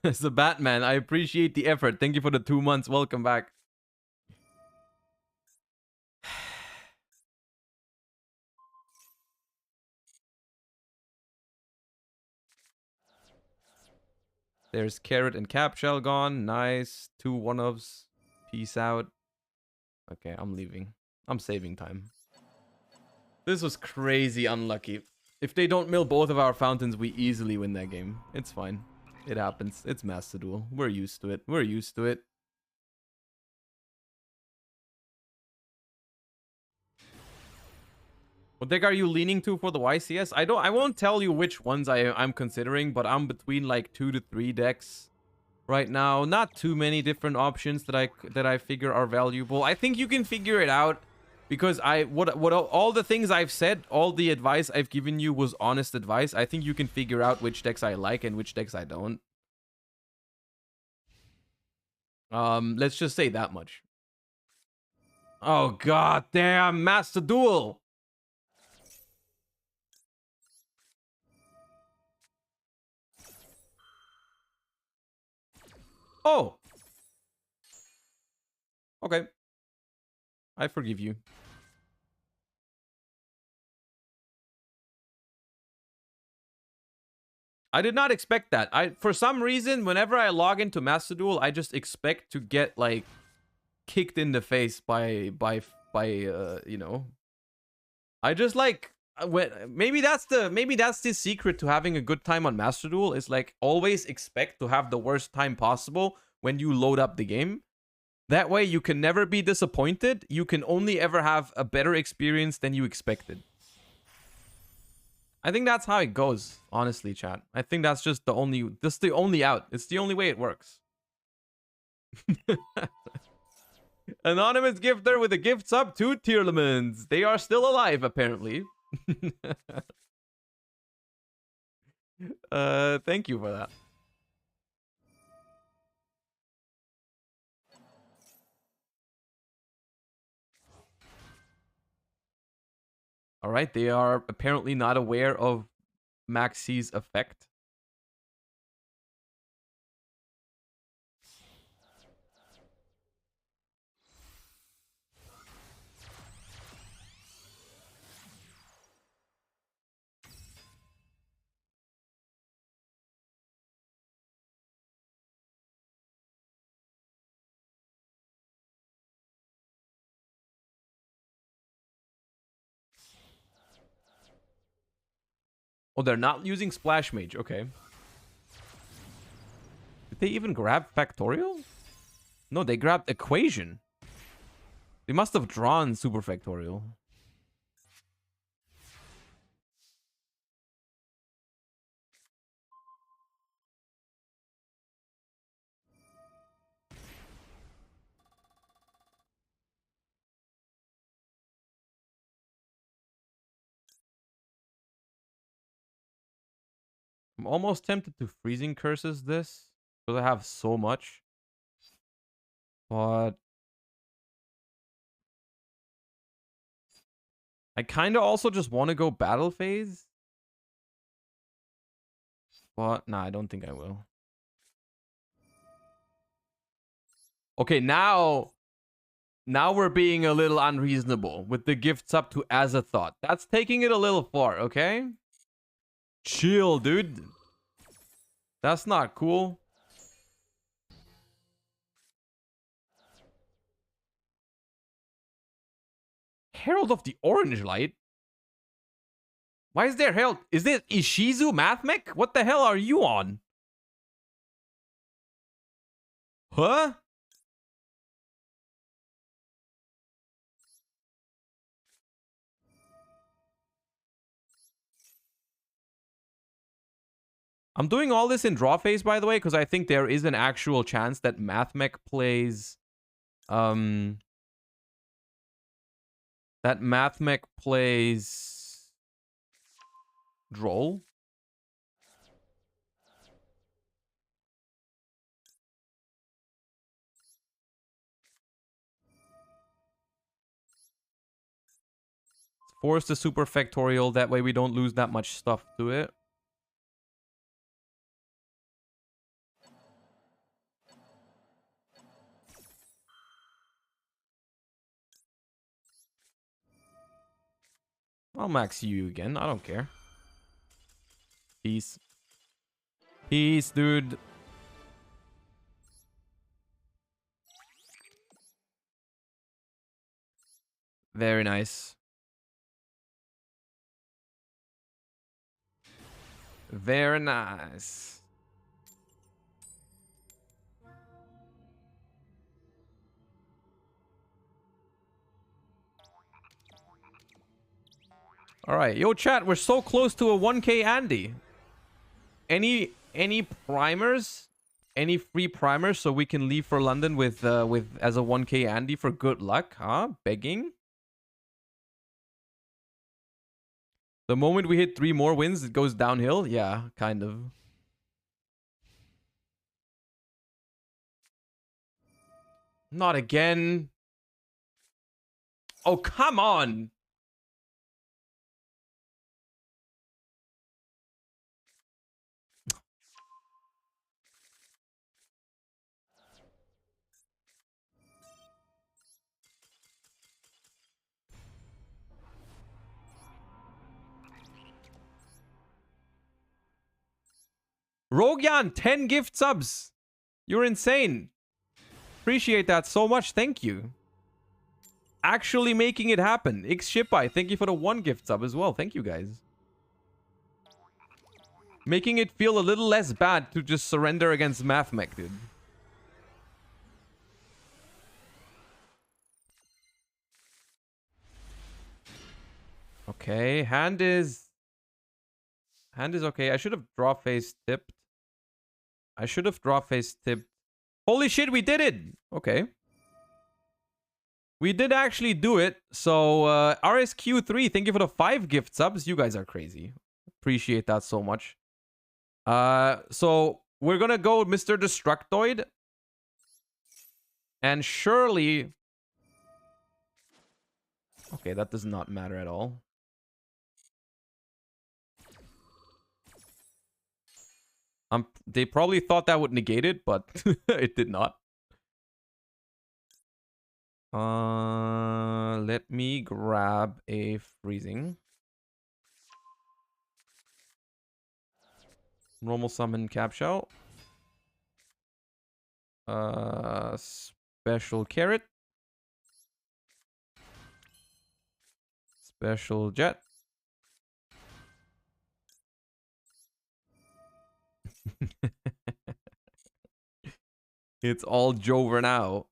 It's the Batman. I appreciate the effort. Thank you for the 2 months. Welcome back. There's Carrot and Capshell gone. Nice. 2 one-ofs. Peace out. Okay, I'm leaving. I'm saving time. This was crazy unlucky. If they don't mill both of our fountains, we easily win that game. It's fine. It happens. It's Master Duel. We're used to it. We're used to it. What deck are you leaning to for the YCS? I won't tell you which ones I'm considering, but I'm between like 2 to 3 decks right now. Not too many different options that I figure are valuable. I think you can figure it out because all the things I've said, all the advice I've given you was honest advice. I think you can figure out which decks I like and which decks I don't. Let's just say that much. Oh god damn, Master Duel. Oh. Okay. I forgive you. I did not expect that. For some reason, whenever I log into Master Duel, I just expect to get like kicked in the face by you know. I just like maybe that's the secret to having a good time on Master Duel is like always expect to have the worst time possible when you load up the game. That way you can never be disappointed. You can only ever have a better experience than you expected. I think that's how it goes, honestly, chat. I think that's just the only out. It's the only way it works. Anonymous gifter with a gift sub to Tierlemans. They are still alive, apparently. Thank you for that. All right, they are apparently not aware of Maxi's effect. Oh, they're not using Splash Mage. Okay. Did they even grab Factorial? No, they grabbed Equation. They must have drawn Super Factorial. I'm almost tempted to Freezing Curses this because I have so much. But I kind of also just want to go Battle Phase. But nah, I don't think I will. Okay, now we're being a little unreasonable with the gifts up to Azathoth. That's taking it a little far, okay? Chill, dude. That's not cool. Herald of the Orange Light? Why is there Herald? Is this Ishizu Mathmech? What the hell are you on? Huh? I'm doing all this in draw phase, by the way, because I think there is an actual chance that Mathmech plays... that Mathmech plays... Droll? Force the Super Factorial, that way we don't lose that much stuff to it. I'll max you again. I don't care. Peace. Peace, dude. Very nice. Very nice. All right, yo, chat. We're so close to a 1K Andy. Any primers? Any free primers so we can leave for London with as a 1K Andy for good luck? Huh? Begging. The moment we hit 3 more wins, it goes downhill. Yeah, kind of. Not again. Oh, come on. Rogyan, 10 gift subs. You're insane. Appreciate that so much. Thank you. Actually making it happen. Ixshipai, thank you for the 1 gift sub as well. Thank you, guys. Making it feel a little less bad to just surrender against MathMech, dude. Okay, hand is okay. I should have draw face tipped. Holy shit, we did it! Okay. We did actually do it. So, RSQ3, thank you for the 5 gift subs. You guys are crazy. Appreciate that so much. So, we're gonna go with Mr. Destructoid. And surely... Okay, that does not matter at all. They probably thought that would negate it, but it did not. Let me grab a freezing. Normal summon cap shell. Special carrot. Special jet. It's all Jover now.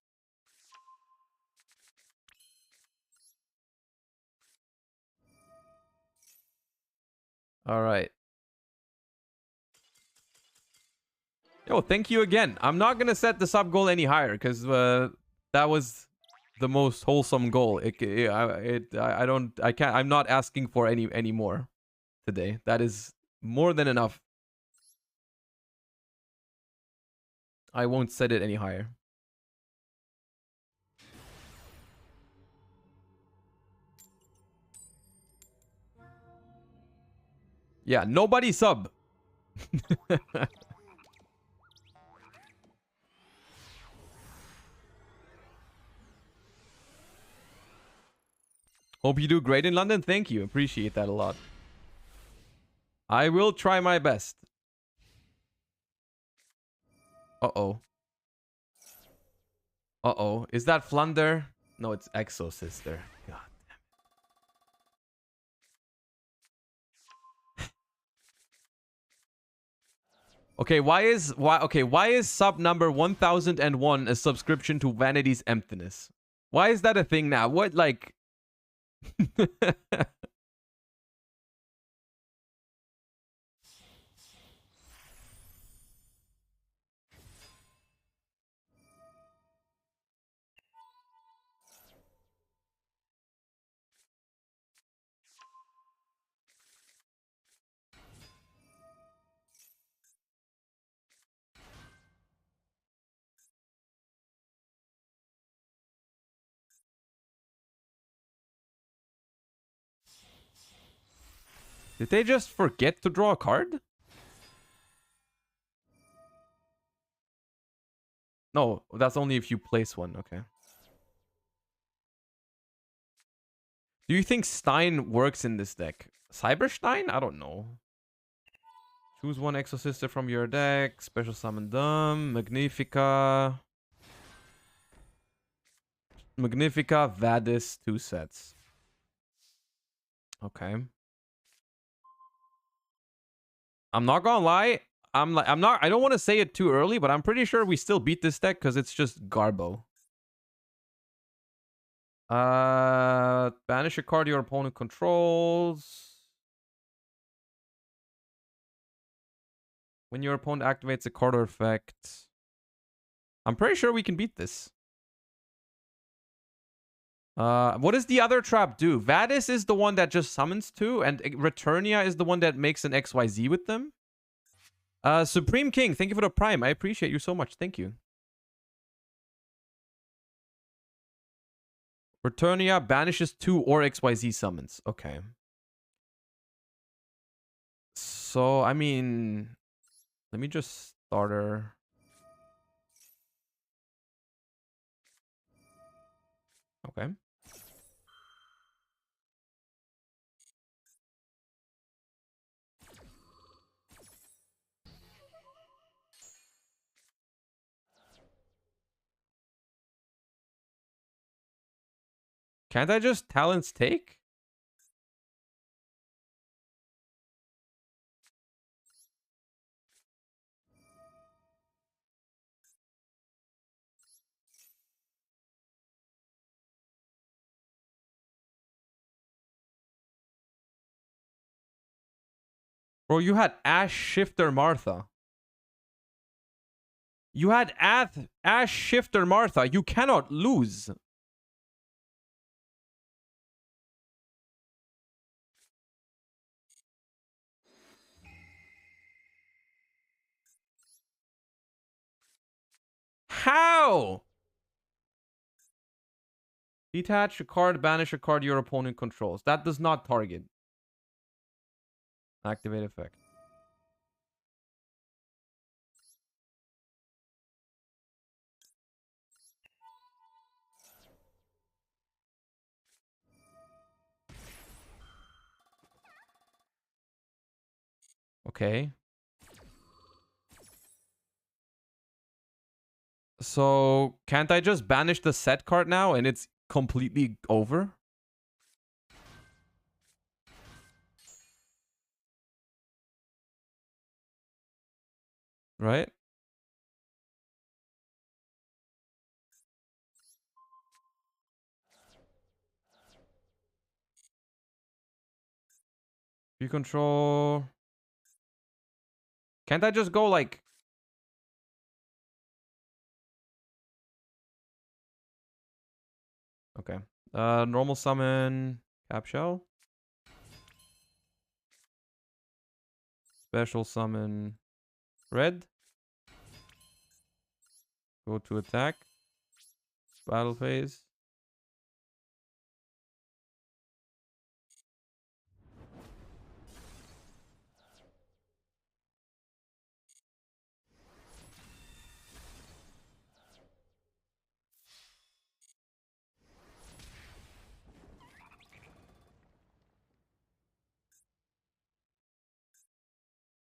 All right. Yo, thank you again. I'm not gonna set the sub goal any higher because that was the most wholesome goal. I'm not asking for any more today. That is more than enough. I won't set it any higher. Yeah, nobody sub. Hope you do great in London. Thank you. Appreciate that a lot. I will try my best. Uh-oh. Uh-oh. Is that Flunder? No, it's Exo Sister. God damn it. Okay, why is sub number 1001 a subscription to Vanity's Emptiness? Why is that a thing now? What, like... Did they just forget to draw a card? No, that's only if you place one. Okay. Do you think Stein works in this deck? Cyberstein? I don't know. Choose one Exosister from your deck. Special summon them. Magnifica. Magnifica, Vadis, 2 sets. Okay. I'm not gonna lie. I don't want to say it too early, but I'm pretty sure we still beat this deck because it's just Garbo. Banish a card your opponent controls. When your opponent activates a card or effect. I'm pretty sure we can beat this. What does the other trap do? Vadis is the one that just summons 2, and Returnia is the one that makes an XYZ with them. Supreme King, thank you for the Prime. I appreciate you so much. Thank you. Returnia banishes 2 or XYZ summons. Okay. So, I mean... Let me just start her... Okay. Can't I just talents take? Bro, you had Ash, Shifter, Martha. You had Ash, Shifter, Martha. You cannot lose. How? Detach a card, banish a card your opponent controls. That does not target. Activate effect. Okay. So, can't I just banish the set card now and it's completely over? Right? View control. Can't I just go like... Okay. Normal summon Cap Shell. Special summon Red. Go to attack. Battle phase.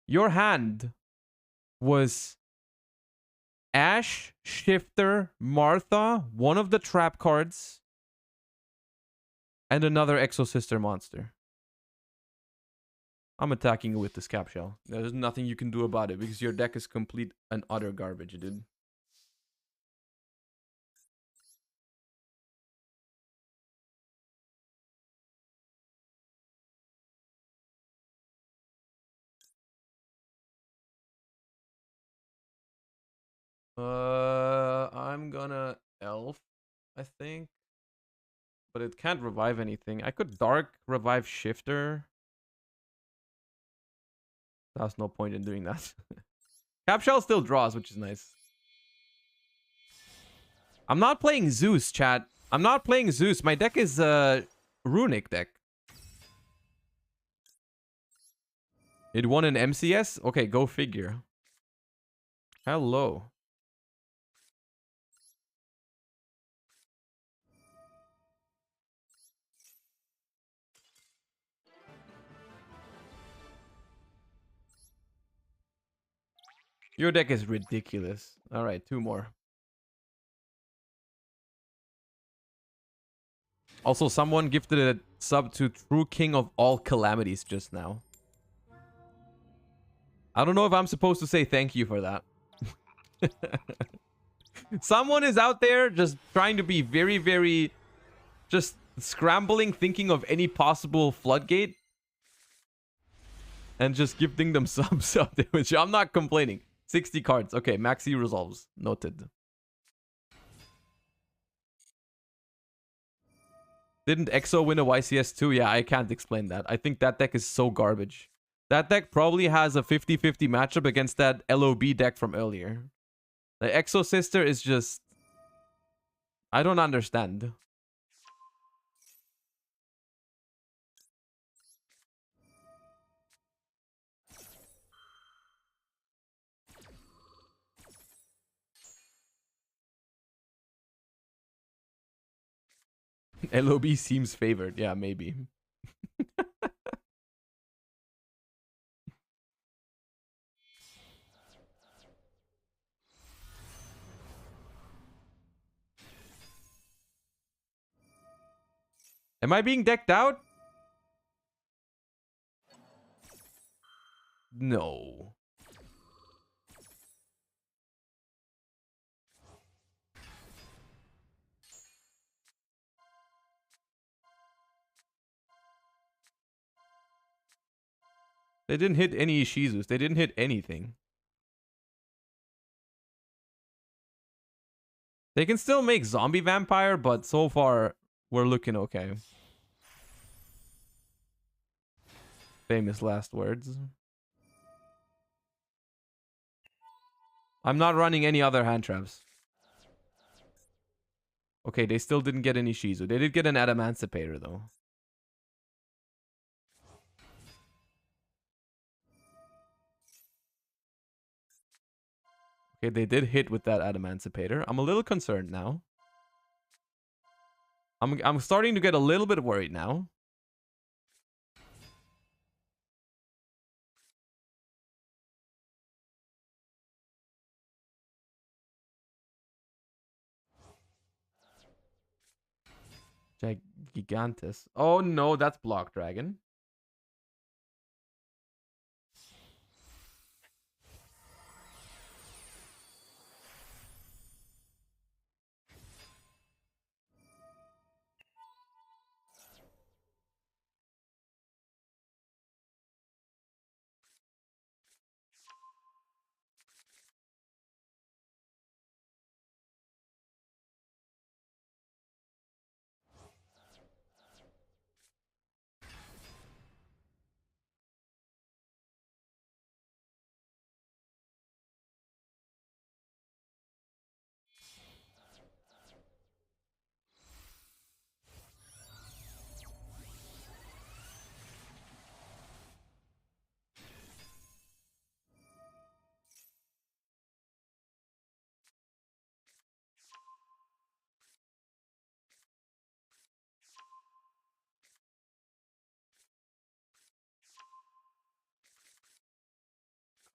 Your hand was Ash, Shifter, Martha, one of the trap cards, and another Exo Sister monster. I'm attacking you with this Cap Shell. There's nothing you can do about it because your deck is complete and utter garbage, dude. I'm gonna Elf, I think. But it can't revive anything. I could Dark revive Shifter. There's no point in doing that. Cap Shell still draws, which is nice. I'm not playing Zeus, chat. I'm not playing Zeus. My deck is Runic deck. It won an MCS? Okay, go figure. Hello. Your deck is ridiculous. Alright, 2 more. Also, someone gifted a sub to True King of All Calamities just now. I don't know if I'm supposed to say thank you for that. Someone is out there just trying to be very, very... just scrambling, thinking of any possible floodgate. And just gifting them subs up there, which I'm not complaining. 60 cards. Okay, Maxi resolves. Noted. Didn't EXO win a YCS too? Yeah, I can't explain that. I think that deck is so garbage. That deck probably has a 50-50 matchup against that LOB deck from earlier. The EXO Sister is just... I don't understand. LOB seems favored. Yeah, maybe. Am I being decked out? No. They didn't hit any Ishizus. They didn't hit anything. They can still make zombie vampire, but so far we're looking okay. Famous last words. I'm not running any other hand traps. Okay, they still didn't get any Shizu. They did get an Adamantipator though. Okay, they did hit with that Adamantipator. I'm a little concerned now. I'm starting to get a little bit worried now. Gigantus. Oh no, that's Block Dragon.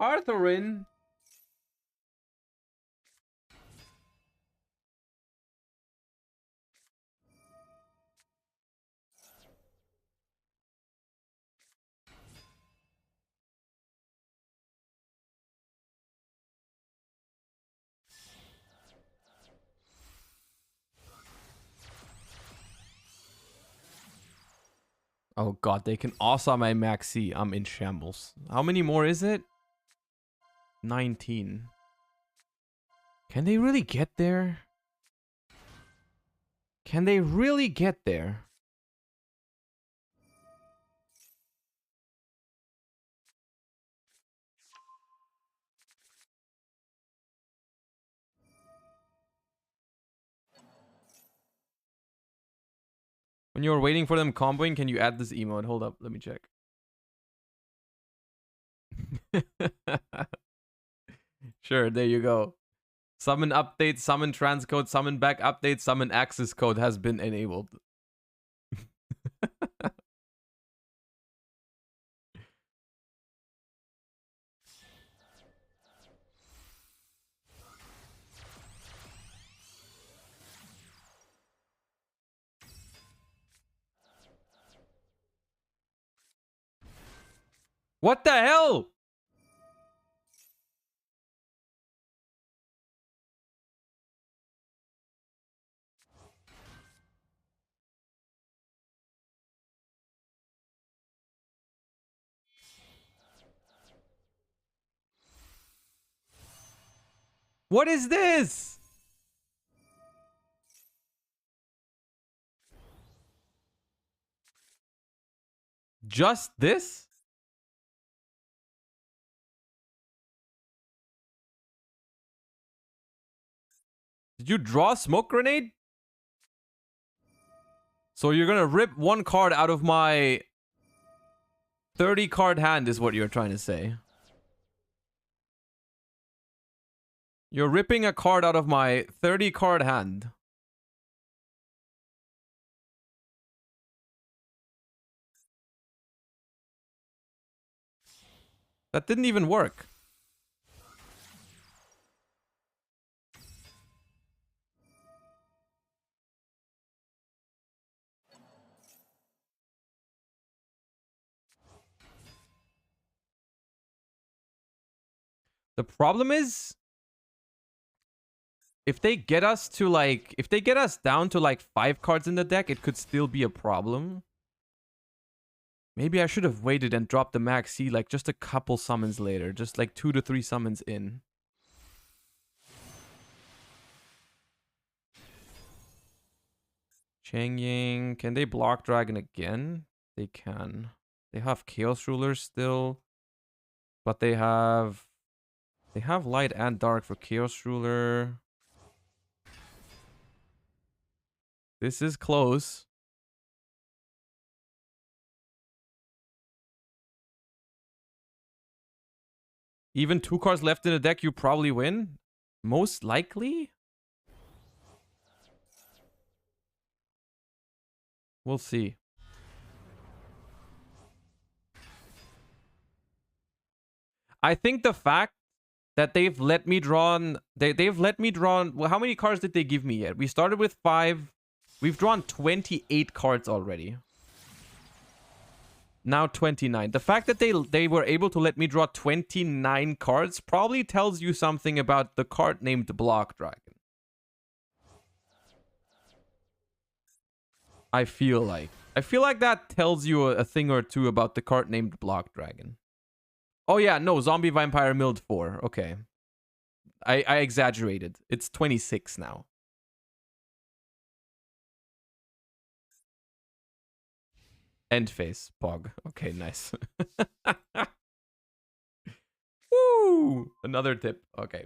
Arthurin. Oh god, they can also my Maxi. I'm in shambles. How many more is it? 19. Can they really get there? Can they really get there? When you're waiting for them comboing, can you add this emote? Hold up, let me check. Sure, there you go. Summon update, summon transcode, summon back update, summon access code has been enabled. What the hell? What is this? Just this? Did you draw a smoke grenade? So you're gonna rip one card out of my 30 card hand is what you're trying to say. You're ripping a card out of my 30 card hand. That didn't even work. The problem is, if they get us to like, if they get us down to like 5 cards in the deck, it could still be a problem. Maybe I should have waited and dropped the Max C like just a couple summons later, just like 2 to 3 summons in. Chang Ying, can they block Dragon again? They can. They have Chaos Ruler still, but they have Light and Dark for Chaos Ruler. This is close. Even 2 cards left in the deck, you probably win. Most likely. We'll see. I think the fact that they've let me draw on, they've let me draw on, well, how many cards did they give me yet? We started with 5. We've drawn 28 cards already. Now 29. The fact that they were able to let me draw 29 cards probably tells you something about the card named Block Dragon. I feel like that tells you a thing or two about the card named Block Dragon. Oh yeah, no, Zombie Vampire milled 4. Okay. I exaggerated. It's 26 now. End phase, Pog. Okay, nice. Woo! Another tip. Okay.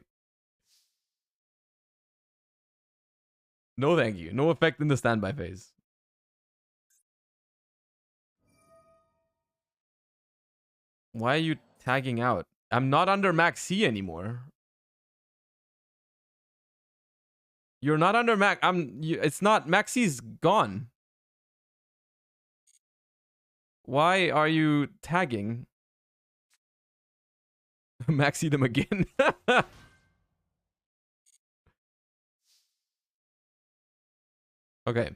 No thank you. No effect in the standby phase. Why are you tagging out? I'm not under Max C anymore. You're not under Max. It's not. Max C's gone. Why are you tagging? Maxi them again. Okay.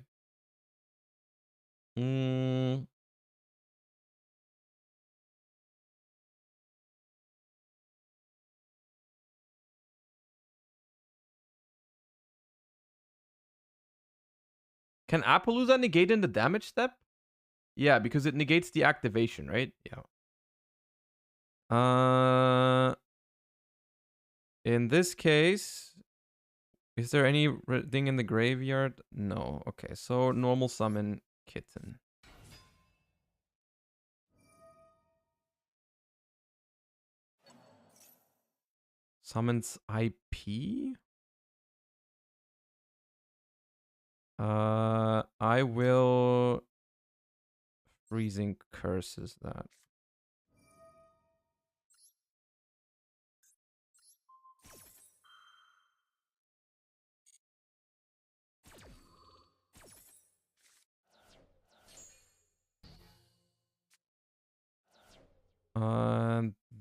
Can Appaloosa negate in the damage step? Yeah, because it negates the activation, right? Yeah. In this case, is there anything in the graveyard? No. Okay, so normal summon Kitten. Summons IP? I will freezing curses that.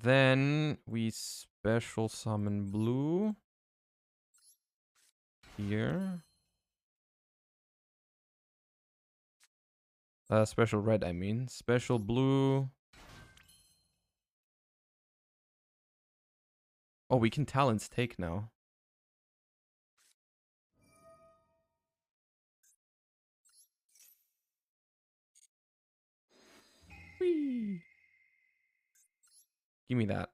Then we special summon blue here. Special red, I mean. Special blue. Oh, we can Talon's Take now. Whee! Give me that.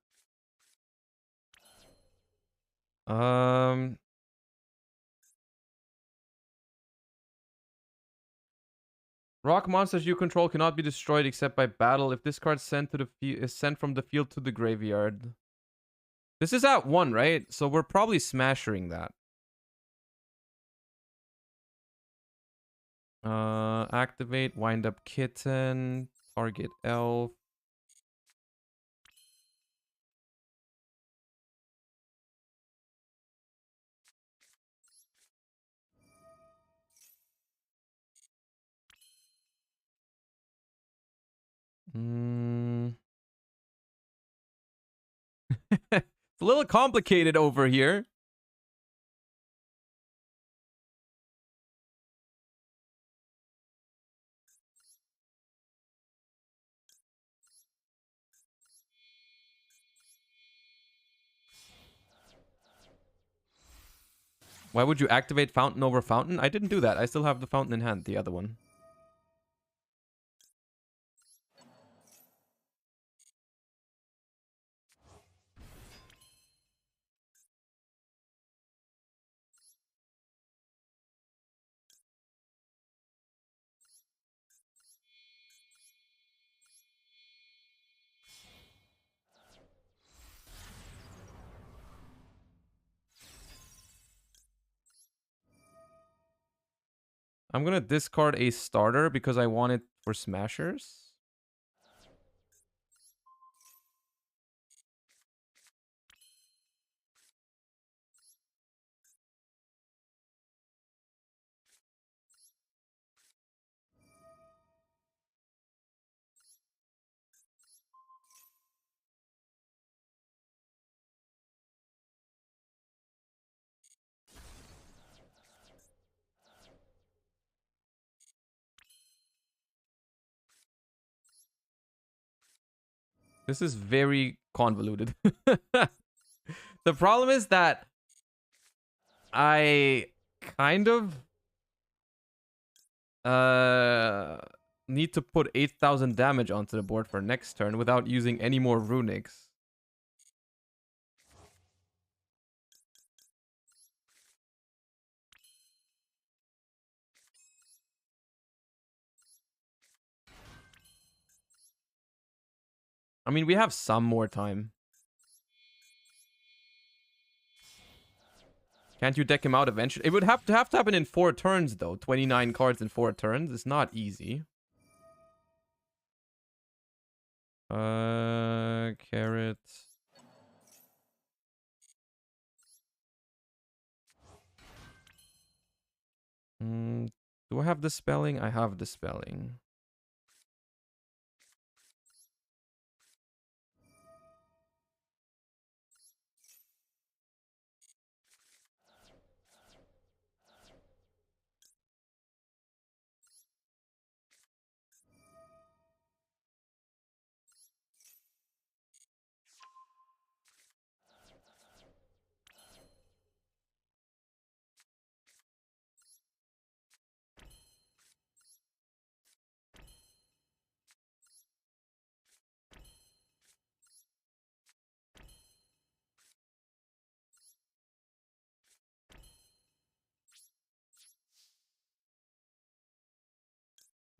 Rock monsters you control cannot be destroyed except by battle. If this card is sent from the field to the graveyard. This is at 1, right? So we're probably smashing that. Activate, wind up Kitten, target elf. It's a little complicated over here. Why would you activate Fountain over Fountain? I didn't do that. I still have the Fountain in hand, the other one. I'm gonna discard a starter because I want it for smashers. This is very convoluted. The problem is that I kind of need to put 8,000 damage onto the board for next turn without using any more runics. I mean, we have some more time. Can't you deck him out eventually? It would have to happen in 4 turns, though. 29 cards in 4 turns. It's not easy. Carrot. Do I have the spelling? I have the spelling.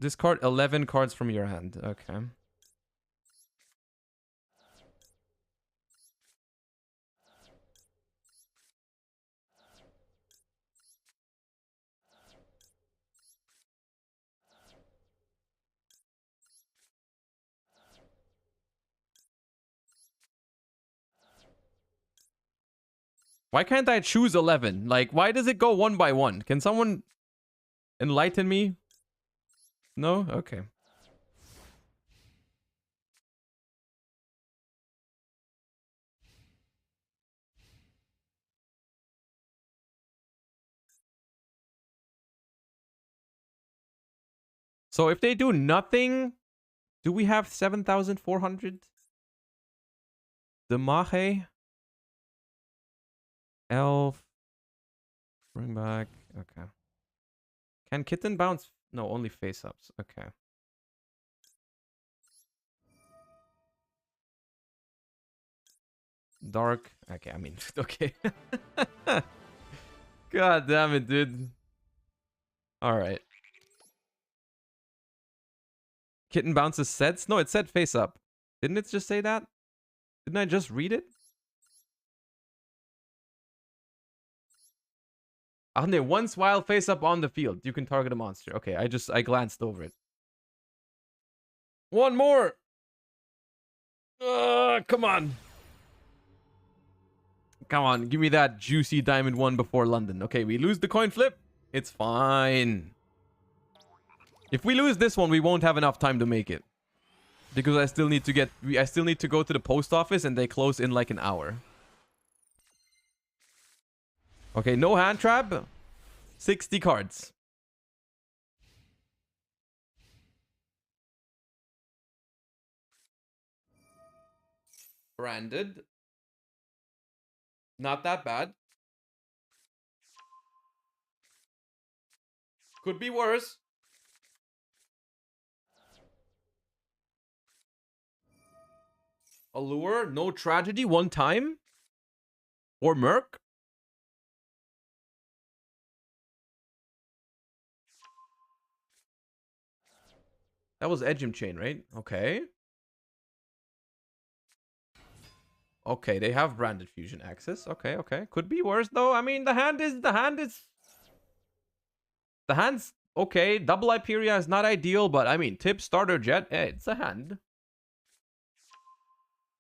Discard 11 cards from your hand. Okay. Why can't I choose 11? Like, why does it go 1 by 1? Can someone enlighten me? No? Okay. So if they do nothing, do we have 7,400? The Mahe? Elf. Bring back. Okay. Can Kitten bounce? No, only face-ups. Okay. Dark. Okay, I mean, okay. God damn it, dude. Alright. Kitten bounces sets? No, it said face-up. Didn't it just say that? Didn't I just read it? Oh, no, once while face up on the field, you can target a monster. Okay, I glanced over it. One more! Come on. Come on, give me that juicy diamond one before London. Okay, we lose the coin flip. It's fine. If we lose this one, we won't have enough time to make it. Because I still need to go to the post office and they close in like an hour. Okay, no hand trap. 60 cards. Branded. Not that bad. Could be worse. Allure, no tragedy, one time. Or Merc. That was Edgem Chain, right? Okay. Okay, they have branded fusion access. Okay, okay. Could be worse though. I mean, the hand's okay. Double Hyperia is not ideal, but I mean, tip starter jet, it's a hand.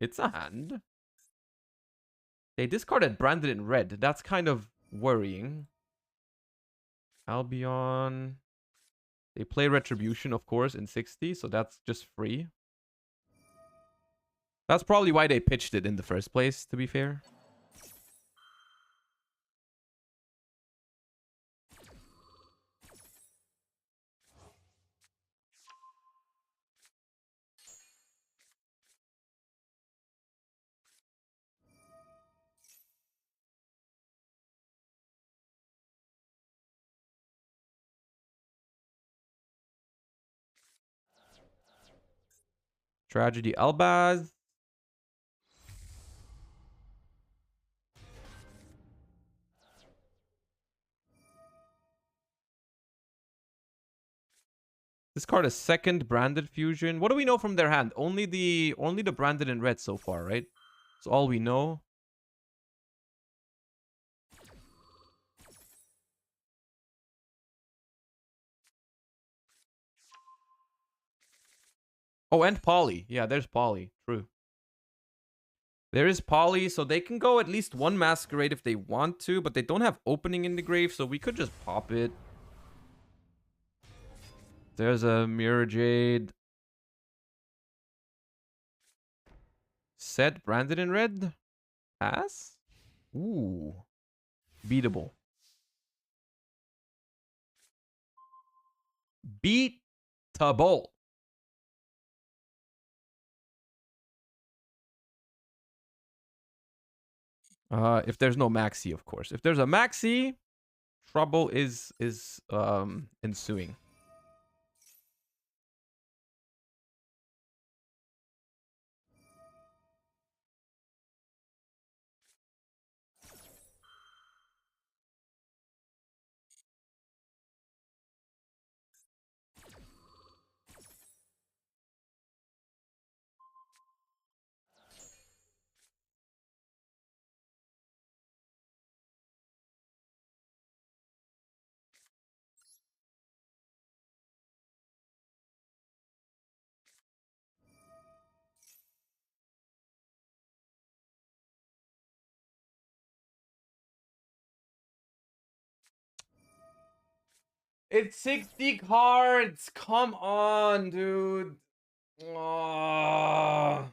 It's a hand. They discarded branded in red. That's kind of worrying. Albion. They play Retribution, of course, in 60, so that's just free. That's probably why they pitched it in the first place, to be fair. Tragedy Albaz. This card is second branded fusion. What do we know from their hand? Only the branded in red so far, right? That's all we know. Oh, and Poly. Yeah, there's Poly. True. There is Poly, so they can go at least one Masquerade if they want to, but they don't have opening in the grave, so we could just pop it. There's a Mirror Jade. Set branded in red. Pass? Ooh. Beatable. Beatable. If there's no Maxi, of course. If there's a Maxi, trouble is ensuing. It's 60 cards. Come on, dude. Oh.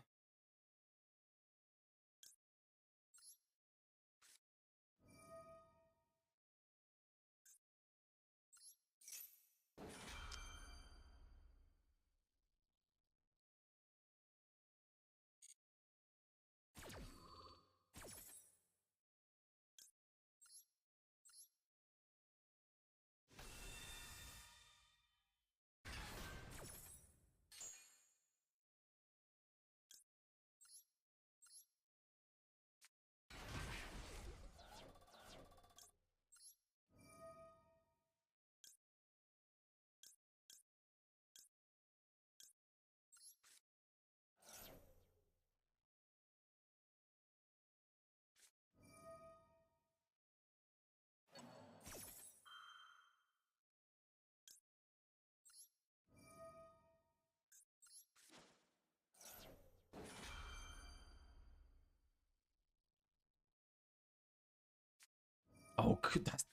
Oh, that's...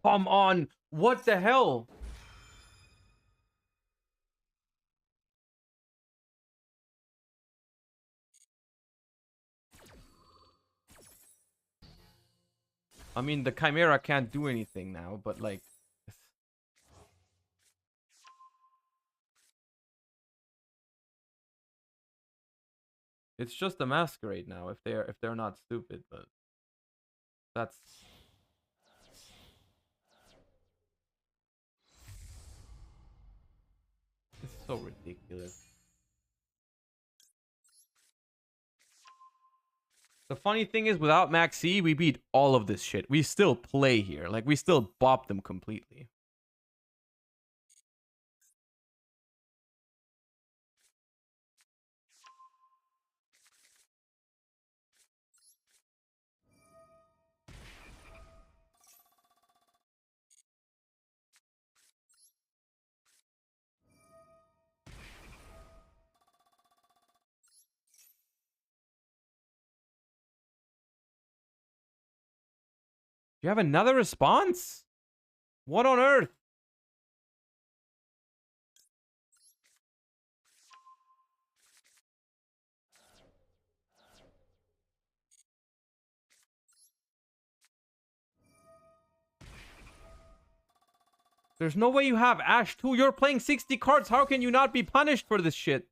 Come on. What the hell? I mean, the Chimera can't do anything now, but like... It's just a Masquerade now if they're not stupid, but that's So ridiculous. The funny thing is, without Max C, we beat all of this shit. We still play here. Like, we still bop them completely. You have another response? What on earth? There's no way you have Ash 2. You're playing 60 cards. How can you not be punished for this shit?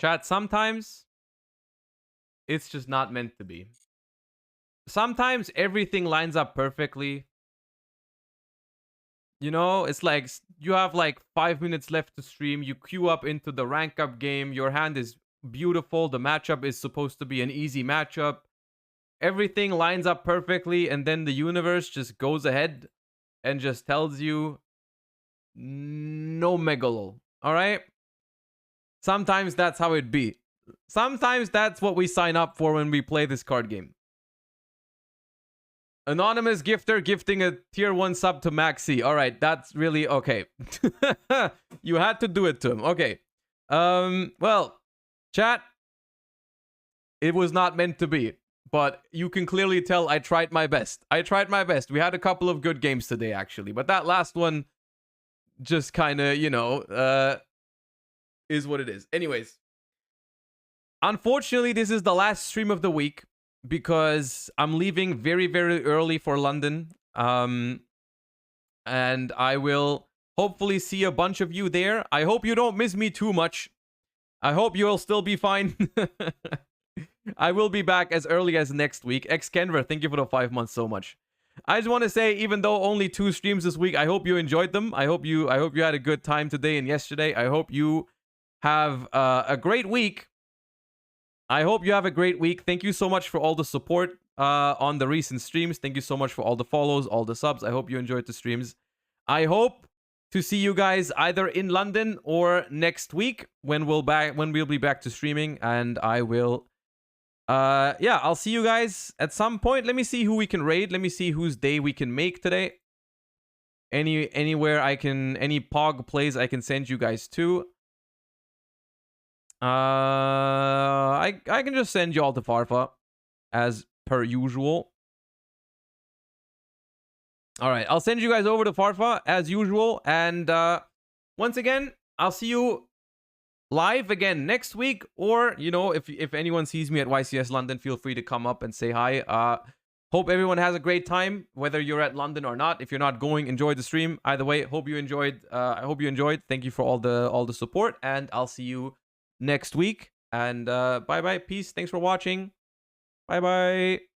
Chat, sometimes it's just not meant to be. Sometimes everything lines up perfectly. You know, it's like you have like 5 minutes left to stream. You queue up into the rank up game. Your hand is beautiful. The matchup is supposed to be an easy matchup. Everything lines up perfectly. And then the universe just goes ahead and just tells you no megalo. All right? Sometimes that's how it be. Sometimes that's what we sign up for when we play this card game. Anonymous gifter gifting a tier 1 sub to Maxi. All right, that's really okay. You had to do it to him. Okay. Well, chat, it was not meant to be, but you can clearly tell I tried my best. I tried my best. We had a couple of good games today, actually, but that last one just kind of, you know, is what it is. Anyways, unfortunately, this is the last stream of the week because I'm leaving very, very early for London. And I will hopefully see a bunch of you there. I hope you don't miss me too much. I hope you'll still be fine. I will be back as early as next week. Xkenver, thank you for the 5 months so much. I just want to say, even though only 2 streams this week, I hope you enjoyed them. I hope you had a good time today and yesterday. I hope you have a great week. I hope you have a great week. Thank you so much for all the support on the recent streams. Thank you so much for all the follows, all the subs. I hope you enjoyed the streams. I hope to see you guys either in London or next week when we'll be back to streaming. And I will, yeah, I'll see you guys at some point. Let me see who we can raid. Let me see whose day we can make today. anywhere I can, any Pog plays I can send you guys to. I can just send you all to Farfa as per usual. All right, I'll send you guys over to Farfa as usual. And once again, I'll see you live again next week. Or, you know, if anyone sees me at YCS London, feel free to come up and say hi. Hope everyone has a great time, whether you're at London or not. If you're not going, enjoy the stream. Either way, hope you enjoyed. I hope you enjoyed. Thank you for all the support, and I'll see you next week. And bye bye, peace. Thanks for watching. Bye bye.